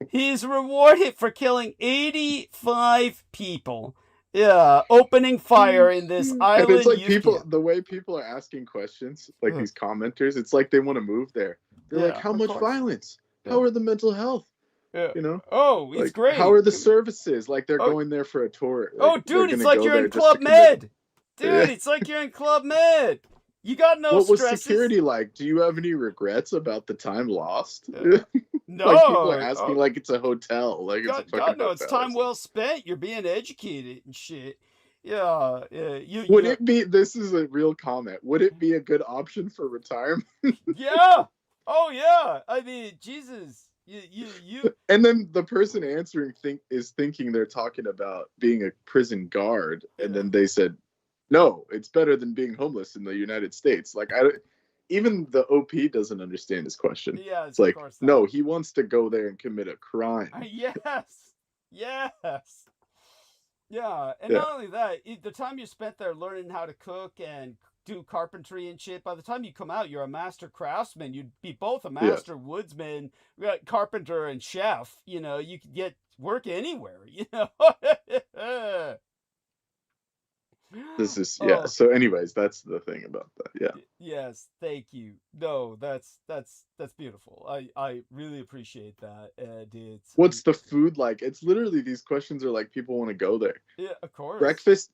He's rewarded for killing 85 people. Yeah, opening fire in this island. And it's like the way people are asking questions, like these commenters, it's like they want to move there. They're like, how much violence? Yeah. How are the mental health? Yeah. You know? Oh, it's like, great. How are the services? Like they're going there for a tour. Like, dude, it's like you're in Club Med. Dude, it's like you're in Club Med. You got no stresses. What was security like? Do you have any regrets about the time lost? No. Like people are asking like it's a hotel. Like it's a fucking hotel. It's time well spent. You're being educated and shit. Yeah. Would it be, this is a real comment, would it be a good option for retirement? Yeah. Oh, yeah. I mean, Jesus. You. And then the person answering is thinking they're talking about being a prison guard. And then they said, no, it's better than being homeless in the United States. Like, even the OP doesn't understand his question. Yeah, it's like, no, he wants to go there and commit a crime. Yes. Yeah. And not only that, the time you spent there learning how to cook and do carpentry and shit, by the time you come out, you're a master craftsman. You'd be both a master woodsman, carpenter, and chef. You know, you could get work anywhere, you know? This is so anyways, that's the thing about that. Yes, thank you. No, that's beautiful. I really appreciate that. And what's the food like? It's literally, these questions are like people want to go there. Yeah, of course. Breakfast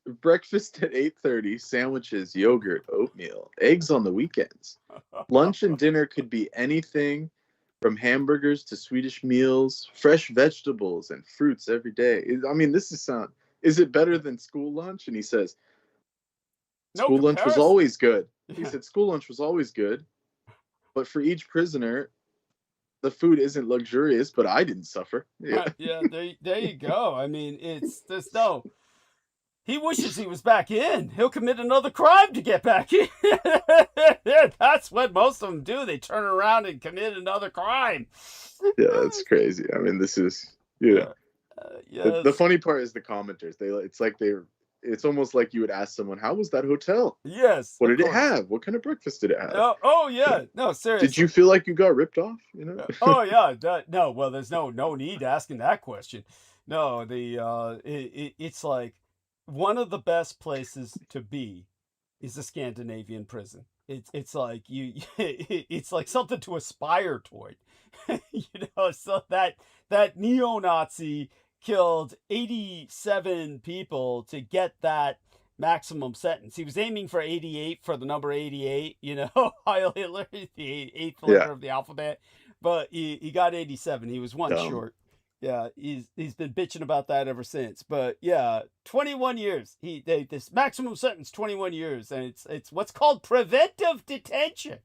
at 8:30, sandwiches, yogurt, oatmeal, eggs on the weekends. Lunch and dinner could be anything from hamburgers to Swedish meals, fresh vegetables and fruits every day. I mean, is it better than school lunch? And he says, school lunch was always good. He said, school lunch was always good. But for each prisoner, the food isn't luxurious, but I didn't suffer. Yeah, there you go. I mean, he wishes he was back in. He'll commit another crime to get back in. That's what most of them do. They turn around and commit another crime. Yeah, that's crazy. I mean, this is, the funny part is the commenters. It's almost like you would ask someone, how was that hotel? Yes. What did it have? What kind of breakfast did it have? Oh yeah. No, seriously. Did you feel like you got ripped off? You know? Oh yeah. No, well, there's no need asking that question. No, it's like one of the best places to be is a Scandinavian prison. It's like it's like something to aspire toward. So that neo-Nazi killed 87 people to get that maximum sentence. He was aiming for 88, for the number 88, Heil Hitler, the eighth letter of the alphabet, but he got 87. He was one short. Yeah, he's been bitching about that ever since. But yeah, 21 years. This maximum sentence, 21 years, and it's what's called preventive detention.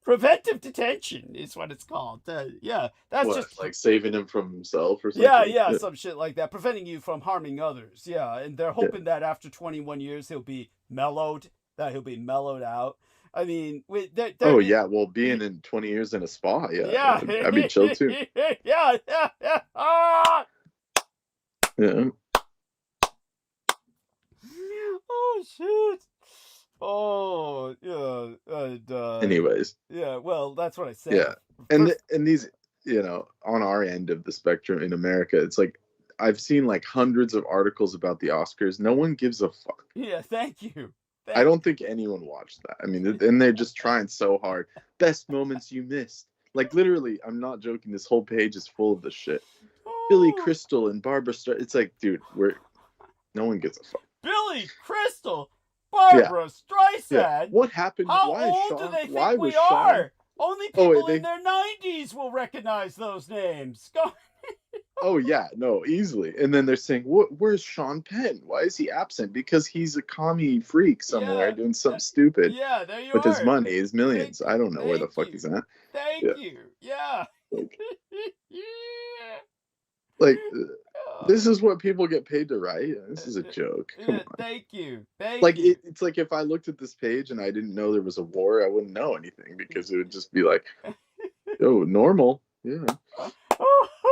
Preventive detention is what it's called. That's just like saving him from himself or something. Yeah, some shit like that, preventing you from harming others. Yeah, and they're hoping that after 21 years he'll be mellowed out. I mean, well, being in 20 years in a spa, I'd be chill too. Yeah. Ah! Yeah. Oh shit. Oh yeah. Anyways. Yeah. Well, that's what I said. Yeah, and these, on our end of the spectrum in America, it's like I've seen like hundreds of articles about the Oscars. No one gives a fuck. Yeah. Thank you. I don't think anyone watched that. I mean, and they're just trying so hard. Best moments you missed. Like literally, I'm not joking. This whole page is full of this shit. Billy Crystal and Barbara Streisand. It's like, dude, no one gives a fuck. Billy Crystal, Barbara Streisand. Yeah. What happened? How why is old Sean, do they why think we was Sean, are? Only Oh, people wait, in their 90s will recognize those names. Go. Oh yeah, no, easily. And then they're saying, where's Sean Penn? Why is he absent? Because he's a commie freak somewhere Yeah, doing something stupid Yeah, there you with are. his money, his millions. Thank- I don't know where the thank fuck you. he's at. Thank Yeah. you. Yeah. Like, Yeah. like Oh, this is what people get paid to write. This is a joke. Come yeah, on. thank you. Thank Like you. it's like if I looked at this page and I didn't know there was a war, I wouldn't know anything because it would just be like, oh, normal. Yeah.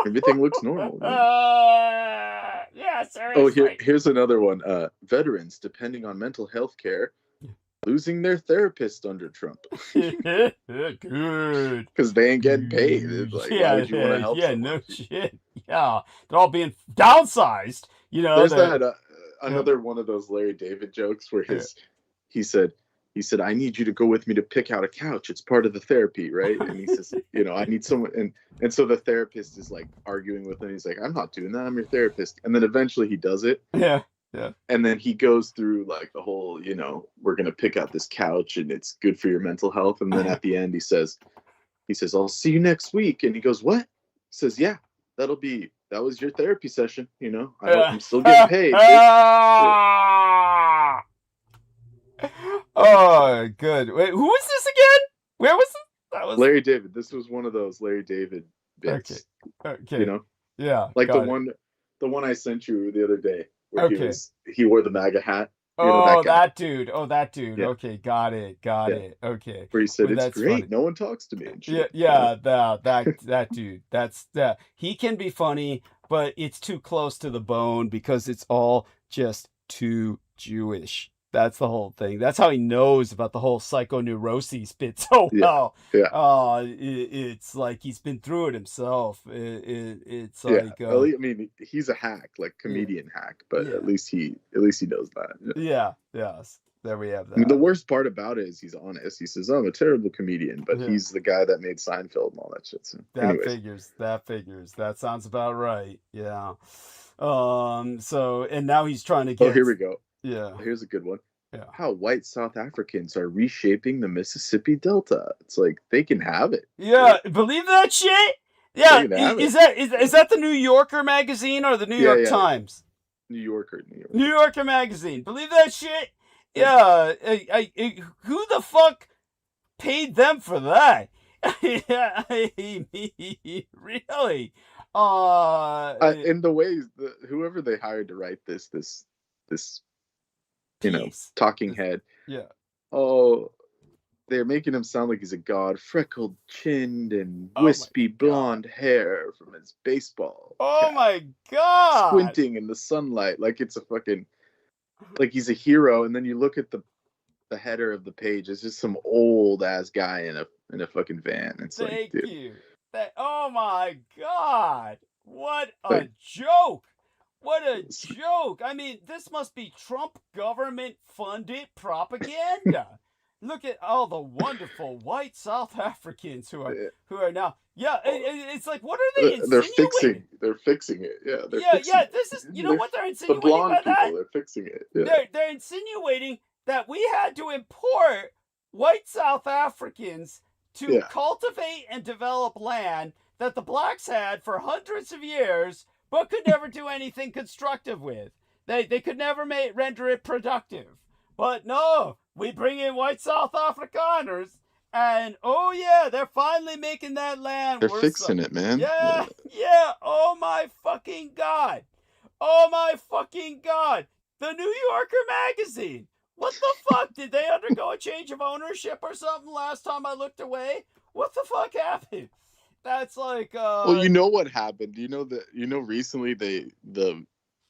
Everything looks normal. Yeah. Yeah, Oh, seriously. here's another one. Veterans, depending on mental health care, losing their therapist under Trump Good. because they ain't getting paid. It's like, why would you want to help someone? No shit. Yeah, they're all being downsized. You know, There's that another one of those Larry David jokes where he said, I need you to go with me to pick out a couch. It's part of the therapy, right? And he says, I need someone. And so the therapist is like arguing with him. He's like, I'm not doing that. I'm your therapist. And then eventually he does it. Yeah. Yeah. And then he goes through like the whole, we're going to pick out this couch and it's good for your mental health. And then at the end, he says, I'll see you next week. And he goes, what? He says, yeah, that was your therapy session. I'm still getting paid. Oh, good. Wait, who was this again? Where was it? That was Larry David. This was one of those Larry David bits. Okay. Yeah. Like the one I sent you the other day where he wore the MAGA hat. That dude. Yeah. Okay, got it. Okay. Where he said, Well, it's that's great. funny. No one talks to me. And shit. That dude. That's that. He can be funny, but it's too close to the bone because it's all just too Jewish. That's the whole thing. That's how he knows about the whole psychoneuroses bit so well. Yeah. It's like he's been through it himself. It's like I mean, he's a hack, like comedian hack, but at least he knows that. Yeah. Yes. There we have that. I mean, the worst part about it is he's honest. He says, I'm a terrible comedian, but he's the guy that made Seinfeld and all that shit. So, That figures. That sounds about right. Yeah. So, and now he's trying to get. Oh, here we go. Yeah. Here's a good one. Yeah. How white South Africans are reshaping the Mississippi Delta. It's like they can have it. Yeah, believe that shit? Yeah. Is that the New Yorker magazine or the New York Times? New Yorker. New Yorker magazine. Believe that shit? Yeah. Who the fuck paid them for that? Really? In the ways whoever they hired to write this talking head. Yeah. Oh, they're making him sound like he's a god, freckled chinned and wispy blonde hair from his baseball. Oh my god! Squinting in the sunlight like it's a fucking, like he's a hero. And then you look at the header of the page. It's just some old ass guy in a fucking van. It's Thank you. Oh my god! What a joke! What a joke! I mean, this must be Trump government-funded propaganda. Look at all the wonderful white South Africans who are now. Yeah, it's like, what are they insinuating? They're fixing it. Yeah, This is, what they're insinuating the blonde by that? people, they're fixing it. Yeah. They're insinuating that we had to import white South Africans to cultivate and develop land that the blacks had for hundreds of years, but could never do anything constructive with. They could never render it productive. But no, we bring in white South Afrikaners, and they're finally making that land. They're fixing it, man. Yeah. Oh my fucking god. The New Yorker magazine. What the fuck? Did they undergo a change of ownership or something last time I looked away? What the fuck happened? That's like well, you know what happened. Recently the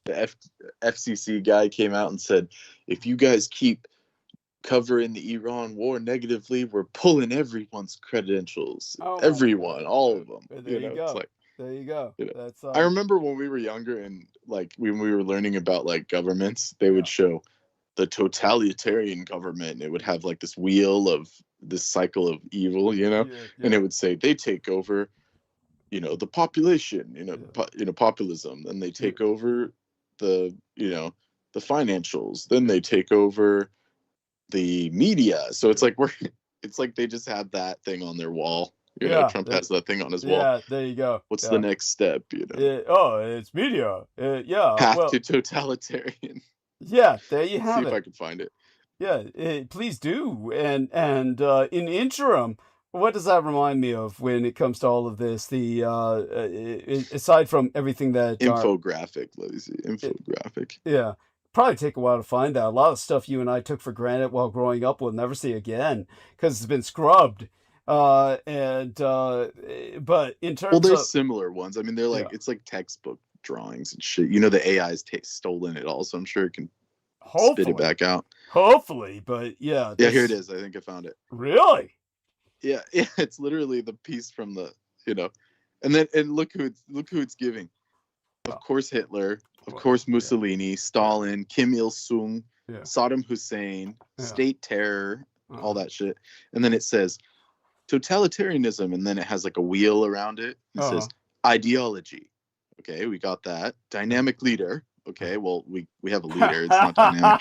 FCC guy came out and said, if you guys keep covering the Iran war negatively, we're pulling everyone's credentials. Everyone, all of them. There you go. It's like, there you go. That's I remember when we were younger and like when we were learning about like governments, they would show the totalitarian government, and it would have like this wheel of this cycle of evil, and it would say they take over, the population, populism, and they take over the, the financials. Then they take over the media. So it's like it's like they just have that thing on their wall. You know, Trump has that thing on his wall. Yeah, there you go. What's the next step? You know, oh, it's media. Yeah, path to totalitarian. Yeah, there you have See it. if I can find it. Yeah, please do. And in interim, what does that remind me of when it comes to all of this? The aside from everything that infographic, let me see, infographic. Yeah, probably take a while to find that. A lot of stuff you and I took for granted while growing up, we'll never see again because it's been scrubbed. But in terms well, there's similar ones. I mean, they're like it's like textbook drawings and shit. You know, the AI's stolen it all, so I'm sure it can spit it back out. Hopefully, but yeah. Yeah, here it is. I think I found it. Really? Yeah, it's literally the piece from the, you know, and look who it's giving. Of course Hitler, of course Mussolini, Stalin, Kim Il Sung, Saddam Hussein, state terror, all that shit. And then it says totalitarianism, and then it has like a wheel around it. It says ideology. Okay, we got that. Dynamic leader. Okay, well we have a leader. It's not dynamic.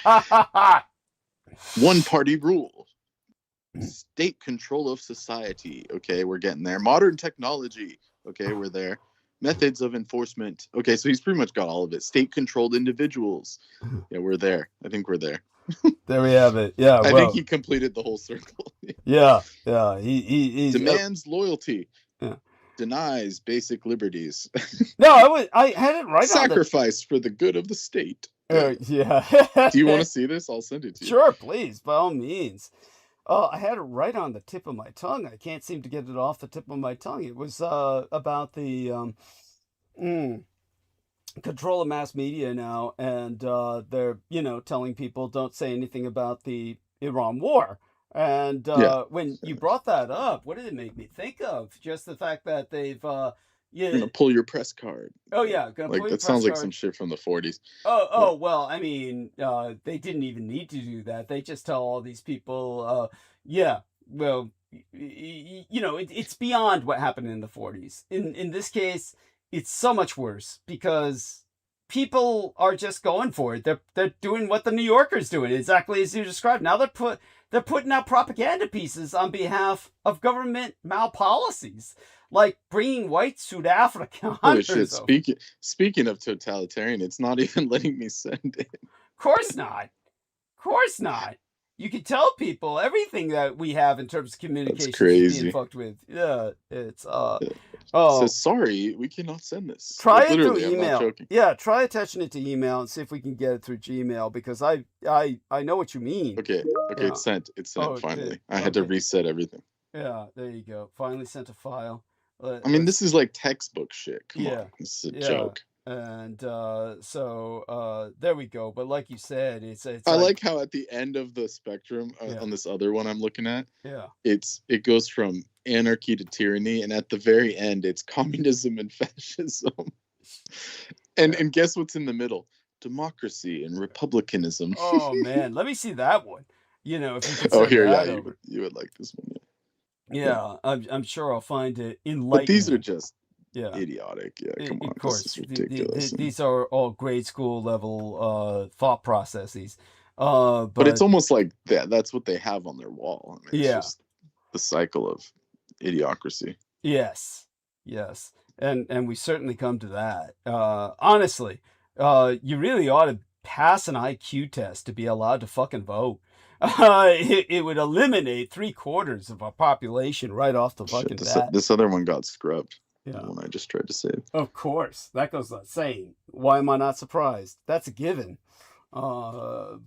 One party rule. State control of society. Okay, we're getting there. Modern technology. Okay, we're there. Methods of enforcement. Okay, so he's pretty much got all of it. State controlled individuals. Yeah, we're there. I think we're there. There we have it. Yeah, I think he completed the whole circle. Yeah. He demands loyalty. Yeah. Denies basic liberties. No, I had it right. Sacrifice for the good of the state. Yeah. Do you want to see this? I'll send it to you. Sure, please, by all means. I had it right on the tip of my tongue. I can't seem to get it off the tip of my tongue. It was about the control of mass media now, and they're telling people don't say anything about the Iran war. And when you brought that up, what did it make me think of? Just the fact that they've you're gonna pull your press card. Oh yeah, gonna like pull that sounds like some shit from the 40s. Oh well, I mean, they didn't even need to do that. They just tell all these people, well, it's beyond what happened in the 40s. In this case, it's so much worse because people are just going for it. They're doing what the New Yorker's doing, exactly as you described. Now they're putting out propaganda pieces on behalf of government malpolicies, like bringing white South Africans. Oh shit! Speaking of totalitarian, it's not even letting me send it. Of course not. You can tell people everything that we have in terms of communication is being fucked with. Yeah, it's So sorry, we cannot send this. Try it through email. Yeah, try attaching it to email and see if we can get it through Gmail, because I know what you mean. Okay, it's sent. It's sent finally. I had to reset everything. Yeah, there you go. Finally sent a file. I mean, this is like textbook shit. Come on, this is a joke. And so there we go. But like you said, it's I like how at the end of the spectrum on this other one I'm looking at, it goes from anarchy to tyranny, and at the very end it's communism and fascism. And guess what's in the middle? Democracy and republicanism. Oh man, let me see that one. If you could send you would like this one. Yeah, I'm sure I'll find it enlightening. But these are just idiotic. Yeah, come on. Of course, this is ridiculous. These are all grade school level thought processes. But it's almost like that's what they have on their wall. I mean, it's just the cycle of idiocracy. Yes. And we certainly come to that. Honestly, you really ought to pass an IQ test to be allowed to fucking vote. It would eliminate 3/4 of our population right off the fucking bat. This other one got scrubbed. The one I just tried to save. Of course, that goes without saying. Why am I not surprised? That's a given. For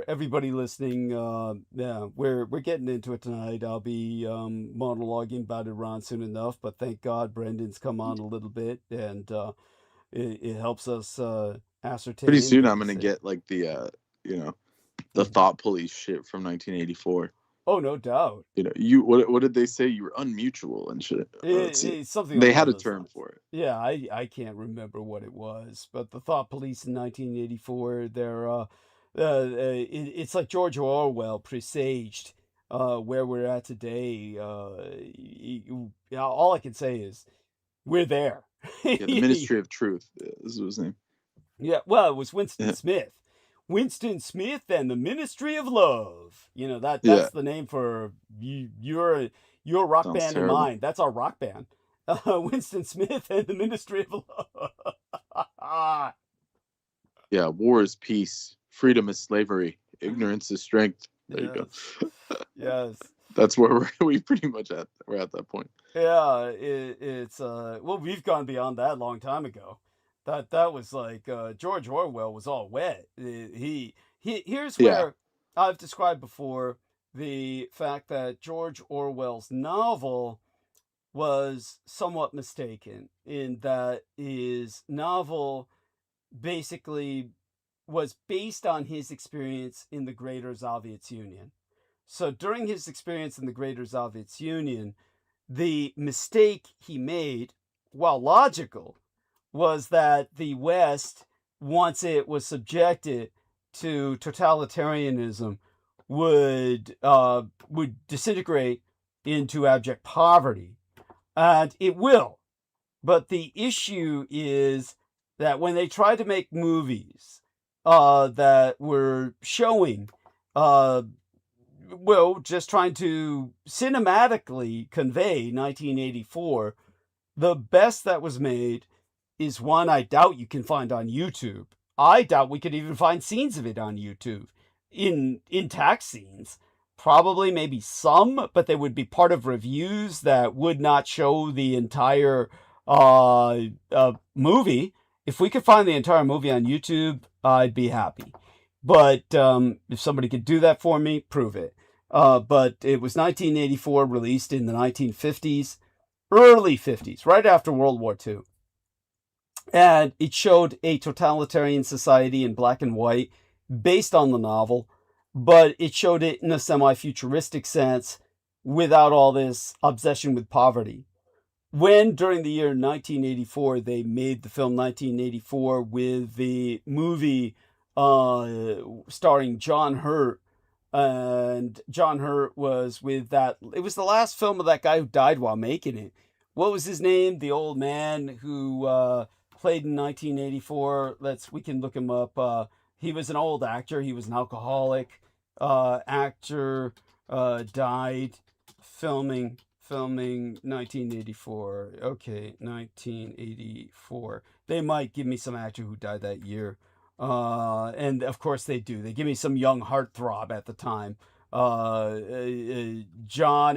everybody listening, we're getting into it tonight. I'll be monologuing about Iran soon enough, but thank God Brendan's come on a little bit, and it helps us ascertain. Pretty soon I'm gonna get like the thought police shit from 1984. Oh, no doubt. What did they say? You were unmutual and shit. It's something they had a term for it. Yeah, I can't remember what it was, but the thought police in 1984, they're it's like George Orwell presaged where we're at today. All I can say is we're there. The Ministry of Truth. This was his name. Yeah, well, it was Winston Yeah. Smith. Winston Smith and the Ministry of Love. You know, Yeah. that's the name for your rock Sounds band and terrible. mine. That's our rock band. Winston Smith and the Ministry of Love. Yeah, war is peace, freedom is slavery, ignorance is strength. There you go. Yes. That's where we're pretty much at. We're at that point. Yeah, it's well, we've gone beyond that a long time ago. That was like George Orwell was all wet. Here's Yeah. where I've described before the fact that George Orwell's novel was somewhat mistaken in that his novel basically was based on his experience in the Greater Soviet Union. So during his experience in the Greater Soviet Union, the mistake he made, while logical, was that the West, once it was subjected to totalitarianism, would disintegrate into abject poverty. And it will. But the issue is that when they tried to make movies that were showing just trying to cinematically convey 1984, the best that was made is one I doubt you can find on YouTube. I doubt we could even find scenes of it on YouTube. In tax scenes, probably maybe some, but they would be part of reviews that would not show the entire movie. If we could find the entire movie on YouTube, I'd be happy. But if somebody could do that for me, prove it. But it was 1984, released in the 1950s, early 50s, right after World War II. And it showed a totalitarian society in black and white based on the novel, but it showed it in a semi-futuristic sense without all this obsession with poverty. When, during the year 1984, they made the film 1984 with the movie starring John Hurt, and John Hurt was with that. It was the last film of that guy who died while making it. What was his name? The old man who played in 1984. We can look him up. He was an old actor. He was an alcoholic actor. Died filming 1984. Okay, 1984. They might give me some actor who died that year. And of course they do. They give me some young heartthrob at the time. John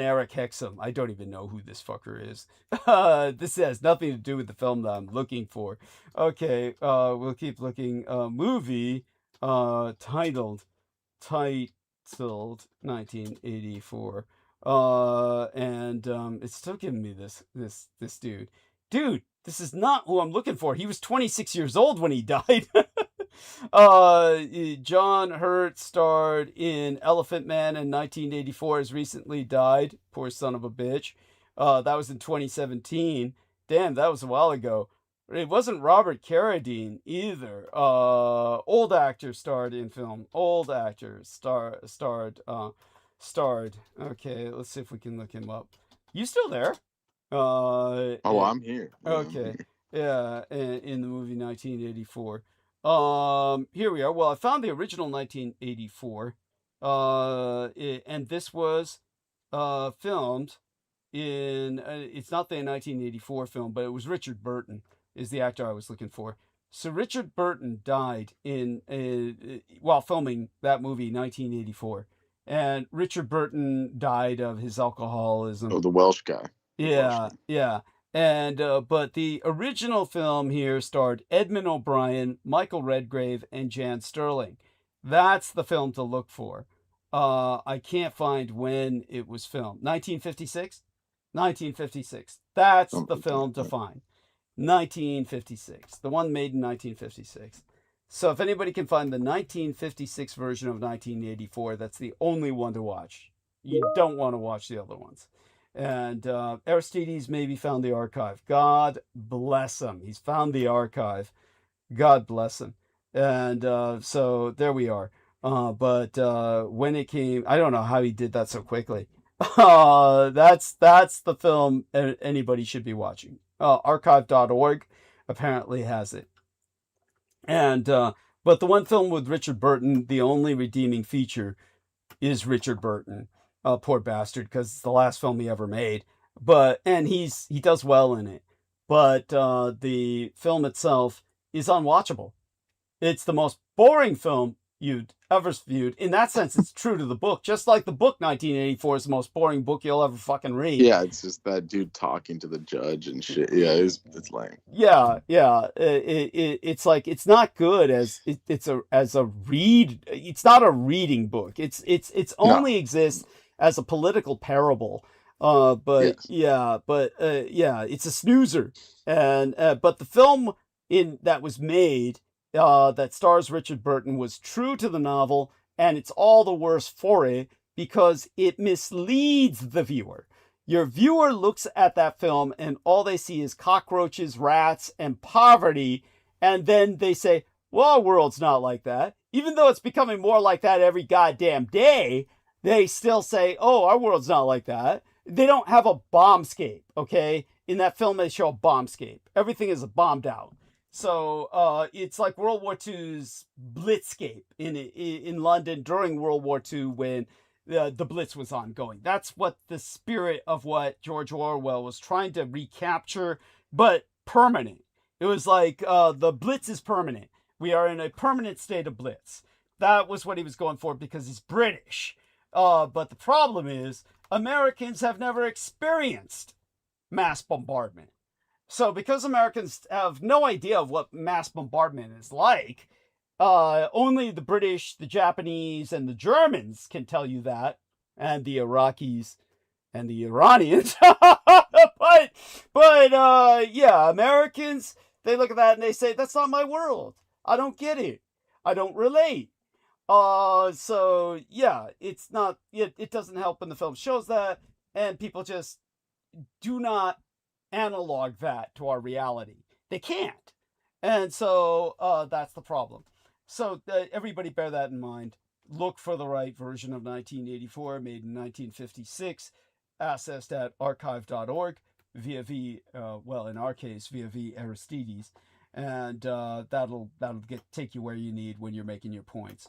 Eric Hexum. I don't even know who this fucker is. This has nothing to do with the film that I'm looking for. Okay, we'll keep looking. Movie titled 1984. And it's still giving me this dude. Dude, this is not who I'm looking for. He was 26 years old when he died. John Hurt starred in Elephant Man in 1984, has recently died. Poor son of a bitch. That was in 2017. Damn, that was a while ago. It wasn't Robert Carradine either. Old actor starred in film. Old actor starred. Okay, let's see if we can look him up. You still there? I'm here. Okay. Yeah, in the movie 1984. Here we are. Well, I found the original 1984. And this was filmed in it's not the 1984 film, but it was Richard Burton is the actor I was looking for. So Richard Burton died while filming that movie 1984. And Richard Burton died of his alcoholism. Oh, the Welsh guy. Yeah. And but the original film here starred Edmund O'Brien, Michael Redgrave, and Jan Sterling. That's the film to look for. I can't find when it was filmed. 1956? 1956. That's the film to find. 1956. The one made in 1956. So if anybody can find the 1956 version of 1984, that's the only one to watch. You don't want to watch the other ones. And Aristides maybe found the archive. God bless him. He's found the archive. God bless him. And so there we are. But when it came, I don't know how he did that so quickly. That's the film anybody should be watching. Archive.org apparently has it. And but the one film with Richard Burton, the only redeeming feature is Richard Burton. Poor bastard, because it's the last film he ever made. And he does well in it. But the film itself is unwatchable. It's the most boring film you'd ever viewed. In that sense, it's true to the book. Just like the book 1984 is the most boring book you'll ever fucking read. Yeah, it's just that dude talking to the judge and shit. Yeah, it's lame. Yeah. It's like, it's not good as a read. It's not a reading book. It's only exists as a political parable. It's a snoozer. And but the film that was made that stars Richard Burton was true to the novel, and it's all the worse for it because it misleads the viewer. Your viewer looks at that film and all they see is cockroaches, rats, and poverty, and then they say, well, our world's not like that. Even though it's becoming more like that every goddamn day, they still say, oh, our world's not like that. They don't have a bombscape, okay? In that film, they show a bombscape. Everything is bombed out. So it's like World War II's Blitzscape in London during World War II when the Blitz was ongoing. That's what the spirit of what George Orwell was trying to recapture, but permanent. It was like the Blitz is permanent. We are in a permanent state of Blitz. That was what he was going for because he's British. But the problem is Americans have never experienced mass bombardment. So because Americans have no idea of what mass bombardment is like, only the British, the Japanese, and the Germans can tell you that, and the Iraqis and the Iranians. Yeah, Americans, they look at that and they say, that's not my world. I don't get it. I don't relate. So yeah, it's not, it doesn't help when the film shows that, and people just do not analog that to our reality. They can't. And so that's the problem. So everybody bear that in mind. Look for the right version of 1984, made in 1956, accessed at archive.org via in our case, via Aristides. And that'll take you where you need when you're making your points.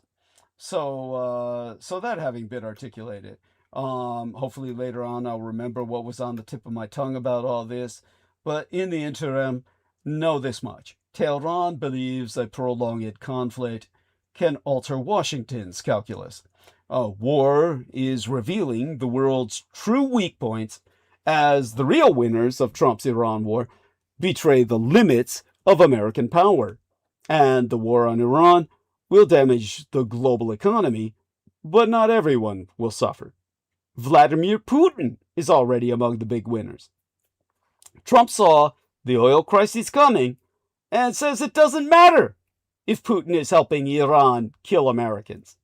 So that having been articulated, hopefully later on I'll remember what was on the tip of my tongue about all this. But in the interim, know this much. Tehran believes a prolonged conflict can alter Washington's calculus. War is revealing the world's true weak points as the real winners of Trump's Iran war betray the limits of American power. And the war on Iran will damage the global economy, but not everyone will suffer. Vladimir Putin is already among the big winners. Trump saw the oil crisis coming and says it doesn't matter if Putin is helping Iran kill Americans.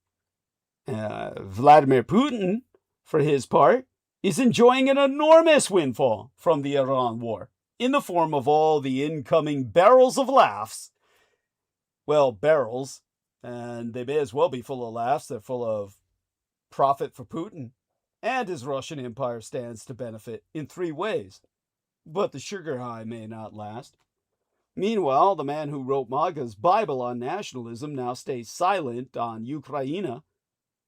Vladimir Putin, for his part, is enjoying an enormous windfall from the Iran war in the form of all the incoming barrels of laughs. Well, barrels, and they may as well be full of laughs. They're full of profit for Putin, and his Russian empire stands to benefit in 3 ways. But the sugar high may not last. Meanwhile, the man who wrote MAGA's Bible on nationalism now stays silent on Ukraine.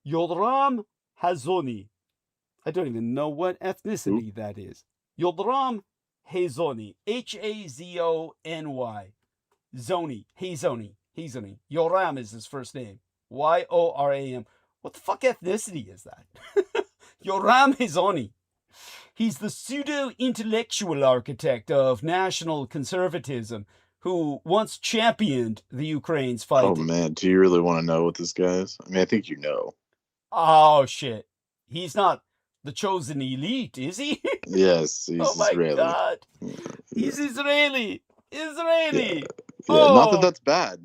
Yoram Hazony. I don't even know what ethnicity that is. Yoram Hazony. Hazony. Hazony. Yoram is his first name. Yoram. What the fuck ethnicity is that? Yoram Hazony. He's the pseudo-intellectual architect of national conservatism who once championed the Ukraine's fight. Oh, man. Do you really want to know what this guy is? I mean, I think you know. Oh, shit. He's not the chosen elite, is he? Yes, he's Israeli. Oh, my God. Yeah. He's Israeli. Yeah. Oh. Not that that's bad.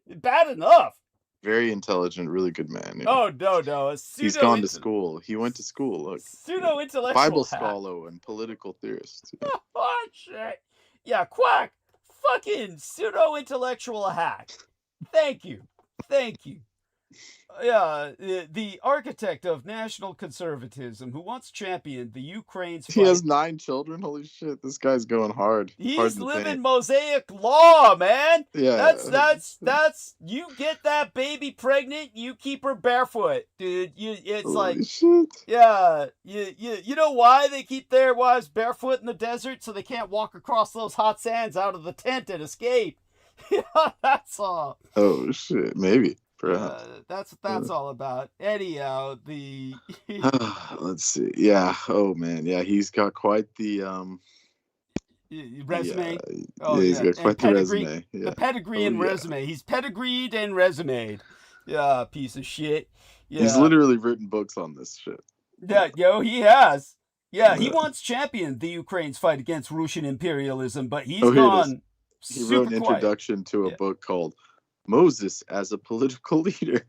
It's bad enough. Very intelligent, really good man. Yeah. Oh, no. He's gone to school. He went to school. Look. Pseudo-intellectual Bible hack. scholar and political theorist. Yeah. Oh, shit. Yeah, quack. Fucking pseudo-intellectual hack. Thank you. the architect of national conservatism who once championed the Ukraine's He has fight. 9 children. Holy shit, this guy's going hard. He's hard to living think. Mosaic law, man. Yeah, That's you get that baby pregnant, you keep her barefoot, dude. It's holy like, shit. yeah, you know why they keep their wives barefoot in the desert? So they can't walk across those hot sands out of the tent and escape. Yeah, that's all. Oh shit, maybe. Perhaps. That's all about. Anyhow, the Let's see. Yeah. Oh man. Yeah, he's got quite the resume. Yeah, Oh, he's got quite the resume. The pedigree and resume. He's pedigreed and resumed. Yeah, piece of shit. Yeah. He's literally written books on this shit. Yeah, he has. Yeah, he once championed the Ukraine's fight against Russian imperialism, but he's gone. He wrote an introduction to a book called Moses as a Political Leader.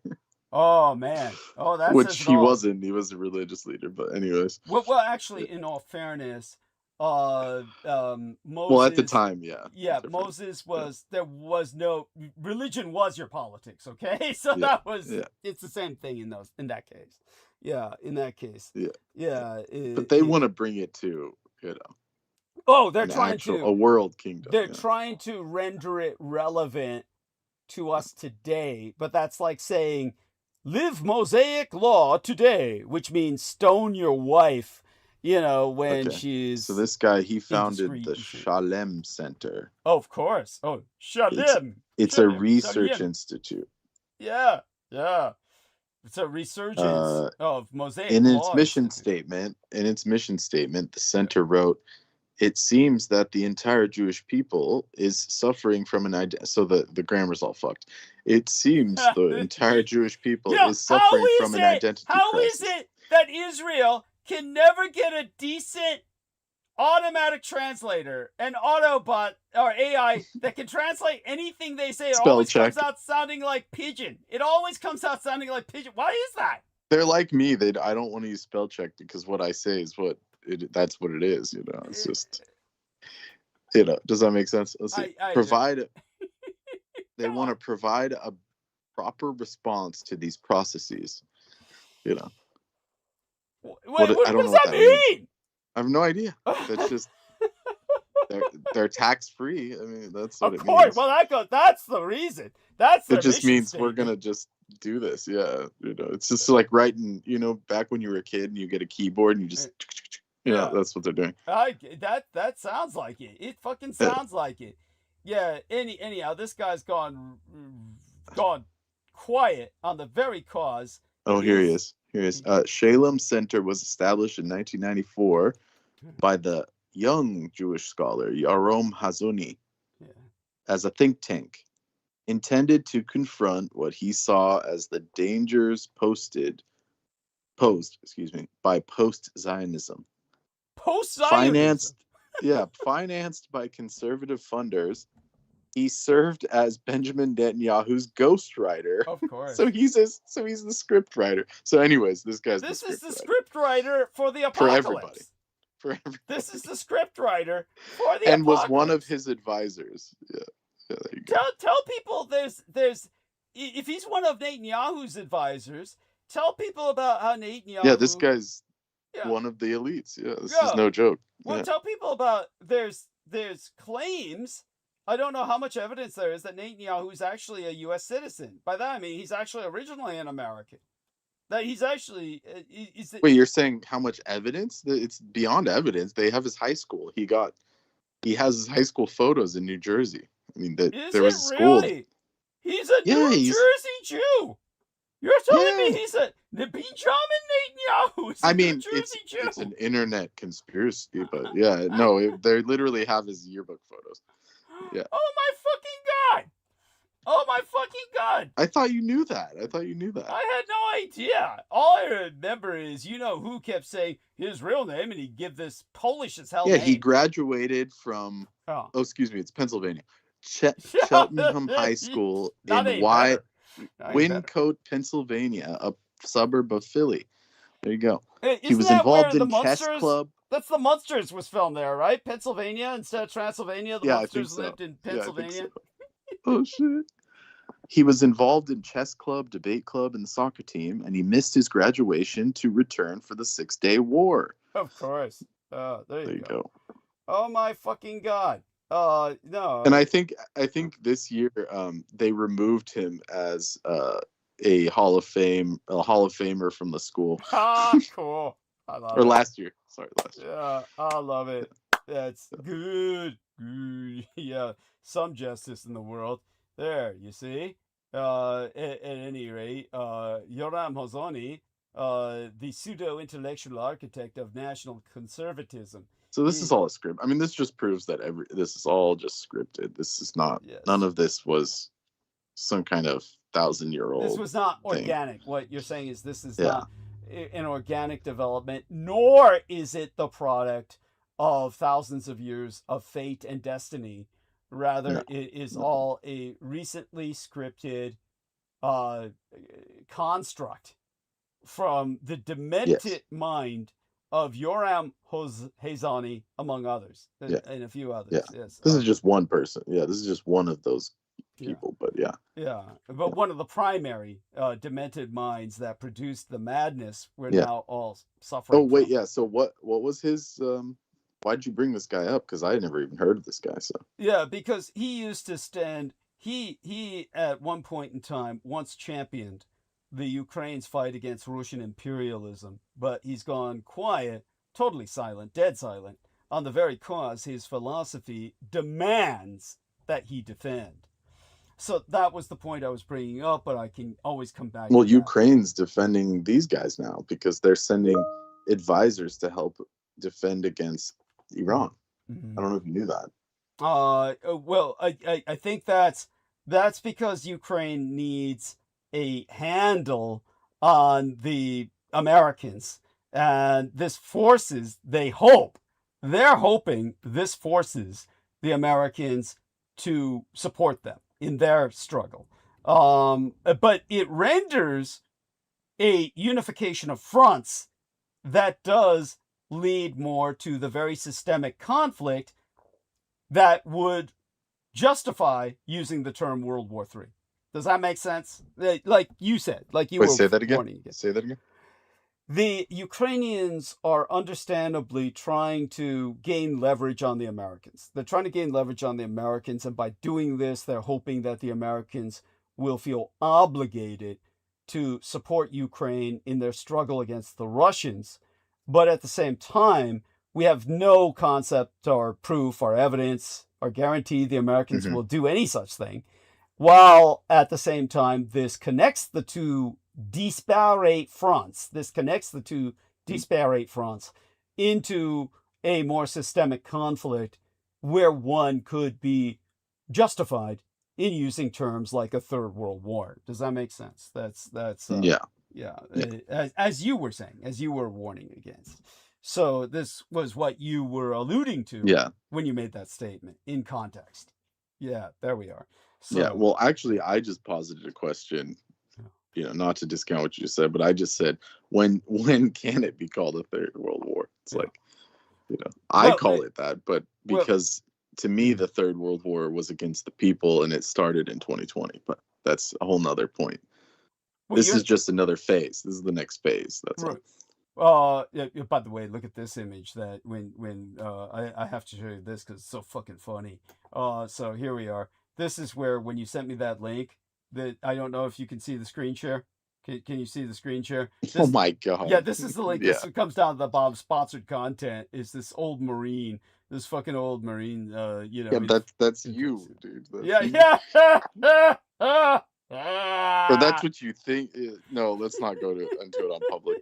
Oh man. Oh, that's which he wasn't. He was a religious leader, but anyways. Well, actually, in all fairness, Moses. Well, at the time, yeah. Yeah, Moses was. There was no religion. Was your politics? Okay, so that was. Yeah. It's the same thing in that case. Yeah, in that case. Yeah. Yeah. But they want to bring it to, you know. Oh, they're trying to a world kingdom. They're trying to render it relevant to us today, but that's like saying, live Mosaic law today, which means stone your wife, you know, when she's. So this guy, he founded the Shalem Center. Oh, of course. Oh, Shalem. It's a research institute. Yeah. It's a resurgence of Mosaic In law. its mission statement, the center wrote, "It seems that the entire Jewish people is suffering from an identity." So the grammar's all fucked. It seems the entire Jewish people is suffering from an identity crisis. How is it that Israel can never get a decent automatic translator, an Autobot or AI that can translate anything they say? It always comes out sounding like pigeon. It always comes out sounding like pigeon. Why is that? They're like me. I don't want to use spell check because what I say is that's what it is, you know. It's just, you know, does that make sense? Let's see. They want to provide a proper response to these processes, you know. What does that mean? I have no idea. That's just they're tax free. I mean, that's what it means. Of course. Well, that's the reason. It just means we're gonna just do this. Yeah, you know, it's just like writing. You know, back when you were a kid and you get a keyboard and you just. Yeah, that's what they're doing. That sounds like it. It fucking sounds like it. Yeah. Anyhow, this guy's gone quiet on the very cause. Oh, here he is. Shalem Center was established in 1994 by the young Jewish scholar Yarom Hazony as a think tank intended to confront what he saw as the dangers posed by post-Zionism. Financed by conservative funders, he served as Benjamin Netanyahu's ghostwriter. Of course. So he's the script writer. So anyways, this is the script writer for the apocalypse. For everybody. This is the script writer for the and apocalypse. Was one of his advisors. Yeah, there you go. Tell people there's if he's one of Netanyahu's advisors, tell people about how Netanyahu. Yeah, this guy's one of the elites. Yeah, this is no joke. Well, tell people about there's claims. I don't know how much evidence there is that Netanyahu is actually a U.S. citizen. By that I mean he's actually originally an American. That he's actually. Wait, you're saying how much evidence? It's beyond evidence. They have his high school. He has his high school photos in New Jersey. I mean, there was a school. Really? He's a New Jersey Jew. You're telling me he's a Benjamin Netanyahu? I mean, it's an internet conspiracy, but they literally have his yearbook photos. Yeah. Oh my fucking god! I thought you knew that. I had no idea. All I remember is who kept saying his real name, and he'd give this Polish as hell name. He graduated from. Oh, excuse me, it's Pennsylvania. Cheltenham High School in Wyncote, Pennsylvania, a suburb of Philly. There you go. He was involved in chess club. That's the Munsters was filmed there, right? Pennsylvania instead of Transylvania. The Munsters lived in Pennsylvania. So. Oh shit! He was involved in chess club, debate club, and the soccer team, and he missed his graduation to return for the 6-Day War. Of course. There There you you go. go. Oh my fucking god. No. And I think this year they removed him as a Hall of Famer from the school. Ah, cool. I love Or it. last year. Sorry, last year. Yeah, I love it. That's good. Good. Yeah, some justice in the world. There, you see. At any rate, Yoram Hozoni, the pseudo-intellectual architect of national conservatism. So this is all a script. I mean, this just proves that this is all just scripted. This is not. Yes. None of this was some kind of 1,000-year-old. This was not thing. organic. What you're saying is this is Yeah. not an organic development, nor is it the product of thousands of years of fate and destiny. Rather, No. it is all a recently scripted construct from the demented mind of Yoram Hozoni, among others, Yeah. and a few others. Yeah. Yes. This is just one person. Yeah, this is just one of those Yeah. people. But yeah. Yeah, but one of the primary demented minds that produced the madness we're Yeah. now all suffering Oh wait, from. yeah. So what was his? Why'd you bring this guy up? Because I never even heard of this guy. So Yeah, because he used to stand. He at one point in time once championed the Ukraine's fight against Russian imperialism, but he's gone quiet, totally silent, dead silent, on the very cause his philosophy demands that he defend. So that was the point I was bringing up, but I can always come back well, to that. Ukraine's defending these guys now because they're sending advisors to help defend against Iran. I don't know if you knew that. Well, I think that's because Ukraine needs a handle on the Americans, and this forces, they're hoping this forces the Americans to support them in their struggle. But it renders a unification of fronts that does lead more to the very systemic conflict that would justify using the term World War III. Does that make sense? Like you said, like you were say that again. warning again. Say that again. The Ukrainians are understandably trying to gain leverage on the Americans. They're trying to gain leverage on the Americans, and by doing this, they're hoping that the Americans will feel obligated to support Ukraine in their struggle against the Russians. But at the same time, we have no concept or proof or evidence or guarantee the Americans will do any such thing. While at the same time, this connects the two disparate fronts. This connects the two disparate fronts into a more systemic conflict where one could be justified in using terms like a third world war. Does that make sense? That's Yeah. as you were saying, as you were warning against. So this was what you were alluding to Yeah. when you made that statement in context. Yeah, there we are. So, Yeah. Well, actually, I just posited a question. You know, not to discount what you just said, but I just said, when can it be called a third world war? It's like, you know, I call it that, but because to me, the third world war was against the people and it started in 2020, but that's a whole nother point. This is just another phase. This is the next phase. That's all. By the way, look at this image that when I have to show you this because it's so fucking funny. So here we are. This is where when you sent me that link, that I don't know if you can see the screen share. Can you see the screen share? Oh my god! Yeah, this is the link. This comes down to the Bob sponsored content. Is this old Marine? This fucking old Marine. You know. Yeah, that's you, dude. That's yeah. Or that's what you think. No, let's not go into it on public.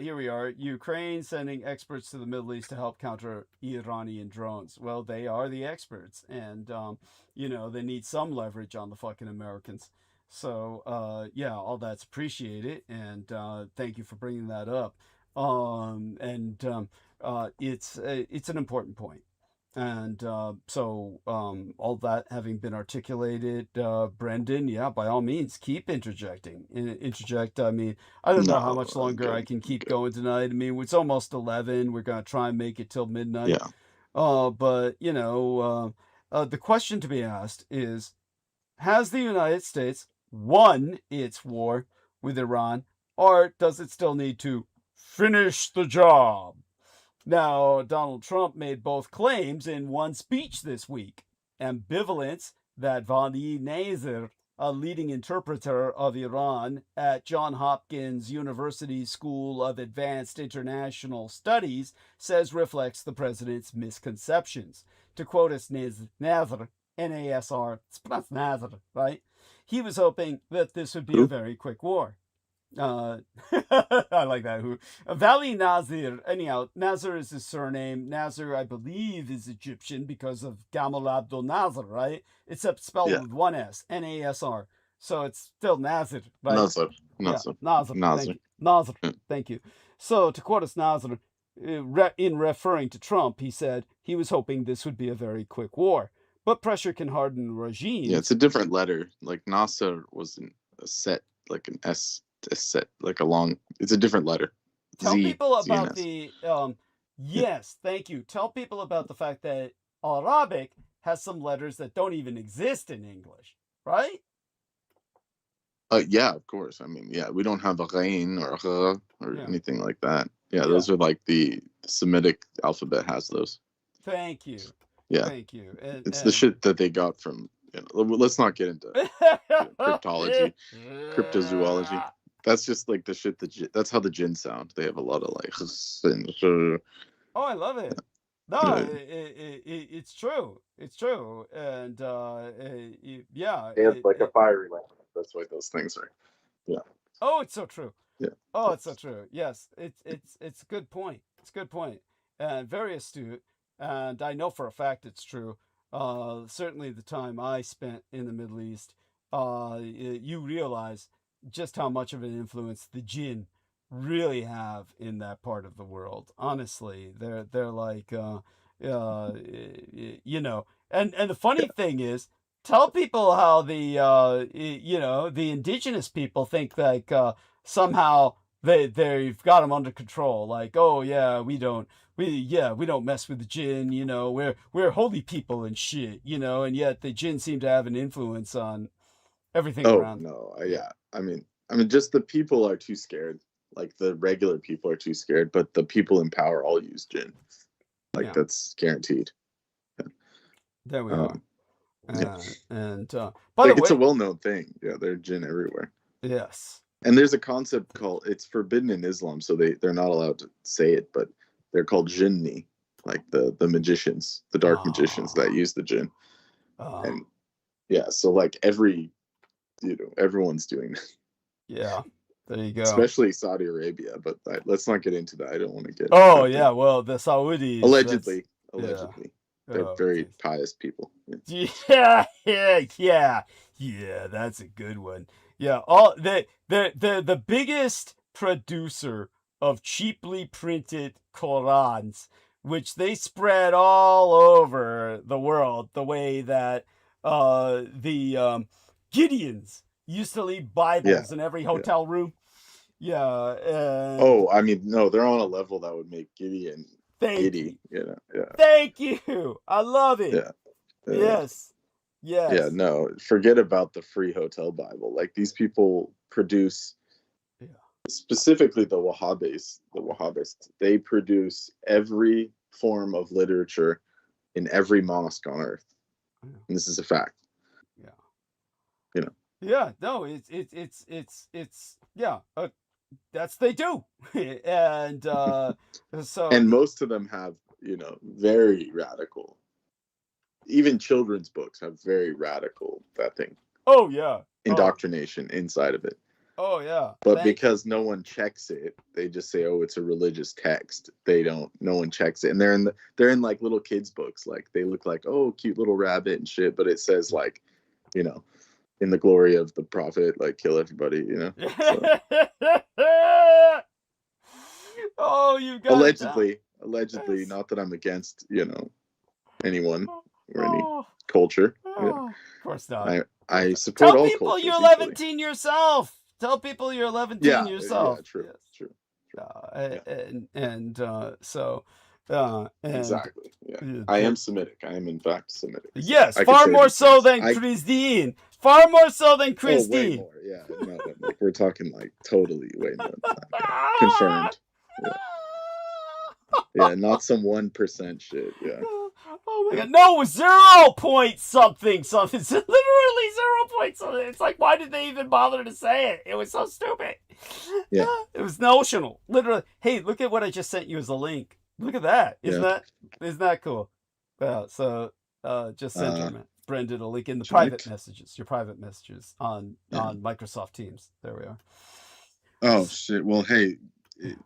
Here we are. Ukraine sending experts to the Middle East to help counter Iranian drones. Well, they are the experts, and you know, they need some leverage on the fucking Americans. So all that's appreciated, and thank you for bringing that up. It's an important point. And so all that having been articulated, Brendan, yeah, by all means, keep interjecting. Interject. I mean, I don't know how No, much I'm longer I good. can I'm keep good. going tonight. I mean, it's almost 11. We're gonna try and make it till midnight. Yeah. But you know, the question to be asked is: has the United States won its war with Iran, or does it still need to finish the job? Now, Donald Trump made both claims in one speech this week. Ambivalence that Vali Nazir, a leading interpreter of Iran at Johns Hopkins University School of Advanced International Studies, says reflects the president's misconceptions. To quote us Nazir, N-A-S-R, it's pronounced Nazir, right? He was hoping that this would be a Who? very quick war. I like that. Who? Vali Nazir. Anyhow, Nazir is his surname. Nazir, I believe, is Egyptian because of Gamal Abdel Nasser, right? Except spelled Yeah. with one S, N-A-S-R. So it's still Nazir, right? Nazar. Yeah, Nazar. Nazir. Thank Nazar. you. Nazir. Yeah. Thank you. So to quote us Nazir, in referring to Trump, he said he was hoping this would be a very quick war. But pressure can harden regimes. Yeah, it's a different letter. Like Nasser wasn't a set, like an S, a set, like a long. It's a different letter. Tell Z, people Z and about S. the Yeah. yes, thank you. Tell people about the fact that Arabic has some letters that don't even exist in English, right? Yeah, of course. I mean, yeah, we don't have a ghain or a gha or Yeah. anything like that. Yeah, Yeah. those are like the Semitic alphabet has those. Thank you. Yeah, Thank you. it's the shit that they got from. You know, let's not get into cryptology, cryptozoology. That's just like the shit that that's how the jinn sound. They have a lot of like. Oh, I love it. No, it's true. It's true, and yeah. They have like a fiery language. That's why those things are. Yeah. Oh, it's so true. Yeah. Oh, it's so true. Yes, it's a good point. It's a good point, and very astute. And I know for a fact it's true. Certainly the time I spent in the Middle East, you realize just how much of an influence the jinn really have in that part of the world. Honestly, they're like, you know, and the funny thing is, tell people how the you know, the indigenous people think like somehow they've got them under control. Like, oh yeah, we don't mess with the jinn. You know, we're holy people and shit. You know, and yet the jinn seem to have an influence on everything around. No, yeah. I mean, just the people are too scared. Like the regular people are too scared, but the people in power all use jinn. Like that's guaranteed. There we are. Yeah. And by the way, it's a well-known thing. Yeah, there's jinn everywhere. Yes. And there's a concept called, it's forbidden in Islam, so they're not allowed to say it, but they're called jinni, like the magicians, the dark magicians that use the jinn. And yeah, so like everyone's doing that. Yeah. There you go. Especially Saudi Arabia, but let's not get into that. I don't want to get. Oh yeah, well the Saudis. Allegedly, they're very pious people. Yeah. That's a good one. Yeah, the biggest producer of cheaply printed Qurans, which they spread all over the world, the way that the Gideons used to leave Bibles in every hotel room. Yeah. Oh, I mean, no, they're on a level that would make Gideon giddy. You know, Thank you. I love it. Yeah. Yes. Yeah, no, forget about the free hotel Bible. Like these people produce, specifically the Wahhabis, they produce every form of literature in every mosque on earth. And this is a fact. Yeah. You know. Yeah, no, it's that's they do. And so and most of them have, you know, very radical, even children's books have very radical indoctrination inside of it. Oh yeah. But because no one checks it, they just say, oh, it's a religious text. No one checks it. And they're in like little kids books. Like they look like, oh, cute little rabbit and shit, but it says like, you know, in the glory of the prophet, like kill everybody, you know. So. Oh, you got allegedly, not that I'm against, you know, anyone or any Oh, culture. oh, of course not. I support Tell all people cultures you're equally. Levantine yourself. Tell people you're Levantine Yeah, yourself. yeah, true, Yes. true. And Exactly. Yeah. uh, I the- am Semitic. I am in fact Semitic. So yes, I could far say more these so things. than Christine. Far more so than Oh, way Christine. more. Yeah. No, like, we're talking like totally way more than that. Yeah. Confirmed. Yeah, not some 1% shit. Yeah. Oh my god. No, 0 point something something. It's literally 0 point something. It's like, why did they even bother to say it? It was so stupid. Yeah. It was notional. Literally. Hey, look at what I just sent you as a link. Look at that. Isn't that cool? So just send Brendan a link in the private messages. Your private messages on Microsoft Teams. There we are. Oh shit. Well, hey,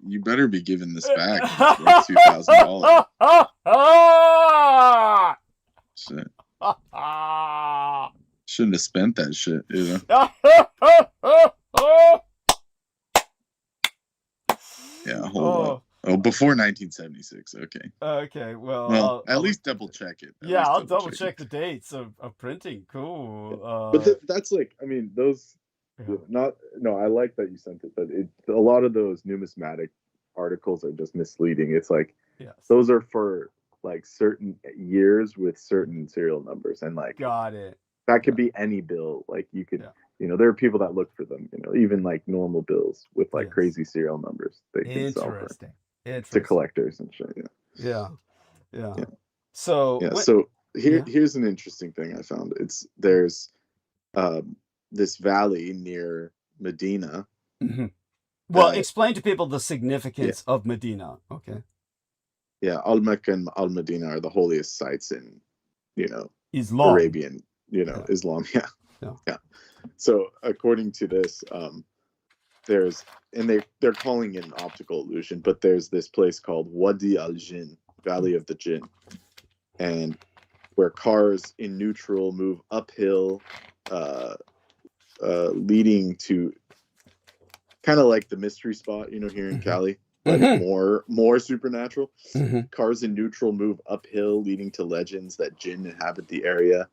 you better be giving this back. It's worth $2,000. Shit. Shouldn't have spent that shit, you know. Yeah, hold on. Oh, before 1976. Okay. Okay. Well, at least double check it. I'll double check the dates of printing. Cool. But that's like, I mean, those. Yeah. I like that you sent it, but a lot of those numismatic articles are just misleading. It's like those are for like certain years with certain serial numbers, and like got it. That could be any bill. Like you could, there are people that look for them. Even like normal bills with like crazy serial numbers. They can sell to collectors and shit. Yeah. So here's an interesting thing I found. There's this valley near Medina. Mm-hmm. Well, explain to people the significance of Medina. Okay. Yeah, Al-Mecca and Al-Medina are the holiest sites in, Islam. Arabian, Islam. Yeah. So according to this, they're calling it an optical illusion, but there's this place called Wadi al-Jinn, Valley of the Jinn, and where cars in neutral move uphill, leading to kind of like the mystery spot, here in Cali, but more supernatural. Cars in neutral move uphill, leading to legends that jinn inhabit the area.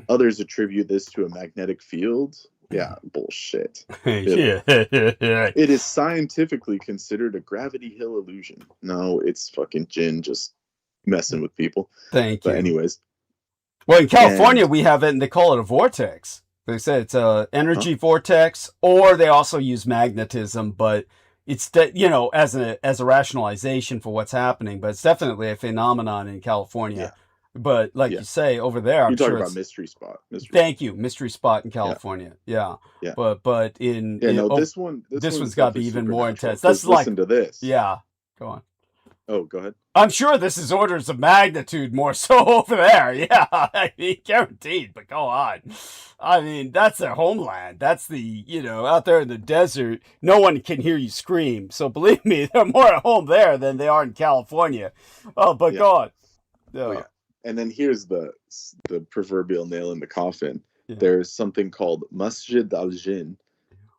Others attribute this to a magnetic field. Yeah, bullshit. It is scientifically considered a gravity hill illusion. No, it's fucking jinn just messing with people. Thank you. But anyways. Well, in California, we have it, and they call it a vortex. They say it's a energy vortex, or they also use magnetism, but it's as a rationalization for what's happening. But it's definitely a phenomenon in California. Yeah. But like you say, over there, I'm sure about mystery spot. Thank you, mystery spot in California. Yeah. But in this one's got to be even more intense. That's like, listen to this. Yeah, go on. Oh, go ahead. I'm sure this is orders of magnitude more so over there. Yeah, I mean, guaranteed. But go on. I mean, that's their homeland. That's the, out there in the desert, no one can hear you scream. So believe me, they're more at home there than they are in California. Oh, but go on. Yeah. And then here's the proverbial nail in the coffin. Yeah. There's something called Masjid al-Jinn,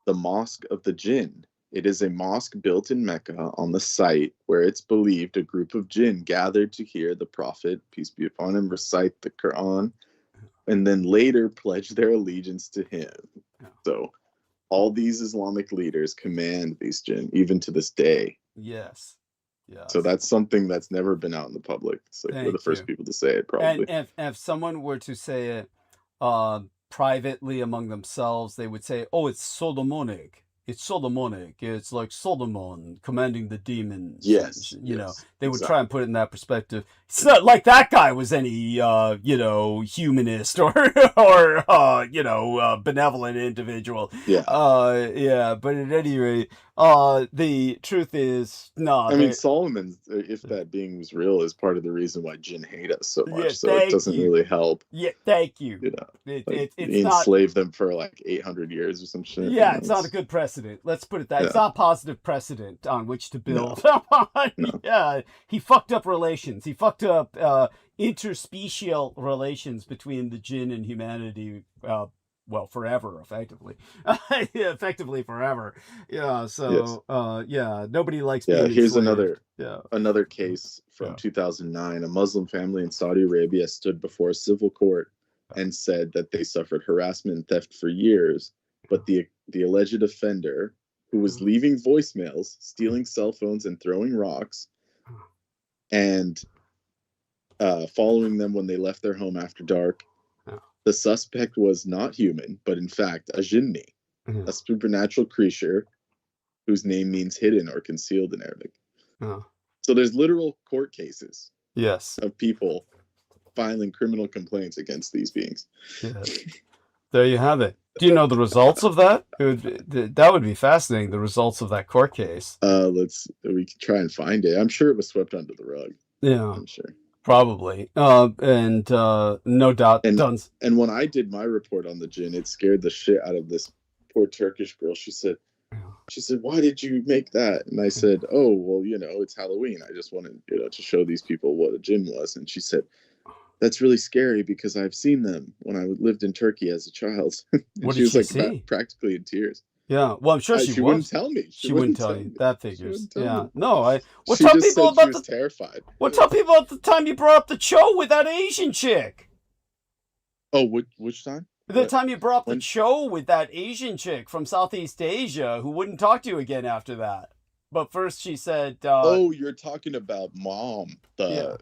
the Mosque of the Jinn. It is a mosque built in Mecca on the site where it's believed a group of jinn gathered to hear the Prophet, peace be upon him, recite the Quran, and then later pledge their allegiance to him. So all these Islamic leaders command these jinn, even to this day. Yes. Yeah. So that's something that's never been out in the public. So we're the first people to say it, probably. And if someone were to say it privately among themselves, they would say, oh, it's Solomonic. It's Solomonic. It's like Solomon commanding the demons. Yes. They would try and put it in that perspective. It's not like that guy was any, humanist or benevolent individual. Yeah. But at any rate, the truth is, no. I mean, Solomon, if that being was real, is part of the reason why jinn hate us so much. So it doesn't really help. Yeah, thank you. It's enslave them for like 800 years or some shit. Yeah, it's not a good precedent. Let's put it that. It's not a positive precedent on which to build. No. Yeah, he fucked up relations. He fucked up interspecial relations between the jinn and humanity well, forever, effectively. Effectively forever. Yeah, Yes. so yeah, nobody likes Yeah, being here's enslaved. Yeah. another case from Yeah. 2009. A Muslim family in Saudi Arabia stood before a civil court and said that they suffered harassment and theft for years, but the alleged offender, who was leaving voicemails, stealing cell phones, and throwing rocks, and following them when they left their home after dark, the suspect was not human, but in fact a jinni, a supernatural creature whose name means hidden or concealed in Arabic. So there's literal court cases Yes. of people filing criminal complaints against these beings. Yes. There you have it. Do you know the results of that? That would be fascinating, the results of that court case. We can try and find it. I'm sure it was swept under the rug. Yeah. I'm sure. Probably. And no doubt. And when I did my report on the jinn, it scared the shit out of this poor Turkish girl. She said, why did you make that? And I said, oh, well, it's Halloween. I just wanted, to show these people what a jinn was. And she said, that's really scary because I've seen them when I lived in Turkey as a child. What she did was she like see? Practically in tears. Yeah, well, I'm sure she wouldn't tell me. She wouldn't tell you. That figures. Yeah. No, Well, tell people about she was terrified. Well, tell people about the time you brought up the show with that Asian chick. Oh, which time? The time you brought up the show with that Asian chick from Southeast Asia who wouldn't talk to you again after that. But first she said... oh, you're talking about Mom.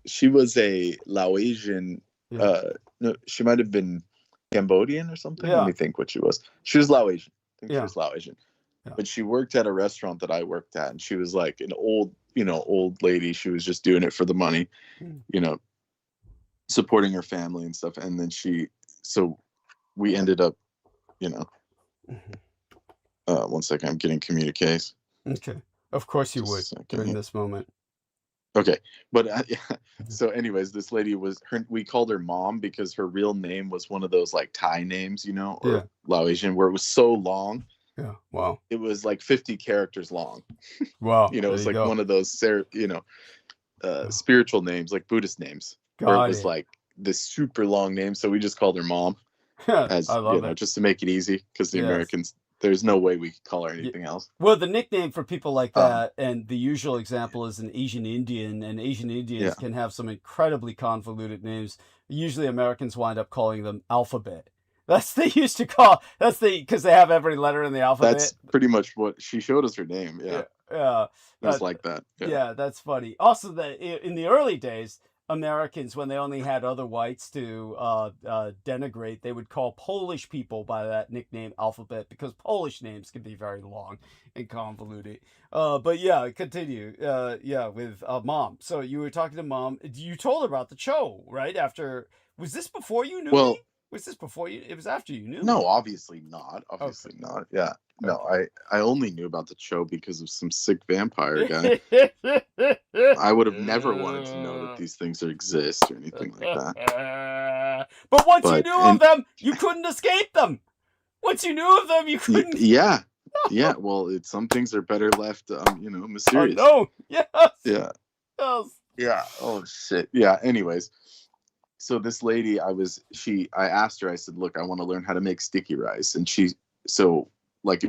She was a Laotian... no, she might have been Cambodian or something. Let me think what she was. She was Laotian. I think she was Laotian. But she worked at a restaurant that I worked at, and she was like an old lady. She was just doing it for the money, supporting her family and stuff. And then so we ended up, one second, I'm getting communiques. Okay. Of course you would during this moment. Okay. But so anyways, this lady we called her Mom because her real name was one of those like Thai names, or Laotian, where it was so long. Yeah. Wow. It was like 50 characters long. Wow. It was like one of those, spiritual names, like Buddhist names. Where it was like this super long name. So we just called her Mom. As, I love it. Just to make it easy, because the Americans, there's no way we could call her anything else. Well, the nickname for people like that, and the usual example is an Asian Indian, and Asian Indians can have some incredibly convoluted names. Usually Americans wind up calling them Alphabet. Because they have every letter in the alphabet. That's pretty much what she showed us her name. Yeah. It was like that. Yeah, that's funny. Also, in the early days, Americans, when they only had other whites to denigrate, they would call Polish people by that nickname Alphabet, because Polish names can be very long and convoluted. But yeah, continue. With Mom. So you were talking to Mom. You told her about the show, right? Was this before you knew me? Was this before you? It was after you knew me. No, obviously not. Obviously not. Yeah. No, I only knew about the show because of some sick vampire guy. I would have never wanted to know that these things exist or anything like that. But once you knew of them, you couldn't escape them. Once you knew of them, you couldn't. Yeah. Yeah. Well, some things are better left, mysterious. Oh, no. Yes. Yeah. Yes. Yeah. Oh, shit. Yeah. Anyways. So this lady, I asked her, I said, look, I want to learn how to make sticky rice. And it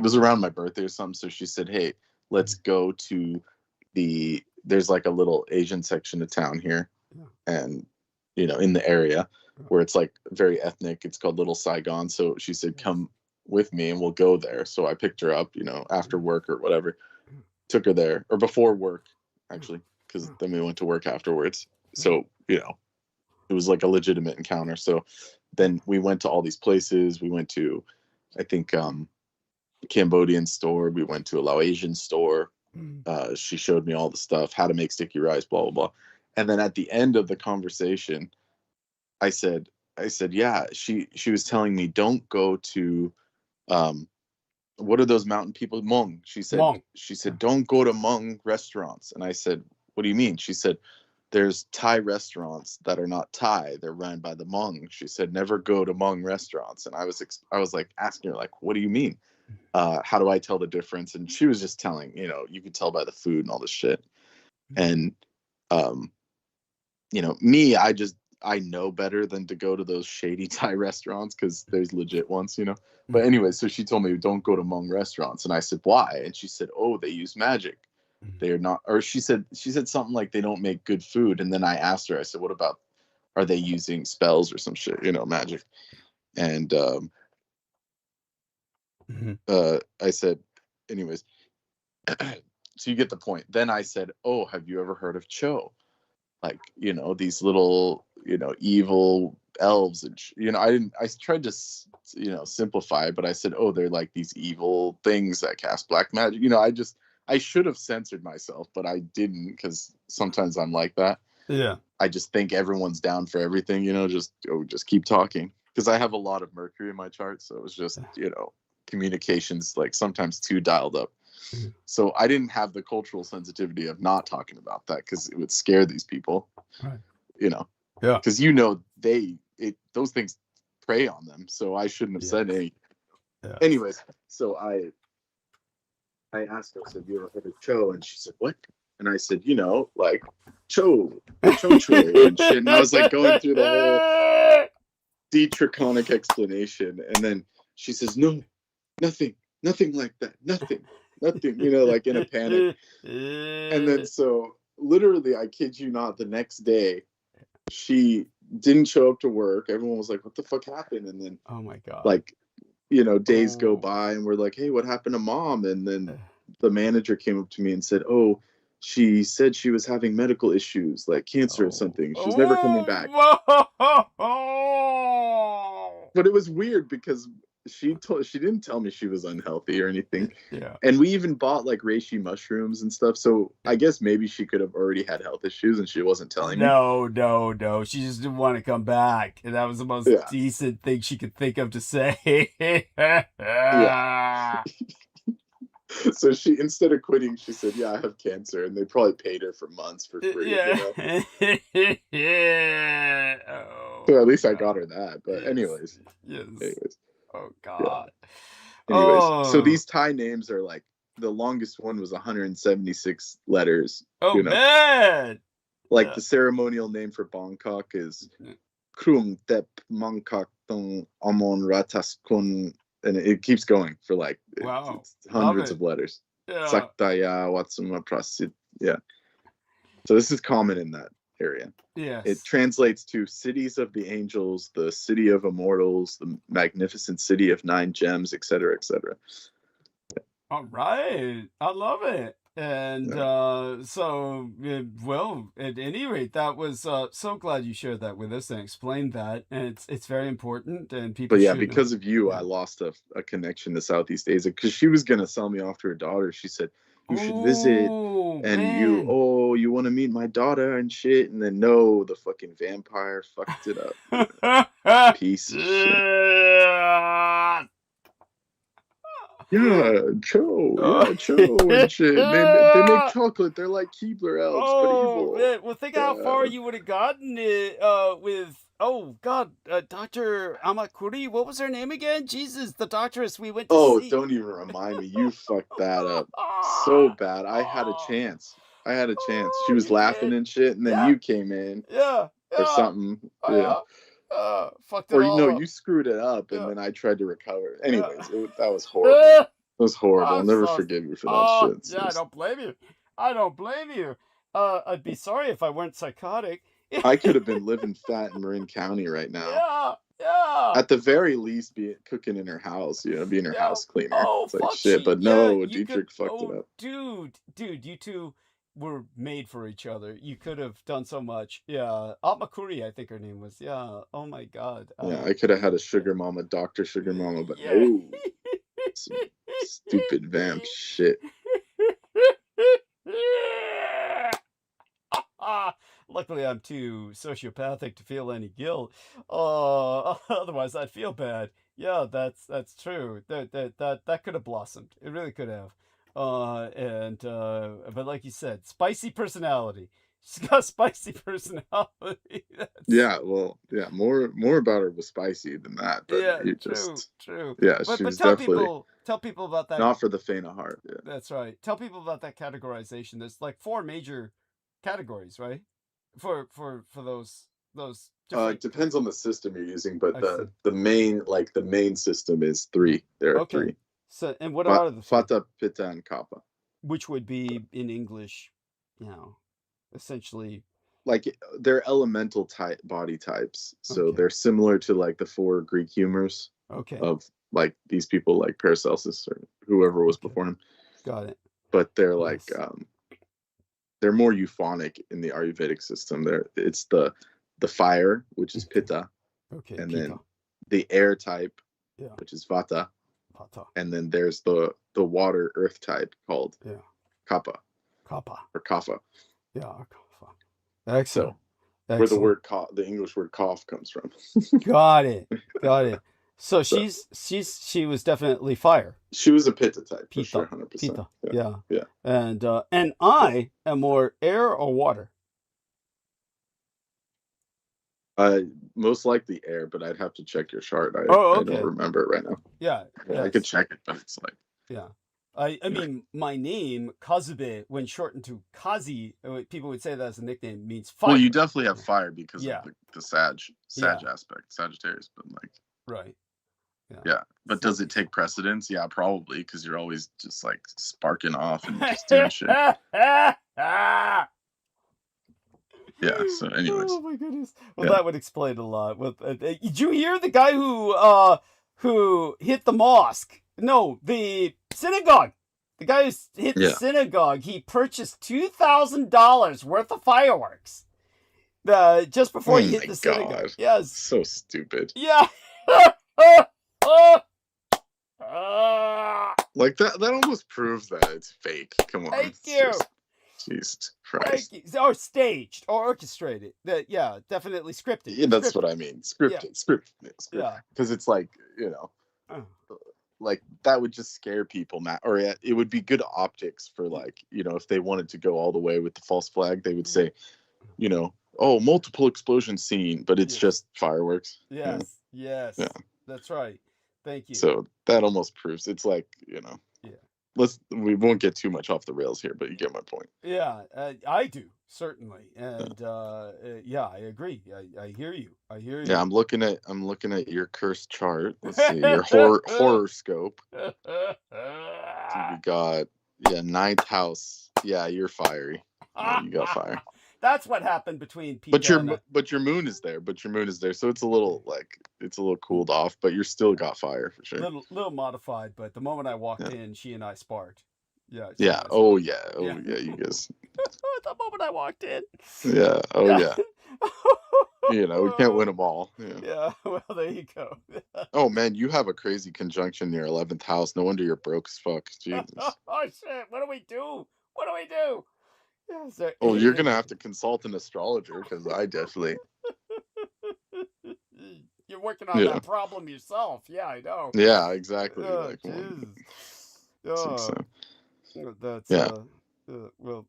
was around my birthday or something. So she said, hey, let's go to there's like a little Asian section of town here. And, in the area where it's like very ethnic. It's called Little Saigon. So she said, come with me and we'll go there. So I picked her up, after work or whatever, took her there, or before work, actually, because then we went to work afterwards. So, it was like a legitimate encounter. So then we went to all these places. We went to, I think, Cambodian store. We went to a Laotian store. She showed me all the stuff, how to make sticky rice, blah, blah, blah. And then at the end of the conversation, I said, yeah, she was telling me, don't go to, what are those mountain people? Hmong. She said, don't go to Hmong restaurants. And I said, what do you mean? She said, there's Thai restaurants that are not Thai. They're run by the Hmong. She said, never go to Hmong restaurants. And I was like asking her, like, what do you mean? How do I tell the difference? And she was just telling, you could tell by the food and all this shit. And, me, I know better than to go to those shady Thai restaurants because there's legit ones, you know. But anyway, so she told me don't go to Hmong restaurants, and I said why? And she said, oh, they use magic. They're not, or she said something like they don't make good food. And then I asked her, I said, what about, are they using spells or some shit, you know, magic? And I said, anyways, so you get the point. Then I said, oh, have you ever heard of Cho? Like, you know, these little, you know, evil elves. And, you know, I tried to, you know, simplify, but I said, oh, they're like these evil things that cast black magic. You know, I should have censored myself, but I didn't, because sometimes I'm like that. Yeah. I just think everyone's down for everything, you know, just keep talking. Because I have a lot of Mercury in my chart, so it was just, you know, communications like sometimes too dialed up. So I didn't have the cultural sensitivity of not talking about that because it would scare these people, you know. Yeah. Because, you know, those things prey on them. So I shouldn't have said any. Yeah. Anyways, so I asked her, I said, you ever heard of Cho? And she said, what? And I said, you know, like Cho and shit. And I was like going through the whole detrachonic explanation. And then she says, no, nothing like that. Nothing, you know, like in a panic. And then so literally, I kid you not, the next day, she didn't show up to work. Everyone was like, what the fuck happened? And then, oh my God, like, you know, days go by and we're like, hey, what happened to mom? And then the manager came up to me and said, oh, she said she was having medical issues, like cancer or something. She's never coming back. But it was weird because she didn't tell me she was unhealthy or anything. Yeah. And we even bought like reishi mushrooms and stuff. So I guess maybe she could have already had health issues and she wasn't telling me. No. She just didn't want to come back. And that was the most decent thing she could think of to say. Yeah. So she, instead of quitting, she said, yeah, I have cancer. And they probably paid her for months for free. Yeah. You know? Yeah. So at least I got her that. But anyways. Oh God. Yeah. Anyways, so these Thai names are like, the longest one was 176 letters. Oh, you know? Man. Like the ceremonial name for Bangkok is Krung Tep Mangkok Tong Amon Ratas Kun. And it keeps going for like it's hundreds of letters. Yeah. Saktaya Watsuma Prasit. Yeah. So this is common in that area. Yes. It translates to cities of the angels, the city of immortals, the magnificent city of 9 gems, etc., etc. All right. I love it. And so, well, at any rate, that was so glad you shared that with us and explained that. And it's very important. And people. But yeah, because of you, I lost a connection to Southeast Asia because she was gonna sell me off to her daughter. She said, you should visit, and you want to meet my daughter and shit. And then no, the fucking vampire fucked it up. Piece of shit. Yeah, Cho and shit. They make chocolate. They're like Keebler elves, but evil. Man. Well, think how far you would have gotten it with, Dr. Amakuri. What was her name again? Jesus, the doctoress we went to see. Don't even remind me. You fucked that up so bad. I had a chance. She was laughing and shit, and then you came in. Yeah. Or something. Fucked it or all up. You screwed it up, and then I tried to recover. Anyways, that was horrible. It was horrible. I'll never forgive you for that shit. Yeah, I don't blame you. I'd be sorry if I weren't psychotic. I could have been living fat in Marin County right now. Yeah. At the very least, cooking in her house, being her house cleaner. It's like shit, but Dietrich fucked it up. Dude, you two were made for each other. You could have done so much. Yeah. Amakuri, I think her name was. Yeah. Oh my God. Yeah, I could have had a sugar mama, Dr. Sugar Mama, but no. Some stupid vamp shit. Luckily, I'm too sociopathic to feel any guilt. Otherwise, I'd feel bad. Yeah, that's true. That could have blossomed. It really could have. But like you said, spicy personality. She's got a spicy personality. More about her was spicy than that. But true. Yeah, but she was tell definitely people about that. Not for the faint of heart. Yeah. That's right. Tell people about that categorization. There's like 4 major categories, right? For those those It different. depends on the system you're using, but I see. the main system is 3. There are Okay. 3. So, and what are the 3? Vata, Pitta, and Kapha. Which would be in English, essentially. Like they're elemental body types, so Okay. they're similar to like the 4 Greek humors Okay. of like these people like Paracelsus or whoever was before him. Got it. But they're like Yes. they're more euphonic in the Ayurvedic system. It's the fire, which is Pitta, Okay. and Pitta. then the air type, Yeah. which is Vata, Vata. and then there's the water earth type called Kapha Kapha. or Kapha. Yeah. Kapha. Excellent. Where the word the English word cough comes from. Got it. Got it. So she was definitely fire. She was a Pitta type, for Pitta. sure, 100%. Pitta. Yeah. And I am more air or water. Most likely air, but I'd have to check your chart. I Okay. don't remember it right now. Yeah. I could check it, but it's like. Yeah. I mean, my name, Kazube, when shortened to Kazi, people would say that as a nickname, means fire. Well, you definitely have fire because of the Sag aspect, Sagittarius, but like. Right. Yeah. But does it take precedence? Yeah, probably, because you're always just like sparking off and just doing shit. Yeah, so anyways. Oh my goodness. Well, that would explain a lot. Did you hear the guy who hit the mosque? No, the synagogue. The guy who hit the synagogue, he purchased $2,000 worth of fireworks. Just before he hit the synagogue. Yes. So stupid. Yeah. Like that almost proves that it's fake. Come on. Thank you. Jesus Christ. Or staged or orchestrated. Definitely scripted. Yeah, that's what I mean. Scripted. Yeah. Because it's like, like that would just scare people, or it would be good optics for like, if they wanted to go all the way with the false flag, they would say, multiple explosion scene, but it's just fireworks. Yes. Yes. Yeah. That's right. Thank you. So that almost proves it's like, we won't get too much off the rails here, but you get my point. Yeah, I do, certainly. And I agree. I hear you. Yeah, I'm looking at your cursed chart. Let's see, your horoscope. So we got 9th house. Yeah, you're fiery. Yeah, you got fire. That's what happened between Pete. But your moon is there. So it's a little cooled off, but you're still got fire for sure. Little modified, but the moment I walked in, she and I sparred. Yeah. Yeah. Oh yeah. You guys. The moment I walked in. Yeah. Oh yeah. We can't win them all. Yeah. Well, there you go. Oh man, you have a crazy conjunction in your 11th house. No wonder you're broke as fuck. Jesus. Oh shit! What do we do? Oh, you're gonna have to consult an astrologer because I definitely. You're working on that problem yourself. Yeah, I know. Yeah, exactly. Well,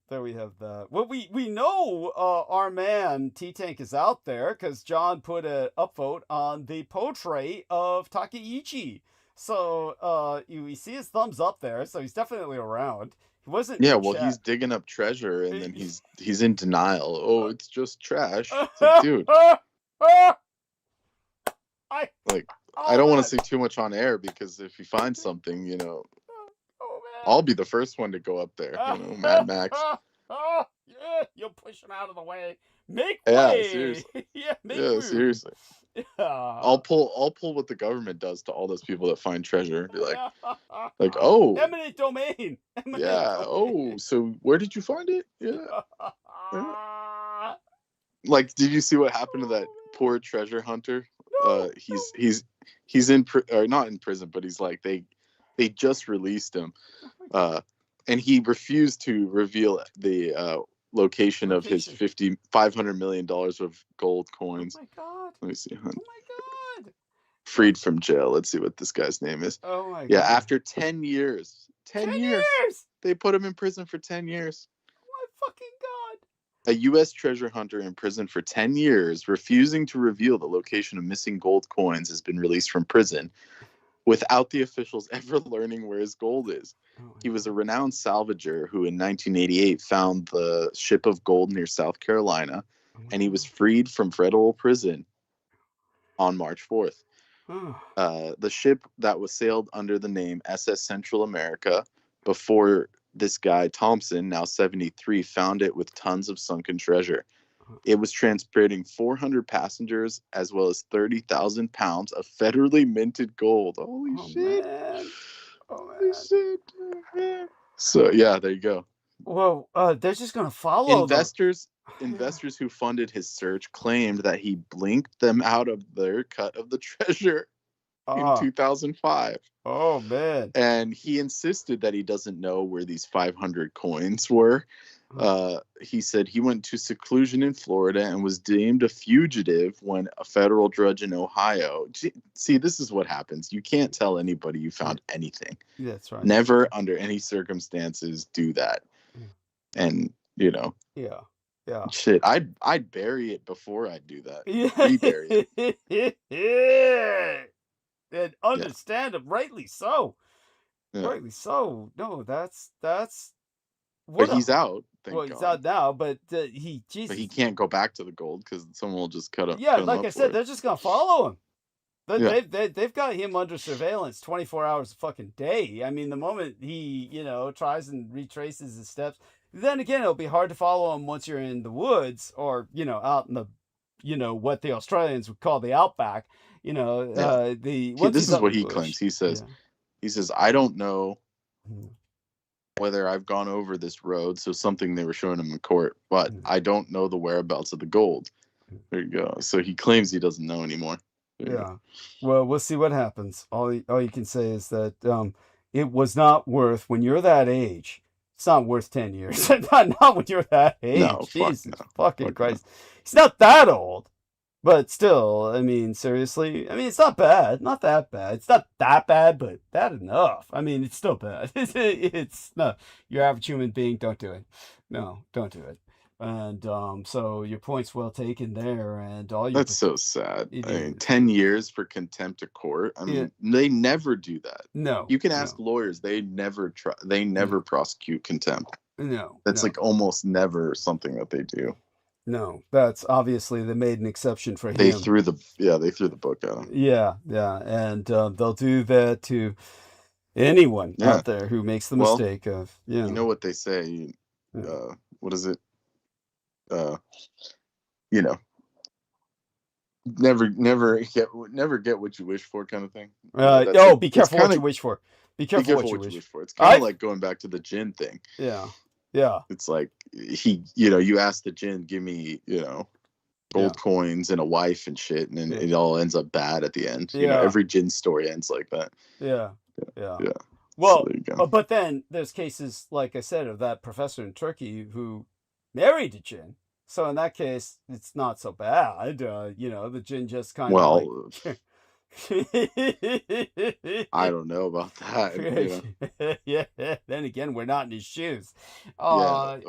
there we have that. Well, we know our man T-Tank is out there because John put an upvote on the portrait of Takeichi. So we see his thumbs up there, so he's definitely around. He wasn't. Yeah, well, he's digging up treasure, and then he's in denial. Oh, it's just trash. It's like, dude. I don't want to say too much on air because if you find something, I'll be the first one to go up there. Mad Max. Yeah, you'll push him out of the way. Make way. Seriously. Make room. Seriously. Yeah. I'll pull what the government does to all those people that find treasure. Be like, oh, eminent domain. Oh, so where did you find it? Yeah. Like, did you see what happened to that poor treasure hunter? No. He's in or not in prison, but he's like they just released him, and he refused to reveal the location of his $500 million of gold coins. Oh my god! Let me see. Oh my god! Freed from jail. Let's see what this guy's name is. Oh my god! Yeah, after 10 years. 10 years. They put him in prison for 10 years. Oh my fucking god! A U.S. treasure hunter in prison for 10 years, refusing to reveal the location of missing gold coins, has been released from prison without the officials ever learning where his gold is. He was a renowned salvager who in 1988 found the ship of gold near South Carolina and he was freed from federal prison on March 4th. The ship that was sailed under the name SS Central America before this guy Thompson, now 73, found it with tons of sunken treasure. It was transporting 400 passengers as well as 30,000 pounds of federally minted gold. Holy shit! Man. Holy shit! So yeah, there you go. Well, they're just gonna follow investors who funded his search claimed that he blinked them out of their cut of the treasure in 2005. Oh man. And he insisted that he doesn't know where these 500 coins were. He said he went to seclusion in Florida and was deemed a fugitive when a federal judge in Ohio. See, this is what happens. You can't tell anybody you found anything. That's right. Never under any circumstances do that. And, you know. Yeah. Shit, I'd bury it before I'd do that. Yeah. Rebury it. Yeah. And understand him, rightly so. Yeah. Rightly so. No, that's but he's out. Well, God. he's out now, but Jesus. But he can't go back to the gold because someone will just cut up. Yeah, like I said, they're just gonna follow him. They've got him under surveillance 24 hours a fucking day. I mean, the moment he, tries and retraces his steps, then again, it'll be hard to follow him once you're in the woods or, out in the, what the Australians would call the outback. This is what he claims. He says, I don't know whether I've gone over this road. So something they were showing him in court, but I don't know the whereabouts of the gold. There you go. So he claims he doesn't know anymore. Yeah. Well, we'll see what happens. All you can say is that it was not worth, when you're that age, it's not worth 10 years. not when you're that age. No, Jesus fucking Christ. No. He's not that old. But still, I mean, seriously, it's not bad. Not that bad. It's not that bad, but bad enough. I mean, it's still bad. It's not your average human being. Don't do it. No, don't do it. And so your point's well taken there. And all you. That's so sad. I mean, 10 years for contempt of court. I mean, they never do that. No. You can ask lawyers. They never prosecute contempt. No. That's like almost never something that they do. No, that's obviously they made an exception for him. They threw the book at him. Yeah, and they'll do that to anyone out there who makes the mistake of. You know what they say? What is it? Never get what you wish for, kind of thing. Be careful what you wish for. Be careful what you wish for. It's kind of like going back to the gin thing. Yeah. It's like you ask the gin, give me, gold coins and a wife and shit, and then it all ends up bad at the end. Every gin story ends like that. Yeah. Well, so but then there's cases, like I said, of that professor in Turkey who married a gin. So in that case, it's not so bad. The gin just kind of I don't know about that. Yeah. Then again, we're not in his shoes. Never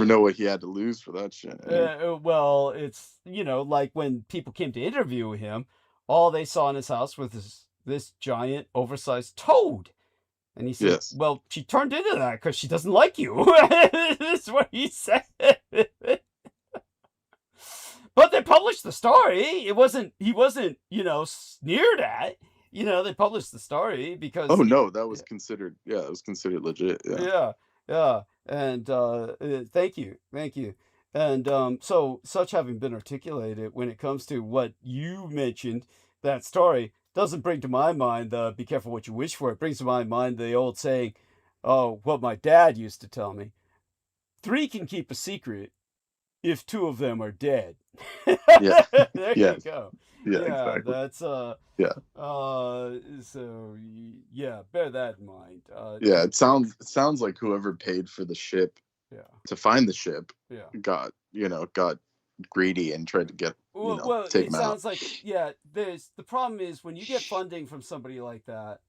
know what he had to lose for that shit. Well, it's like when people came to interview him, all they saw in his house was this giant, oversized toad. And he said, well, she turned into that because she doesn't like you. That's what he said. But they published the story. He wasn't, sneered at. They published the story because. Oh no, that was considered. Yeah, it was considered legit. Yeah. And thank you. And so, such having been articulated, when it comes to what you mentioned, that story doesn't bring to my mind the "be careful what you wish for." It brings to my mind the old saying, what my dad used to tell me: 3 can keep a secret if 2 of them are dead. Yeah. There you go. Yeah, exactly. That's so bear that in mind. It sounds like whoever paid for the ship to find the ship got greedy and tried to get take it sounds like there's the problem is when you get funding from somebody like that,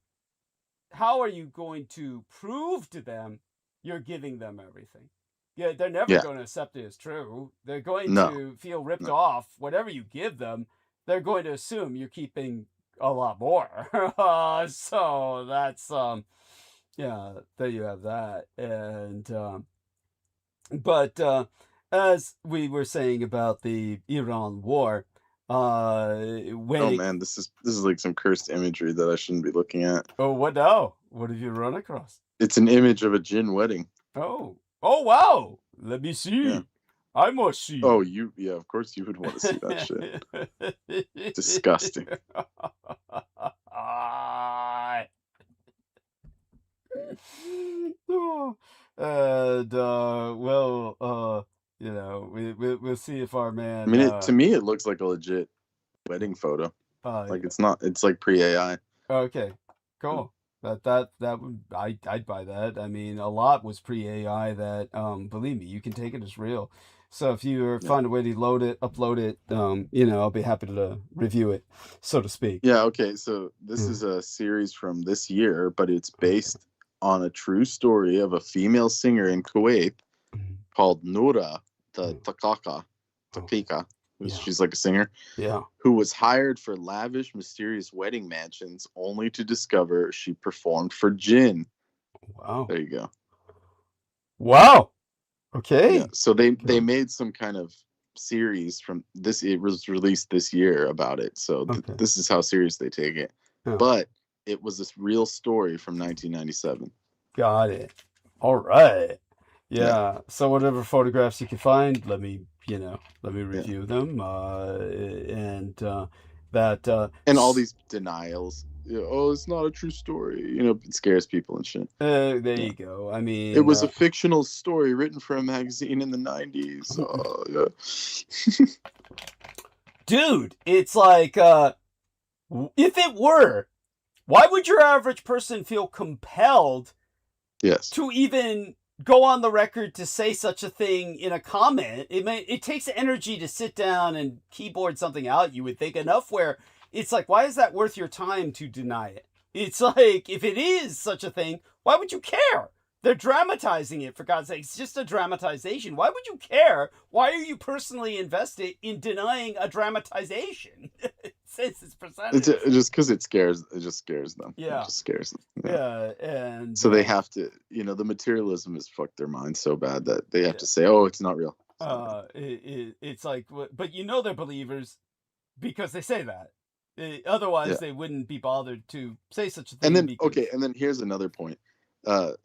how are you going to prove to them you're giving them everything? Yeah, they're never going to accept it as true. They're going to feel ripped off. Whatever you give them, they're going to assume you're keeping a lot more. So that's there you have that. And as we were saying about the Iran war, Oh when man, this is like some cursed imagery that I shouldn't be looking at. oh, what now? What have you run across? It's an image of a jinn wedding. Oh, oh wow! Let me see. Yeah. I must see. Oh, yeah, of course you would want to see that shit. Disgusting. And well, you know, we'll see if our man. I mean, to me, it looks like a legit wedding photo. Like it's not. It's like pre-AI. Okay, cool. That would I'd buy that. I mean, a lot was pre-AI that believe me, you can take it as real. So if you find a way to load it, upload it, you know, I'll be happy to review it, so to speak. Yeah. Okay. So this is a series from this year, but it's based on a true story of a female singer in Kuwait called Noura the Takika. She's like a singer. Yeah. Who was hired for lavish, mysterious wedding mansions only to discover she performed for jinn. Wow. There you go. Wow. Okay. Yeah. So they made some kind of series from this. It was released this year about it. So this is how serious they take it. Yeah. But it was this real story from 1997. Got it. All right. Yeah. So whatever photographs you can find, let me review them. And all these denials. Oh, it's not a true story. You know, it scares people and shit. There you go. I mean, it was a fictional story written for a magazine in the 90s. Yeah. Dude, it's like, if it were, why would your average person feel compelled to even go on the record to say such a thing in a comment? It takes energy to sit down and keyboard something out, you would think, enough where it's like, why is that worth your time to deny it? It's like, if it is such a thing, why would you care? They're dramatizing it, for God's sake. It's just a dramatization. Why would you care? Why are you personally invested in denying a dramatization? Since it's presented. It's just because it just scares them. Yeah. It just scares them. Yeah. And so they have to, the materialism has fucked their mind so bad that they have to say, oh, it's not real. It's like, but you know they're believers because they say that. Otherwise, they wouldn't be bothered to say such a thing. And then, and then here's another point. The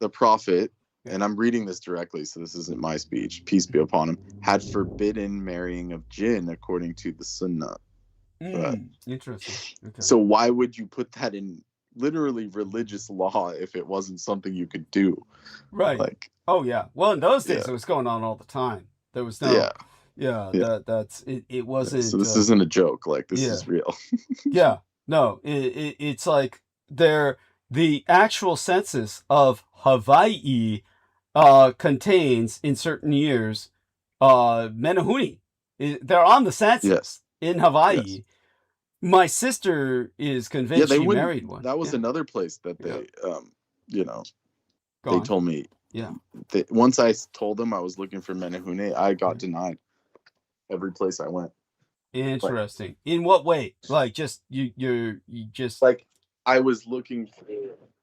prophet, and I'm reading this directly, so this isn't my speech, peace be upon him, had forbidden marrying of jinn according to the Sunnah. Interesting. Okay. So why would you put that in literally religious law if it wasn't something you could do? Right. Like, oh yeah. Well, in those days, it was going on all the time. There was no. That's it. It wasn't. So this isn't a joke. Like this is real. Yeah. No. It's like the actual census of Hawaii contains in certain years Menehune. They're on the census in Hawaii. Yes. My sister is convinced she married one. That was another place that they they told me. Yeah. Once I told them I was looking for Menehune, I got denied every place I went. Interesting. In what way? Like just you just like I was looking for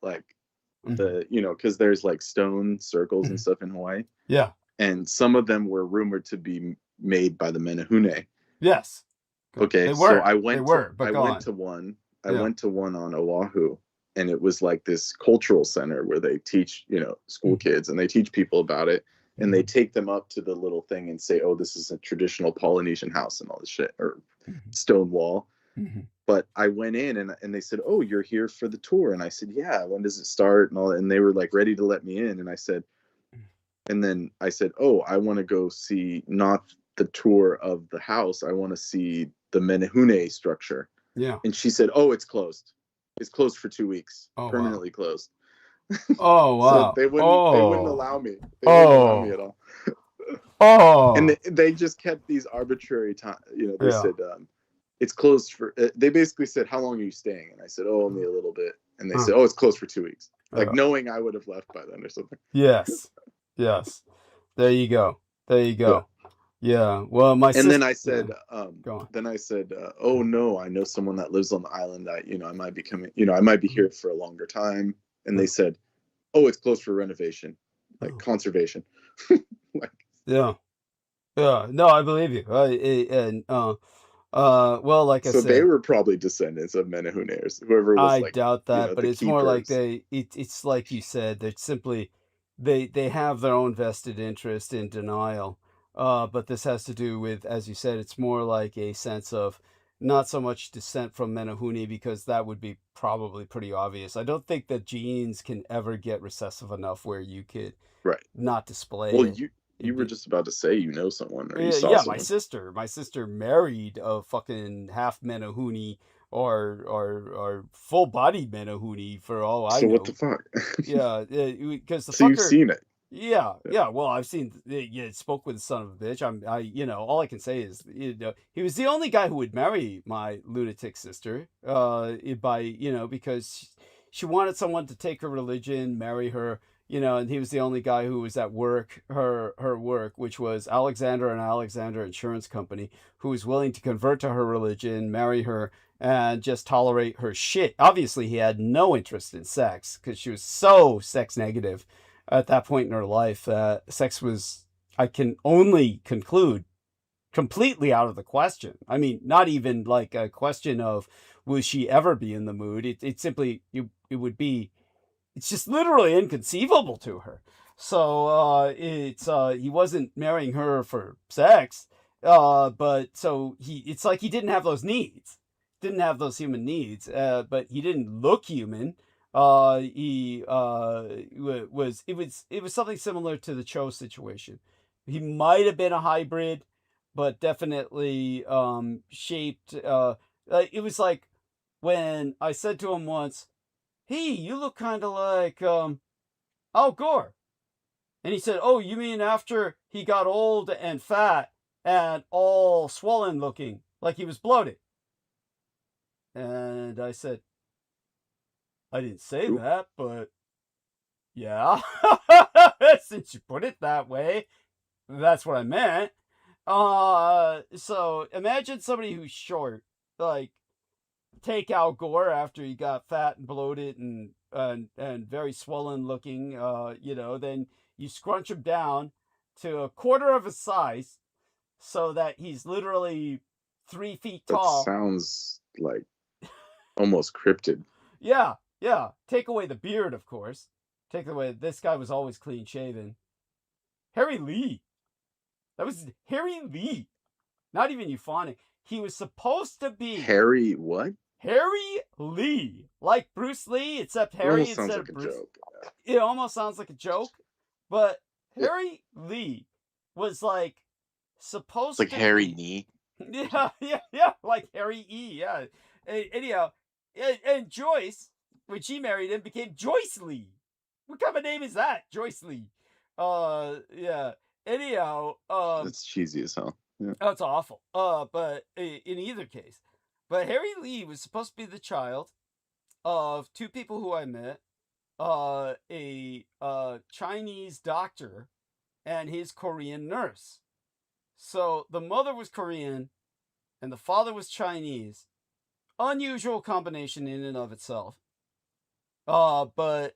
like the because there's like stone circles and stuff in Hawaii. Yeah. And some of them were rumored to be made by the Menehune. Yes. Okay. They were. So I went. I went to one. I went to one on Oahu, and it was like this cultural center where they teach school kids, and they teach people about it, and they take them up to the little thing and say, "Oh, this is a traditional Polynesian house and all this shit," or stone wall. But I went in and they said, "Oh, you're here for the tour." And I said, "Yeah, when does it start?" And all that. And they were like ready to let me in. And I said, "Oh, I want to go see not the tour of the house. I want to see the Menehune structure." Yeah. And she said, "Oh, it's closed. It's closed for 2 weeks. Permanently closed." Oh wow. So they wouldn't allow me. They wouldn't allow me at all. And they just kept these arbitrary time. They said it's closed for. They basically said, "How long are you staying?" And I said, "Oh, only a little bit." And they said, "Oh, it's closed for 2 weeks." Like knowing I would have left by then or something. Yes. Yes. There you go. Yeah. Well, my sister. And then I said, "Oh no, I know someone that lives on the island. I might be coming. I might be here for a longer time." And they said, "Oh, it's closed for renovation, like conservation." Like Yeah. Yeah. No, I believe you. Well, like I So they said, were probably descendants of Menahunes, whoever was I like, doubt that, but the it's more like keepers. it's like you said, they're simply they have their own vested interest in denial. But this has to do with, as you said, it's more like a sense of not so much descent from Menehune, because that would be probably pretty obvious. I don't think that genes can ever get recessive enough where you could Right. not display Well, it. you It'd were be just about to say you know someone or you saw yeah, my someone. sister married a fucking half Menehune or full body Menehune for all I So what the know. fuck? Yeah, because the So you've fucker. seen it. Yeah, Yeah. yeah. Well, I've seen. Yeah, spoke with the son of a bitch. All I can say is, he was the only guy who would marry my lunatic sister. Because she wanted someone to take her religion, marry her. And he was the only guy who was at work, her work, which was Alexander and Alexander Insurance Company, who was willing to convert to her religion, marry her, and just tolerate her shit. Obviously, he had no interest in sex because she was so sex negative at that point in her life. Sex was, I can only conclude, completely out of the question. I mean, not even like a question of will she ever be in the mood. It simply, it would be, it's just literally inconceivable to her. So he wasn't marrying her for sex, but so it's like he didn't have those needs, didn't have those human needs, but he didn't look human. He was it was something similar to the Cho situation. He might have been a hybrid, but definitely shaped. It was like when I said to him once, "Hey, you look kind of like Al Gore." And he said, "Oh, you mean after he got old and fat and all swollen looking, like he was bloated?" And I said, "I didn't say Ooh. that, but yeah, since you put it that way, that's what I meant." So imagine somebody who's short, like take Al Gore after he got fat and bloated and very swollen looking. Then you scrunch him down to a quarter of his size, so that he's literally 3 feet That tall. sounds like almost cryptid. Yeah, yeah. Take away the beard, of course. Take away. This guy was always clean shaven. Harry Lee. That was Harry Lee. Not even euphonic. He was supposed to be Harry what? Harry Lee, like Bruce Lee, except It Harry almost sounds instead like of a Bruce. joke. It almost sounds like a joke, but Yeah. Harry Lee was like It's supposed like to Harry be. Knee. Yeah, like Harry E. Yeah. Anyhow, and Joyce, when she married him, became Joyce Lee. What kind of name is that, Joyce Lee? Yeah. Anyhow, That's cheesy as hell. Yeah. that's awful. But in either case, but Harry Lee was supposed to be the child of two people who I met, a Chinese doctor and his Korean nurse. So the mother was Korean and the father was Chinese. Unusual combination in and of itself. But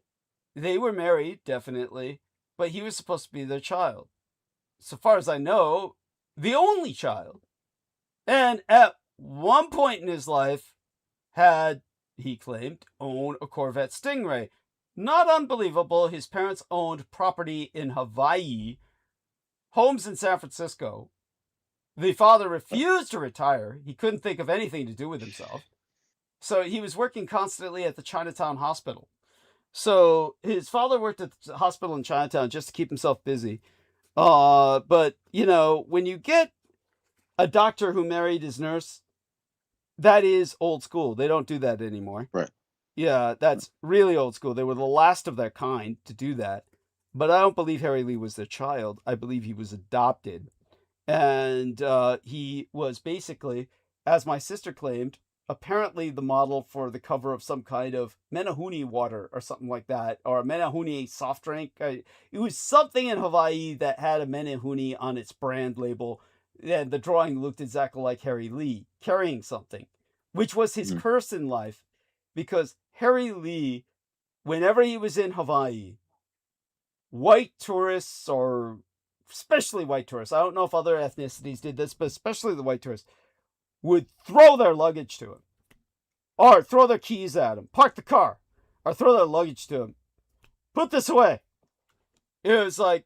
they were married, definitely, but he was supposed to be their child. So far as I know, the only child. And at one point in his life had, he claimed, owned a Corvette Stingray. Not unbelievable, his parents owned property in Hawaii, homes in San Francisco. The father refused to retire. He couldn't think of anything to do with himself. So he was working constantly at the Chinatown hospital. So his father worked at the hospital in Chinatown just to keep himself busy. But, when you get a doctor who married his nurse, that is old school. They don't do that anymore. Right. Yeah, that's really old school. They were the last of their kind to do that. But I don't believe Harry Lee was their child. I believe he was adopted. And he was basically, as my sister claimed, apparently the model for the cover of some kind of Menehune water or something like that, or a Menehune soft drink. It was something in Hawaii that had a Menehune on its brand label, and the drawing looked exactly like Harry Lee carrying something, which was his curse in life, because Harry Lee, whenever he was in Hawaii, white tourists or especially white tourists, I don't know if other ethnicities did this, but especially the white tourists, would throw their luggage to him. Or throw their keys at him. Park the car. Or throw their luggage to him. Put this away. It was like,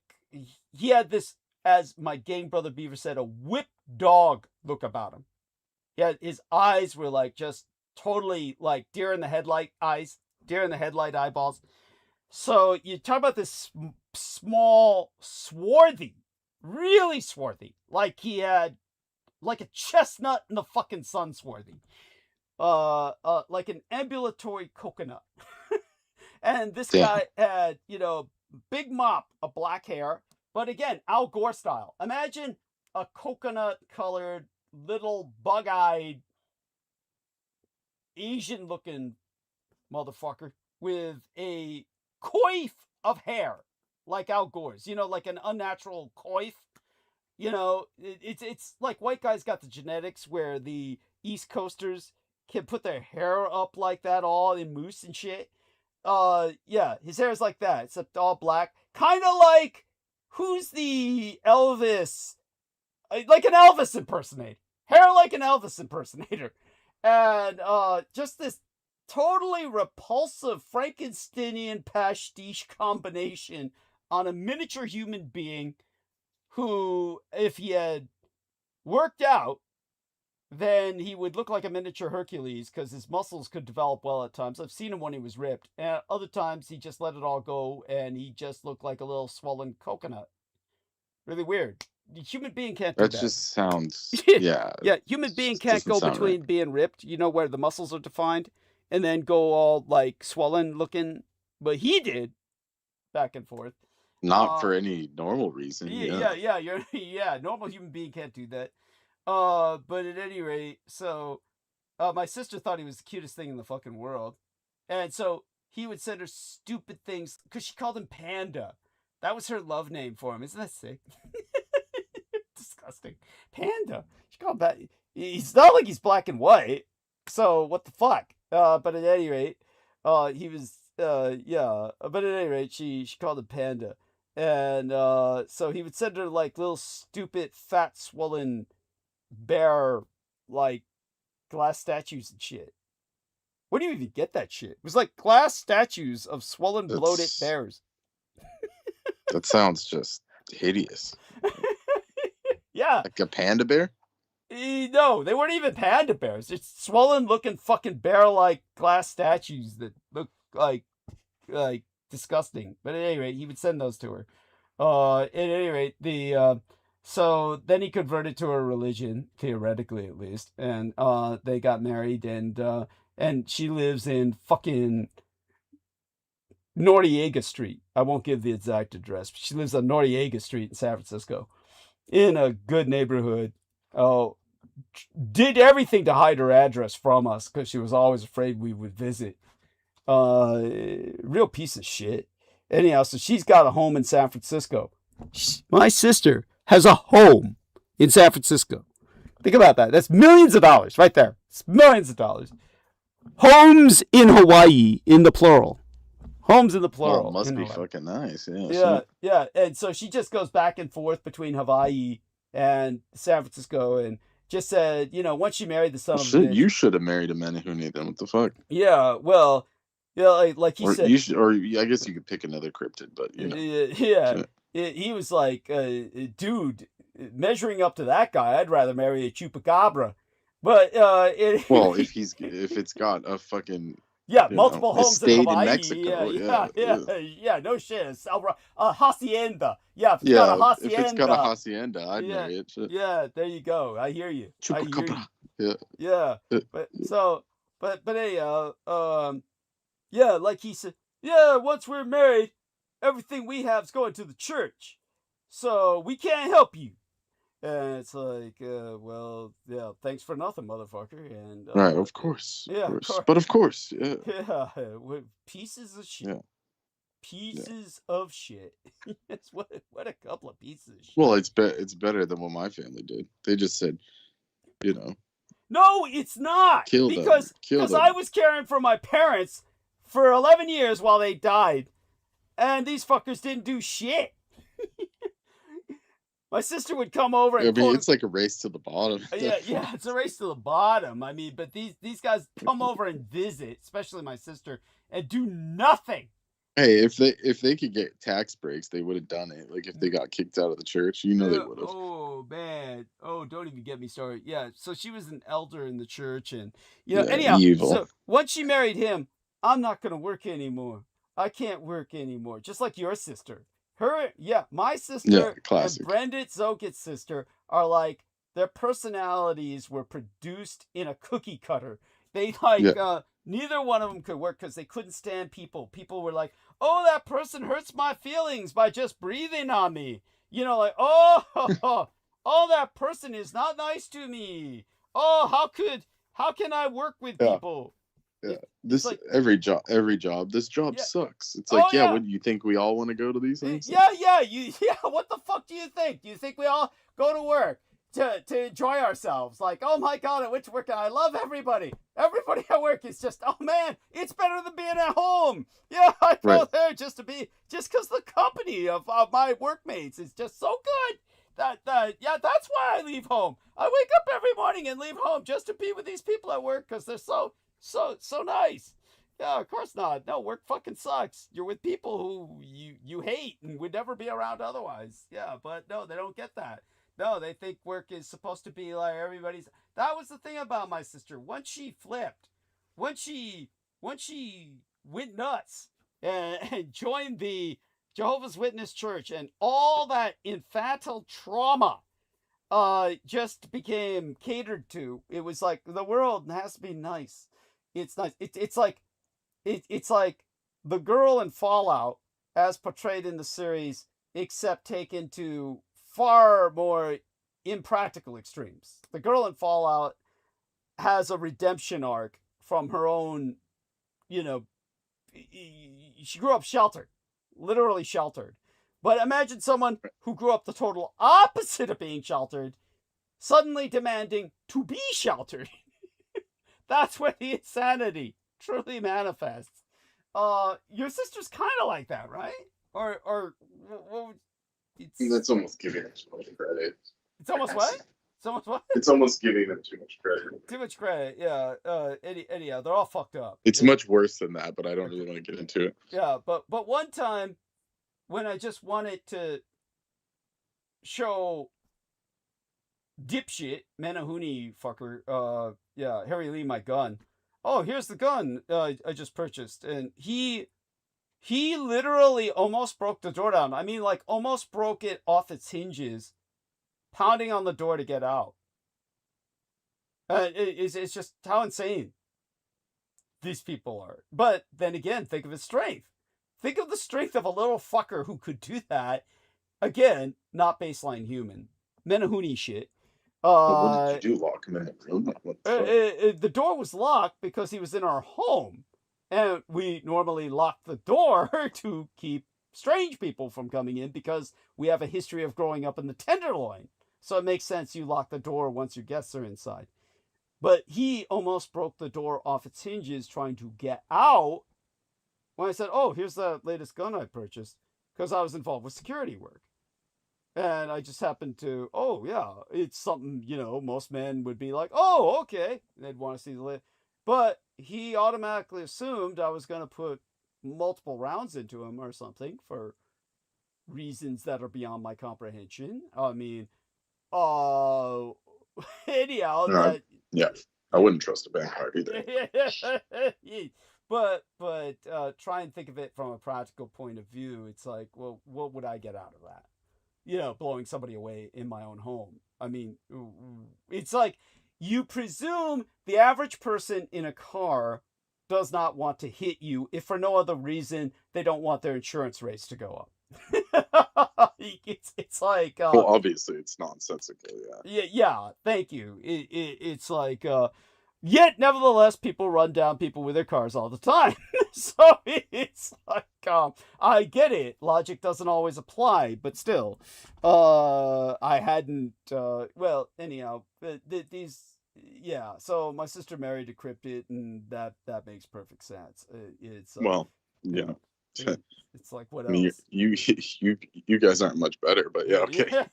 he had this, as my gang brother Beaver said, a whipped dog look about him. His eyes were like just totally like deer in the headlight eyes. Deer in the headlight eyeballs. So you talk about this small, swarthy, really swarthy. Like he had, like a chestnut in the fucking sun swarthy. Like an ambulatory coconut. And this guy had, big mop of black hair. But again, Al Gore style. Imagine a coconut-colored, little bug-eyed, Asian-looking motherfucker with a coif of hair, like Al Gore's. Like an unnatural coif. It's like white guys got the genetics where the East Coasters can put their hair up like that, all in mousse and shit. Yeah, his hair is like that, except all black. Kind of like, who's the Elvis? Like an Elvis impersonator. Hair like an Elvis impersonator. And just this totally repulsive Frankensteinian pastiche combination on a miniature human being who, if he had worked out, then he would look like a miniature Hercules because his muscles could develop well at times. I've seen him when he was ripped. And other times he just let it all go and he just looked like a little swollen coconut. Really weird. The human being can't do that. That just sounds, yeah. Yeah, human being can't go between being ripped, where the muscles are defined, and then go all like swollen looking. But he did back and forth. Not for any normal reason. Yeah. Normal human being can't do that. But at any rate, so my sister thought he was the cutest thing in the fucking world. And so he would send her stupid things because she called him Panda. That was her love name for him. Isn't that sick? Disgusting. Panda. She called him that. He's not like he's black and white. So what the fuck? But at any rate, he was, yeah. But at any rate, she called him Panda. And so he would send her like little stupid, fat, swollen bear, like glass statues and shit. Where do you even get that shit? It was like glass statues of swollen, bloated bears. That sounds just hideous. Yeah. Like a panda bear? No, they weren't even panda bears. It's swollen looking fucking bear-like glass statues that look like disgusting. But at any rate, he would send those to her. At any rate, so then he converted to her religion, theoretically at least, and they got married, and she lives in fucking Noriega Street. I won't give the exact address, but she lives on Noriega Street in San Francisco, in a good neighborhood. Did everything to hide her address from us because she was always afraid we would visit. Real piece of shit. Anyhow, so she's got a home in San Francisco. My sister has a home in San Francisco. Think about that. That's millions of dollars right there. It's millions of dollars. Homes in Hawaii in the plural. Homes in the plural. Oh, must be Hawaii. Fucking nice. Yeah. And so she just goes back and forth between Hawaii and San Francisco, and just said, once she married the son of a bitch. You should have married a Menehune then. What the fuck? Yeah, well, like he said. I guess you could pick another cryptid, but Yeah. He was like, dude, measuring up to that guy, I'd rather marry a chupacabra. But if it's got a fucking multiple homes in Hawaii. In Mexico. Yeah, no shit. A hacienda. Yeah, if it's got a hacienda. If it's got a hacienda, I'd marry it. Shit. Yeah, there you go. I hear you. Chupacabra. Yeah. But hey, yeah, like he said, once we're married, everything we have is going to the church, so we can't help you. And it's like, well, yeah, thanks for nothing, motherfucker. And right, of course. Yeah, of course. But of course, yeah. Yeah, pieces of shit. Yeah. Pieces of shit. It's what a couple of pieces of shit. Well, it's better than what my family did. They just said, No, it's not. Because I was caring for my parents for 11 years while they died, and these fuckers didn't do shit. My sister would come over I and mean, it's like a race to the bottom. yeah, it's a race to the bottom. I mean, but these guys come over and visit, especially my sister, and do nothing. Hey, if they could get tax breaks, they would have done it. Like if they got kicked out of the church, they would have. Oh man, don't even get me started. Yeah, so she was an elder in the church, and anyhow, evil. so once she married him, I'm not gonna work anymore. I can't work anymore. Just like your sister. My sister classic. and Brenda Zokit's sister are like, their personalities were produced in a cookie cutter. They neither one of them could work because they couldn't stand people. People were like, oh, that person hurts my feelings by just breathing on me. Like, oh, that person is not nice to me. Oh, how can I work with people? Yeah, It's like, every job. This job sucks. It's like, what do you think we all want to go to these things? Yeah. What the fuck do you think? Do you think we all go to work to enjoy ourselves? Like, oh my god, I went to work and I love everybody. Everybody at work is just, oh man, it's better than being at home. Yeah, I go there just because the company of my workmates is just so good. That's why I leave home. I wake up every morning and leave home just to be with these people at work because they're so nice. Yeah, of course not. No, work fucking sucks. You're with people who you hate and would never be around otherwise. Yeah, but no, they don't get that. No, they think work is supposed to be like everybody's. That was the thing about my sister. Once she flipped, once she went nuts and joined the Jehovah's Witness Church, and all that infantile trauma just became catered to. It was like, the world has to be nice. It's nice. It's like the girl in Fallout as portrayed in the series, except taken to far more impractical extremes. The girl in Fallout has a redemption arc from her own, she grew up sheltered, literally sheltered. But imagine someone who grew up the total opposite of being sheltered, suddenly demanding to be sheltered. That's where the insanity truly manifests. Your sister's kind of like that, right? Or That's almost giving them too much credit. It's almost what? It's almost what? It's almost giving them too much credit. Too much credit, yeah. Anyhow, they're all fucked up. It's much worse than that, but I don't really want to get into it. Yeah, but one time, when I just wanted to show dipshit Menahuni fucker, Harry Lee my gun. Oh, here's the gun I just purchased, and he literally almost broke the door down. I mean, like, almost broke it off its hinges, pounding on the door to get out. It's just how insane these people are. But then again, think of his strength. Think of the strength of a little fucker who could do that. Again, not baseline human. Menahuni shit. What did you do, lock him in the room? The door was locked because he was in our home. And we normally lock the door to keep strange people from coming in because we have a history of growing up in the Tenderloin. So it makes sense you lock the door once your guests are inside. But he almost broke the door off its hinges trying to get out when I said, oh, here's the latest gun I purchased, because I was involved with security work. And I just happened to, oh, yeah, it's something, most men would be like, oh, okay. They'd want to see the latest. But he automatically assumed I was going to put multiple rounds into him or something for reasons that are beyond my comprehension. I mean, anyhow. Yeah, I wouldn't trust a bank card either. But try and think of it from a practical point of view. It's like, well, what would I get out of that? Blowing somebody away in my own home. I mean, it's like, you presume the average person in a car does not want to hit you if for no other reason they don't want their insurance rates to go up. It's like, well, obviously it's nonsensical. Yeah. Thank you. It's like, yet nevertheless, people run down people with their cars all the time. So it's like, I get it. Logic doesn't always apply, but still, I hadn't. Well, anyhow, these. Yeah, so my sister married a cryptid, and that makes perfect sense. It's well, yeah. It's like, what I mean, else? you guys aren't much better, but yeah, okay.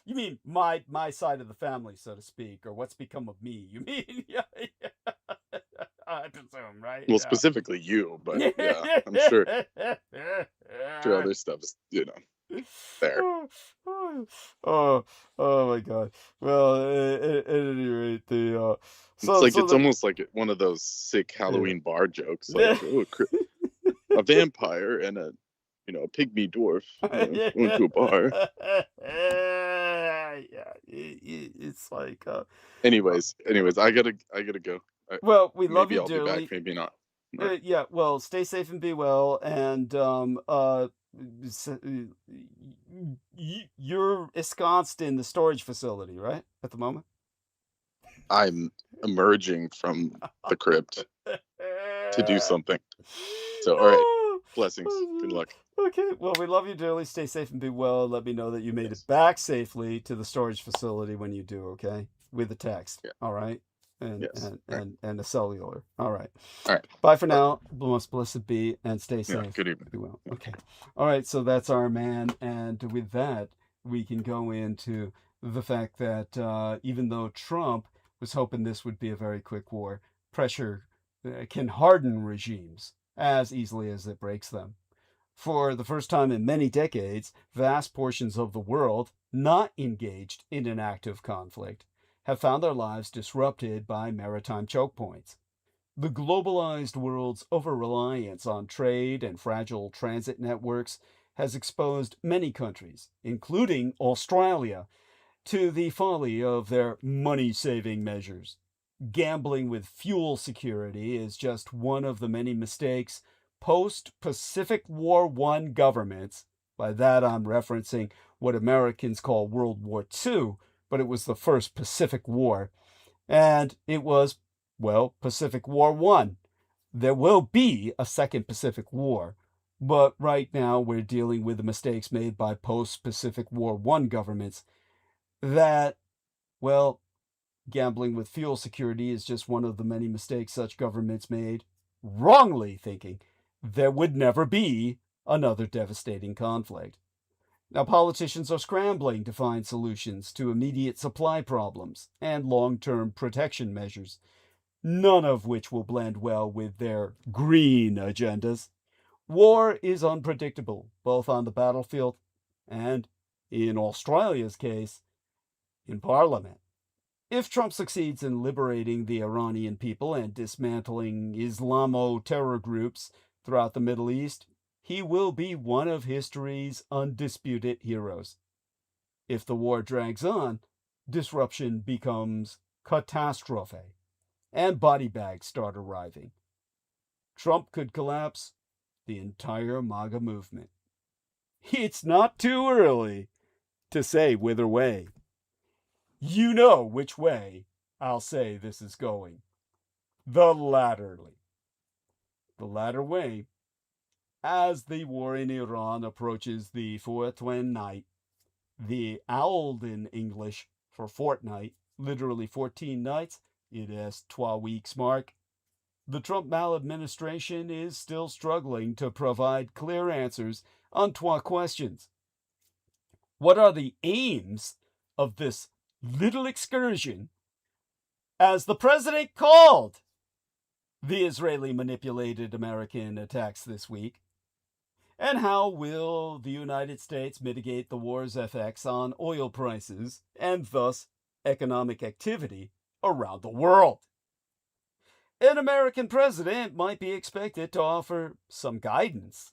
You mean my side of the family, so to speak, or what's become of me? You mean, yeah, I presume, right? Well, Yeah. specifically you, but yeah, I'm sure other stuff is, there. Oh, oh my God. Well, at any rate, the It's almost like one of those sick Halloween bar jokes, like a vampire and a pygmy dwarf went to a bar. Yeah, it's like Anyways, I gotta go. well, we love Maybe you I'll be back, dearly. maybe not. Yeah, well, stay safe and be well, and you're ensconced in the storage facility, right, at the moment? I'm emerging from the crypt to do something. So, all right, blessings, good luck. Okay, well, we love you dearly. Stay safe and be well. Let me know that you made it back safely to the storage facility when you do, okay? With a text, all right? And and a cellular. All right. All right. Bye for now. Most blessed be, and stay safe. Good evening. Be well. Okay. All right, so that's our man, and with that, we can go into the fact that even though Trump was hoping this would be a very quick war, pressure can harden regimes as easily as it breaks them. For the first time in many decades, vast portions of the world not engaged in an active conflict have found their lives disrupted by maritime choke points. The globalized world's over-reliance on trade and fragile transit networks has exposed many countries, including Australia, to the folly of their money-saving measures. Gambling with fuel security is just one of the many mistakes post-Pacific War I governments, by that I'm referencing what Americans call World War II, but it was the first Pacific War, and it was, well, Pacific War I. There will be a second Pacific War, but right now we're dealing with the mistakes made by post-Pacific War I governments that, well, gambling with fuel security is just one of the many mistakes such governments made, wrongly thinking there would never be another devastating conflict. Now, politicians are scrambling to find solutions to immediate supply problems and long-term protection measures, none of which will blend well with their green agendas. War is unpredictable, both on the battlefield and, in Australia's case, in Parliament. If Trump succeeds in liberating the Iranian people and dismantling Islamo-terror groups throughout the Middle East, he will be one of history's undisputed heroes. If the war drags on, disruption becomes catastrophe, and body bags start arriving. Trump could collapse the entire MAGA movement. It's not too early to say whither way. You know which way I'll say this is going. The latterly. The latter way, as the war in Iran approaches the 4th night, the owl in English for fortnight, literally 14 nights, it is 12 weeks mark. The Trump maladministration is still struggling to provide clear answers on 12 questions. What are the aims of this little excursion, as the president called the Israeli manipulated American attacks this week? And how will the United States mitigate the war's effects on oil prices and thus economic activity around the world? An American president might be expected to offer some guidance,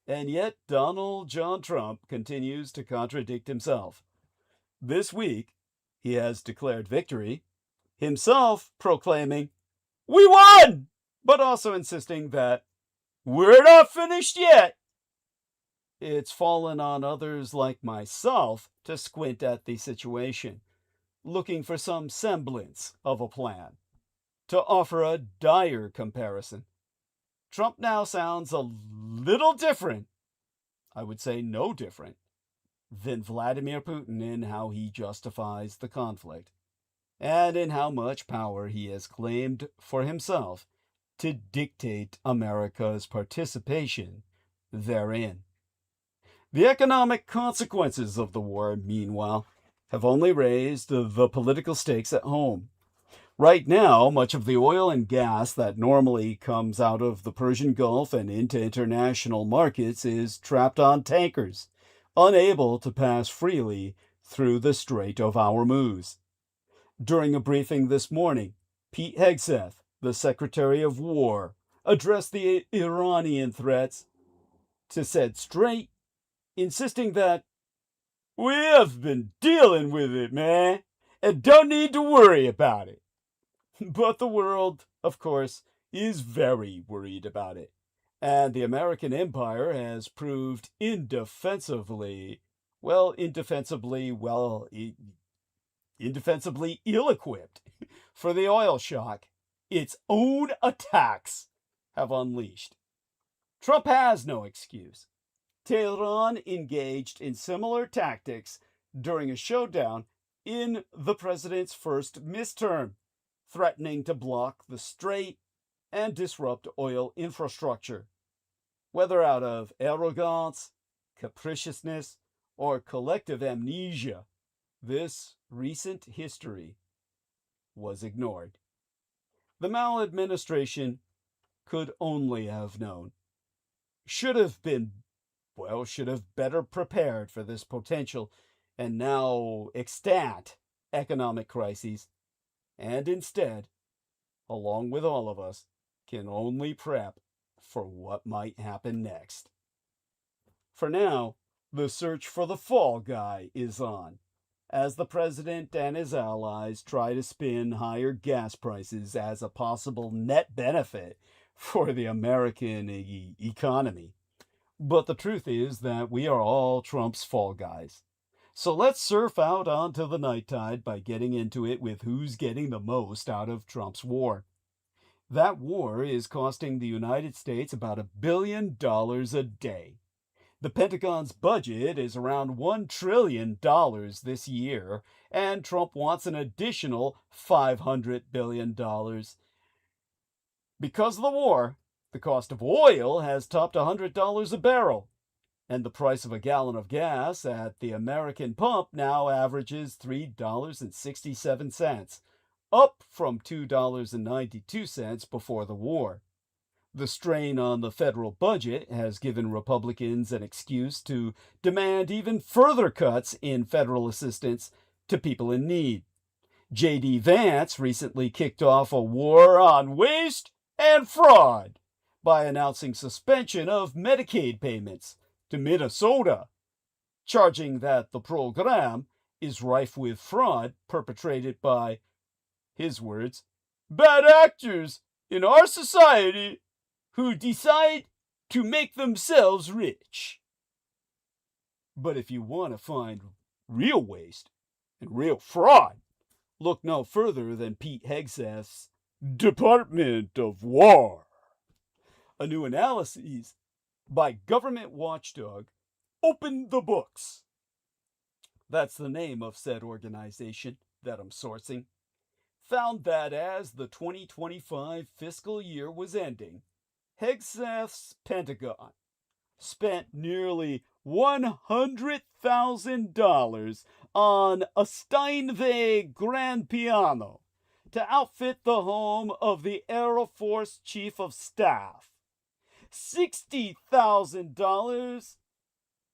and yet Donald John Trump continues to contradict himself. This week, he has declared victory, himself proclaiming, "We won!" but also insisting that we're not finished yet. It's fallen on others like myself to squint at the situation, looking for some semblance of a plan. To offer a dire comparison, Trump now sounds a little different, I would say no different, than Vladimir Putin in how he justifies the conflict. and in how much power he has claimed for himself to dictate America's participation therein. The economic consequences of the war, meanwhile, have only raised the political stakes at home. Right now, much of the oil and gas that normally comes out of the Persian Gulf and into international markets is trapped on tankers, unable to pass freely through the Strait of Hormuz. During a briefing this morning, Pete Hegseth, the Secretary of War, addressed the Iranian threats to said strait, insisting that we have been dealing with it, man, and don't need to worry about it. But the world, of course, is very worried about it. And the American empire has proved indefensibly ill-equipped for the oil shock its own attacks have unleashed. Trump has no excuse. Tehran engaged in similar tactics during a showdown in the president's first midterm, threatening to block the strait and disrupt oil infrastructure. Whether out of arrogance, capriciousness, or collective amnesia, this recent history was ignored. The maladministration could only have known, should have better prepared for this potential and now extant economic crises, and instead, along with all of us, can only prep for what might happen next. For now, the search for the fall guy is on, as the president and his allies try to spin higher gas prices as a possible net benefit for the American economy. But the truth is that we are all Trump's fall guys. So let's surf out onto the night tide by getting into it with who's getting the most out of Trump's war. That war is costing the United States about $1 billion a day. The Pentagon's budget is around $1 trillion this year, and Trump wants an additional $500 billion. Because of the war, the cost of oil has topped $100 a barrel, and the price of a gallon of gas at the American pump now averages $3.67, up from $2.92 before the war. The strain on the federal budget has given Republicans an excuse to demand even further cuts in federal assistance to people in need. J.D. Vance recently kicked off a war on waste and fraud by announcing suspension of Medicaid payments to Minnesota, charging that the program is rife with fraud perpetrated by, his words, bad actors in our society who decide to make themselves rich. But if you want to find real waste and real fraud, look no further than Pete Hegseth's Department of War. A new analysis by government watchdog Open the Books, that's the name of said organization that I'm sourcing, found that as the 2025 fiscal year was ending, Hegseth's Pentagon spent nearly $100,000 on a Steinway grand piano to outfit the home of the Air Force Chief of Staff. $60,000,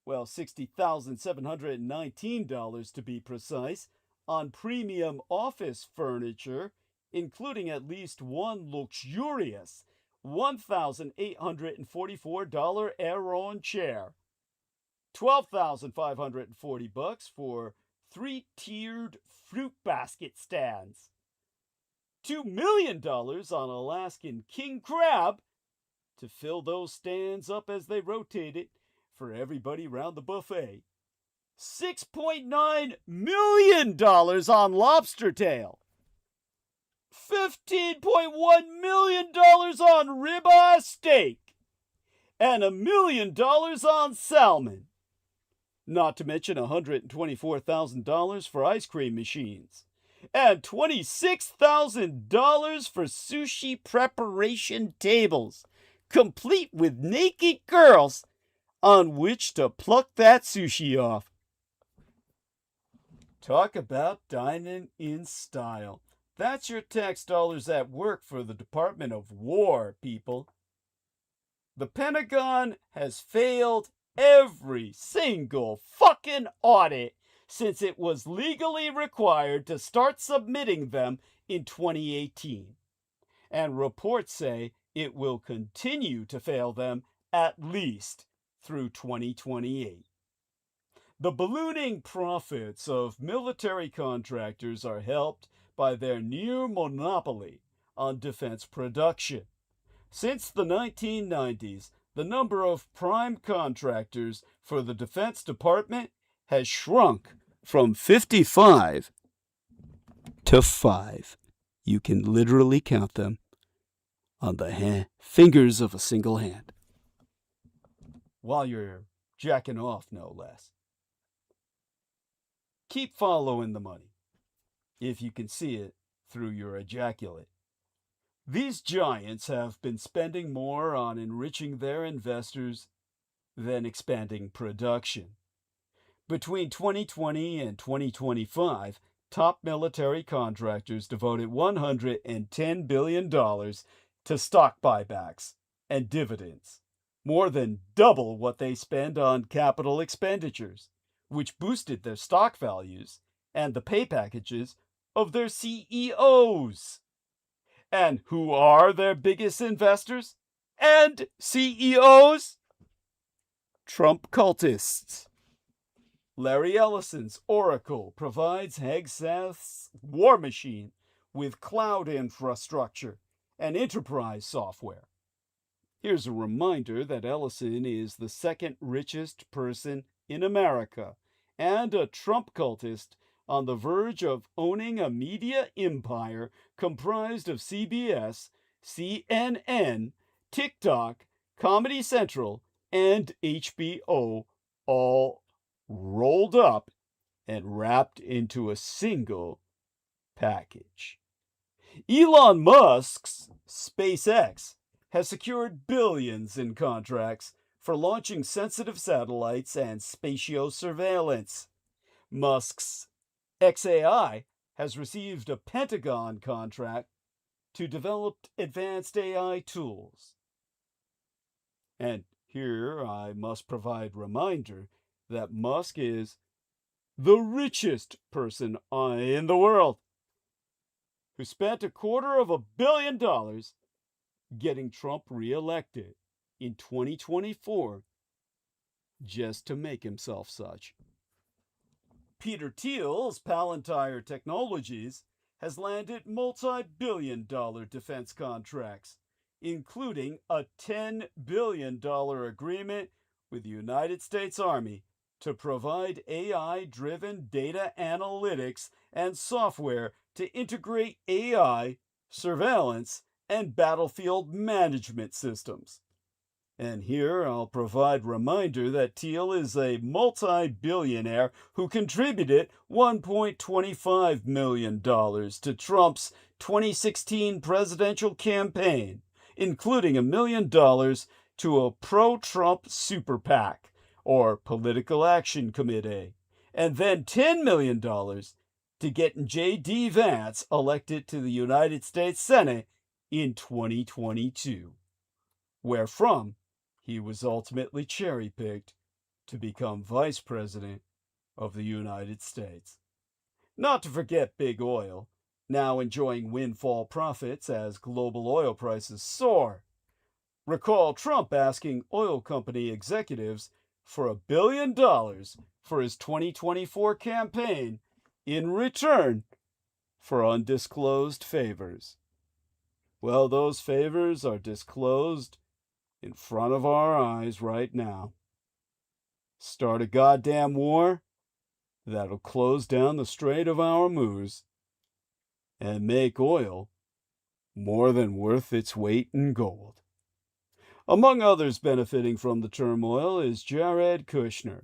well, $60,719 to be precise, on premium office furniture, including at least one luxurious $1,844 Aeron chair, $12,540 for 3-tiered fruit basket stands, $2 million on Alaskan king crab to fill those stands up as they rotate it for everybody round the buffet, $6.9 million on lobster tail, $15.1 million on ribeye steak, and $1 million on salmon. Not to mention $124,000 for ice cream machines. and $26,000 for sushi preparation tables, complete with naked girls on which to pluck that sushi off. Talk about dining in style. That's your tax dollars at work for the Department of War, people. The Pentagon has failed every single fucking audit since it was legally required to start submitting them in 2018. And reports say it will continue to fail them at least through 2028. The ballooning profits of military contractors are helped by their near monopoly on defense production. Since the 1990s, the number of prime contractors for the Defense Department has shrunk from 55 to 5. You can literally count them on the fingers of a single hand. While you're jacking off, no less. Keep following the money, if you can see it through your ejaculate. These giants have been spending more on enriching their investors than expanding production. Between 2020 and 2025, top military contractors devoted $110 billion to stock buybacks and dividends, more than double what they spend on capital expenditures, which boosted their stock values and the pay packages of their CEOs. And who are their biggest investors and CEOs? Trump cultists. Larry Ellison's Oracle provides Hegseth's War Machine with cloud infrastructure and enterprise software. Here's a reminder that Ellison is the second richest person in America and a Trump cultist on the verge of owning a media empire comprised of CBS, CNN, TikTok, Comedy Central, and HBO, all rolled up and wrapped into a single package. Elon Musk's SpaceX has secured billions in contracts for launching sensitive satellites and spatio-surveillance. Musk's xAI has received a Pentagon contract to develop advanced AI tools. And here I must provide reminder that Musk is the richest person in the world, who spent $250 million getting Trump reelected in 2024 just to make himself such. Peter Thiel's Palantir Technologies has landed multi-billion-dollar defense contracts, including a $10 billion agreement with the United States Army to provide AI-driven data analytics and software to integrate AI, surveillance, and battlefield management systems. And here I'll provide reminder that Thiel is a multi-billionaire who contributed $1.25 million to Trump's 2016 presidential campaign, including $1 million to a pro-Trump super PAC, or Political Action Committee, and then $10 million to getting J.D. Vance elected to the United States Senate in 2022, wherefrom he was ultimately cherry-picked to become Vice President of the United States. Not to forget Big Oil, now enjoying windfall profits as global oil prices soar. Recall Trump asking oil company executives for $1 billion for his 2024 campaign in return for undisclosed favors. Well, those favors are disclosed in front of our eyes right now. Start a goddamn war that'll close down the Strait of Hormuz and make oil more than worth its weight in gold. Among others benefiting from the turmoil is Jared Kushner,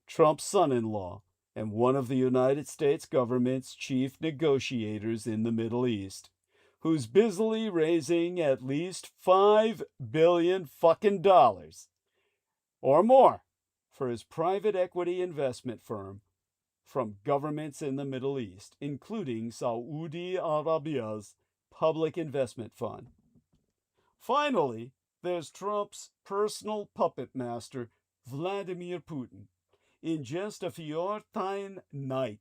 Trump's son-in-law, and one of the United States government's chief negotiators in the Middle East, who's busily raising at least $5 billion or more for his private equity investment firm from governments in the Middle East, including Saudi Arabia's Public Investment Fund. Finally, there's Trump's personal puppet master, Vladimir Putin, in just a 14 night,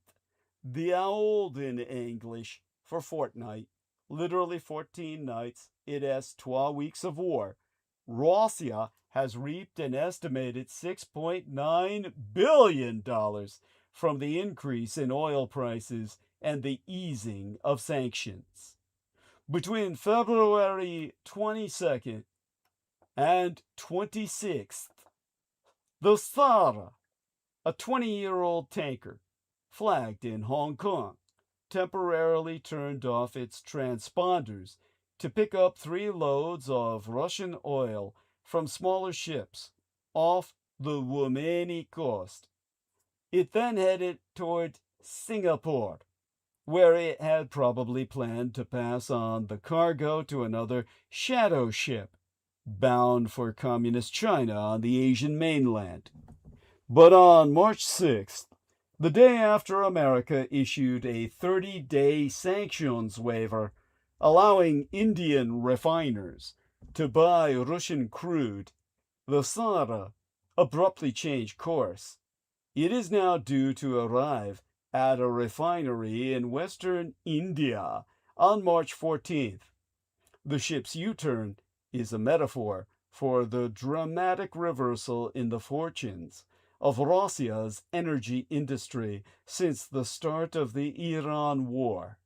the old in English for fortnight, literally 14 nights, it has 12 weeks of war. Russia has reaped an estimated $6.9 billion from the increase in oil prices and the easing of sanctions. Between February 22nd and 26th, the Sarah, a 20-year-old tanker flagged in Hong Kong, temporarily turned off its transponders to pick up 3 loads of Russian oil from smaller ships off the Rōmā coast. It then headed toward Singapore, where it had probably planned to pass on the cargo to another shadow ship bound for Communist China on the Asian mainland. But on March 6th, the day after America issued a 30-day sanctions waiver allowing Indian refiners to buy Russian crude, the Sarah abruptly changed course. It is now due to arrive at a refinery in western India on March 14th. The ship's U-turn is a metaphor for the dramatic reversal in the fortunes of Russia's energy industry since the start of the Iran war.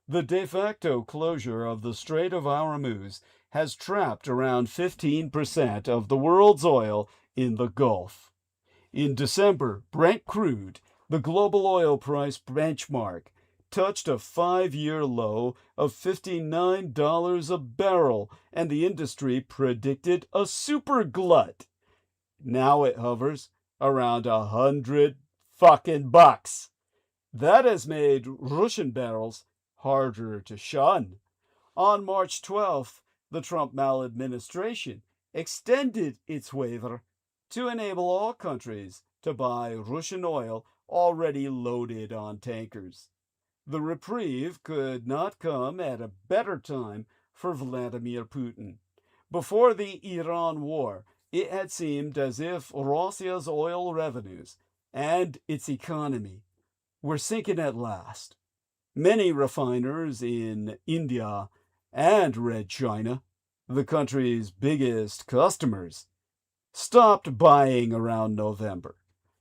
The de facto closure of the Strait of Hormuz has trapped around 15% of the world's oil in the Gulf. In December, Brent crude, the global oil price benchmark, touched a 5-year low of $59 a barrel, and the industry predicted a super glut. Now it hovers around $100 bucks. That has made Russian barrels harder to shun. On March 12th, the Trump maladministration extended its waiver to enable all countries to buy Russian oil already loaded on tankers. The reprieve could not come at a better time for Vladimir Putin. Before the Iran war, it had seemed as if Russia's oil revenues and its economy were sinking at last. Many refiners in India and Red China, the country's biggest customers, stopped buying around November,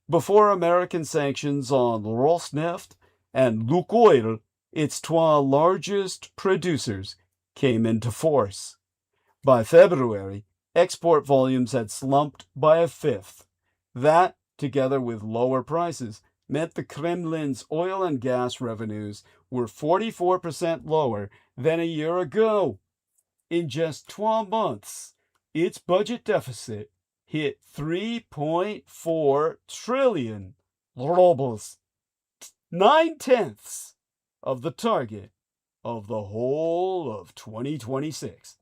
before American sanctions on Rosneft and Lukoil, its 12 largest producers, came into force. By February, export volumes had slumped by a fifth. That, together with lower prices, meant the Kremlin's oil and gas revenues were 44% lower than a year ago. In just 12 months, its budget deficit hit 3.4 trillion rubles, 9/10 of the target of the whole of 2026.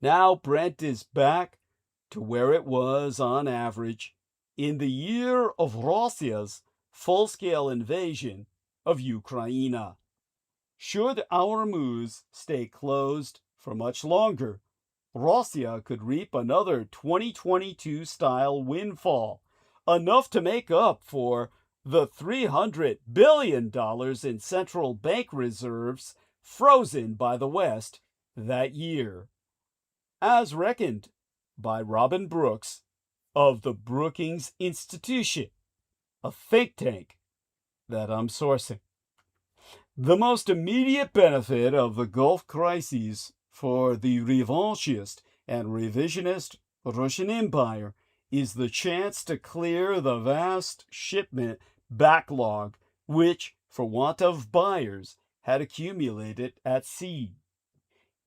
Now Brent is back to where it was on average in the year of Russia's full-scale invasion of Ukraine. Should Hormuz stay closed for much longer, Russia could reap another 2022-style windfall, enough to make up for the $300 billion in central bank reserves frozen by the West that year. As reckoned by Robin Brooks of the Brookings Institution, a think tank that I'm sourcing. The most immediate benefit of the Gulf crises for the revanchist and revisionist Russian Empire is the chance to clear the vast shipment backlog which, for want of buyers, had accumulated at sea.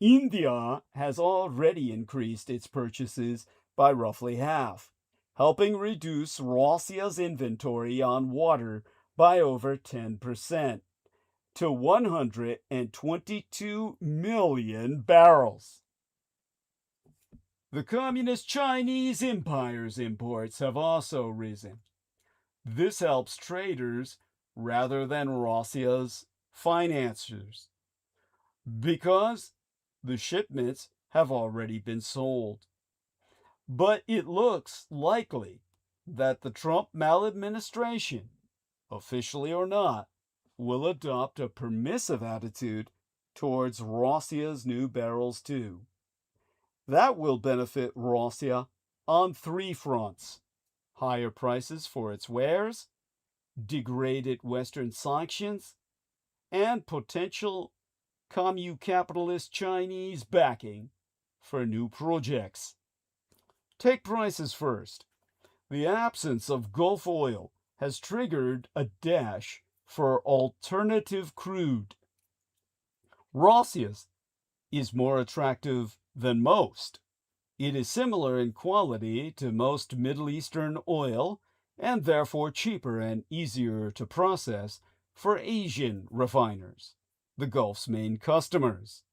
India has already increased its purchases by roughly half, helping reduce Russia's inventory on water by over 10% to 122 million barrels. The Communist Chinese Empire's imports have also risen. This helps traders rather than Russia's financiers, because the shipments have already been sold. But it looks likely that the Trump maladministration, officially or not, will adopt a permissive attitude towards Russia's new barrels too. That will benefit Russia on 3 fronts: higher prices for its wares, degraded Western sanctions, and potential commu-capitalist Chinese backing for new projects. Take prices first. The absence of Gulf oil has triggered a dash for alternative crude. Russia's is more attractive than most. It is similar in quality to most Middle Eastern oil, and therefore cheaper and easier to process for Asian refiners, the Gulf's main customers.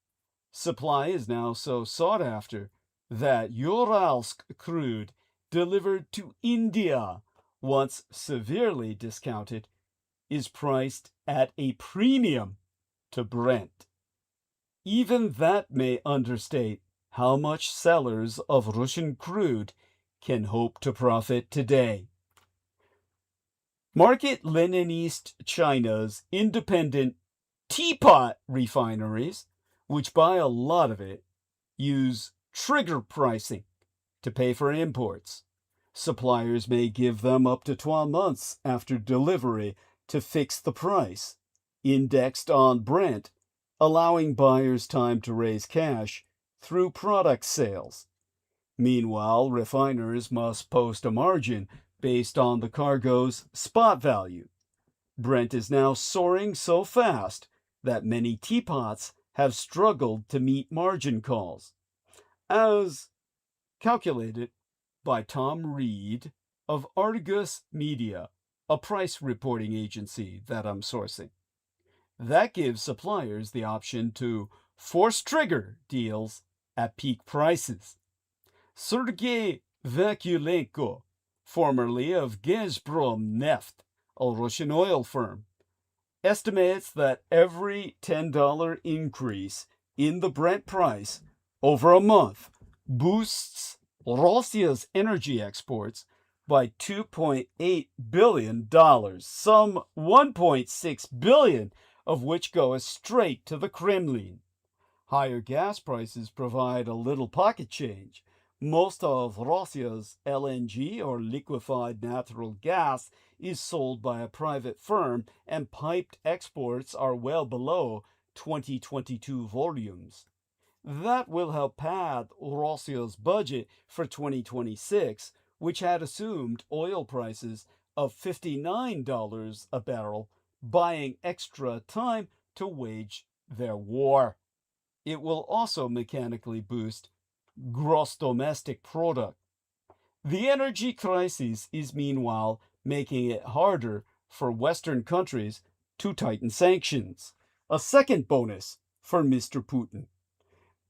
Supply is now so sought after that Uralsk crude delivered to India, once severely discounted, is priced at a premium to Brent. Even that may understate how much sellers of Russian crude can hope to profit today. Market-Leninist China's independent teapot refineries, which buy a lot of it, use trigger pricing to pay for imports. Suppliers may give them up to 12 months after delivery to fix the price, indexed on Brent, allowing buyers time to raise cash through product sales. Meanwhile, refiners must post a margin based on the cargo's spot value. Brent is now soaring so fast that many teapots have struggled to meet margin calls, as calculated by Tom Reed of Argus Media, a price reporting agency that I'm sourcing. That gives suppliers the option to force trigger deals at peak prices. Sergei Vakulenko, formerly of Gazprom Neft, a Russian oil firm, estimates that every $10 increase in the Brent price over a month boosts Russia's energy exports by $2.8 billion, some $1.6 billion of which goes straight to the Kremlin. Higher gas prices provide a little pocket change. Most of Russia's LNG, or liquefied natural gas, is sold by a private firm, and piped exports are well below 2022 volumes. That will help pad Russia's budget for 2026, which had assumed oil prices of $59 a barrel, buying extra time to wage their war. It will also mechanically boost gross domestic product. The energy crisis is meanwhile making it harder for Western countries to tighten sanctions, a second bonus for Mr. Putin.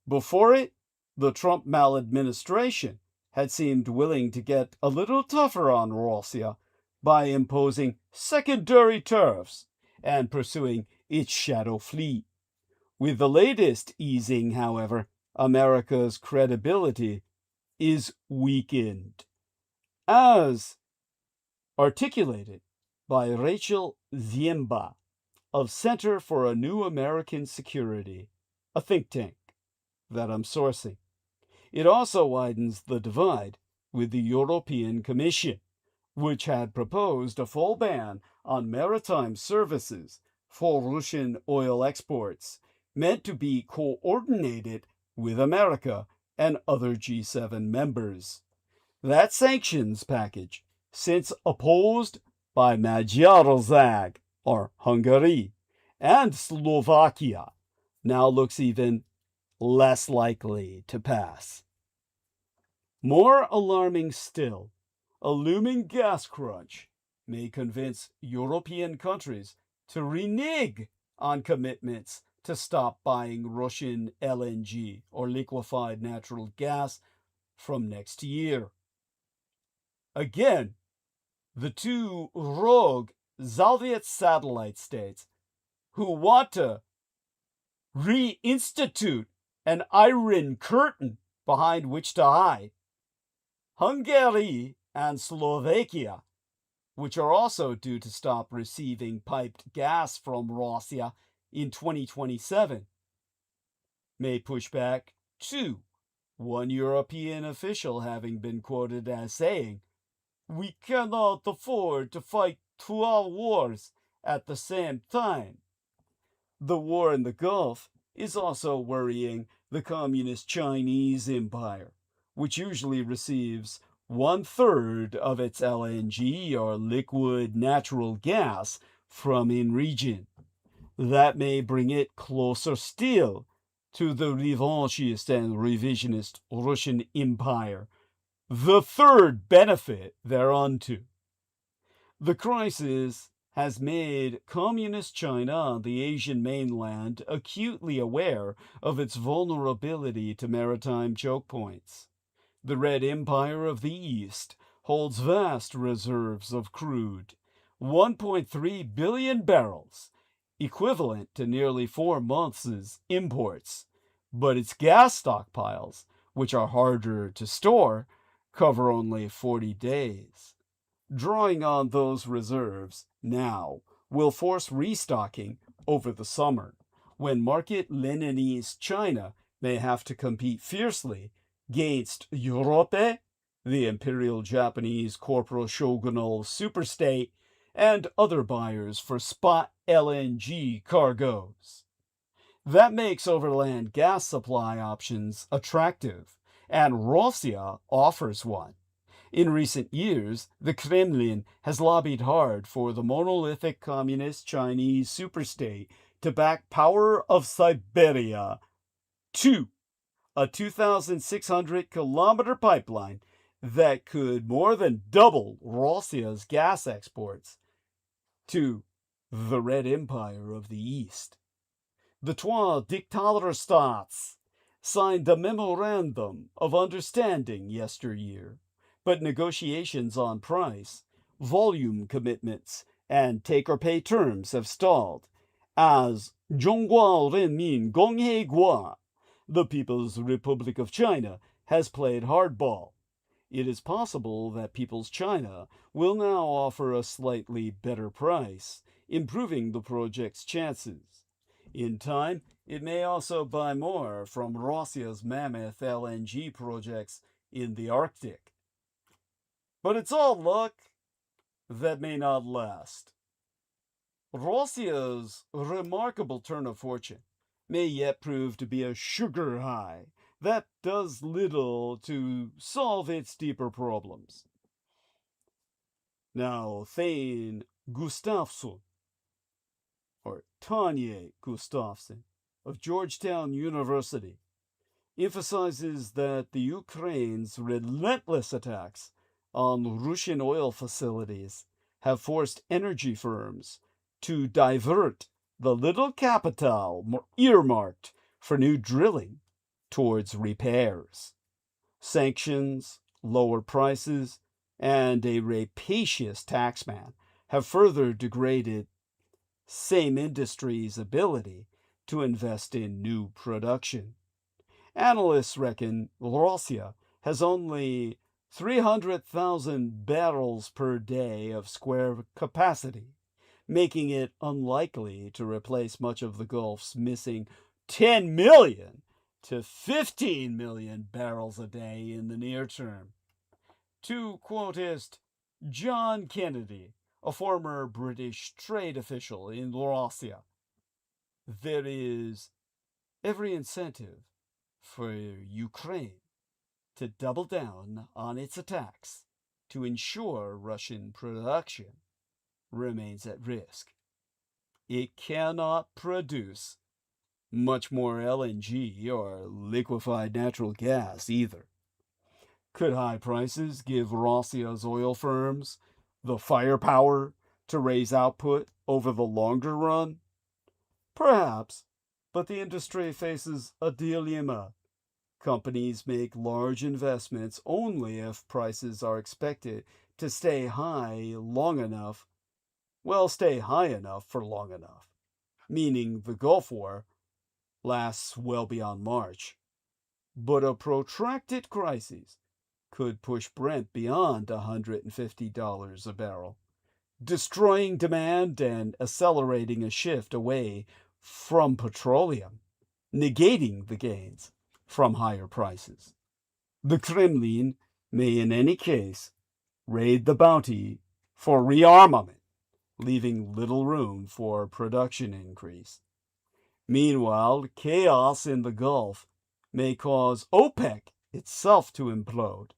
Before it, the Trump maladministration had seemed willing to get a little tougher on Russia by imposing secondary tariffs and pursuing its shadow fleet. With the latest easing, however, America's credibility is weakened, as articulated by Rachel Ziemba of Center for a New American Security, a think tank that I'm sourcing. It also widens the divide with the European Commission, which had proposed a full ban on maritime services for Russian oil exports, meant to be coordinated with America and other G7 members. That sanctions package, since opposed by Magyarország, or Hungary, and Slovakia, now looks even less likely to pass. More alarming still, a looming gas crunch may convince European countries to renege on commitments to stop buying Russian LNG, or liquefied natural gas, from next year. Again, the two rogue Soviet satellite states who want to reinstitute an Iron Curtain behind which to hide, Hungary and Slovakia, which are also due to stop receiving piped gas from Russia in 2027, may push back too, one European official having been quoted as saying, "We cannot afford to fight 2 wars at the same time." The war in the Gulf is also worrying the Communist Chinese Empire, which usually receives 1/3 of its LNG, or liquid natural gas, from in region. That may bring it closer still to the revanchist and revisionist Russian Empire, the third benefit thereunto. The crisis has made Communist China on the Asian mainland acutely aware of its vulnerability to maritime choke points. The Red Empire of the East holds vast reserves of crude, 1.3 billion barrels, equivalent to nearly 4 months' imports, but its gas stockpiles, which are harder to store, cover only 40 days. Drawing on those reserves now will force restocking over the summer, when market Leninist China may have to compete fiercely against Europe, the Imperial Japanese corporal shogunal superstate, and other buyers for spot LNG cargoes. That makes overland gas supply options attractive, and Russia offers one. In recent years, the Kremlin has lobbied hard for the monolithic communist Chinese superstate to back Power of Siberia 2, a 2,600-kilometer pipeline that could more than double Russia's gas exports to the Red Empire of the East. The trois Dictator-Staats signed a memorandum of understanding yesteryear, but negotiations on price, volume commitments, and take-or-pay terms have stalled, as Zhonghua Renmin Gonghe Gua, the People's Republic of China, has played hardball. It is possible that People's China will now offer a slightly better price, improving the project's chances. In time, it may also buy more from Russia's mammoth LNG projects in the Arctic. But it's all luck that may not last. Russia's remarkable turn of fortune may yet prove to be a sugar high that does little to solve its deeper problems. Now, Thane Gustafsson, or Tanya Gustafsson, of Georgetown University, emphasizes that the Ukraine's relentless attacks on Russian oil facilities have forced energy firms to divert the little capital earmarked for new drilling towards repairs. Sanctions, lower prices, and a rapacious taxman have further degraded same industry's ability to invest in new production. Analysts reckon Russia has only 300,000 barrels per day of spare capacity, making it unlikely to replace much of the Gulf's missing 10 million to 15 million barrels a day in the near term. To quotist John Kennedy, a former British trade official in Russia, there is every incentive for Ukraine to double down on its attacks to ensure Russian production remains at risk. It cannot produce much more LNG or liquefied natural gas either. Could high prices give Russia's oil firms the firepower to raise output over the longer run? Perhaps, but the industry faces a dilemma. Companies make large investments only if prices are expected to stay high long enough. Well, stay high enough for long enough, meaning the Gulf War lasts well beyond March. But a protracted crisis could push Brent beyond $150 a barrel, destroying demand and accelerating a shift away from petroleum, negating the gains from higher prices. The Kremlin may in any case raid the bounty for rearmament, leaving little room for production increase. Meanwhile, chaos in the Gulf may cause OPEC itself to implode,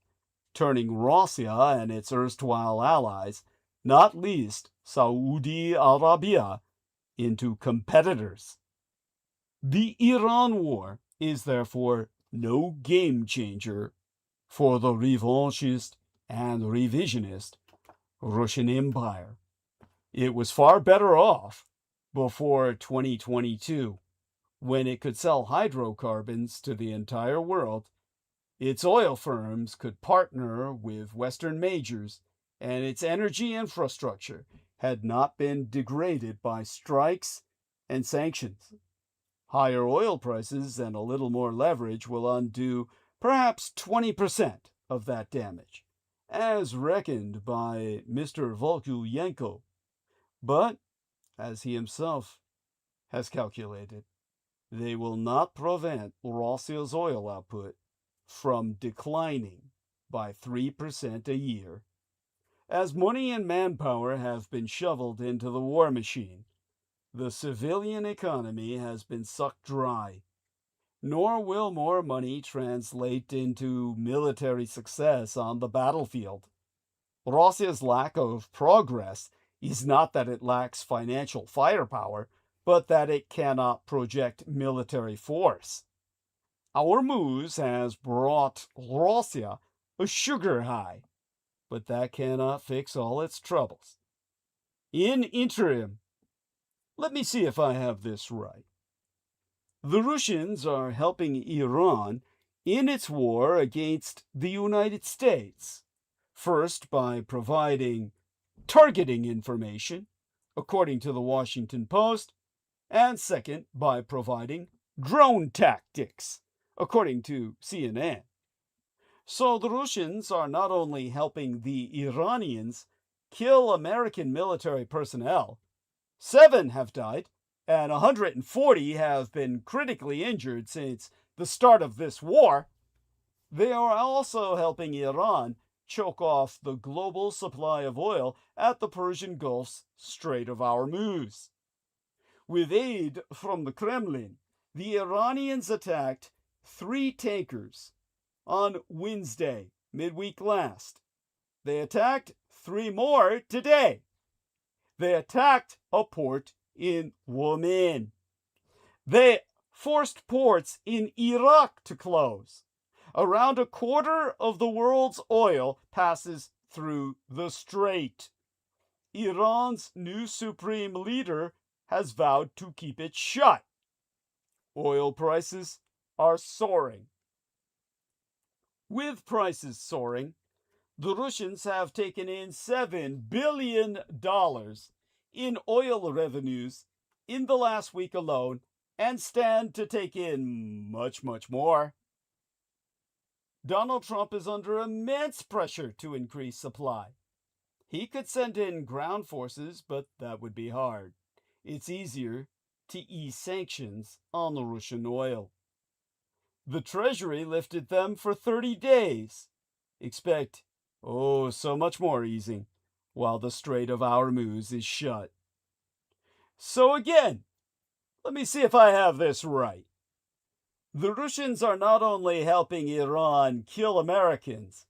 turning Russia and its erstwhile allies, not least Saudi Arabia, into competitors. The Iran war is therefore no game changer for the revanchist and revisionist Russian Empire. It was far better off before 2022, when it could sell hydrocarbons to the entire world. Its oil firms could partner with Western majors, and its energy infrastructure had not been degraded by strikes and sanctions. Higher oil prices and a little more leverage will undo perhaps 20% of that damage, as reckoned by Mr. Volkuyenko. But, as he himself has calculated, they will not prevent Russia's oil output from declining by 3% a year. As money and manpower have been shoveled into the war machine, the civilian economy has been sucked dry. Nor will more money translate into military success on the battlefield. Russia's lack of progress is not that it lacks financial firepower, but that it cannot project military force. Our moves has brought Russia a sugar high, but that cannot fix all its troubles. In interim, let me see if I have this right. The Russians are helping Iran in its war against the United States, first by providing targeting information, according to the Washington Post, and second by providing drone tactics, according to CNN. So the Russians are not only helping the Iranians kill American military personnel, 7 have died, and 140 have been critically injured since the start of this war. They are also helping Iran choke off the global supply of oil at the Persian Gulf's Strait of Hormuz. With aid from the Kremlin, the Iranians attacked 3 tankers on Wednesday, midweek last. They attacked 3 more today. They attacked a port in Rōmā. They forced ports in Iraq to close. Around a quarter of the world's oil passes through the strait. Iran's new supreme leader has vowed to keep it shut. Oil prices are soaring. With prices soaring, the Russians have taken in $7 billion in oil revenues in the last week alone and stand to take in much, much more. Donald Trump is under immense pressure to increase supply. He could send in ground forces, but that would be hard. It's easier to ease sanctions on the Russian oil. The Treasury lifted them for 30 days. Expect, so much more easing while the Strait of Hormuz is shut. So again, let me see if I have this right. The Russians are not only helping Iran kill Americans,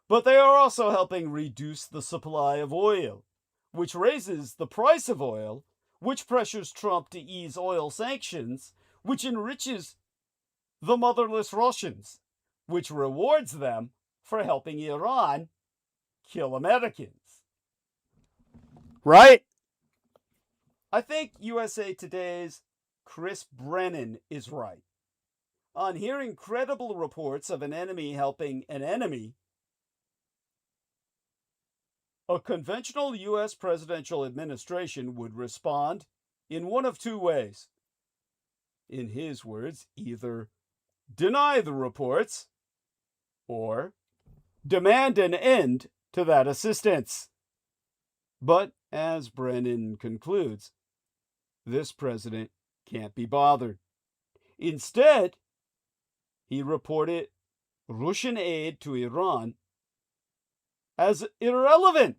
but they are also helping reduce the supply of oil, which raises the price of oil, which pressures Trump to ease oil sanctions, which enriches the motherless Russians, which rewards them for helping Iran kill Americans. Right? I think USA Today's Chris Brennan is right. On hearing credible reports of an enemy helping an enemy, a conventional U.S. presidential administration would respond in one of two ways. In his words, either deny the reports or demand an end to that assistance. But, as Brennan concludes, this president can't be bothered. Instead, he reported Russian aid to Iran as irrelevant.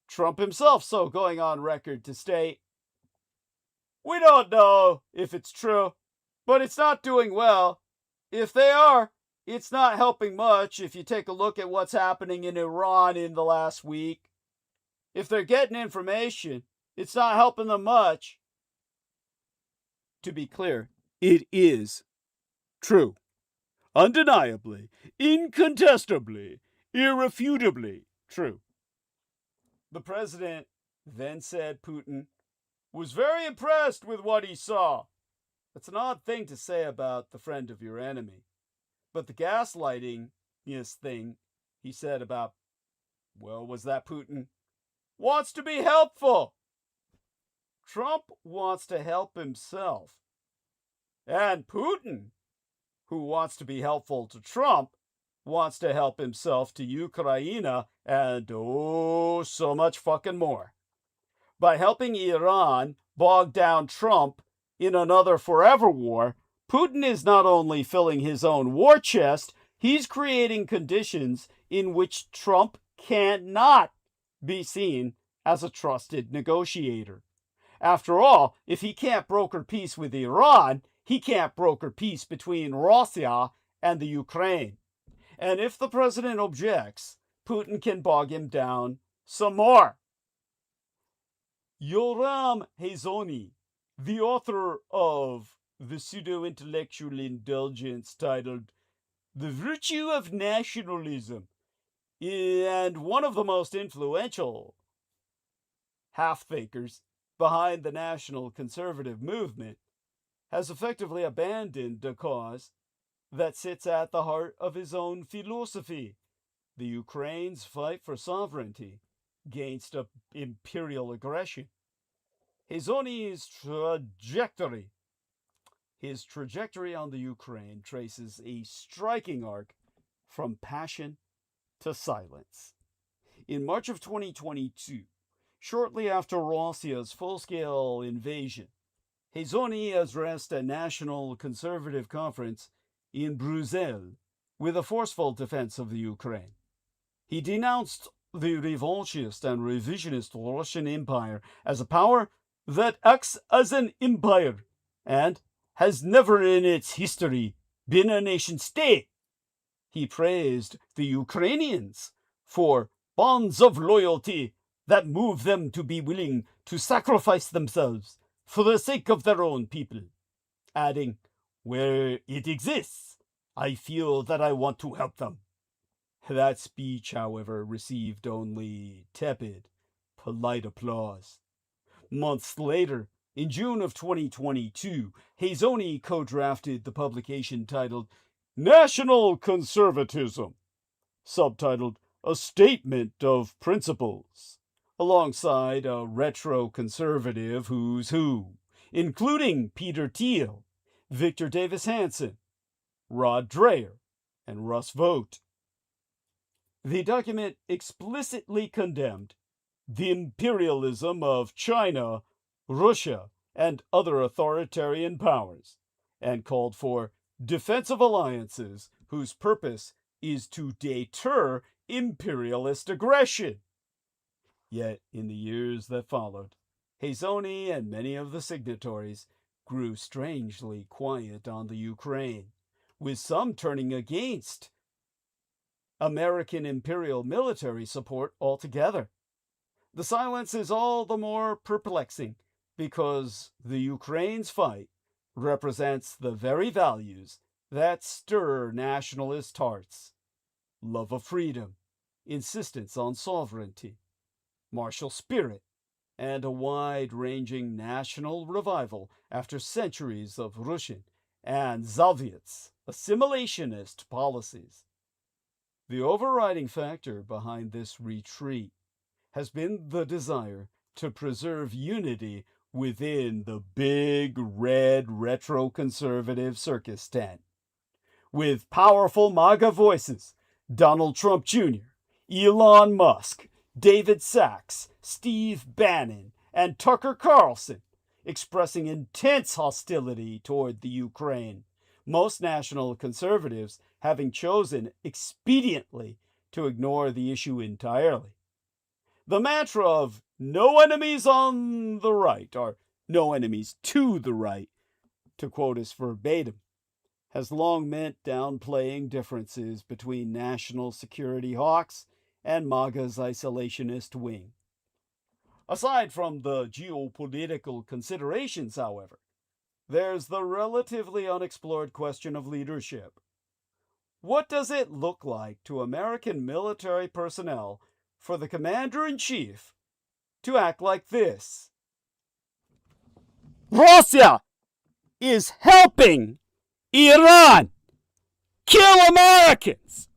Trump himself so going on record to state, "We don't know if it's true, but it's not doing well. If they are, it's not helping much if you take a look at what's happening in Iran in the last week. If they're getting information, it's not helping them much." To be clear, it is true. Undeniably, incontestably, irrefutably true. The president then said Putin was very impressed with what he saw. That's an odd thing to say about the friend of your enemy. But the gaslighting thing he said about, well, was that Putin wants to be helpful. Trump wants to help himself. And Putin, who wants to be helpful to Trump, wants to help himself to Ukraine and so much fucking more. By helping Iran bog down Trump in another forever war, Putin is not only filling his own war chest, he's creating conditions in which Trump cannot be seen as a trusted negotiator. After all, if he can't broker peace with Iran, he can't broker peace between Russia and the Ukraine. And if the president objects, Putin can bog him down some more. Yoram Hazony, the author of the pseudo-intellectual indulgence titled The Virtue of Nationalism, and one of the most influential half-thinkers behind the national conservative movement, has effectively abandoned a cause that sits at the heart of his own philosophy, the Ukraine's fight for sovereignty against imperial aggression. His trajectory on the Ukraine traces a striking arc from passion to silence. In March of 2022, shortly after Russia's full-scale invasion, Hazony addressed a national conservative conference in Brussels with a forceful defense of the Ukraine. He denounced the revanchist and revisionist Russian Empire as a power that acts as an empire and has never in its history been a nation state. He praised the Ukrainians for bonds of loyalty that move them to be willing to sacrifice themselves for the sake of their own people, adding, "Where it exists, I feel that I want to help them." That speech, however, received only tepid, polite applause. Months later, in June of 2022, Hazony co-drafted the publication titled National Conservatism, subtitled A Statement of Principles, alongside a retro-conservative who's who, including Peter Thiel, Victor Davis Hanson, Rod Dreher, and Russ Vought. The document explicitly condemned the imperialism of China, Russia, and other authoritarian powers, and called for defensive alliances whose purpose is to deter imperialist aggression. Yet, in the years that followed, Hazony and many of the signatories grew strangely quiet on the Ukraine, with some turning against American imperial military support altogether. The silence is all the more perplexing because the Ukraine's fight represents the very values that stir nationalist hearts. love of freedom, insistence on sovereignty, martial spirit, and a wide-ranging national revival after centuries of Russian and Soviet assimilationist policies. The overriding factor behind this retreat has been the desire to preserve unity within the big red retro-conservative circus tent, with powerful MAGA voices, Donald Trump Jr., Elon Musk, David Sachs, Steve Bannon, and Tucker Carlson expressing intense hostility toward the Ukraine, most national conservatives having chosen expediently to ignore the issue entirely. The mantra of no enemies on the right, or no enemies to the right, to quote us verbatim, has long meant downplaying differences between national security hawks and MAGA's isolationist wing. Aside from the geopolitical considerations, however, there's the relatively unexplored question of leadership. What does it look like to American military personnel for the commander-in-chief to act like this? Russia is helping Iran kill Americans!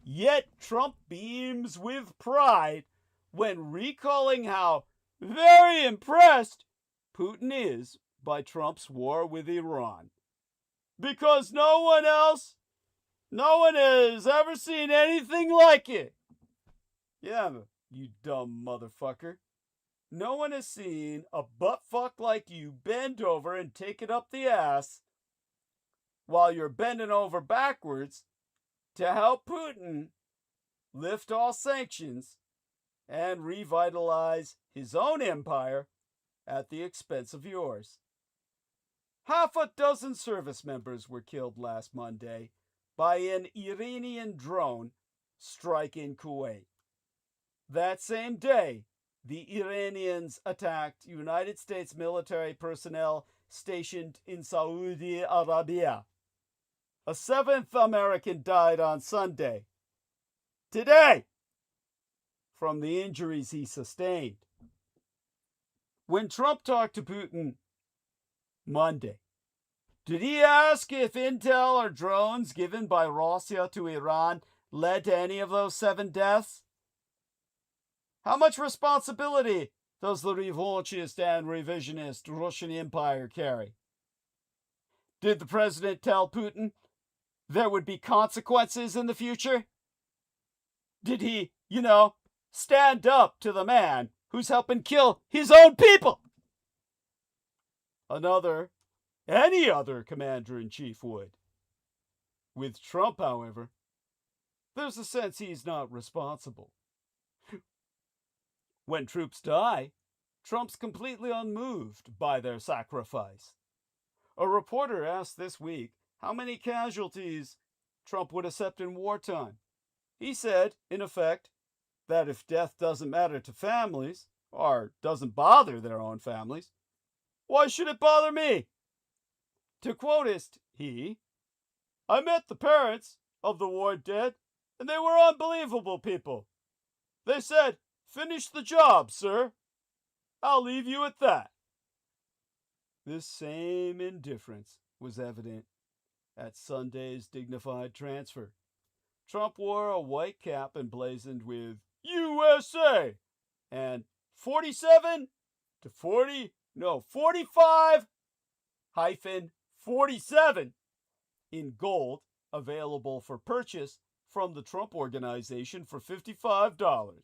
Yet Trump beams with pride when recalling how very impressed Putin is by Trump's war with Iran. Because no one has ever seen anything like it. Yeah, you dumb motherfucker. No one has seen a buttfuck like you bend over and take it up the ass while you're bending over backwards to help Putin lift all sanctions and revitalize his own empire at the expense of yours. Half a dozen service members were killed last Monday by an Iranian drone strike in Kuwait. That same day, the Iranians attacked United States military personnel stationed in Saudi Arabia. A seventh American died on Sunday, today, from the injuries he sustained. When Trump talked to Putin Monday, did he ask if intel or drones given by Russia to Iran led to any of those 7 deaths? How much responsibility does the revanchist and revisionist Russian Empire carry? Did the president tell Putin there would be consequences in the future? Did he, stand up to the man who's helping kill his own people? Any other commander-in-chief would. With Trump, however, there's a sense he's not responsible. When troops die, Trump's completely unmoved by their sacrifice. A reporter asked this week how many casualties Trump would accept in wartime. He said, in effect, that if death doesn't matter to families, or doesn't bother their own families, why should it bother me? To quotist, I met the parents of the war dead, and they were unbelievable people. They said, finish the job, sir. I'll leave you at that. This same indifference was evident at Sunday's dignified transfer. Trump wore a white cap emblazoned with USA and 45-47 in gold, available for purchase from the Trump Organization for $55.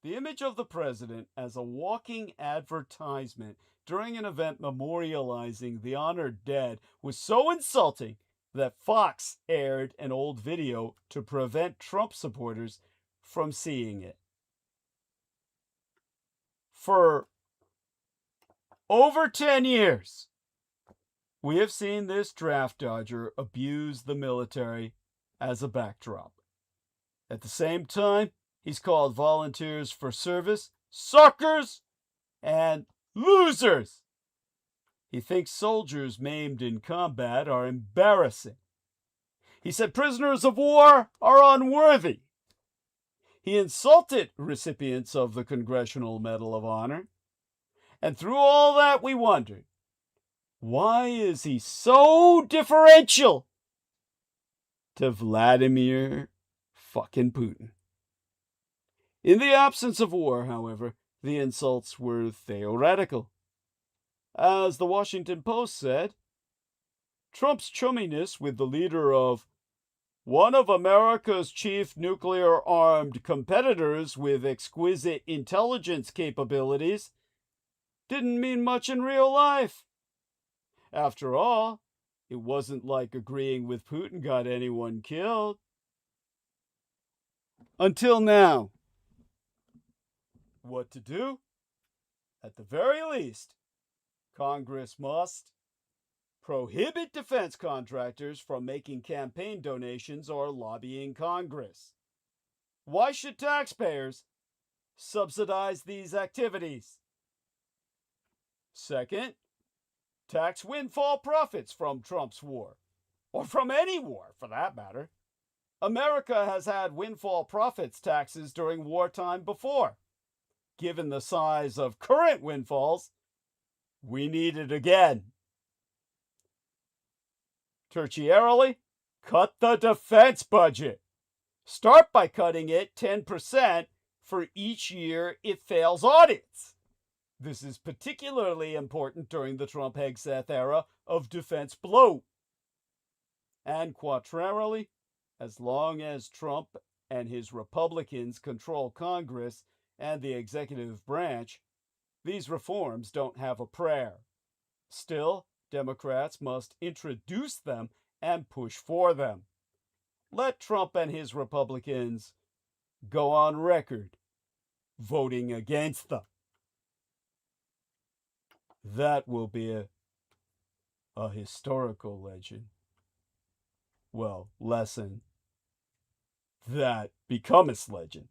The image of the president as a walking advertisement during an event memorializing the honored dead was so insulting that Fox aired an old video to prevent Trump supporters from seeing it. For over 10 years, we have seen this draft dodger abuse the military as a backdrop. At the same time, he's called volunteers for service suckers and losers. He thinks soldiers maimed in combat are embarrassing. He said prisoners of war are unworthy. He insulted recipients of the Congressional Medal of Honor. And through all that, we wondered, why is he so differential to Vladimir fucking Putin? In the absence of war, however, the insults were theoretical. As the Washington Post said, Trump's chumminess with the leader of one of America's chief nuclear-armed competitors with exquisite intelligence capabilities didn't mean much in real life. After all, it wasn't like agreeing with Putin got anyone killed. Until now. What to do? At the very least, Congress must prohibit defense contractors from making campaign donations or lobbying Congress. Why should taxpayers subsidize these activities? Second, tax windfall profits from Trump's war, or from any war for that matter. America has had windfall profits taxes during wartime before. Given the size of current windfalls, we need it again. Tertiarily, cut the defense budget. Start by cutting it 10% for each year it fails audits. This is particularly important during the Trump-Hegseth era of defense bloat. And quadrarily, as long as Trump and his Republicans control Congress and the executive branch, these reforms don't have a prayer. Still, Democrats must introduce them and push for them. Let Trump and his Republicans go on record voting against them. That will be a historical legend. Well, lesson that becometh legend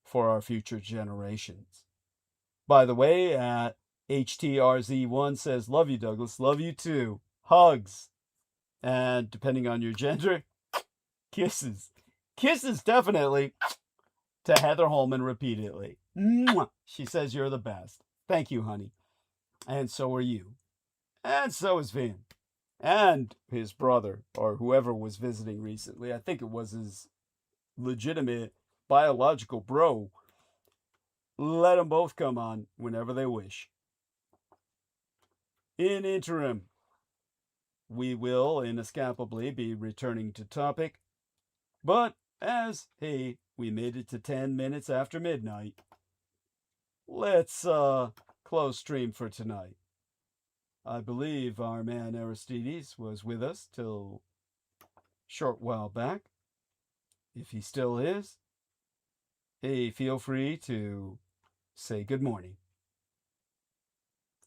for our future generations. By the way, HTRZ1 says, love you, Douglas. Love you too. Hugs. And depending on your gender, kisses. Kisses definitely to Heather Holman repeatedly. Mwah. She says you're the best. Thank you, honey. And so are you. And so is Vin. And his brother, or whoever was visiting recently. I think it was his legitimate biological bro. Let them both come on whenever they wish. In interim, we will inescapably be returning to topic. But as, hey, we made it to 10 minutes after midnight, let's close stream for tonight. I believe our man Aristides was with us till a short while back. If he still is, hey, feel free to say good morning.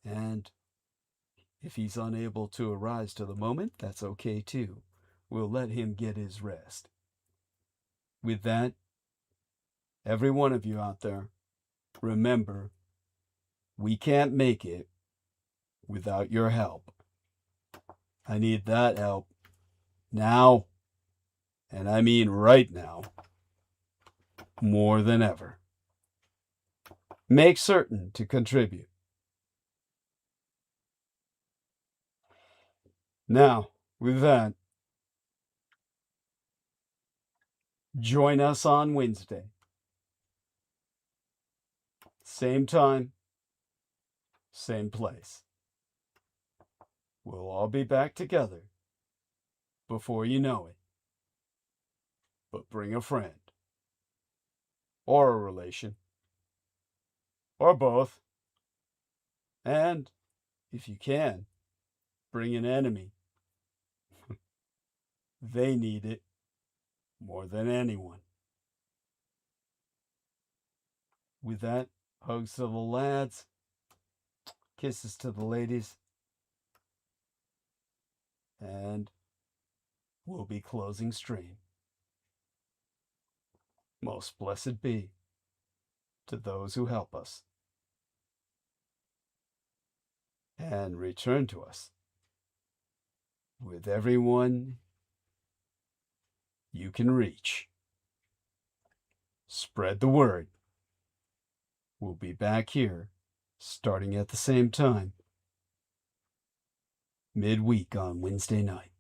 And if he's unable to arise to the moment, that's okay too. We'll let him get his rest. With that, every one of you out there, remember, we can't make it without your help. I need that help now, and I mean right now, more than ever. Make certain to contribute. Now, with that, join us on Wednesday. Same time, same place. We'll all be back together before you know it. But bring a friend, or a relation, or both. And, if you can, bring an enemy. They need it more than anyone. With that, hugs to the lads, kisses to the ladies, and we'll be closing stream. Most blessed be to those who help us and return to us with everyone you can reach. Spread the word. We'll be back here, starting at the same time, midweek on Wednesday night.